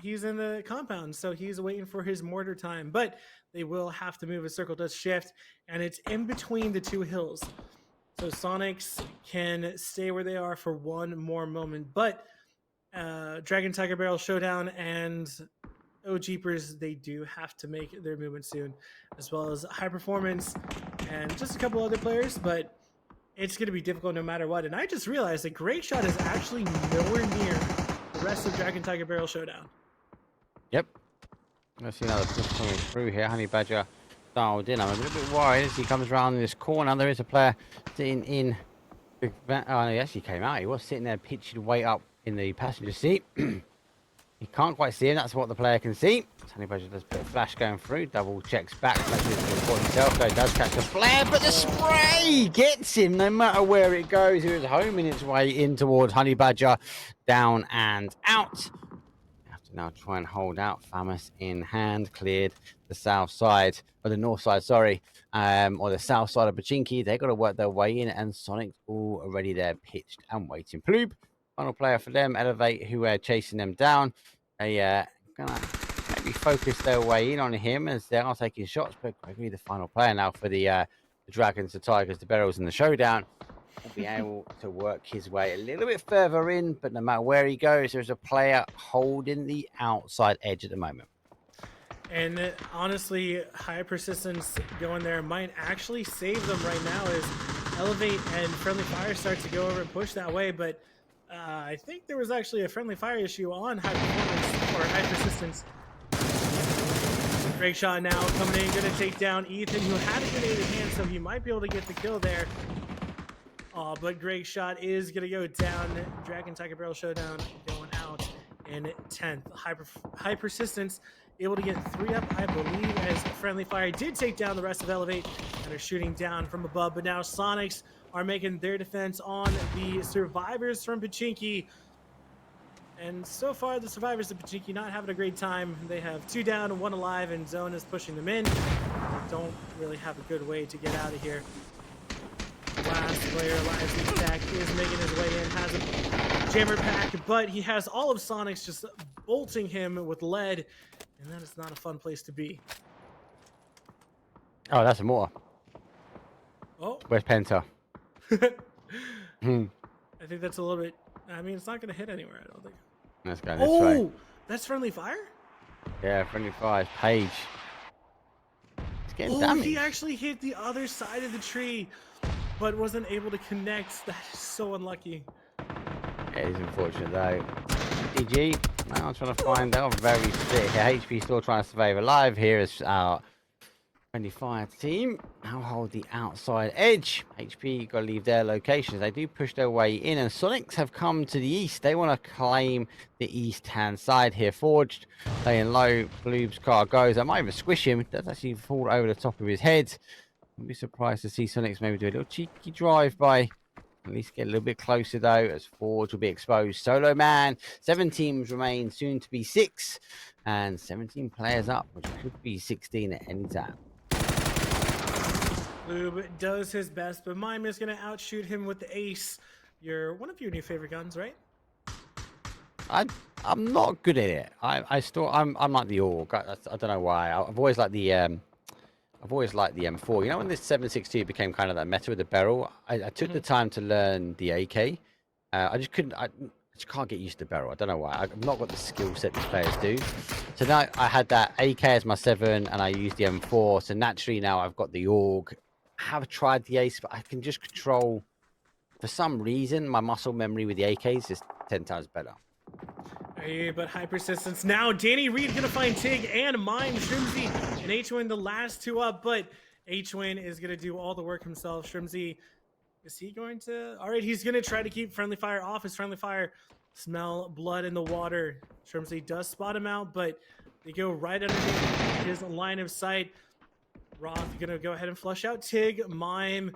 He's in the compound, so he's waiting for his mortar time, but they will have to move. A circle does shift, and it's in between the two hills, so Sonics can stay where they are for one more moment, but Dragon Tiger Barrel Showdown and Jeepers, they do have to make their movement soon, as well as High Performance and just a couple other players, but it's going to be difficult no matter what. And I just realized that Great Shot is actually nowhere near the rest of Dragon Tiger Barrel Showdown. Yep. Let's see another push coming through here. Honey Badger dialed in. I'm a little bit worried as he comes around in this corner. There is a player sitting in. Oh, no, he actually came out. He was sitting there pitched way up in the passenger seat. You can't quite see him. That's what the player can see. Honey Badger does put a flash going through. Double checks back. For himself. So he does catch the flare, but the spray gets him no matter where it goes. He was homing its way in towards Honey Badger. Down and out. Now try and hold out. Famous in hand, cleared the south side, or the north side, sorry, or the south side of Pachinki. They got to work their way in, and Sonic's already there, pitched and waiting. Ploob, final player for them. Elevate, who are chasing them down. They gonna maybe focus their way in on him as they are taking shots. But Gregory, the final player now for the the Dragons, the Tigers, the Beryls, and the Showdown, will be able to work his way a little bit further in. But no matter where he goes, there's a player holding the outside edge at the moment. And honestly, high persistence going there might actually save them right now as Elevate and Friendly Fire start to go over and push that way. But I think there was actually a Friendly Fire issue on high performance or high persistence. Great shot now coming in, going to take down Ethan, who had a grenade in hand, so he might be able to get the kill there. But Great shot is going to go down. Dragon Tiger Barrel Showdown going out in 10th. High persistence able to get 3 up, I believe, as Friendly Fire did take down the rest of Elevate and are shooting down from above. But now Sonics are making their defense on the survivors from Pachinki. And so far, the survivors of Pachinki not having a great time. They have 2 down, 1 alive, and Zone is pushing them in. Don't really have a good way to get out of here. Last player alive, Zeke is making his way in, has a jammer pack, but he has all of Sonics just bolting him with lead, and that is not a fun place to be. Oh, that's a mortar. Oh. Where's Penta? I think that's a little bit... I mean, it's not going to hit anywhere, I don't think. Let's go this way. Oh! That's Friendly Fire? Yeah, Friendly Fire. Page. It's getting damaged. He actually hit the other side of the tree, but wasn't able to connect. That is so unlucky. It is unfortunate, though. DG, now trying to find out. Very sick. HP still trying to survive alive here as our Friendly Fire team now hold the outside edge. HP got to leave their locations. They do push their way in, and Sonics have come to the east. They want to claim the east-hand side here. Forged, laying low. Bloob's car goes. I might even squish him. It does actually fall over the top of his head. I'd be surprised to see Sonics maybe do a little cheeky drive-by. At least get a little bit closer, though, as Forge will be exposed. Solo man. 7 teams remain, soon to be 6. And 17 players up, which could be 16 at any time. Lube does his best, but Mime is going to outshoot him with the ace. One of your new favorite guns, right? I'm not good at it. I'm like the Org. I don't know why. I've always liked the M4. You know when this 7.62 became kind of that meta with the barrel? I took the time to learn the AK. I just couldn't. I just can't get used to the barrel. I don't know why. I've not got the skill set these players do. So now I had that AK as my 7, and I used the M4. So naturally now I've got the Org. I have tried the ace, but I can just control. For some reason, my muscle memory with the AKs is 10 times better. Hey, but high persistence now. Danny Reed gonna find Tig and Mime, Shrimzy, and H-Win the last 2 up, but H-Win is gonna do all the work himself. Shrimzy, is he going to? All right, he's gonna try to keep Friendly Fire off. His Friendly Fire smell blood in the water. Shrimzy does spot him out, but they go right underneath his line of sight. Roth gonna go ahead and flush out Tig. Mime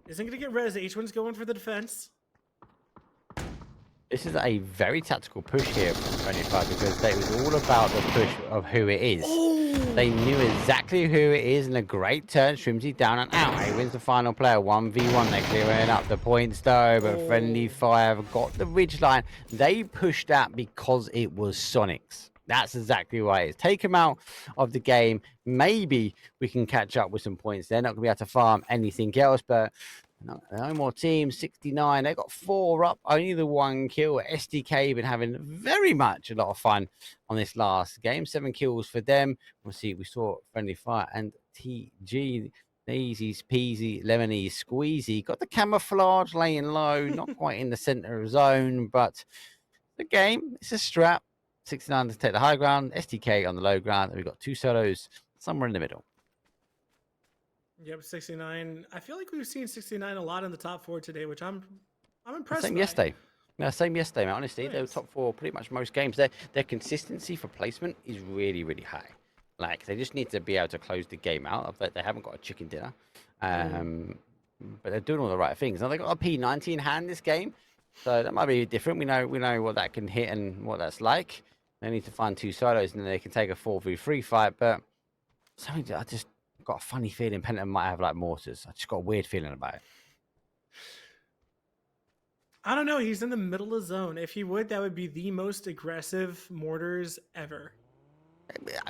isn't gonna get res. H-Win's going for the defense. This is a very tactical push here from 25 because it was all about the push of who it is. Oh. They knew exactly who it is, and a great turn. Shrimzy down and out. He wins the final player. 1v1. They're clearing up the points though, but Friendly Fire have got the ridge line. They pushed that because it was Sonics. That's exactly why it is. Take them out of the game. Maybe we can catch up with some points. They're not going to be able to farm anything else, but no more teams. 69. They got 4 up. Only the 1 kill. SDK been having very much a lot of fun on this last game. 7 kills for them. We'll see. We saw Friendly Fire and TG. Easy peasy, lemony squeezy. Got the camouflage laying low. Not quite in the center of zone, but the game, it's a strap. 69 to take the high ground, STK on the low ground, and we've got 2 solos somewhere in the middle. Yep, 69. I feel like we've seen 69 a lot in the top 4 today, which I'm impressed Same by. yesterday. Yeah, same yesterday, man. Honestly, Nice. they were top 4 pretty much most games. Their consistency for placement is really, really high. Like, they just need to be able to close the game out. They haven't got a chicken dinner. But they're doing all the right things. Now, they got a P90 in hand this game, so that might be different. We know what that can hit and what that's like. They need to find 2 solos, and then they can take a 4v3 fight. But something I just got a funny feeling Pentagon might have like mortars. I just got a weird feeling about it. I don't know. He's in the middle of zone. If he would, that would be the most aggressive mortars ever.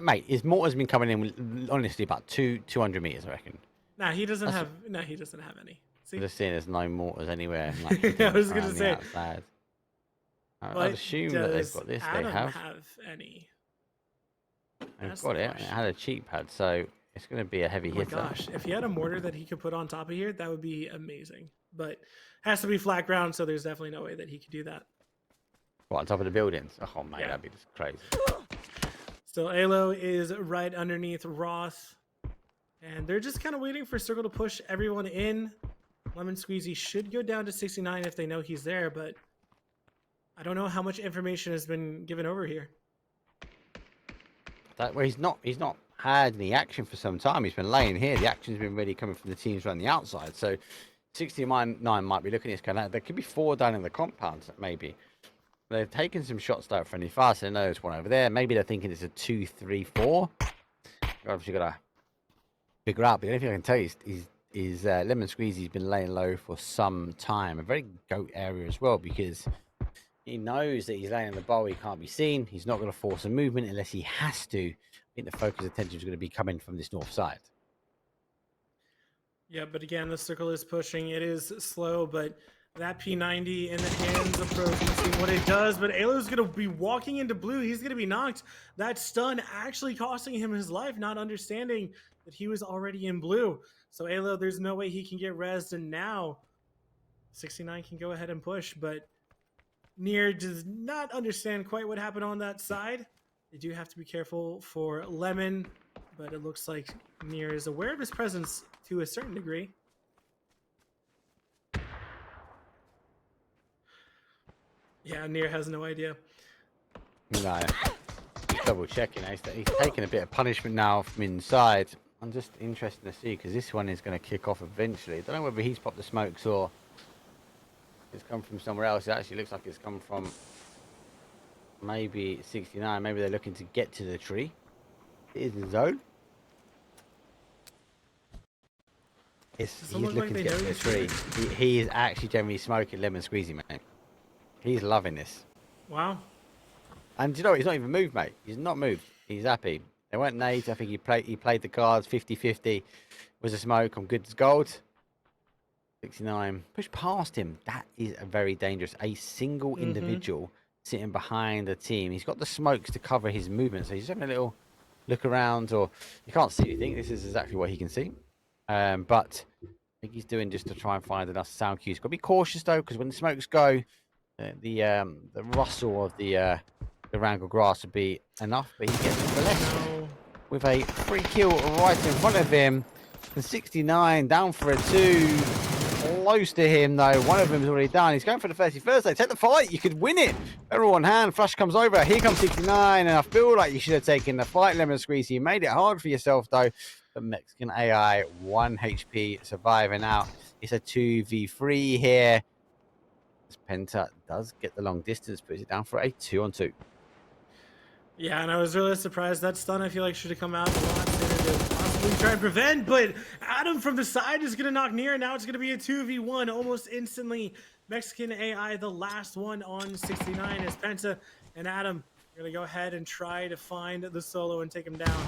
Mate, his mortars been coming in, honestly, about 200 meters, I reckon. Nah, he doesn't That's- have. No, he doesn't have any. See, I'm just seeing there's no mortars anywhere. Like, I hidden was gonna around the say, outside. I'd but assume that they've does got this. Adam They have. have any? They've That's got the it. And it question. had a cheat pad, so it's going to be a heavy Oh my hitter. gosh, if he had a mortar that he could put on top of here, that would be amazing. But has to be flat ground, so there's definitely no way that he could do that. What, on top of the buildings? Oh, mate, Yeah. that'd be just crazy. Still, Alo is right underneath Roth, and they're just kind of waiting for Circle to push everyone in. Lemon Squeezy should go down to 69 if they know he's there, but I don't know how much information has been given over here. That well, he's not had any action for some time. He's been laying here. The action's been really coming from the teams around the outside. So 69 might be looking at this going out. There could be 4 down in the compound, maybe. They've taken some shots though friendly fast. They know there's one over there. Maybe they're thinking it's a 2, 3, 4. Obviously got to figure out. But the only thing I can tell you is Lemon Squeezy's been laying low for some time. A very goat area as well, because he knows that he's laying in the bowl. He can't be seen. He's not going to force a movement unless he has to. I think the focus attention is going to be coming from this north side. Yeah, but again, the circle is pushing. It is slow, but that P90 in the hands of Pros, see what it does. But Alo's going to be walking into blue. He's going to be knocked. That stun actually costing him his life, not understanding that he was already in blue. So Alo, there's no way he can get rezzed, and now 69 can go ahead and push, but Nier does not understand quite what happened on that side. They do have to be careful for Lemon, but it looks like Nier is aware of his presence to a certain degree. Yeah, Nier has no idea. No, just double checking. He's taking a bit of punishment now from inside. I'm just interested to see, because this one is going to kick off eventually. I don't know whether he's popped the smokes or it's come from somewhere else. It actually looks like it's come from maybe 69. Maybe they're looking to get to the tree. It is the zone. He's looking to get to the tree. He is actually generally smoking Lemon Squeezy, mate. He's loving this. Wow. And you know what? He's not even moved, mate. He's not moved. He's happy. They weren't nades. I think he played the cards 50-50. Was a smoke. I'm good as gold. 69. Push past him. That is a very dangerous. A single individual sitting behind a team. He's got the smokes to cover his movement. So he's having a little look around, or you can't see anything. This is exactly what he can see. But I think he's doing just to try and find enough sound cues. Got to be cautious though, because when the smokes go, the rustle of the wrangle grass would be enough. But he gets blessed with a free kill right in front of him. And 69 down for a 2. Close to him though. One of them is already down. He's going for the 31st. They take the fight. You could win it. Everyone on hand. Flash comes over. Here comes 69. And I feel like you should have taken the fight, Lemon Squeezy. You made it hard for yourself though. But Mexican AI, 1 HP surviving out. It's a 2v3 here. This Penta does get the long distance, puts it down for a 2-on-2. Yeah, and I was really surprised. That stun, I feel like, should have come out a lot sooner to possibly try and prevent, but Adam from the side is going to knock Nier. Now it's going to be a 2v1 almost instantly. Mexican AI, the last one on 69, as Penta and Adam are going to go ahead and try to find the solo and take him down.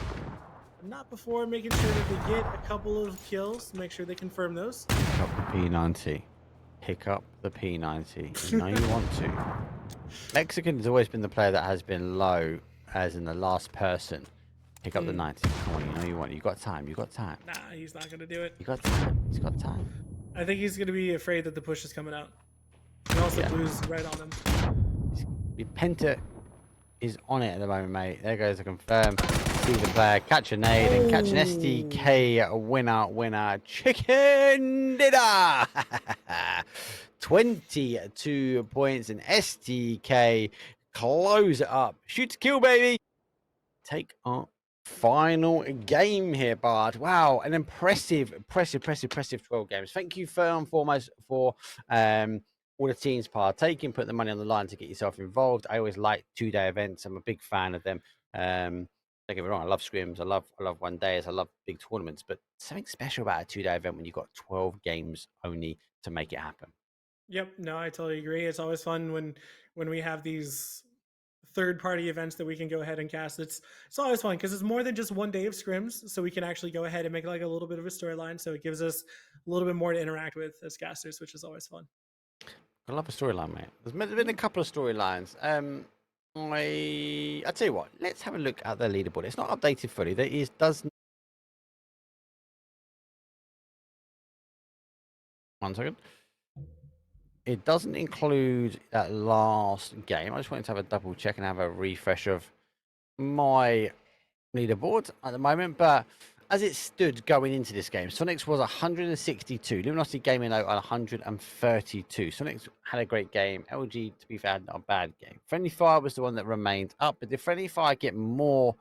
But not before making sure that they get a couple of kills, make sure they confirm those. Pick up the P90. Pick up the P90. You know you want to. Mexican has always been the player that has been low, as in the last person. Pick up the 90. Come on, you know you want it. You got time. You got time. Nah, he's not going to do it. You got time. He's got time. I think he's going to be afraid that the push is coming out. And also blue's right on him. Penta is on it at the moment, mate. There goes a confirm. See the player. Catch a nade and catch an SDK winner. Chicken dinner. 22 points and SDK. Close it up. Shoot to kill, baby. Take our final game here, Bard. Wow, an impressive 12 games. Thank you first and foremost for all the teams partaking, putting the money on the line to get yourself involved. I always like 2-day events. I'm a big fan of them. Don't get me wrong, I love scrims, I love one days, I love big tournaments, but something special about a 2-day event when you've got 12 games only to make it happen. Yep, no, I totally agree. It's always fun when we have these third-party events that we can go ahead and cast. It's always fun because it's more than just one day of scrims, so we can actually go ahead and make like a little bit of a storyline. So it gives us a little bit more to interact with as casters, which is always fun. I love a storyline, mate. There's been a couple of storylines. I tell you what, let's have a look at the leaderboard. It's not updated fully. There is does. One second. It doesn't include that last game. I just wanted to have a double check and have a refresh of my leaderboard at the moment. But as it stood going into this game, Sonics was 162. Luminosity Gaming out on 132. Sonics had a great game. LG, to be fair, not a bad game. Friendly Fire was the one that remained up. But did Friendly Fire get more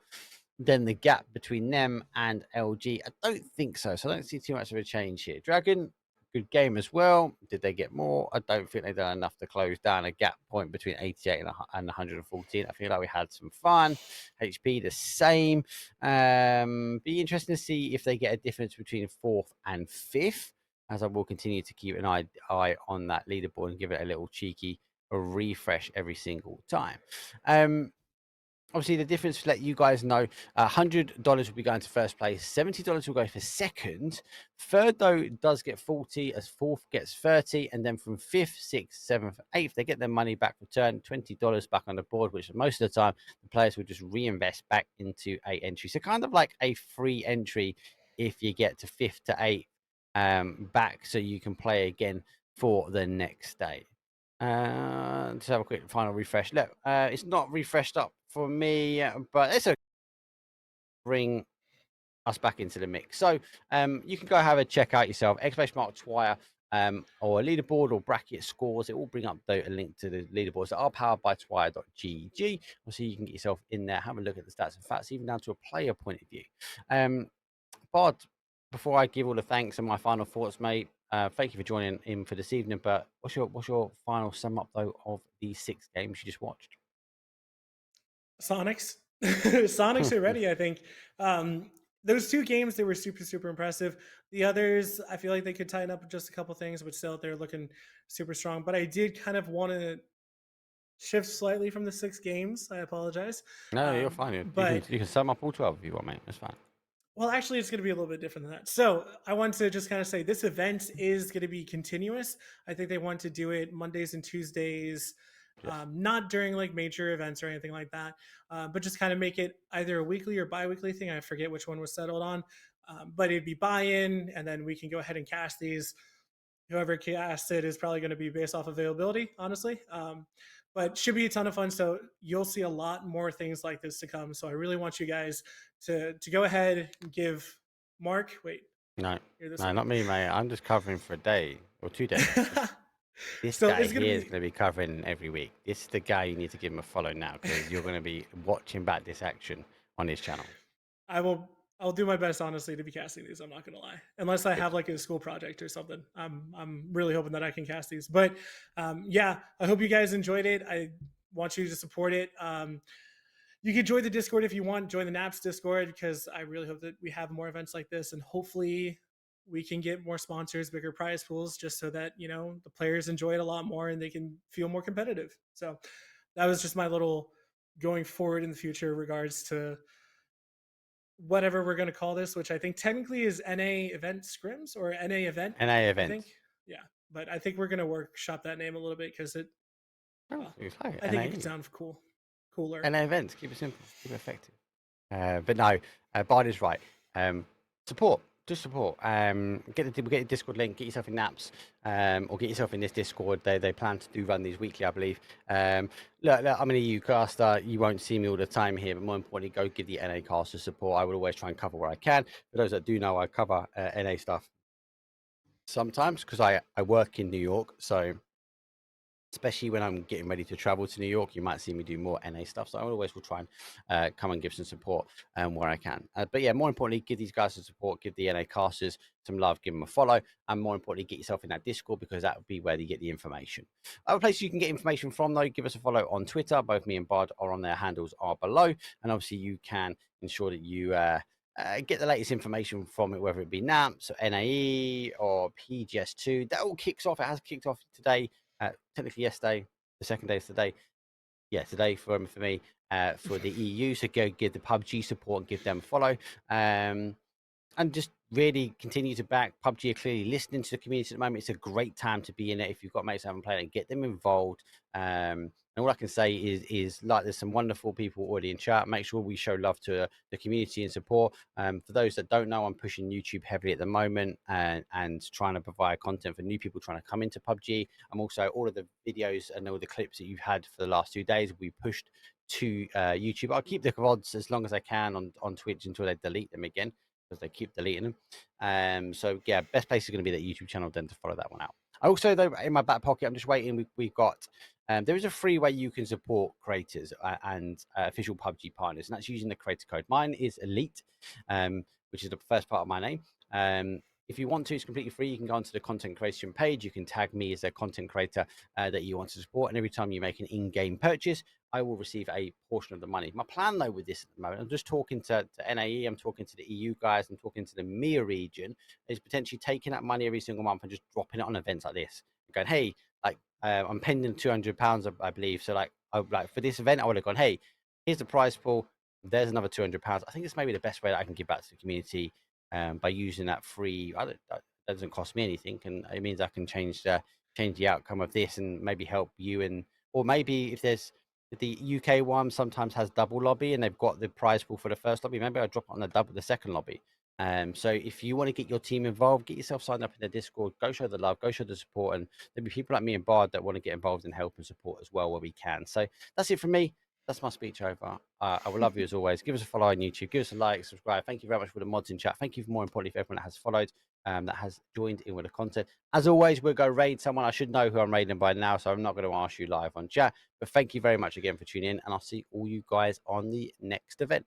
than the gap between them and LG? I don't think so. So I don't see too much of a change here. Dragon, good game as well. Did they get more? I don't think they've done enough to close down a gap point between 88 and 114. I feel like we had some fun. HP the same. Be interesting to see if they get a difference between fourth and fifth, as I will continue to keep an eye on that leaderboard and give it a little cheeky refresh every single time. Obviously, the difference to let you guys know, $100 will be going to first place, $70 will go for second. Third, though, does get 40, as fourth gets 30, and then from fifth, sixth, seventh, eighth, they get their money back returned, $20 back on the board, which most of the time the players will just reinvest back into a entry. So kind of like a free entry if you get to fifth to eighth back, so you can play again for the next day. Let's have a quick final refresh. Look, it's not refreshed up for me, but it's okay. Bring us back into the mix. So you can go have a check out yourself, !Twire, or a leaderboard or bracket scores. It will bring up a link to the leaderboards that are powered by Twire.gg. Obviously, you can get yourself in there, have a look at the stats and facts, even down to a player point of view. Bod, before I give all the thanks and my final thoughts, mate, thank you for joining in for this evening. But what's your final sum up though of the 6 games you just watched? Sonics. Sonics are ready, I think. Those 2 games, they were super impressive. The others, I feel like they could tighten up just a couple things, but still they're looking super strong. But I did kind of want to shift slightly from the 6 games. I apologize. No, you're fine. But you can sum up all 12 if you want, mate. That's fine. well, actually, it's going to be a little bit different than that. So I want to just kind of say this event is going to be continuous. I think they want to do it Mondays and Tuesdays, Yes. not during like major events or anything like that, but just kind of make it either a weekly or bi-weekly thing. I forget which one was settled on, but it'd be buy-in, and then we can go ahead and cast these. Whoever casts it is probably going to be based off availability, honestly. But should be a ton of fun. So you'll see a lot more things like this to come. So I really want you guys to go ahead and give Mark. Wait, No, here, no, not me, mate. I'm just covering for a day or 2 days. This So guy it's gonna here is be- going to be covering every week. This is the guy you need to give him a follow now, because you're going to be watching back this action on his channel. I'll do my best, honestly, to be casting these. I'm not gonna lie, unless I have like a school project or something. I'm really hoping that I can cast these. But yeah, I hope you guys enjoyed it. I want you to support it. You can join the Discord if you want. Join the Naps Discord, because I really hope that we have more events like this, and hopefully we can get more sponsors, bigger prize pools, just so that the players enjoy it a lot more and they can feel more competitive. So that was just my little going forward in the future regards to whatever we're going to call this, which I think technically is NA Event Scrims or NA Event. NA I event. think, yeah, but I think we're going to workshop that name a little bit because It's like I think NA. it could sound cooler. NA events. Keep it simple. Keep it effective. But no, Bard is right. Support. Just support. Get the Discord link. Get yourself in Naps, or get yourself in this Discord. They plan to run these weekly, I believe. Look, I'm an EU caster. You won't see me all the time here, but more importantly, go give the NA caster support. I will always try and cover where I can. For those that do know, I cover NA stuff sometimes because I work in New York, so. Especially when I'm getting ready to travel to New York, you might see me do more NA stuff. So I always will try and come and give some support where I can. But yeah, more importantly, give these guys some support, give the NA casters some love, give them a follow, and more importantly, get yourself in that Discord, because that would be where you get the information. Other places you can get information from, though, give us a follow on Twitter. Both me and Bud are on, their handles are below. And obviously, you can ensure that you get the latest information from it, whether it be NAMPS, or NAE, or PGS2. That all kicks off. It has kicked off today. Technically yesterday, the second day is today. yeah, today for me for the EU. So go give the PUBG support and give them a follow. And just really continue to back PUBG. Are clearly listening to the community at the moment. It's a great time to be in it. If you've got mates that haven't played it, get them involved. And all I can say is like there's some wonderful people already in chat. Make sure we show love to the community and support. For those that don't know, I'm pushing YouTube heavily at the moment and trying to provide content for new people trying to come into PUBG. I'm also all of the videos and all the clips that you've had for the last 2 days will be pushed to YouTube. I'll keep the VODs as long as I can on Twitch until they delete them again, because they keep deleting them. So yeah, best place is going to be that YouTube channel then to follow that one out. I also, though, in my back pocket, I'm just waiting. We've got there is a free way you can support creators and official PUBG partners, and that's using the creator code. Mine is Elite, which is the first part of my name. If you want to, it's completely free. You can go onto the content creation page. You can tag me as a content creator that you want to support, and every time you make an in-game purchase, I will receive a portion of the money. My plan, though, with this at the moment, I'm just talking to NAE, I'm talking to the EU guys, I'm talking to the MEA region, is potentially taking that money every single month and just dropping it on events like this. Going, hey, like I'm pending £200, I believe. So like for this event, I would have gone, hey, here's the prize pool. There's another £200. I think it's maybe the best way that I can give back to the community by using that free. That doesn't cost me anything, and it means I can change the outcome of this and maybe help you. And or maybe if there's the UK one sometimes has double lobby and they've got the prize pool for the first lobby, maybe I'll drop it on the second lobby. So if you want to get your team involved, get yourself signed up in the Discord, go show the love, go show the support, and there'll be people like me and Bard that want to get involved and help and support as well where we can. So that's it from me. That's my speech over. I will love you as always. Give us a follow on YouTube, give us a like, subscribe. Thank you very much for the mods in chat. Thank you for more importantly for everyone that has followed, that has joined in with the content. As always, we'll go raid someone. I should know who I'm raiding by now, so I'm not going to ask you live on chat. But thank you very much again for tuning in, and I'll see all you guys on the next event.